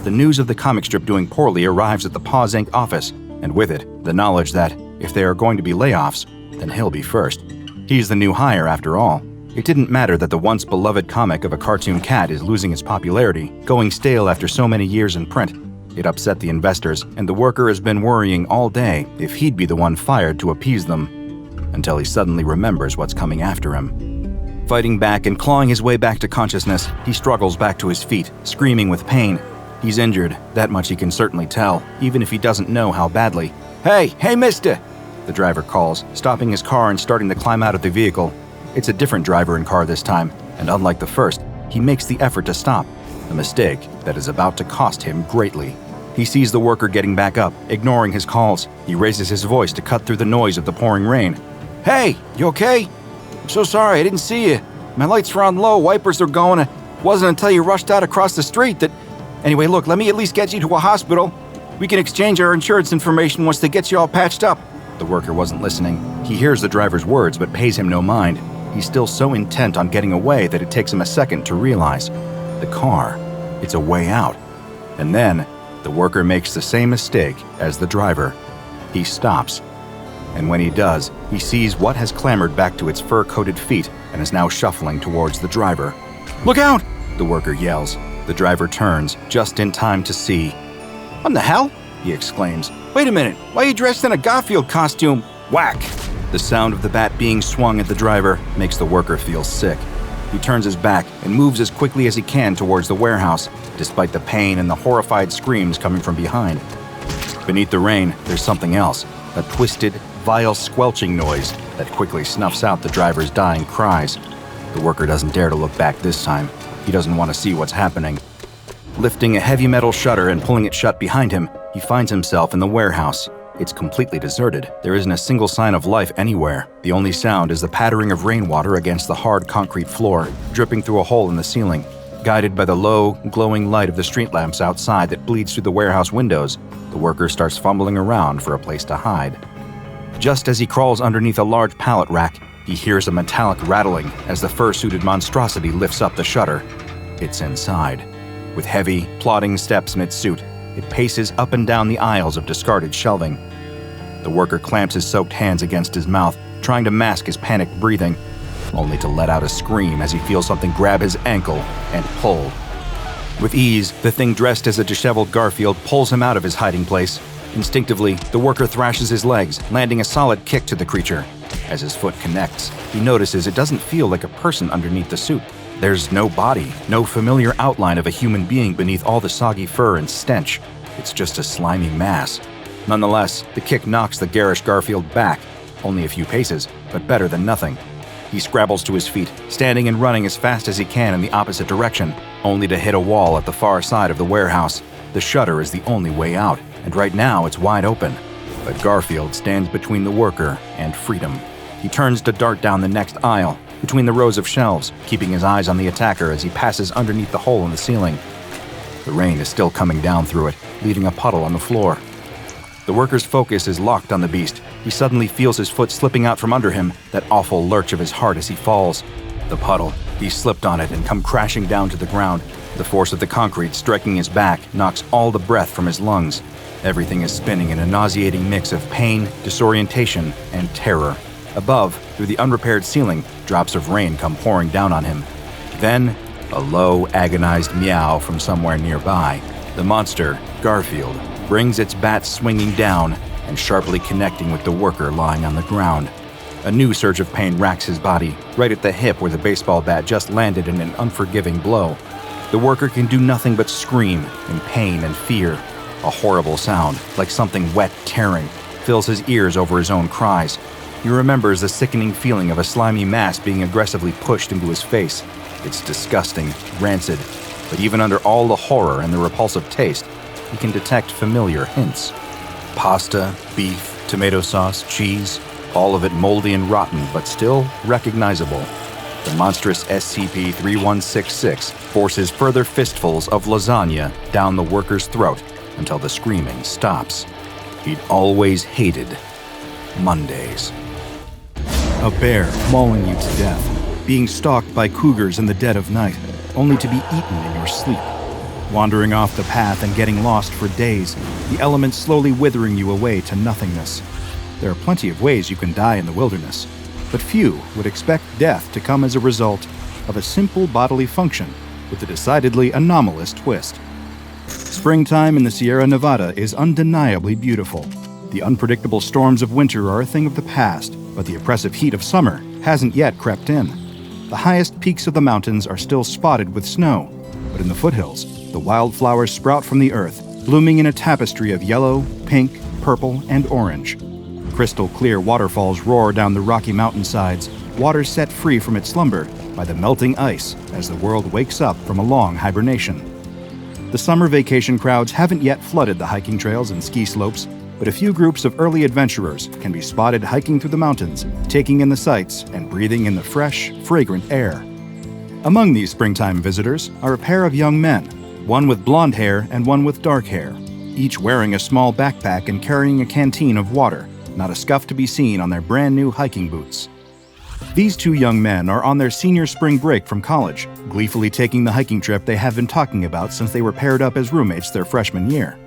The news of the comic strip doing poorly arrives at the Paws Inc. office, and with it, the knowledge that, if there are going to be layoffs, then he'll be first. He's the new hire after all. It didn't matter that the once beloved comic of a cartoon cat is losing its popularity, going stale after so many years in print. It upset the investors, and the worker has been worrying all day if he'd be the one fired to appease them, until he suddenly remembers what's coming after him. Fighting back and clawing his way back to consciousness, he struggles back to his feet, screaming with pain. He's injured, that much he can certainly tell, even if he doesn't know how badly. Hey, mister! The driver calls, stopping his car and starting to climb out of the vehicle. It's a different driver and car this time, and unlike the first, he makes the effort to stop, a mistake that is about to cost him greatly. He sees the worker getting back up, ignoring his calls. He raises his voice to cut through the noise of the pouring rain. Hey, you okay? I'm so sorry, I didn't see you. My lights were on low, wipers are going. It wasn't until you rushed out across the street that... Anyway, look, let me at least get you to a hospital. We can exchange our insurance information once they get you all patched up. The worker wasn't listening. He hears the driver's words but pays him no mind. He's still so intent on getting away that it takes him a second to realize. The car. It's a way out. And then, the worker makes the same mistake as the driver. He stops. And when he does, he sees what has clambered back to its fur-coated feet and is now shuffling towards the driver. Look out! The worker yells. The driver turns, just in time to see. What the hell? He exclaims. Wait a minute, why are you dressed in a Garfield costume? Whack! The sound of the bat being swung at the driver makes the worker feel sick. He turns his back and moves as quickly as he can towards the warehouse, despite the pain and the horrified screams coming from behind. Beneath the rain, there's something else, a twisted, vile squelching noise that quickly snuffs out the driver's dying cries. The worker doesn't dare to look back this time. He doesn't want to see what's happening. Lifting a heavy metal shutter and pulling it shut behind him, he finds himself in the warehouse. It's completely deserted. There isn't a single sign of life anywhere. The only sound is the pattering of rainwater against the hard concrete floor, dripping through a hole in the ceiling. Guided by the low, glowing light of the street lamps outside that bleeds through the warehouse windows, the worker starts fumbling around for a place to hide. Just as he crawls underneath a large pallet rack, he hears a metallic rattling as the fur-suited monstrosity lifts up the shutter. It's inside. With heavy, plodding steps mid-suit, it paces up and down the aisles of discarded shelving. The worker clamps his soaked hands against his mouth, trying to mask his panicked breathing, only to let out a scream as he feels something grab his ankle and pull. With ease, the thing dressed as a disheveled Garfield pulls him out of his hiding place. Instinctively, the worker thrashes his legs, landing a solid kick to the creature. As his foot connects, he notices it doesn't feel like a person underneath the suit. There's no body, no familiar outline of a human being beneath all the soggy fur and stench. It's just a slimy mass. Nonetheless, the kick knocks the garish Garfield back, only a few paces, but better than nothing. He scrabbles to his feet, standing and running as fast as he can in the opposite direction, only to hit a wall at the far side of the warehouse. The shutter is the only way out, and right now it's wide open. But Garfield stands between the worker and freedom. He turns to dart down the next aisle, between the rows of shelves, keeping his eyes on the attacker as he passes underneath the hole in the ceiling. The rain is still coming down through it, leaving a puddle on the floor. The worker's focus is locked on the beast. He suddenly feels his foot slipping out from under him, that awful lurch of his heart as he falls. The puddle. He slipped on it and come crashing down to the ground. The force of the concrete striking his back knocks all the breath from his lungs. Everything is spinning in a nauseating mix of pain, disorientation, and terror. Above, through the unrepaired ceiling, drops of rain come pouring down on him. Then, a low, agonized meow from somewhere nearby. The monster, Garfield, brings its bat swinging down and sharply connecting with the worker lying on the ground. A new surge of pain racks his body, right at the hip where the baseball bat just landed in an unforgiving blow. The worker can do nothing but scream in pain and fear. A horrible sound, like something wet tearing. fills his ears over his own cries. He remembers the sickening feeling of a slimy mass being aggressively pushed into his face. It's disgusting, rancid, but even under all the horror and the repulsive taste, he can detect familiar hints. Pasta, beef, tomato sauce, cheese, all of it moldy and rotten, but still recognizable. The monstrous SCP-3166 forces further fistfuls of lasagna down the worker's throat until the screaming stops. He'd always hated Mondays. A bear mauling you to death, being stalked by cougars in the dead of night, only to be eaten in your sleep. Wandering off the path and getting lost for days, the elements slowly withering you away to nothingness. There are plenty of ways you can die in the wilderness, but few would expect death to come as a result of a simple bodily function with a decidedly anomalous twist. Springtime in the Sierra Nevada is undeniably beautiful. The unpredictable storms of winter are a thing of the past, but the oppressive heat of summer hasn't yet crept in. The highest peaks of the mountains are still spotted with snow, but in the foothills, the wildflowers sprout from the earth, blooming in a tapestry of yellow, pink, purple, and orange. Crystal-clear waterfalls roar down the rocky mountainsides, water set free from its slumber by the melting ice as the world wakes up from a long hibernation. The summer vacation crowds haven't yet flooded the hiking trails and ski slopes, but a few groups of early adventurers can be spotted hiking through the mountains, taking in the sights and breathing in the fresh, fragrant air. Among these springtime visitors are a pair of young men, one with blonde hair and one with dark hair, each wearing a small backpack and carrying a canteen of water, not a scuff to be seen on their brand new hiking boots. These two young men are on their senior spring break from college, gleefully taking the hiking trip they have been talking about since they were paired up as roommates their freshman year.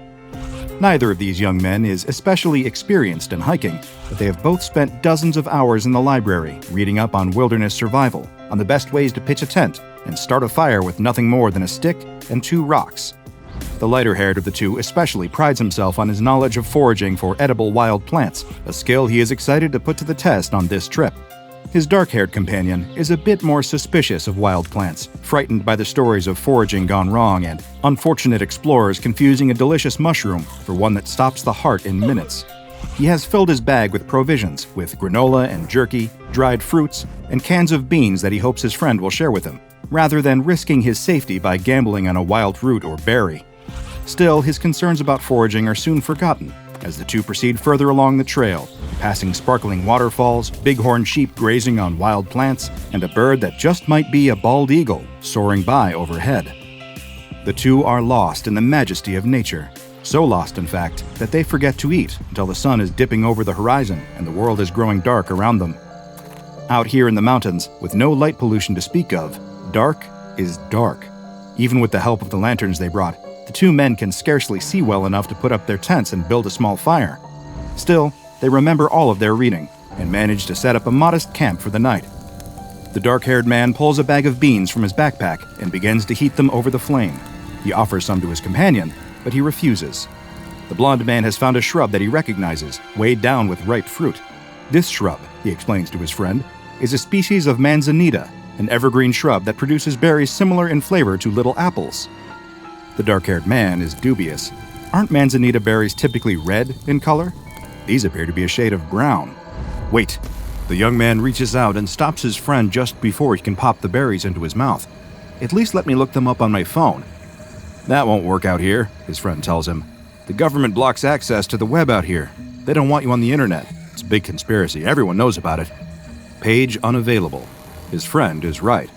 Neither of these young men is especially experienced in hiking, but they have both spent dozens of hours in the library reading up on wilderness survival, on the best ways to pitch a tent and start a fire with nothing more than a stick and 2 rocks. The lighter-haired of the two especially prides himself on his knowledge of foraging for edible wild plants, a skill he is excited to put to the test on this trip. His dark-haired companion is a bit more suspicious of wild plants, frightened by the stories of foraging gone wrong and unfortunate explorers confusing a delicious mushroom for one that stops the heart in minutes. He has filled his bag with provisions, with granola and jerky, dried fruits, and cans of beans that he hopes his friend will share with him, rather than risking his safety by gambling on a wild root or berry. Still, his concerns about foraging are soon forgotten as the two proceed further along the trail, passing sparkling waterfalls, bighorn sheep grazing on wild plants, and a bird that just might be a bald eagle soaring by overhead. The two are lost in the majesty of nature, so lost, in fact, that they forget to eat until the sun is dipping over the horizon and the world is growing dark around them. Out here in the mountains, with no light pollution to speak of, dark is dark. Even with the help of the lanterns they brought, the two men can scarcely see well enough to put up their tents and build a small fire. Still, they remember all of their reading and manage to set up a modest camp for the night. The dark-haired man pulls a bag of beans from his backpack and begins to heat them over the flame. He offers some to his companion, but he refuses. The blonde man has found a shrub that he recognizes, weighed down with ripe fruit. This shrub, he explains to his friend, is a species of manzanita, an evergreen shrub that produces berries similar in flavor to little apples. The dark-haired man is dubious. Aren't manzanita berries typically red in color? These appear to be a shade of brown. Wait. The young man reaches out and stops his friend just before he can pop the berries into his mouth. At least let me look them up on my phone. That won't work out here, his friend tells him. The government blocks access to the web out here. They don't want you on the internet. It's a big conspiracy. Everyone knows about it. Page unavailable. His friend is right.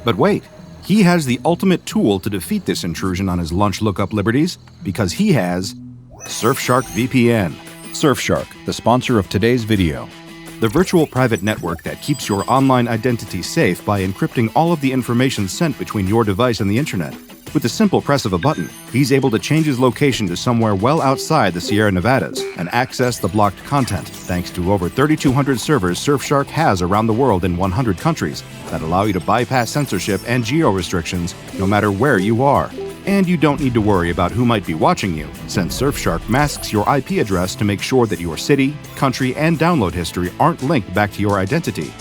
But wait. He has the ultimate tool to defeat this intrusion on his lunch lookup liberties because he has Surfshark VPN. Surfshark, the sponsor of today's video. The virtual private network that keeps your online identity safe by encrypting all of the information sent between your device and the internet. With the simple press of a button, he's able to change his location to somewhere well outside the Sierra Nevadas and access the blocked content, thanks to over 3,200 servers Surfshark has around the world in 100 countries that allow you to bypass censorship and geo-restrictions no matter where you are. And you don't need to worry about who might be watching you, since Surfshark masks your IP address to make sure that your city, country, and download history aren't linked back to your identity.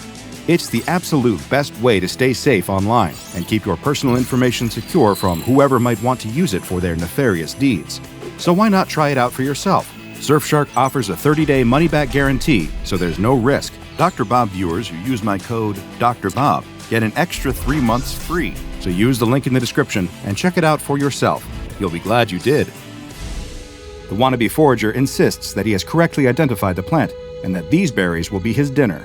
It's the absolute best way to stay safe online and keep your personal information secure from whoever might want to use it for their nefarious deeds. So why not try it out for yourself? Surfshark offers a 30-day money-back guarantee, so there's no risk. DrBob viewers who use my code DrBob get an extra 3 months free. So use the link in the description and check it out for yourself. You'll be glad you did. The wannabe forager insists that he has correctly identified the plant and that these berries will be his dinner.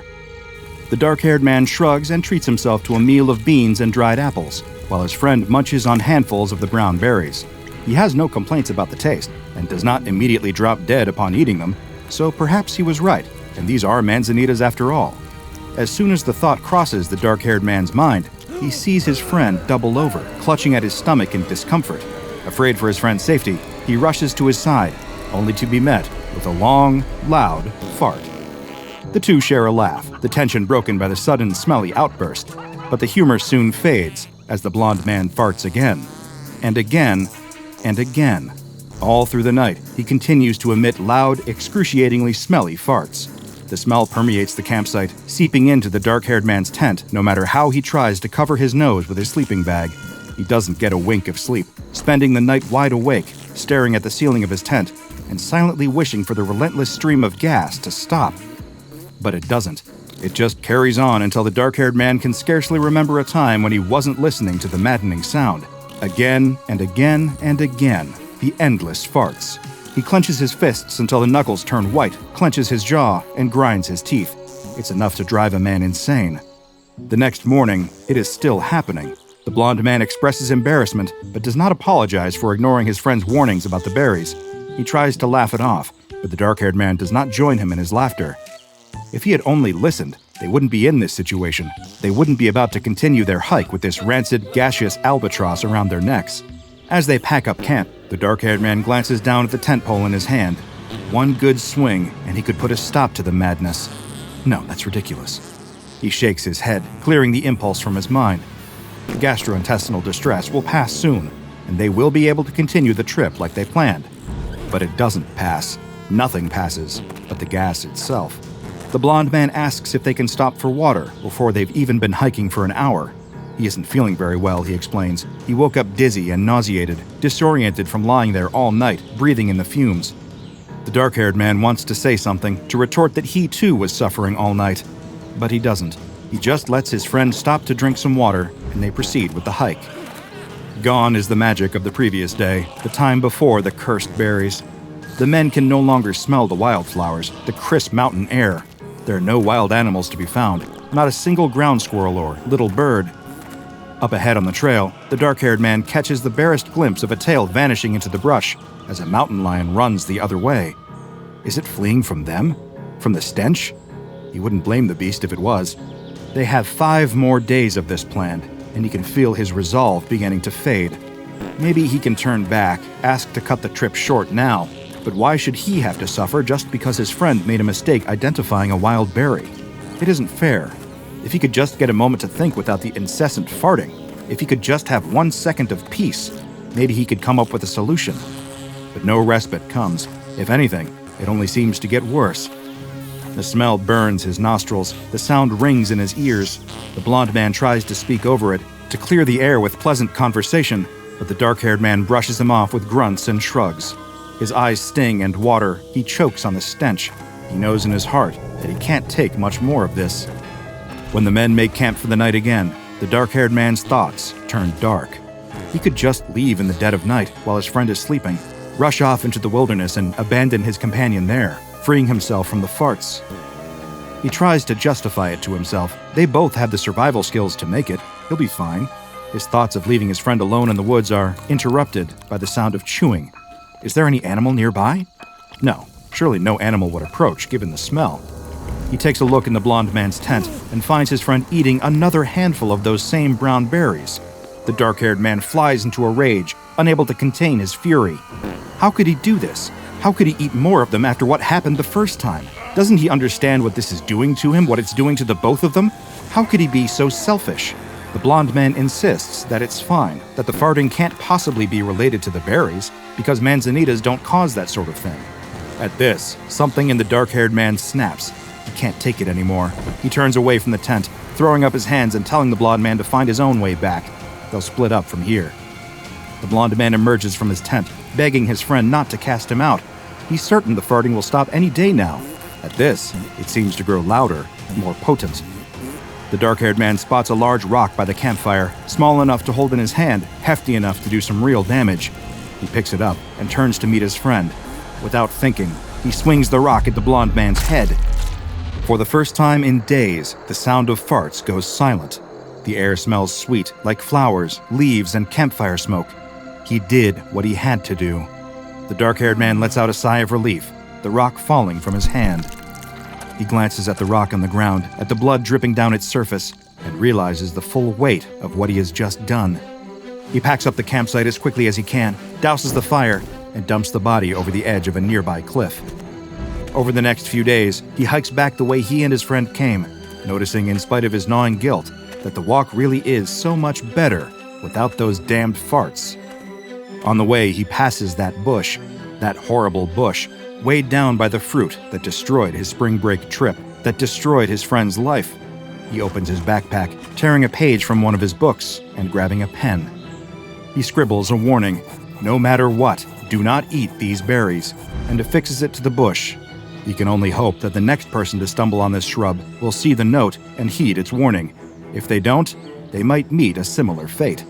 The dark-haired man shrugs and treats himself to a meal of beans and dried apples, while his friend munches on handfuls of the brown berries. He has no complaints about the taste and does not immediately drop dead upon eating them, so perhaps he was right, and these are manzanitas after all. As soon as the thought crosses the dark-haired man's mind, he sees his friend double over, clutching at his stomach in discomfort. Afraid for his friend's safety, he rushes to his side, only to be met with a long, loud fart. The two share a laugh, the tension broken by the sudden, smelly outburst, but the humor soon fades as the blonde man farts again, and again, and again. All through the night, he continues to emit loud, excruciatingly smelly farts. The smell permeates the campsite, seeping into the dark-haired man's tent no matter how he tries to cover his nose with his sleeping bag. He doesn't get a wink of sleep, spending the night wide awake, staring at the ceiling of his tent, and silently wishing for the relentless stream of gas to stop. But it doesn't. It just carries on until the dark-haired man can scarcely remember a time when he wasn't listening to the maddening sound. Again and again and again, the endless farts. He clenches his fists until the knuckles turn white, clenches his jaw, and grinds his teeth. It's enough to drive a man insane. The next morning, it is still happening. The blonde man expresses embarrassment, but does not apologize for ignoring his friend's warnings about the berries. He tries to laugh it off, but the dark-haired man does not join him in his laughter. If he had only listened, they wouldn't be in this situation. They wouldn't be about to continue their hike with this rancid, gaseous albatross around their necks. As they pack up camp, the dark-haired man glances down at the tent pole in his hand. One good swing, and he could put a stop to the madness. No, that's ridiculous. He shakes his head, clearing the impulse from his mind. The gastrointestinal distress will pass soon, and they will be able to continue the trip like they planned. But it doesn't pass. Nothing passes, but the gas itself. The blonde man asks if they can stop for water before they've even been hiking for an hour. He isn't feeling very well, he explains. He woke up dizzy and nauseated, disoriented from lying there all night, breathing in the fumes. The dark-haired man wants to say something, to retort that he too was suffering all night. But he doesn't. He just lets his friend stop to drink some water, and they proceed with the hike. Gone is the magic of the previous day, the time before the cursed berries. The men can no longer smell the wildflowers, the crisp mountain air. There are no wild animals to be found, not a single ground squirrel or little bird. Up ahead on the trail, the dark-haired man catches the barest glimpse of a tail vanishing into the brush as a mountain lion runs the other way. Is it fleeing from them? From the stench? He wouldn't blame the beast if it was. They have 5 more days of this planned, and he can feel his resolve beginning to fade. Maybe he can turn back, ask to cut the trip short now, but why should he have to suffer just because his friend made a mistake identifying a wild berry? It isn't fair. If he could just get a moment to think without the incessant farting, if he could just have 1 second of peace, maybe he could come up with a solution. But no respite comes. If anything, it only seems to get worse. The smell burns his nostrils, the sound rings in his ears. The blonde man tries to speak over it, to clear the air with pleasant conversation, but the dark-haired man brushes him off with grunts and shrugs. His eyes sting and water, he chokes on the stench. He knows in his heart that he can't take much more of this. When the men make camp for the night again, the dark-haired man's thoughts turn dark. He could just leave in the dead of night while his friend is sleeping, rush off into the wilderness and abandon his companion there, freeing himself from the farts. He tries to justify it to himself. They both have the survival skills to make it. He'll be fine. His thoughts of leaving his friend alone in the woods are interrupted by the sound of chewing. Is there any animal nearby? No, surely no animal would approach, given the smell. He takes a look in the blonde man's tent and finds his friend eating another handful of those same brown berries. The dark-haired man flies into a rage, unable to contain his fury. How could he do this? How could he eat more of them after what happened the first time? Doesn't he understand what this is doing to him, what it's doing to the both of them? How could he be so selfish? The blonde man insists that it's fine, that the farting can't possibly be related to the berries, because manzanitas don't cause that sort of thing. At this, something in the dark-haired man snaps. He can't take it anymore. He turns away from the tent, throwing up his hands and telling the blonde man to find his own way back. They'll split up from here. The blonde man emerges from his tent, begging his friend not to cast him out. He's certain the farting will stop any day now. At this, it seems to grow louder and more potent. The dark-haired man spots a large rock by the campfire, small enough to hold in his hand, hefty enough to do some real damage. He picks it up and turns to meet his friend. Without thinking, he swings the rock at the blonde man's head. For the first time in days, the sound of farts goes silent. The air smells sweet, like flowers, leaves, and campfire smoke. He did what he had to do. The dark-haired man lets out a sigh of relief, the rock falling from his hand. He glances at the rock on the ground, at the blood dripping down its surface, and realizes the full weight of what he has just done. He packs up the campsite as quickly as he can, douses the fire, and dumps the body over the edge of a nearby cliff. Over the next few days, he hikes back the way he and his friend came, noticing in spite of his gnawing guilt that the walk really is so much better without those damned farts. On the way, he passes that bush, that horrible bush, weighed down by the fruit that destroyed his spring break trip, that destroyed his friend's life. He opens his backpack, tearing a page from one of his books and grabbing a pen. He scribbles a warning, no matter what, do not eat these berries, and affixes it to the bush. He can only hope that the next person to stumble on this shrub will see the note and heed its warning. If they don't, they might meet a similar fate.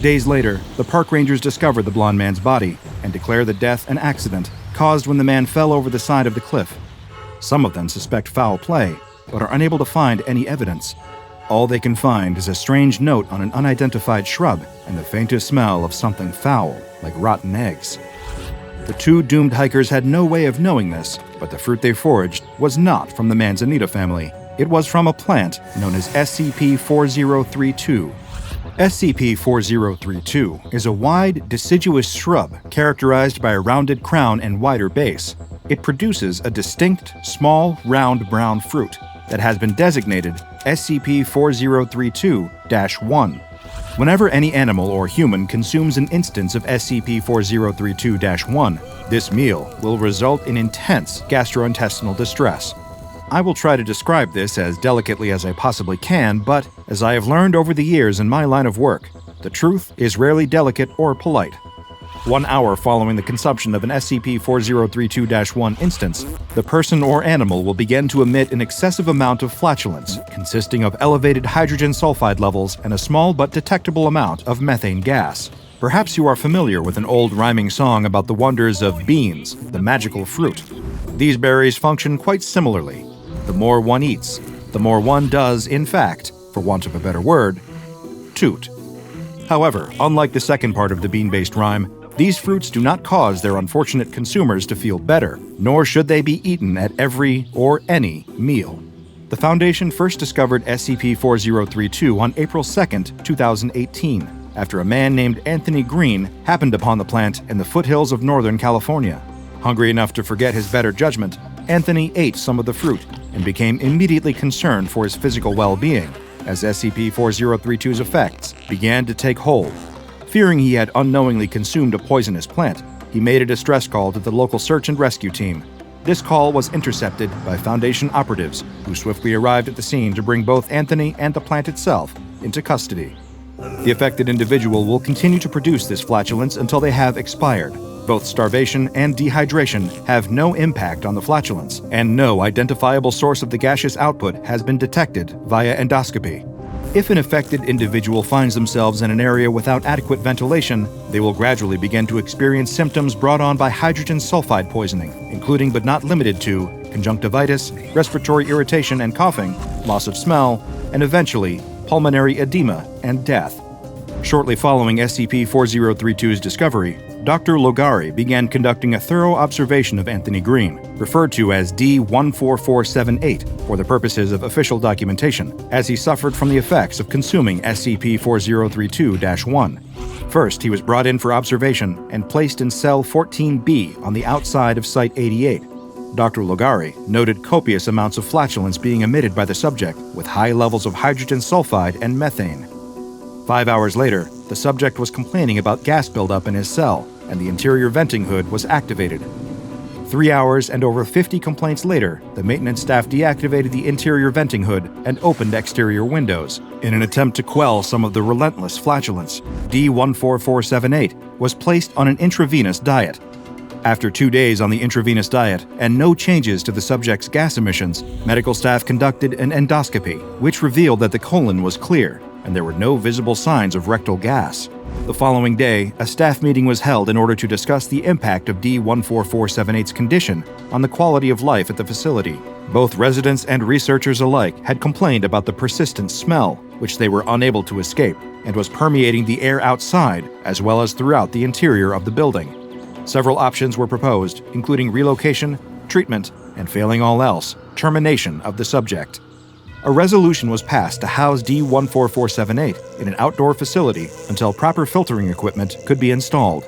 Days later, the park rangers discover the blonde man's body and declare the death an accident caused when the man fell over the side of the cliff. Some of them suspect foul play, but are unable to find any evidence. All they can find is a strange note on an unidentified shrub and the faintest smell of something foul, like rotten eggs. The two doomed hikers had no way of knowing this, but the fruit they foraged was not from the Manzanita family. It was from a plant known as SCP-4032. SCP-4032 is a wide, deciduous shrub characterized by a rounded crown and wider base. It produces a distinct, small, round brown fruit that has been designated SCP-4032-1. Whenever any animal or human consumes an instance of SCP-4032-1, this meal will result in intense gastrointestinal distress. I will try to describe this as delicately as I possibly can, but as I have learned over the years in my line of work, the truth is rarely delicate or polite. 1 hour following the consumption of an SCP-4032-1 instance, the person or animal will begin to emit an excessive amount of flatulence, consisting of elevated hydrogen sulfide levels and a small but detectable amount of methane gas. Perhaps you are familiar with an old rhyming song about the wonders of beans, the magical fruit. These berries function quite similarly. The more one eats, the more one does, in fact, for want of a better word, toot. However, unlike the second part of the bean-based rhyme, these fruits do not cause their unfortunate consumers to feel better, nor should they be eaten at every or any meal. The Foundation first discovered SCP-4032 on April 2, 2018, after a man named Anthony Green happened upon the plant in the foothills of Northern California. Hungry enough to forget his better judgment, Anthony ate some of the fruit and became immediately concerned for his physical well-being as SCP-4032's effects began to take hold. Fearing he had unknowingly consumed a poisonous plant, he made a distress call to the local search and rescue team. This call was intercepted by Foundation operatives, who swiftly arrived at the scene to bring both Anthony and the plant itself into custody. The affected individual will continue to produce this flatulence until they have expired. Both starvation and dehydration have no impact on the flatulence, and no identifiable source of the gaseous output has been detected via endoscopy. If an affected individual finds themselves in an area without adequate ventilation, they will gradually begin to experience symptoms brought on by hydrogen sulfide poisoning, including but not limited to conjunctivitis, respiratory irritation and coughing, loss of smell, and eventually pulmonary edema and death. Shortly following SCP-4032's discovery, Dr. Logari began conducting a thorough observation of Anthony Green, referred to as D-14478 for the purposes of official documentation, as he suffered from the effects of consuming SCP-4032-1. First, he was brought in for observation and placed in cell 14B on the outside of Site 88. Dr. Logari noted copious amounts of flatulence being emitted by the subject, with high levels of hydrogen sulfide and methane. 5 hours later, the subject was complaining about gas buildup in his cell, and the interior venting hood was activated. 3 hours and over 50 complaints later, the maintenance staff deactivated the interior venting hood and opened exterior windows. In an attempt to quell some of the relentless flatulence, D-14478 was placed on an intravenous diet. After 2 days on the intravenous diet and no changes to the subject's gas emissions, medical staff conducted an endoscopy, which revealed that the colon was clear and there were no visible signs of rectal gas. The following day, a staff meeting was held in order to discuss the impact of D-14478's condition on the quality of life at the facility. Both residents and researchers alike had complained about the persistent smell, which they were unable to escape, and was permeating the air outside as well as throughout the interior of the building. Several options were proposed, including relocation, treatment, and failing all else, termination of the subject. A resolution was passed to house D-14478 in an outdoor facility until proper filtering equipment could be installed.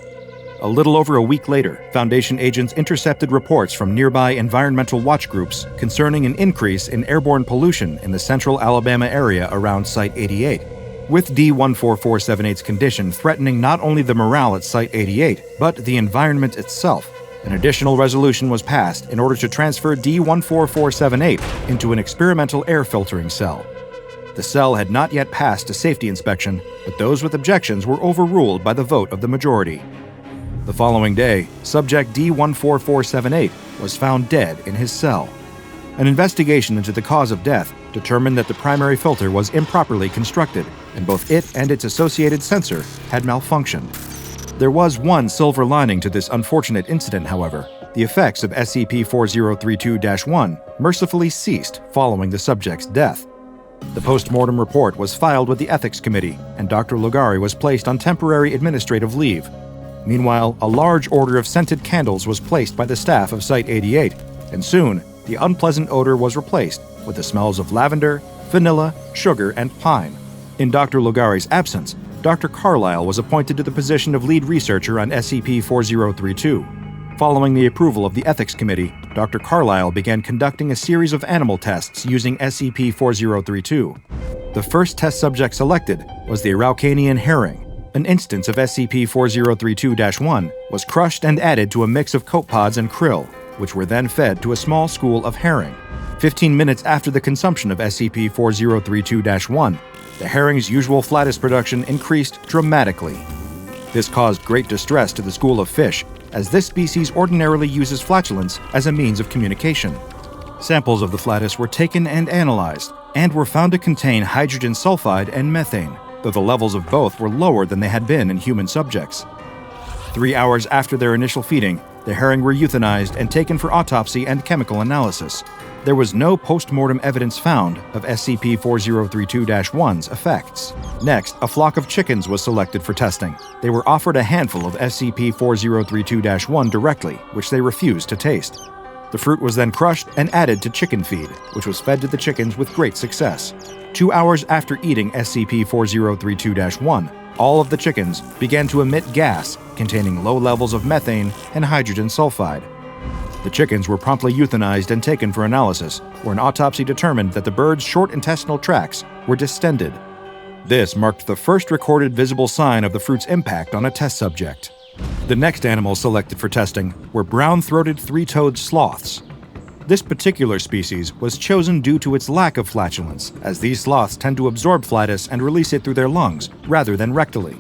A little over a week later, Foundation agents intercepted reports from nearby environmental watch groups concerning an increase in airborne pollution in the central Alabama area around Site 88, with D-14478's condition threatening not only the morale at Site 88, but the environment itself. An additional resolution was passed in order to transfer D-14478 into an experimental air filtering cell. The cell had not yet passed a safety inspection, but those with objections were overruled by the vote of the majority. The following day, subject D-14478 was found dead in his cell. An investigation into the cause of death determined that the primary filter was improperly constructed, and both it and its associated sensor had malfunctioned. There was one silver lining to this unfortunate incident, however. The effects of SCP-4032-1 mercifully ceased following the subject's death. The post-mortem report was filed with the Ethics Committee, and Dr. Lugari was placed on temporary administrative leave. Meanwhile, a large order of scented candles was placed by the staff of Site 88, and soon, the unpleasant odor was replaced with the smells of lavender, vanilla, sugar, and pine. In Dr. Lugari's absence, Dr. Carlisle was appointed to the position of lead researcher on SCP-4032. Following the approval of the Ethics Committee, Dr. Carlisle began conducting a series of animal tests using SCP-4032. The first test subject selected was the Araucanian herring. An instance of SCP-4032-1 was crushed and added to a mix of copepods and krill, which were then fed to a small school of herring. 15 minutes after the consumption of SCP-4032-1, the herring's usual flatus production increased dramatically. This caused great distress to the school of fish, as this species ordinarily uses flatulence as a means of communication. Samples of the flatus were taken and analyzed, and were found to contain hydrogen sulfide and methane, though the levels of both were lower than they had been in human subjects. 3 hours after their initial feeding, the herring were euthanized and taken for autopsy and chemical analysis. There was no post-mortem evidence found of SCP-4032-1's effects. Next, a flock of chickens was selected for testing. They were offered a handful of SCP-4032-1 directly, which they refused to taste. The fruit was then crushed and added to chicken feed, which was fed to the chickens with great success. 2 hours after eating SCP-4032-1, all of the chickens began to emit gas containing low levels of methane and hydrogen sulfide. The chickens were promptly euthanized and taken for analysis, where an autopsy determined that the birds' short intestinal tracts were distended. This marked the first recorded visible sign of the fruit's impact on a test subject. The next animals selected for testing were brown-throated three-toed sloths. This particular species was chosen due to its lack of flatulence, as these sloths tend to absorb flatus and release it through their lungs, rather than rectally.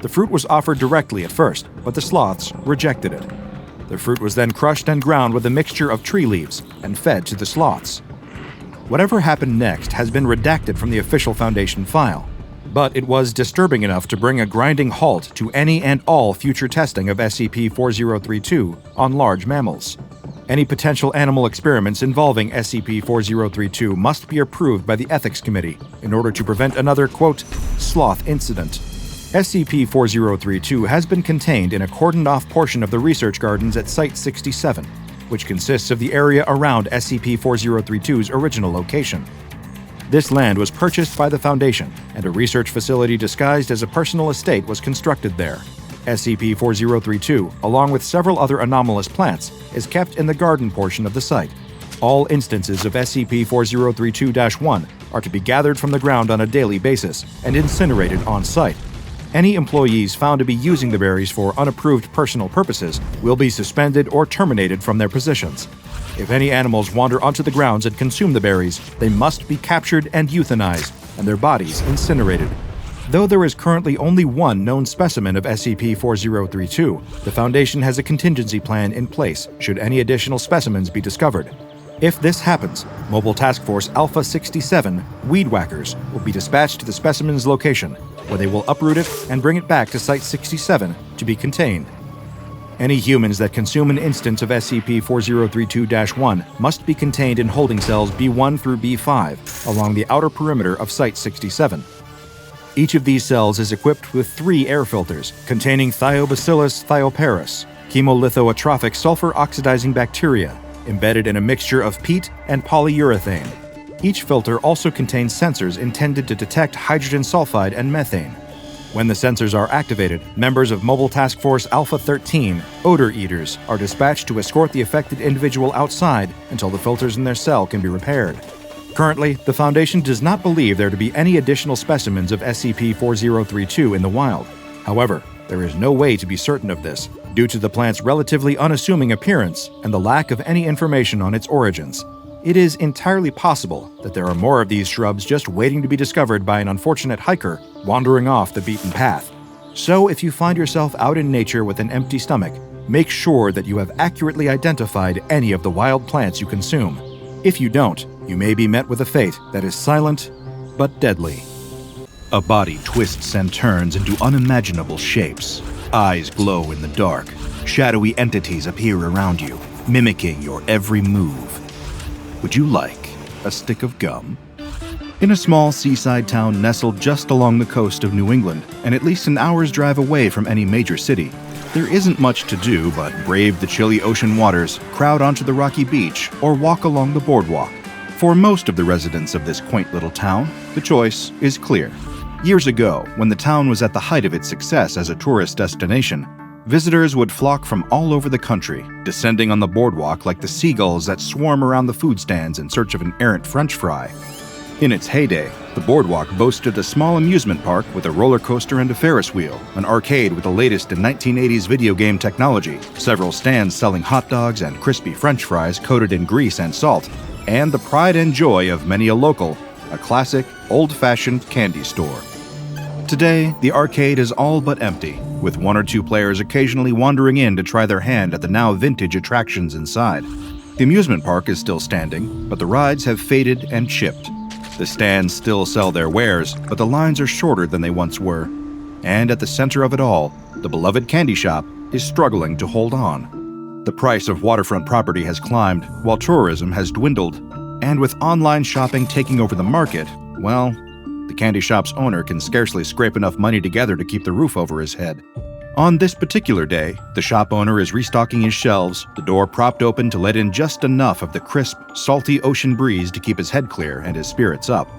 The fruit was offered directly at first, but the sloths rejected it. The fruit was then crushed and ground with a mixture of tree leaves and fed to the sloths. Whatever happened next has been redacted from the official Foundation file, but it was disturbing enough to bring a grinding halt to any and all future testing of SCP-4032 on large mammals. Any potential animal experiments involving SCP-4032 must be approved by the Ethics Committee in order to prevent another, quote, sloth incident. SCP-4032 has been contained in a cordoned-off portion of the research gardens at Site 67, which consists of the area around SCP-4032's original location. This land was purchased by the Foundation, and a research facility disguised as a personal estate was constructed there. SCP-4032, along with several other anomalous plants, is kept in the garden portion of the site. All instances of SCP-4032-1 are to be gathered from the ground on a daily basis and incinerated on-site. Any employees found to be using the berries for unapproved personal purposes will be suspended or terminated from their positions. If any animals wander onto the grounds and consume the berries, they must be captured and euthanized, and their bodies incinerated. Though there is currently only one known specimen of SCP-4032, the Foundation has a contingency plan in place should any additional specimens be discovered. If this happens, Mobile Task Force Alpha 67 Weed Whackers will be dispatched to the specimen's location, where they will uproot it and bring it back to Site 67 to be contained. Any humans that consume an instance of SCP-4032-1 must be contained in holding cells B1 through B5 along the outer perimeter of Site 67. Each of these cells is equipped with 3 air filters containing Thiobacillus thioparus, chemolithoatrophic sulfur-oxidizing bacteria, embedded in a mixture of peat and polyurethane. Each filter also contains sensors intended to detect hydrogen sulfide and methane. When the sensors are activated, members of Mobile Task Force Alpha 13, Odor Eaters, are dispatched to escort the affected individual outside until the filters in their cell can be repaired. Currently, the Foundation does not believe there to be any additional specimens of SCP-4032 in the wild. However, there is no way to be certain of this, due to the plant's relatively unassuming appearance and the lack of any information on its origins. It is entirely possible that there are more of these shrubs just waiting to be discovered by an unfortunate hiker wandering off the beaten path. So if you find yourself out in nature with an empty stomach, make sure that you have accurately identified any of the wild plants you consume. If you don't, you may be met with a fate that is silent but deadly. A body twists and turns into unimaginable shapes. Eyes glow in the dark. Shadowy entities appear around you, mimicking your every move. Would you like a stick of gum? In a small seaside town nestled just along the coast of New England, and at least an hour's drive away from any major city, there isn't much to do but brave the chilly ocean waters, crowd onto the rocky beach, or walk along the boardwalk. For most of the residents of this quaint little town, the choice is clear. Years ago, when the town was at the height of its success as a tourist destination, visitors would flock from all over the country, descending on the boardwalk like the seagulls that swarm around the food stands in search of an errant French fry. In its heyday, the boardwalk boasted a small amusement park with a roller coaster and a Ferris wheel, an arcade with the latest in 1980s video game technology, several stands selling hot dogs and crispy French fries coated in grease and salt, and the pride and joy of many a local, a classic, old-fashioned candy store. Today, the arcade is all but empty, with 1 or 2 players occasionally wandering in to try their hand at the now vintage attractions inside. The amusement park is still standing, but the rides have faded and chipped. The stands still sell their wares, but the lines are shorter than they once were. And at the center of it all, the beloved candy shop is struggling to hold on. The price of waterfront property has climbed, while tourism has dwindled. And with online shopping taking over the market, well, the candy shop's owner can scarcely scrape enough money together to keep the roof over his head. On this particular day, the shop owner is restocking his shelves, the door propped open to let in just enough of the crisp, salty ocean breeze to keep his head clear and his spirits up.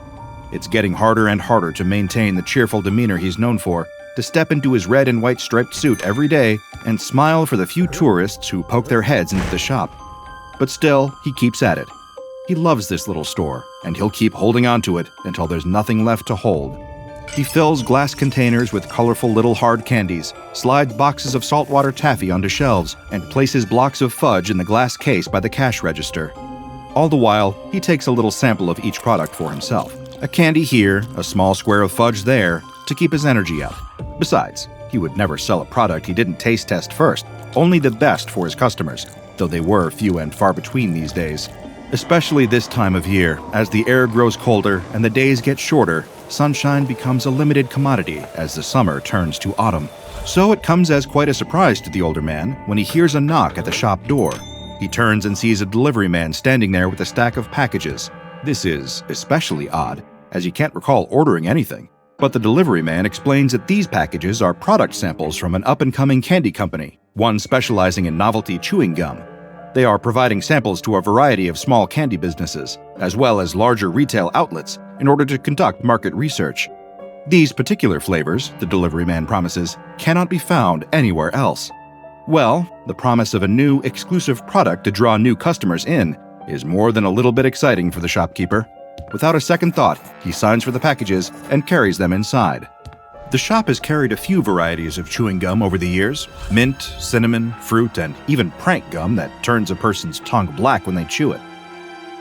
It's getting harder and harder to maintain the cheerful demeanor he's known for, to step into his red and white striped suit every day and smile for the few tourists who poke their heads into the shop. But still, he keeps at it. He loves this little store, and he'll keep holding on to it until there's nothing left to hold. He fills glass containers with colorful little hard candies, slides boxes of saltwater taffy onto shelves, and places blocks of fudge in the glass case by the cash register. All the while, he takes a little sample of each product for himself. A candy here, a small square of fudge there, to keep his energy up. Besides, he would never sell a product he didn't taste test first, only the best for his customers, though they were few and far between these days. Especially this time of year, as the air grows colder and the days get shorter, sunshine becomes a limited commodity as the summer turns to autumn. So it comes as quite a surprise to the older man when he hears a knock at the shop door. He turns and sees a delivery man standing there with a stack of packages. This is especially odd, as he can't recall ordering anything. But the delivery man explains that these packages are product samples from an up-and-coming candy company, one specializing in novelty chewing gum. They are providing samples to a variety of small candy businesses, as well as larger retail outlets, in order to conduct market research. These particular flavors, the delivery man promises, cannot be found anywhere else. Well, the promise of a new, exclusive product to draw new customers in is more than a little bit exciting for the shopkeeper. Without a second thought, he signs for the packages and carries them inside. The shop has carried a few varieties of chewing gum over the years: mint, cinnamon, fruit, and even prank gum that turns a person's tongue black when they chew it.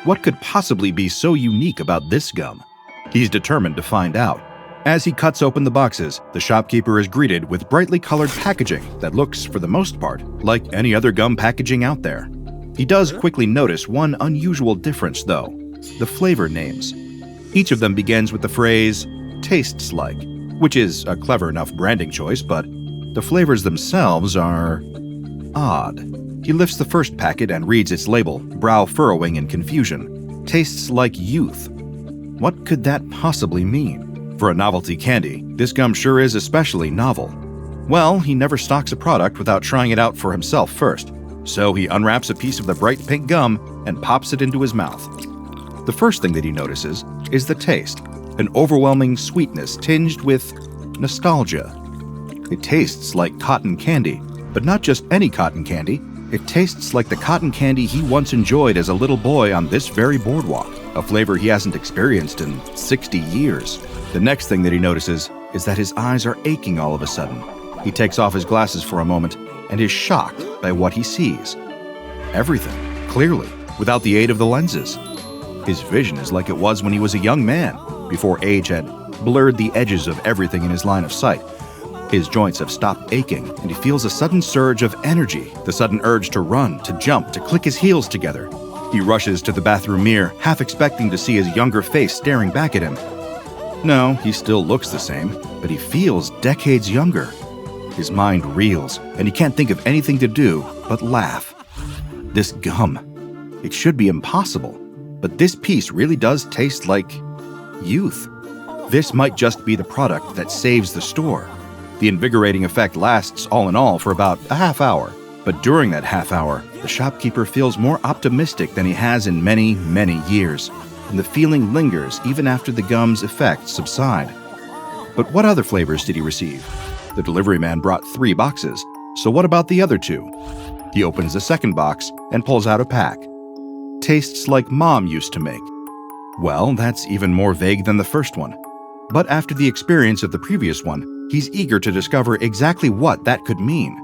What could possibly be so unique about this gum? He's determined to find out. As he cuts open the boxes, the shopkeeper is greeted with brightly colored packaging that looks, for the most part, like any other gum packaging out there. He does quickly notice one unusual difference, though: the flavor names. Each of them begins with the phrase, "tastes like," which is a clever enough branding choice, but the flavors themselves are odd. He lifts the first packet and reads its label, brow furrowing in confusion. Tastes like youth. What could that possibly mean? For a novelty candy, this gum sure is especially novel. Well, he never stocks a product without trying it out for himself first, so he unwraps a piece of the bright pink gum and pops it into his mouth. The first thing that he notices is the taste, an overwhelming sweetness tinged with nostalgia. It tastes like cotton candy, but not just any cotton candy. It tastes like the cotton candy he once enjoyed as a little boy on this very boardwalk, a flavor he hasn't experienced in 60 years. The next thing that he notices is that his eyes are aching all of a sudden. He takes off his glasses for a moment and is shocked by what he sees. Everything, clearly, without the aid of the lenses. His vision is like it was when he was a young man, before age had blurred the edges of everything in his line of sight. His joints have stopped aching, and he feels a sudden surge of energy, the sudden urge to run, to jump, to click his heels together. He rushes to the bathroom mirror, half expecting to see his younger face staring back at him. No, he still looks the same, but he feels decades younger. His mind reels, and he can't think of anything to do but laugh. This gum. It should be impossible, but this piece really does taste like youth. This might just be the product that saves the store. The invigorating effect lasts, all in all, for about a half hour. But during that half hour, the shopkeeper feels more optimistic than he has in many, many years. And the feeling lingers even after the gum's effects subside. But what other flavors did he receive? The delivery man brought 3 boxes, so what about the other 2? He opens the second box and pulls out a pack. Tastes like Mom used to make. Well, that's even more vague than the first one. But after the experience of the previous one, he's eager to discover exactly what that could mean.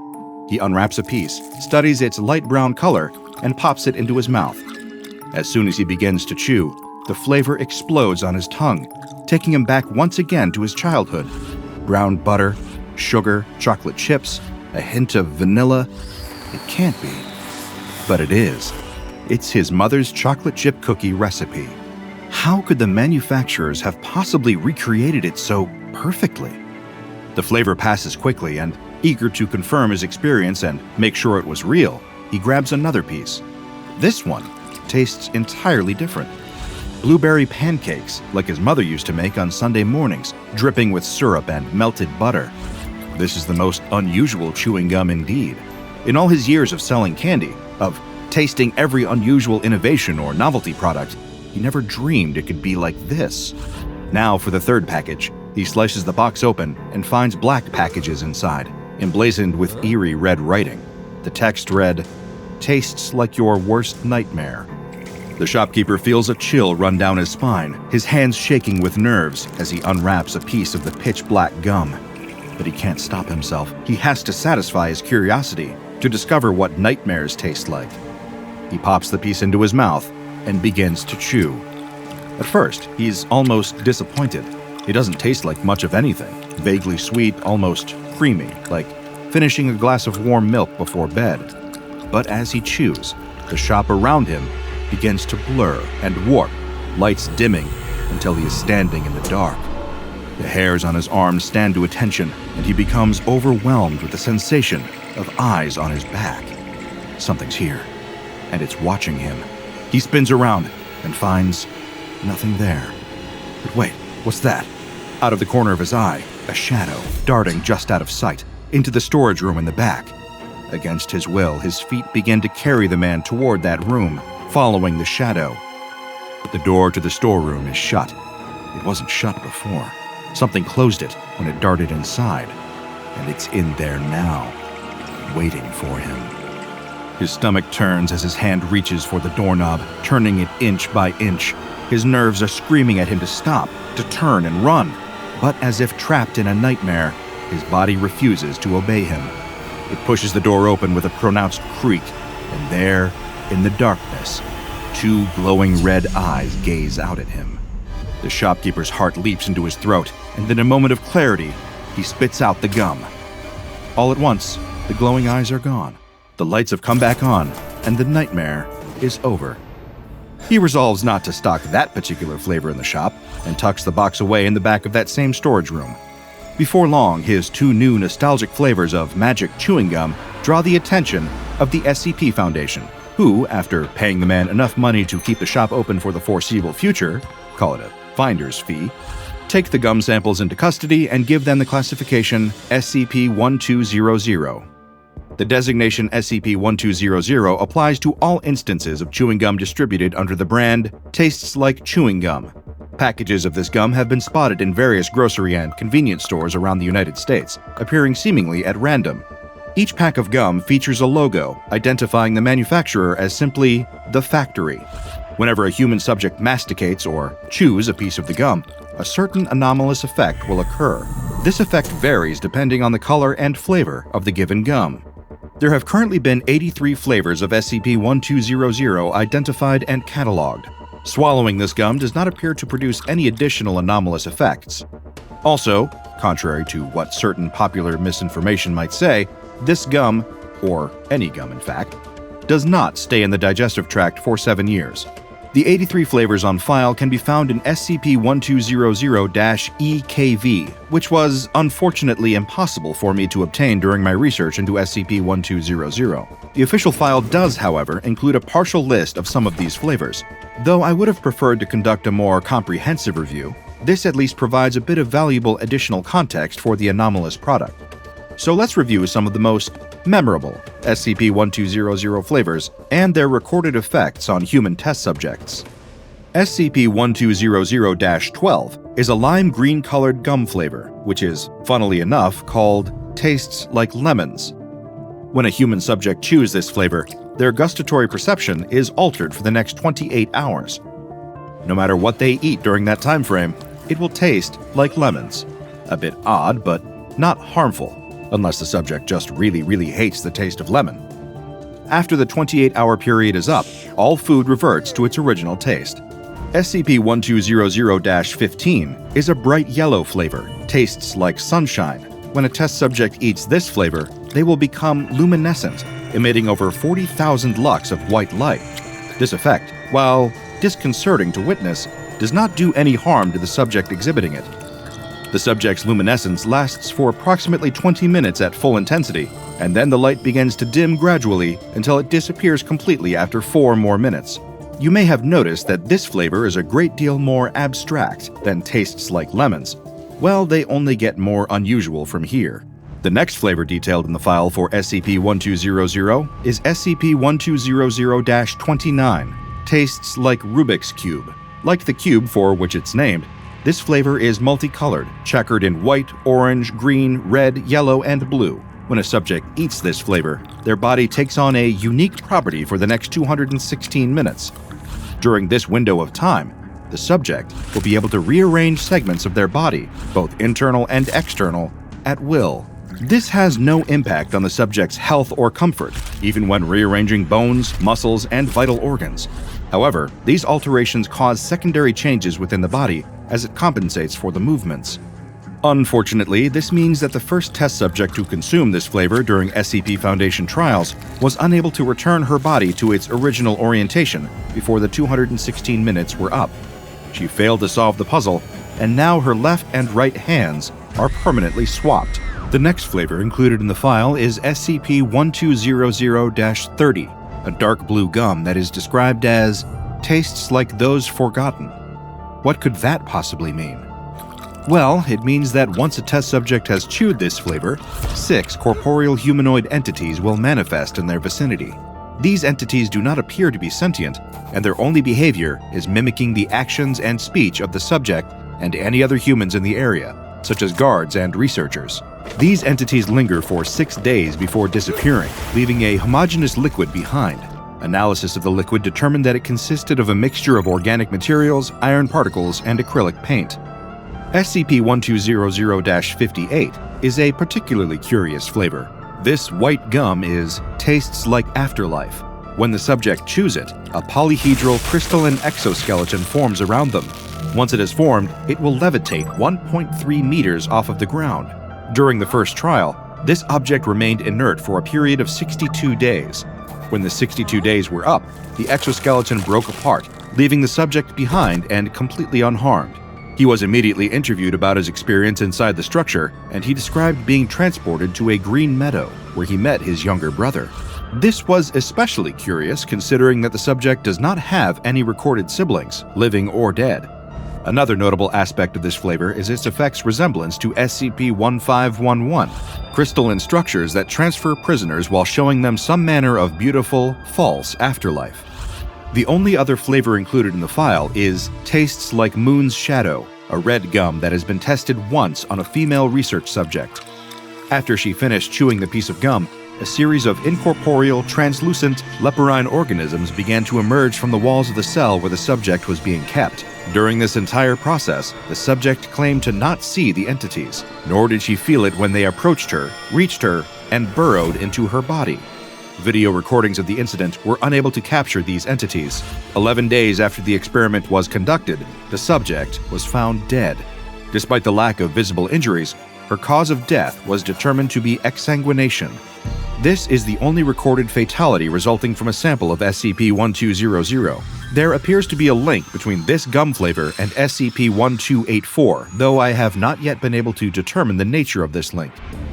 He unwraps a piece, studies its light brown color, and pops it into his mouth. As soon as he begins to chew, the flavor explodes on his tongue, taking him back once again to his childhood. Brown butter, sugar, chocolate chips, a hint of vanilla. It can't be. But it is. It's his mother's chocolate chip cookie recipe. How could the manufacturers have possibly recreated it so perfectly? The flavor passes quickly, and eager to confirm his experience and make sure it was real, he grabs another piece. This one tastes entirely different. Blueberry pancakes, like his mother used to make on Sunday mornings, dripping with syrup and melted butter. This is the most unusual chewing gum indeed. In all his years of selling candy, of tasting every unusual innovation or novelty product, he never dreamed it could be like this. Now for the third package. He slices the box open and finds black packages inside, emblazoned with eerie red writing. The text read, "Tastes like your worst nightmare." The shopkeeper feels a chill run down his spine, his hands shaking with nerves as he unwraps a piece of the pitch-black gum. But he can't stop himself. He has to satisfy his curiosity to discover what nightmares taste like. He pops the piece into his mouth and begins to chew. At first, he's almost disappointed. It doesn't taste like much of anything. Vaguely sweet, almost creamy, like finishing a glass of warm milk before bed. But as he chews, the shop around him begins to blur and warp, lights dimming until he is standing in the dark. The hairs on his arms stand to attention, and he becomes overwhelmed with the sensation of eyes on his back. Something's here, and it's watching him. He spins around and finds nothing there. But wait, what's that? Out of the corner of his eye, a shadow darting just out of sight into the storage room in the back. Against his will, his feet begin to carry the man toward that room, following the shadow. But the door to the storeroom is shut. It wasn't shut before. Something closed it when it darted inside, and it's in there now, waiting for him. His stomach turns as his hand reaches for the doorknob, turning it inch by inch. His nerves are screaming at him to stop, to turn and run. But as if trapped in a nightmare, his body refuses to obey him. It pushes the door open with a pronounced creak, and there, in the darkness, 2 glowing red eyes gaze out at him. The shopkeeper's heart leaps into his throat, and in a moment of clarity, he spits out the gum. All at once, the glowing eyes are gone. The lights have come back on, and the nightmare is over. He resolves not to stock that particular flavor in the shop, and tucks the box away in the back of that same storage room. Before long, his two new nostalgic flavors of magic chewing gum draw the attention of the SCP Foundation, who, after paying the man enough money to keep the shop open for the foreseeable future, call it a finder's fee, take the gum samples into custody and give them the classification SCP-1200. The designation SCP-1200 applies to all instances of chewing gum distributed under the brand Tastes Like Chewing Gum. Packages of this gum have been spotted in various grocery and convenience stores around the United States, appearing seemingly at random. Each pack of gum features a logo identifying the manufacturer as simply the factory. Whenever a human subject masticates or chews a piece of the gum, a certain anomalous effect will occur. This effect varies depending on the color and flavor of the given gum. There have currently been 83 flavors of SCP-1200 identified and cataloged. Swallowing this gum does not appear to produce any additional anomalous effects. Also, contrary to what certain popular misinformation might say, this gum, or any gum in fact, does not stay in the digestive tract for 7 years. The 83 flavors on file can be found in SCP-1200-EKV, which was unfortunately impossible for me to obtain during my research into SCP-1200. The official file does, however, include a partial list of some of these flavors. Though I would have preferred to conduct a more comprehensive review, this at least provides a bit of valuable additional context for the anomalous product. So let's review some of the most memorable SCP-1200 flavors and their recorded effects on human test subjects. SCP-1200-12 is a lime green-colored gum flavor, which is, funnily enough, called Tastes Like Lemons. When a human subject chews this flavor, their gustatory perception is altered for the next 28 hours. No matter what they eat during that time frame, it will taste like lemons. A bit odd, but not harmful, unless the subject just really hates the taste of lemon. After the 28-hour period is up, all food reverts to its original taste. SCP-1200-15 is a bright yellow flavor, tastes like sunshine. When a test subject eats this flavor, they will become luminescent, emitting over 40,000 lux of white light. This effect, while disconcerting to witness, does not do any harm to the subject exhibiting it. The subject's luminescence lasts for approximately 20 minutes at full intensity, and then the light begins to dim gradually until it disappears completely after 4 more minutes. You may have noticed that this flavor is a great deal more abstract than Tastes Like Lemons. Well, they only get more unusual from here. The next flavor detailed in the file for SCP-1200 is SCP-1200-29, Tastes Like Rubik's Cube. Like the cube for which it's named, this flavor is multicolored, checkered in white, orange, green, red, yellow, and blue. When a subject eats this flavor, their body takes on a unique property for the next 216 minutes. During this window of time, the subject will be able to rearrange segments of their body, both internal and external, at will. This has no impact on the subject's health or comfort, even when rearranging bones, muscles, and vital organs. However, these alterations cause secondary changes within the body as it compensates for the movements. Unfortunately, this means that the first test subject to consume this flavor during SCP Foundation trials was unable to return her body to its original orientation before the 216 minutes were up. She failed to solve the puzzle, and now her left and right hands are permanently swapped. The next flavor included in the file is SCP-1200-30, a dark blue gum that is described as tastes like those forgotten. What could that possibly mean? Well, it means that once a test subject has chewed this flavor, 6 corporeal humanoid entities will manifest in their vicinity. These entities do not appear to be sentient, and their only behavior is mimicking the actions and speech of the subject and any other humans in the area, such as guards and researchers. These entities linger for 6 days before disappearing, leaving a homogeneous liquid behind. Analysis of the liquid determined that it consisted of a mixture of organic materials, iron particles, and acrylic paint. SCP-1200-58 is a particularly curious flavor. This white gum tastes like afterlife. When the subject chews it, a polyhedral crystalline exoskeleton forms around them. Once it has formed, it will levitate 1.3 meters off of the ground. During the first trial, this object remained inert for a period of 62 days. When the 62 days were up, the exoskeleton broke apart, leaving the subject behind and completely unharmed. He was immediately interviewed about his experience inside the structure, and he described being transported to a green meadow, where he met his younger brother. This was especially curious considering that the subject does not have any recorded siblings, living or dead. Another notable aspect of this flavor is its effect's resemblance to SCP-1511, crystalline structures that transfer prisoners while showing them some manner of beautiful, false afterlife. The only other flavor included in the file is Tastes Like Moon's Shadow, a red gum that has been tested once on a female research subject. After she finished chewing the piece of gum, a series of incorporeal, translucent, leporine organisms began to emerge from the walls of the cell where the subject was being kept. During this entire process, the subject claimed to not see the entities, nor did she feel it when they approached her, reached her, and burrowed into her body. Video recordings of the incident were unable to capture these entities. 11 days after the experiment was conducted, the subject was found dead. Despite the lack of visible injuries, her cause of death was determined to be exsanguination. This is the only recorded fatality resulting from a sample of SCP-1200. There appears to be a link between this gum flavor and SCP-1284, though I have not yet been able to determine the nature of this link.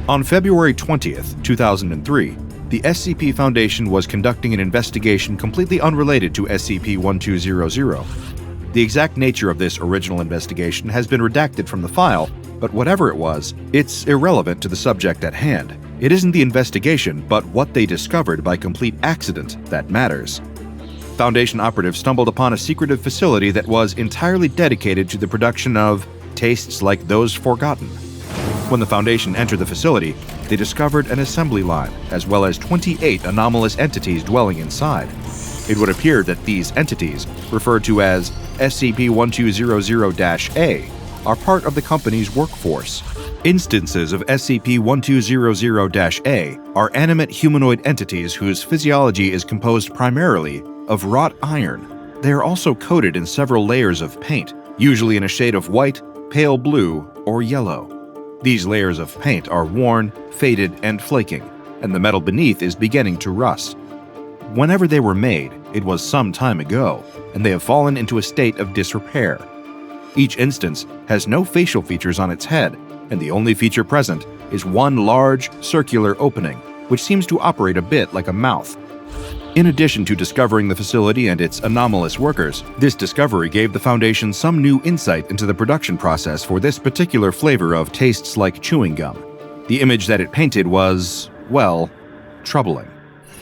On February 20th, 2003, the SCP Foundation was conducting an investigation completely unrelated to SCP-1200. The exact nature of this original investigation has been redacted from the file, but whatever it was, it's irrelevant to the subject at hand. It isn't the investigation, but what they discovered by complete accident that matters. Foundation operatives stumbled upon a secretive facility that was entirely dedicated to the production of tastes like those forgotten. When the Foundation entered the facility, they discovered an assembly line, as well as 28 anomalous entities dwelling inside. It would appear that these entities, referred to as SCP-1200-A, are part of the company's workforce. Instances of SCP-1200-A are animate humanoid entities whose physiology is composed primarily of wrought iron. They are also coated in several layers of paint, usually in a shade of white, pale blue, or yellow. These layers of paint are worn, faded, and flaking, and the metal beneath is beginning to rust. Whenever they were made, it was some time ago, and they have fallen into a state of disrepair. Each instance has no facial features on its head, and the only feature present is one large, circular opening, which seems to operate a bit like a mouth. In addition to discovering the facility and its anomalous workers, this discovery gave the Foundation some new insight into the production process for this particular flavor of tastes like chewing gum. The image that it painted was, well, troubling.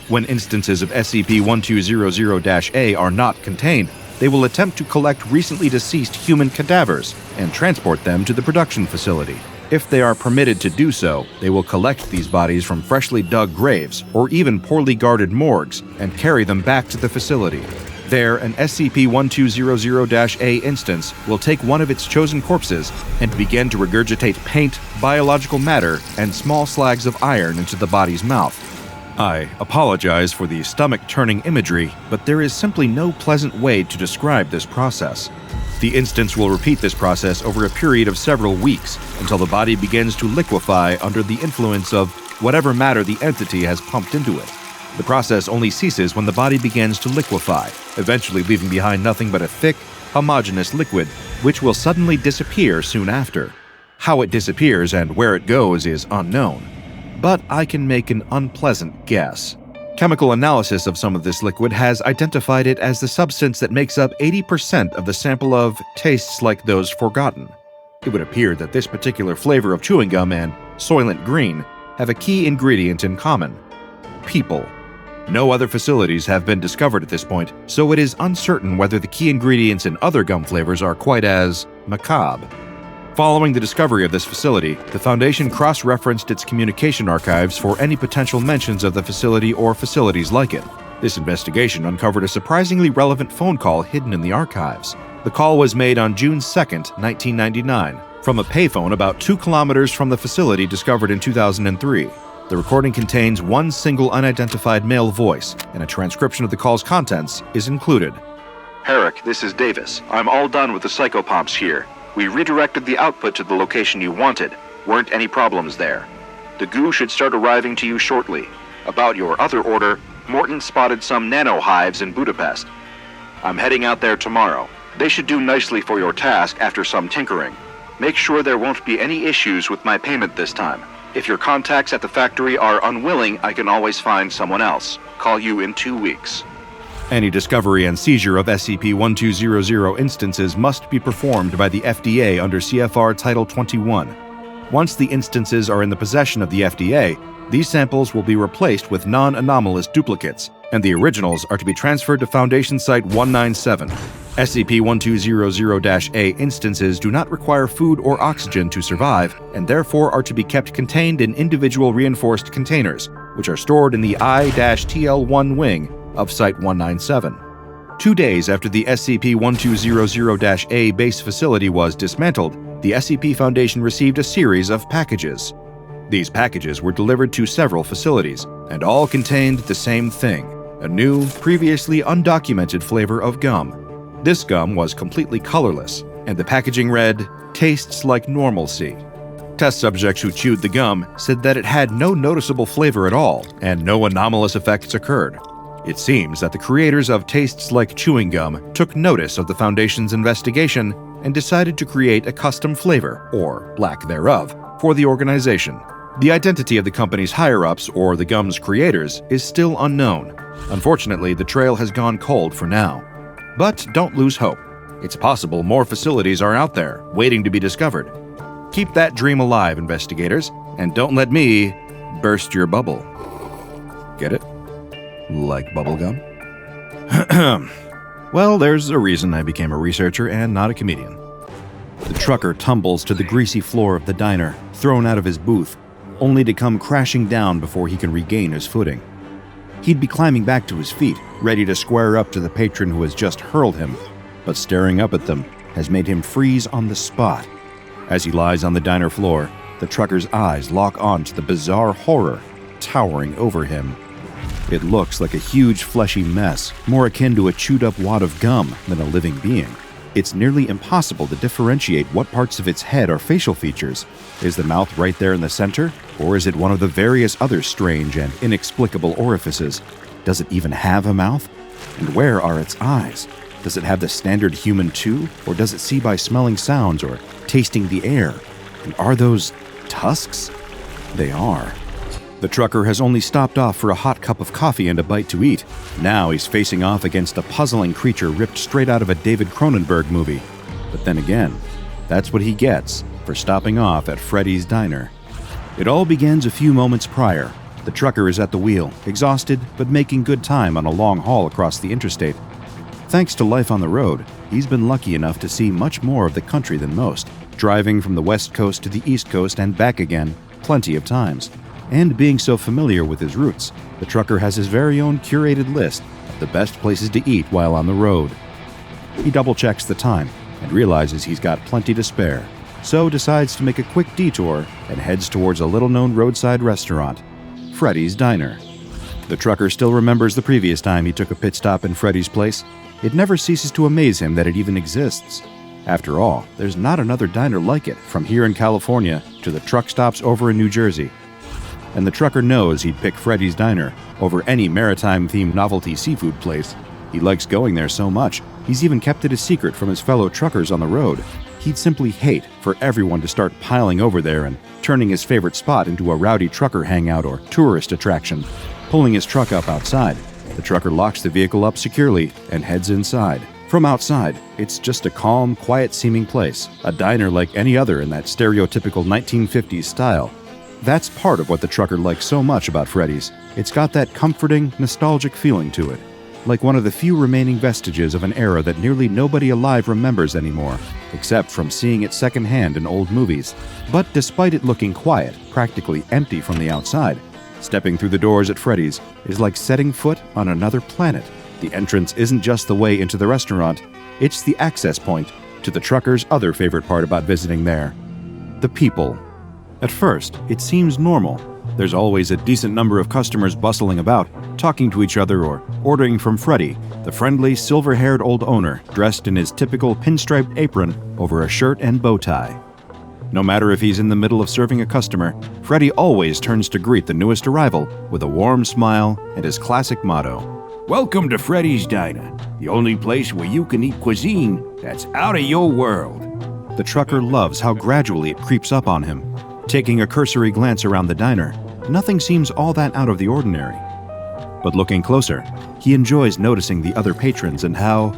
When instances of SCP-1200-A are not contained, they will attempt to collect recently deceased human cadavers and transport them to the production facility. If they are permitted to do so, they will collect these bodies from freshly dug graves or even poorly guarded morgues and carry them back to the facility. There, an SCP-1200-A instance will take one of its chosen corpses and begin to regurgitate paint, biological matter, and small slags of iron into the body's mouth. I apologize for the stomach-turning imagery, but there is simply no pleasant way to describe this process. The instance will repeat this process over a period of several weeks until the body begins to liquefy under the influence of whatever matter the entity has pumped into it. The process only ceases when the body begins to liquefy, eventually leaving behind nothing but a thick, homogeneous liquid, which will suddenly disappear soon after. How it disappears and where it goes is unknown, but I can make an unpleasant guess. Chemical analysis of some of this liquid has identified it as the substance that makes up 80% of the sample of tastes like those forgotten. It would appear that this particular flavor of chewing gum and Soylent Green have a key ingredient in common: people. No other facilities have been discovered at this point, so it is uncertain whether the key ingredients in other gum flavors are quite as macabre. Following the discovery of this facility, the Foundation cross-referenced its communication archives for any potential mentions of the facility or facilities like it. This investigation uncovered a surprisingly relevant phone call hidden in the archives. The call was made on June 2, 1999, from a payphone about 2 kilometers from the facility discovered in 2003. The recording contains one single unidentified male voice, and a transcription of the call's contents is included. Herrick, this is Davis. I'm all done with the psychopomps here. We redirected the output to the location you wanted. Weren't any problems there. The goo should start arriving to you shortly. About your other order, Morton spotted some nano-hives in Budapest. I'm heading out there tomorrow. They should do nicely for your task after some tinkering. Make sure there won't be any issues with my payment this time. If your contacts at the factory are unwilling, I can always find someone else. Call you in 2 weeks. Any discovery and seizure of SCP-1200 instances must be performed by the FDA under CFR Title 21. Once the instances are in the possession of the FDA, these samples will be replaced with non-anomalous duplicates, and the originals are to be transferred to Foundation Site 197. SCP-1200-A instances do not require food or oxygen to survive, and therefore are to be kept contained in individual reinforced containers, which are stored in the I-TL-1 wing of Site 197. 2 days after the SCP-1200-A base facility was dismantled, the SCP Foundation received a series of packages. These packages were delivered to several facilities, and all contained the same thing, a new, previously undocumented flavor of gum. This gum was completely colorless, and the packaging read, "Tastes like normalcy." Test subjects who chewed the gum said that it had no noticeable flavor at all, and no anomalous effects occurred. It seems that the creators of Tastes Like Chewing Gum took notice of the Foundation's investigation and decided to create a custom flavor, or lack thereof, for the organization. The identity of the company's higher-ups, or the gum's creators, is still unknown. Unfortunately, the trail has gone cold for now. But don't lose hope. It's possible more facilities are out there, waiting to be discovered. Keep that dream alive, investigators, and don't let me burst your bubble. Get it? Like bubblegum? Well, there's a reason I became a researcher and not a comedian. The trucker tumbles to the greasy floor of the diner, thrown out of his booth, only to come crashing down before he can regain his footing. He'd be climbing back to his feet, ready to square up to the patron who has just hurled him, but staring up at them has made him freeze on the spot. As he lies on the diner floor, the trucker's eyes lock on to the bizarre horror towering over him. It looks like a huge fleshy mess, more akin to a chewed-up wad of gum than a living being. It's nearly impossible to differentiate what parts of its head are facial features. Is the mouth right there in the center, or is it one of the various other strange and inexplicable orifices? Does it even have a mouth? And where are its eyes? Does it have the standard human too, or does it see by smelling sounds or tasting the air? And are those tusks? They are. The trucker has only stopped off for a hot cup of coffee and a bite to eat. Now he's facing off against a puzzling creature ripped straight out of a David Cronenberg movie. But then again, that's what he gets for stopping off at Freddy's Diner. It all begins a few moments prior. The trucker is at the wheel, exhausted but making good time on a long haul across the interstate. Thanks to life on the road, he's been lucky enough to see much more of the country than most, driving from the West Coast to the East Coast and back again plenty of times. And being so familiar with his routes, the trucker has his very own curated list of the best places to eat while on the road. He double-checks the time and realizes he's got plenty to spare, so decides to make a quick detour and heads towards a little-known roadside restaurant, Freddy's Diner. The trucker still remembers the previous time he took a pit stop in Freddy's place. It never ceases to amaze him that it even exists. After all, there's not another diner like it from here in California to the truck stops over in New Jersey. And the trucker knows he'd pick Freddy's Diner over any maritime-themed novelty seafood place. He likes going there so much, he's even kept it a secret from his fellow truckers on the road. He'd simply hate for everyone to start piling over there and turning his favorite spot into a rowdy trucker hangout or tourist attraction. Pulling his truck up outside, the trucker locks the vehicle up securely and heads inside. From outside, it's just a calm, quiet-seeming place, a diner like any other in that stereotypical 1950s style. That's part of what the trucker likes so much about Freddy's. It's got that comforting, nostalgic feeling to it, like one of the few remaining vestiges of an era that nearly nobody alive remembers anymore, except from seeing it secondhand in old movies. But despite it looking quiet, practically empty from the outside, stepping through the doors at Freddy's is like setting foot on another planet. The entrance isn't just the way into the restaurant, it's the access point to the trucker's other favorite part about visiting there: the people. At first, it seems normal. There's always a decent number of customers bustling about, talking to each other or ordering from Freddy, The friendly, silver-haired old owner, dressed in his typical pinstriped apron over a shirt and bow tie. No matter if he's in the middle of serving a customer, Freddy always turns to greet the newest arrival with a warm smile and his classic motto, Welcome to Freddy's Diner, the only place where you can eat cuisine that's out of your world. The trucker loves how gradually it creeps up on him. Taking a cursory glance around the diner, nothing seems all that out of the ordinary. But looking closer, he enjoys noticing the other patrons and how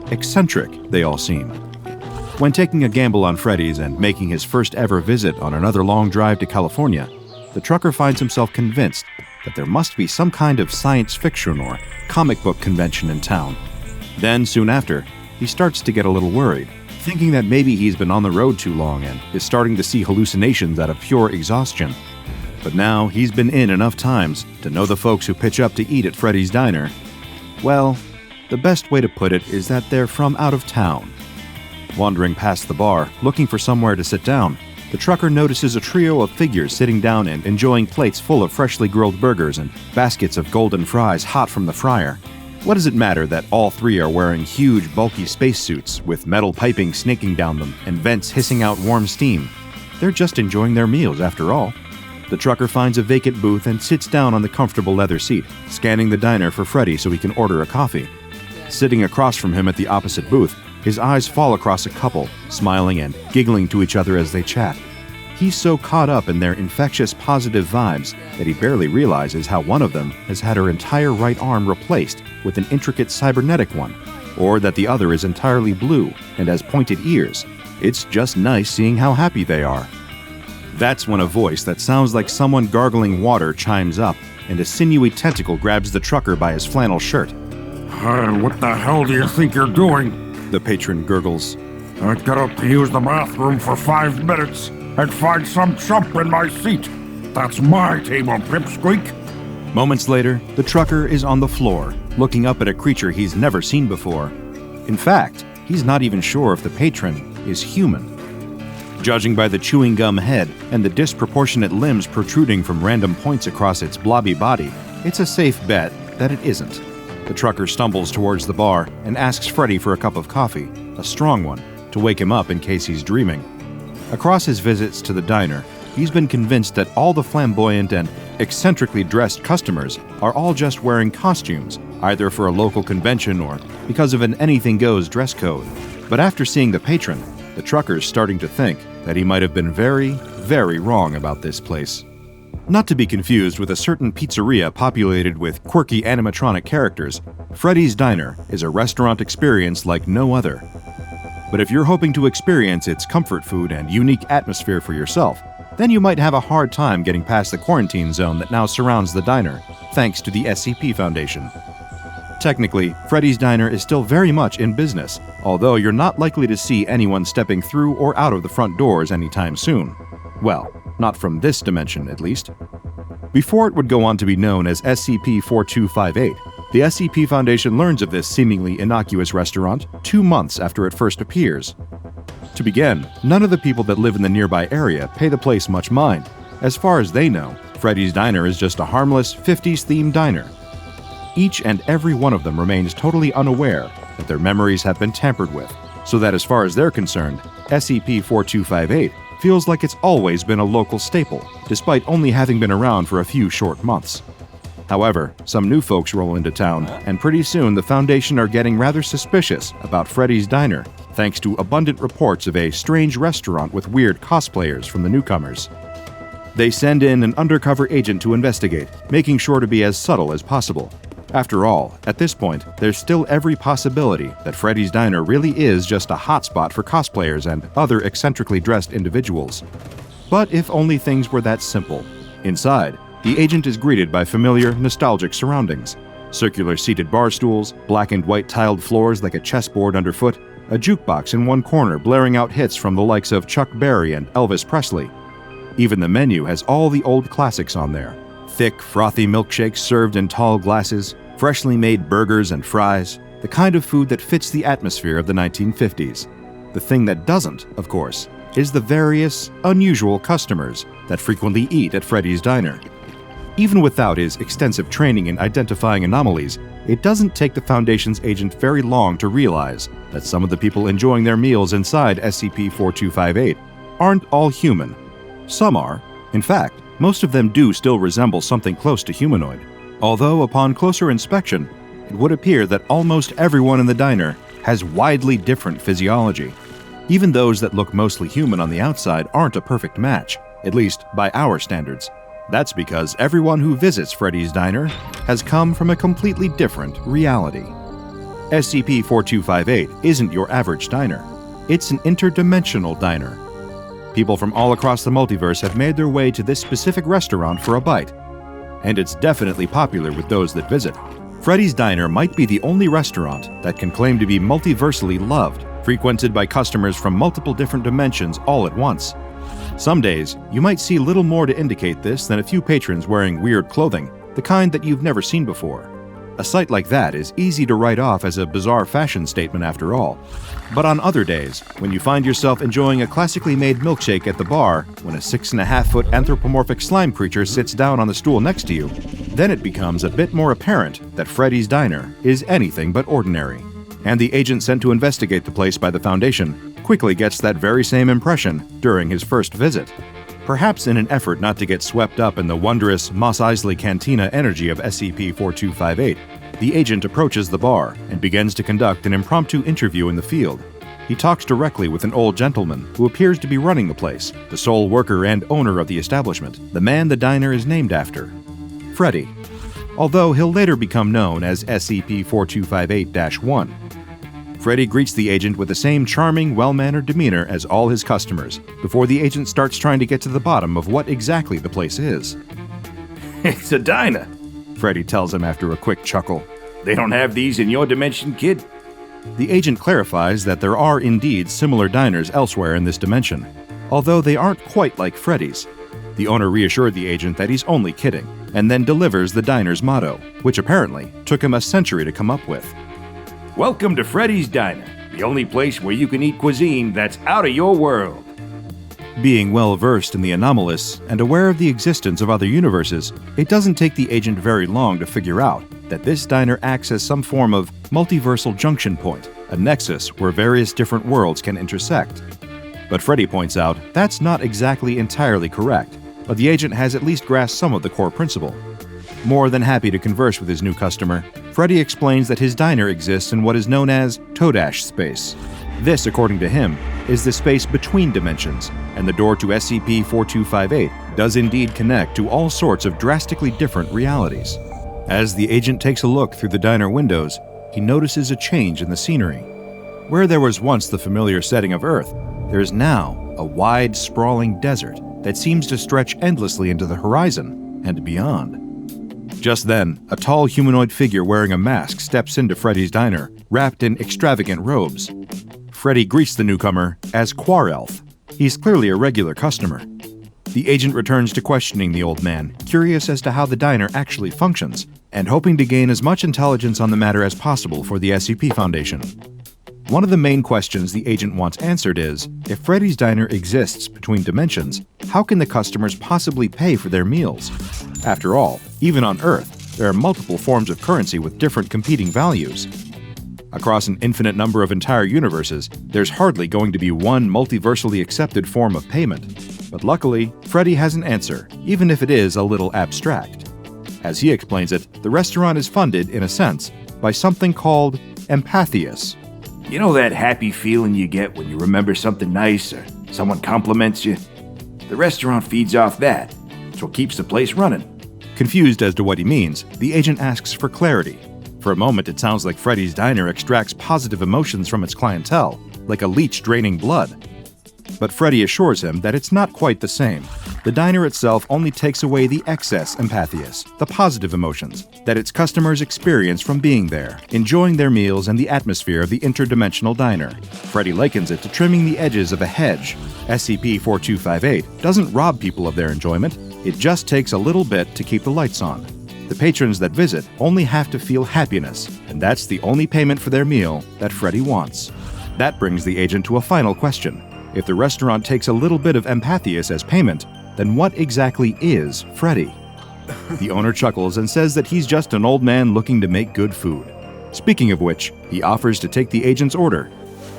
eccentric they all seem. When taking a gamble on Freddy's and making his first ever visit on another long drive to California, the trucker finds himself convinced that there must be some kind of science fiction or comic book convention in town. Then, soon after, he starts to get a little worried, thinking that maybe he's been on the road too long and is starting to see hallucinations out of pure exhaustion. But now he's been in enough times to know the folks who pitch up to eat at Freddy's Diner. Well, the best way to put it is that they're from out of town. Wandering past the bar, looking for somewhere to sit down, the trucker notices a trio of figures sitting down and enjoying plates full of freshly grilled burgers and baskets of golden fries hot from the fryer. What does it matter that all three are wearing huge, bulky spacesuits with metal piping snaking down them and vents hissing out warm steam? They're just enjoying their meals after all. The trucker finds a vacant booth and sits down on the comfortable leather seat, scanning the diner for Freddy so he can order a coffee. Sitting across from him at the opposite booth, his eyes fall across a couple, smiling and giggling to each other as they chat. He's so caught up in their infectious positive vibes that he barely realizes how one of them has had her entire right arm replaced with an intricate cybernetic one, or that the other is entirely blue and has pointed ears. It's just nice seeing how happy they are. That's when a voice that sounds like someone gargling water chimes up, and a sinewy tentacle grabs the trucker by his flannel shirt. What the hell do you think you're doing? The patron gurgles. I got up to use the bathroom for 5 minutes and find some chump in my seat. That's my table, Pipsqueak. Moments later, the trucker is on the floor, looking up at a creature he's never seen before. In fact, he's not even sure if the patron is human. Judging by the chewing gum head and the disproportionate limbs protruding from random points across its blobby body, it's a safe bet that it isn't. The trucker stumbles towards the bar and asks Freddy for a cup of coffee, a strong one, to wake him up in case he's dreaming. Across his visits to the diner, he's been convinced that all the flamboyant and eccentrically dressed customers are all just wearing costumes, either for a local convention or because of an anything-goes dress code. But after seeing the patron, the trucker's starting to think that he might have been very, very wrong about this place. Not to be confused with a certain pizzeria populated with quirky animatronic characters, Freddy's Diner is a restaurant experience like no other. But if you're hoping to experience its comfort food and unique atmosphere for yourself, then you might have a hard time getting past the quarantine zone that now surrounds the diner, thanks to the SCP Foundation. Technically, Freddy's Diner is still very much in business, although you're not likely to see anyone stepping through or out of the front doors anytime soon. Well, not from this dimension, at least. Before it would go on to be known as SCP-4258, the SCP Foundation learns of this seemingly innocuous restaurant 2 months after it first appears. To begin, none of the people that live in the nearby area pay the place much mind. As far as they know, Freddy's Diner is just a harmless 50s-themed diner. Each and every one of them remains totally unaware that their memories have been tampered with, so that as far as they're concerned, SCP-4258 feels like it's always been a local staple, despite only having been around for a few short months. However, some new folks roll into town, and pretty soon the Foundation are getting rather suspicious about Freddy's Diner, thanks to abundant reports of a strange restaurant with weird cosplayers from the newcomers. They send in an undercover agent to investigate, making sure to be as subtle as possible. After all, at this point, there's still every possibility that Freddy's Diner really is just a hotspot for cosplayers and other eccentrically dressed individuals. But if only things were that simple. Inside, the agent is greeted by familiar, nostalgic surroundings. Circular seated bar stools, black and white tiled floors like a chessboard underfoot, a jukebox in one corner blaring out hits from the likes of Chuck Berry and Elvis Presley. Even the menu has all the old classics on there. Thick, frothy milkshakes served in tall glasses, freshly made burgers and fries, the kind of food that fits the atmosphere of the 1950s. The thing that doesn't, of course, is the various, unusual customers that frequently eat at Freddy's Diner. Even without his extensive training in identifying anomalies, it doesn't take the Foundation's agent very long to realize that some of the people enjoying their meals inside SCP-4258 aren't all human. Some are. In fact, most of them do still resemble something close to humanoid. Although upon closer inspection, it would appear that almost everyone in the diner has widely different physiology. Even those that look mostly human on the outside aren't a perfect match, at least by our standards. That's because everyone who visits Freddy's Diner has come from a completely different reality. SCP-4258 isn't your average diner. It's an interdimensional diner. People from all across the multiverse have made their way to this specific restaurant for a bite, and it's definitely popular with those that visit. Freddy's Diner might be the only restaurant that can claim to be multiversally loved, frequented by customers from multiple different dimensions all at once. Some days, you might see little more to indicate this than a few patrons wearing weird clothing, the kind that you've never seen before. A sight like that is easy to write off as a bizarre fashion statement after all. But on other days, when you find yourself enjoying a classically made milkshake at the bar, when a 6.5-foot anthropomorphic slime creature sits down on the stool next to you, then it becomes a bit more apparent that Freddy's Diner is anything but ordinary. And the agent sent to investigate the place by the Foundation quickly gets that very same impression during his first visit. Perhaps in an effort not to get swept up in the wondrous Mos Eisley Cantina energy of SCP-4258, the agent approaches the bar and begins to conduct an impromptu interview in the field. He talks directly with an old gentleman who appears to be running the place, the sole worker and owner of the establishment, the man the diner is named after, Freddy, although he'll later become known as SCP-4258-1. Freddy greets the agent with the same charming, well-mannered demeanor as all his customers, before the agent starts trying to get to the bottom of what exactly the place is. It's a diner, Freddy tells him after a quick chuckle. They don't have these in your dimension, kid? The agent clarifies that there are indeed similar diners elsewhere in this dimension, although they aren't quite like Freddy's. The owner reassured the agent that he's only kidding, and then delivers the diner's motto, which apparently took him a century to come up with. Welcome to Freddy's Diner, the only place where you can eat cuisine that's out of your world. Being well versed in the anomalous and aware of the existence of other universes, it doesn't take the agent very long to figure out that this diner acts as some form of multiversal junction point, a nexus where various different worlds can intersect. But Freddy points out that's not exactly entirely correct, but the agent has at least grasped some of the core principle. More than happy to converse with his new customer, Freddy explains that his diner exists in what is known as Todash space. This, according to him, is the space between dimensions, and the door to SCP-4258 does indeed connect to all sorts of drastically different realities. As the agent takes a look through the diner windows, he notices a change in the scenery. Where there was once the familiar setting of Earth, there is now a wide, sprawling desert that seems to stretch endlessly into the horizon and beyond. Just then, a tall humanoid figure wearing a mask steps into Freddy's diner, wrapped in extravagant robes. Freddy greets the newcomer as Quarelf. He's clearly a regular customer. The agent returns to questioning the old man, curious as to how the diner actually functions, and hoping to gain as much intelligence on the matter as possible for the SCP Foundation. One of the main questions the agent wants answered is, if Freddy's diner exists between dimensions, how can the customers possibly pay for their meals? After all, even on Earth, there are multiple forms of currency with different competing values. Across an infinite number of entire universes, there's hardly going to be one multiversally accepted form of payment. But luckily, Freddy has an answer, even if it is a little abstract. As he explains it, the restaurant is funded, in a sense, by something called Empathius. You know that happy feeling you get when you remember something nice or someone compliments you? The restaurant feeds off that. It's what keeps the place running. Confused as to what he means, the agent asks for clarity. For a moment, it sounds like Freddy's diner extracts positive emotions from its clientele, like a leech draining blood. But Freddy assures him that it's not quite the same. The diner itself only takes away the excess empathias, the positive emotions, that its customers experience from being there, enjoying their meals and the atmosphere of the interdimensional diner. Freddy likens it to trimming the edges of a hedge. SCP-4258 doesn't rob people of their enjoyment, it just takes a little bit to keep the lights on. The patrons that visit only have to feel happiness, and that's the only payment for their meal that Freddy wants. That brings the agent to a final question. If the restaurant takes a little bit of empathias as payment, then what exactly is Freddy? The owner chuckles and says that he's just an old man looking to make good food. Speaking of which, he offers to take the agent's order.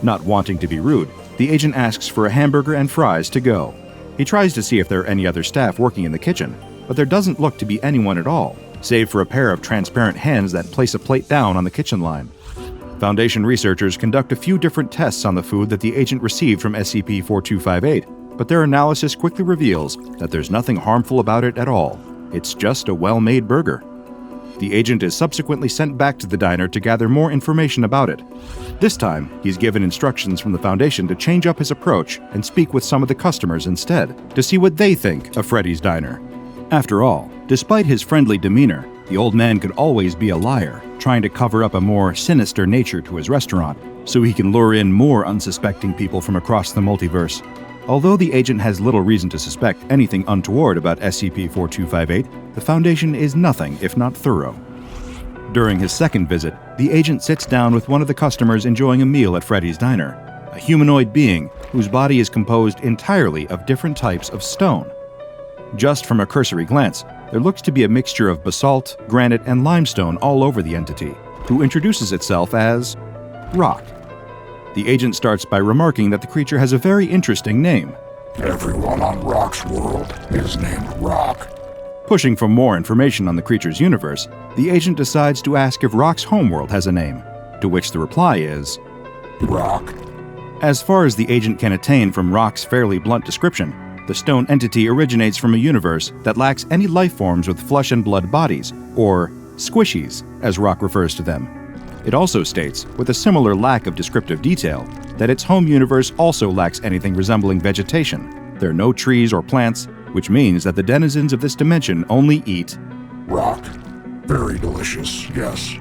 Not wanting to be rude, the agent asks for a hamburger and fries to go. He tries to see if there are any other staff working in the kitchen, but there doesn't look to be anyone at all, save for a pair of transparent hands that place a plate down on the kitchen line. Foundation researchers conduct a few different tests on the food that the agent received from SCP-4258, but their analysis quickly reveals that there's nothing harmful about it at all. It's just a well-made burger. The agent is subsequently sent back to the diner to gather more information about it. This time, he's given instructions from the Foundation to change up his approach and speak with some of the customers instead, to see what they think of Freddy's Diner. After all, despite his friendly demeanor, the old man could always be a liar, trying to cover up a more sinister nature to his restaurant, so he can lure in more unsuspecting people from across the multiverse. Although the agent has little reason to suspect anything untoward about SCP-4258, the Foundation is nothing if not thorough. During his second visit, the agent sits down with one of the customers enjoying a meal at Freddy's Diner, a humanoid being whose body is composed entirely of different types of stone. Just from a cursory glance, there looks to be a mixture of basalt, granite, and limestone all over the entity, who introduces itself as Rock. The agent starts by remarking that the creature has a very interesting name. Everyone on Rock's world is named Rock. Pushing for more information on the creature's universe, the agent decides to ask if Rock's homeworld has a name, to which the reply is Rock. As far as the agent can attain from Rock's fairly blunt description, the stone entity originates from a universe that lacks any life forms with flesh and blood bodies, or squishies, as Rock refers to them. It also states, with a similar lack of descriptive detail, that its home universe also lacks anything resembling vegetation. There are no trees or plants, which means that the denizens of this dimension only eat Rock. Very delicious, yes.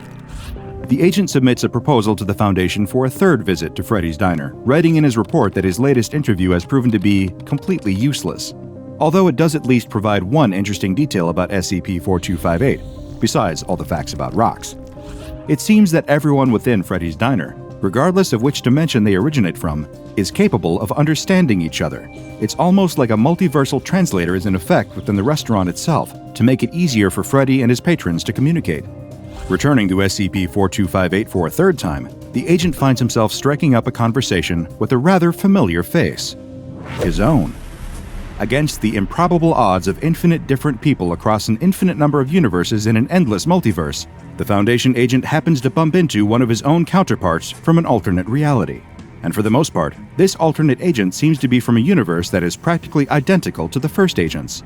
The agent submits a proposal to the Foundation for a third visit to Freddy's Diner, writing in his report that his latest interview has proven to be completely useless. Although it does at least provide one interesting detail about SCP-4258, besides all the facts about rocks. It seems that everyone within Freddy's Diner, regardless of which dimension they originate from, is capable of understanding each other. It's almost like a multiversal translator is in effect within the restaurant itself to make it easier for Freddy and his patrons to communicate. Returning to SCP-4258 for a third time, the agent finds himself striking up a conversation with a rather familiar face. His own. Against the improbable odds of infinite different people across an infinite number of universes in an endless multiverse, the Foundation agent happens to bump into one of his own counterparts from an alternate reality. And for the most part, this alternate agent seems to be from a universe that is practically identical to the first agent's.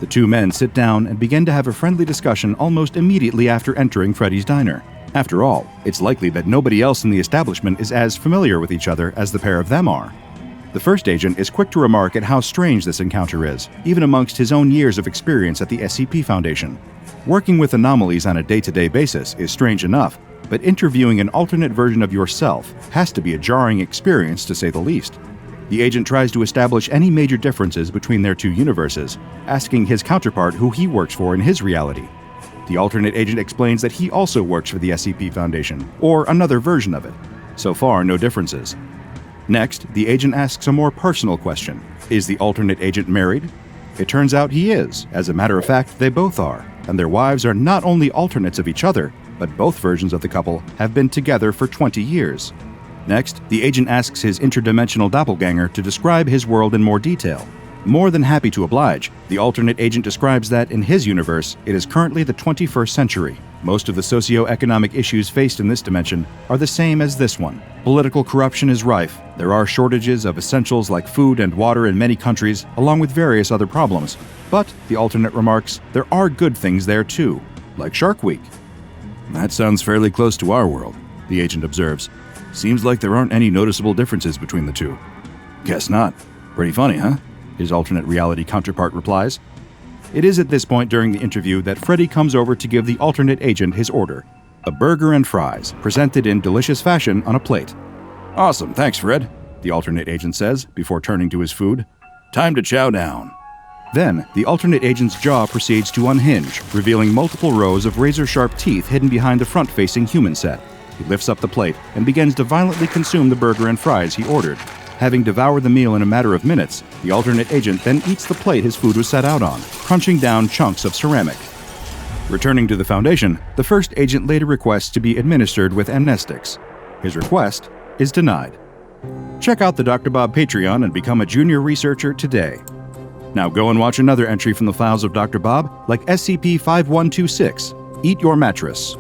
The two men sit down and begin to have a friendly discussion almost immediately after entering Freddy's Diner. After all, it's likely that nobody else in the establishment is as familiar with each other as the pair of them are. The first agent is quick to remark at how strange this encounter is, even amongst his own years of experience at the SCP Foundation. Working with anomalies on a day-to-day basis is strange enough, but interviewing an alternate version of yourself has to be a jarring experience to say the least. The agent tries to establish any major differences between their two universes, asking his counterpart who he works for in his reality. The alternate agent explains that he also works for the SCP Foundation, or another version of it. So far, no differences. Next, the agent asks a more personal question. Is the alternate agent married? It turns out he is. As a matter of fact, they both are, and their wives are not only alternates of each other, but both versions of the couple have been together for 20 years. Next, the agent asks his interdimensional doppelganger to describe his world in more detail. More than happy to oblige, the alternate agent describes that in his universe, it is currently the 21st century. Most of the socio-economic issues faced in this dimension are the same as this one. Political corruption is rife. There are shortages of essentials like food and water in many countries, along with various other problems. But, the alternate remarks, there are good things there too, like Shark Week. That sounds fairly close to our world, the agent observes. Seems like there aren't any noticeable differences between the two. Guess not. Pretty funny, huh? His alternate reality counterpart replies. It is at this point during the interview that Freddy comes over to give the alternate agent his order. A burger and fries, presented in delicious fashion on a plate. Awesome, thanks Fred, the alternate agent says, before turning to his food. Time to chow down. Then, the alternate agent's jaw proceeds to unhinge, revealing multiple rows of razor-sharp teeth hidden behind the front-facing human set. He lifts up the plate and begins to violently consume the burger and fries he ordered. Having devoured the meal in a matter of minutes, the alternate agent then eats the plate his food was set out on, crunching down chunks of ceramic. Returning to the Foundation, the first agent later requests to be administered with amnestics. His request is denied. Check out the DrBob Patreon and become a junior researcher today. Now go and watch another entry from the files of DrBob, like SCP-5126, Eat Your Mattress.